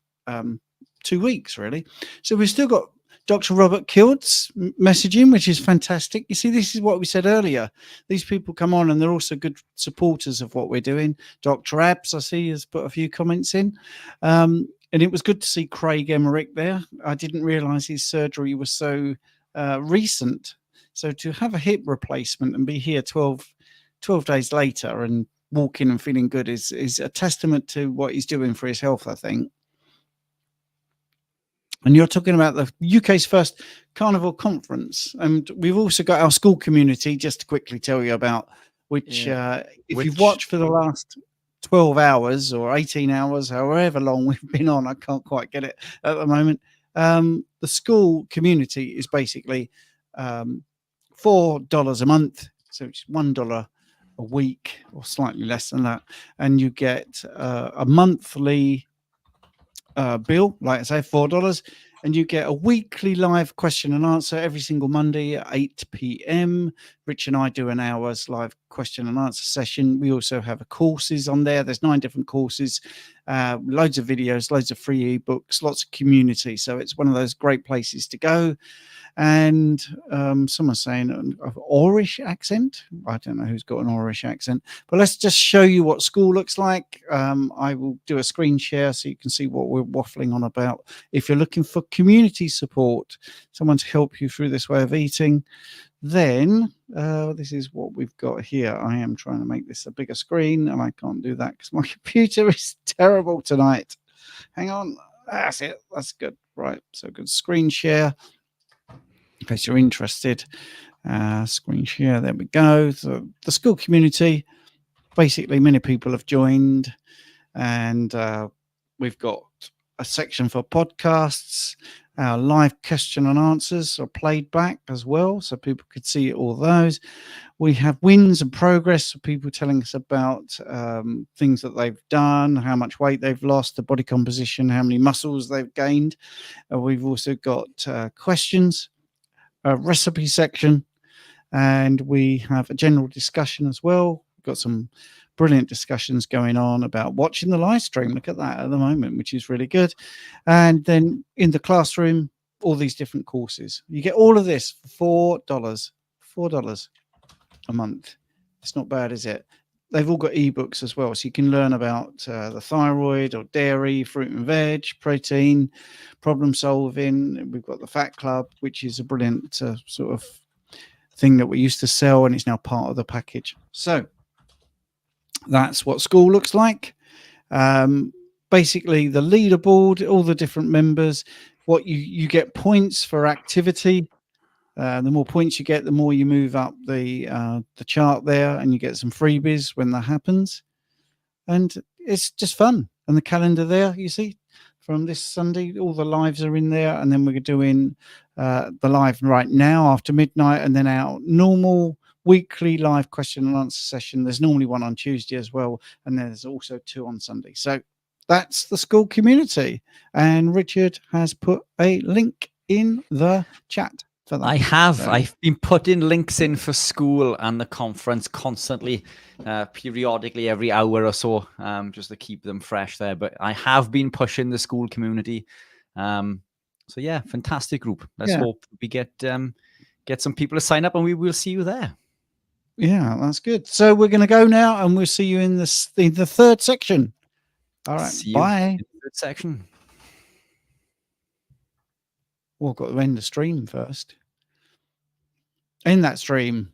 2 weeks, really. So we've still got Dr. Robert Kilt's messaging, which is fantastic. You see, this is what we said earlier. These people come on and they're also good supporters of what we're doing. Dr. Abs, I see, has put a few comments in. And it was good to see Craig Emmerich there. I didn't realize his surgery was so recent. So to have a hip replacement and be here 12 days later and walking and feeling good is a testament to what he's doing for his health, I think. And you're talking about the UK's first carnivore conference. And we've also got our school community, just to quickly tell you about, which you've watched for the last 12 hours or 18 hours, however long we've been on, I can't quite get it at the moment. The school community is basically $4 a month. So it's $1 a week or slightly less than that. And you get a monthly bill, like I say, $4, and you get a weekly live question and answer every single Monday at 8 p.m. Rich and I do an hour's live question and answer session. We also have courses on there. There's 9 different courses, loads of videos, loads of free ebooks, lots of community. So it's one of those great places to go. And someone's saying an Irish accent. I don't know who's got an Irish accent, but let's just show you what school looks like. I will do a screen share so you can see what we're waffling on about. If you're looking for community support, someone to help you through this way of eating, then this is what we've got here. I am trying to make this a bigger screen, and I can't do that because my computer is terrible tonight. Hang on. That's it. That's good. Right. So good screen share. In case you're interested, screen share, there we go. So the school community, basically many people have joined, and we've got a section for podcasts. Our live question and answers are played back as well, so people could see all those. We have wins and progress, so people telling us about things that they've done, how much weight they've lost, the body composition, how many muscles they've gained. We've also got questions, a recipe section, and we have a general discussion as well. We've got some brilliant discussions going on about watching the live stream. Look at that at the moment, which is really good. And then in the classroom, all these different courses. You get all of this for $4 a month. It's not bad, is it? They've all got ebooks as well, so you can learn about the thyroid or dairy, fruit and veg, protein, problem solving. We've got the Fat Club, which is a brilliant sort of thing that we used to sell, and it's now part of the package. So that's what school looks like. Basically, the leaderboard, all the different members. What you get points for activity. The more points you get, the more you move up the chart there, and you get some freebies when that happens. And it's just fun. And the calendar there, you see, from this Sunday, all the lives are in there. And then we're doing the live right now after midnight, and then our normal weekly live question and answer session. There's normally one on Tuesday as well, and there's also 2 on Sunday. So that's the school community. And Richard has put a link in the chat. I have. I've been putting links in for school and the conference constantly, periodically every hour or so, just to keep them fresh there. But I have been pushing the school community. So yeah, fantastic group. Let's hope we get some people to sign up, and we will see you there. Yeah, that's good. So we're going to go now, and we'll see you in the third section. All right, See you bye. in the third section. Well, I've got to end the stream first. In that stream,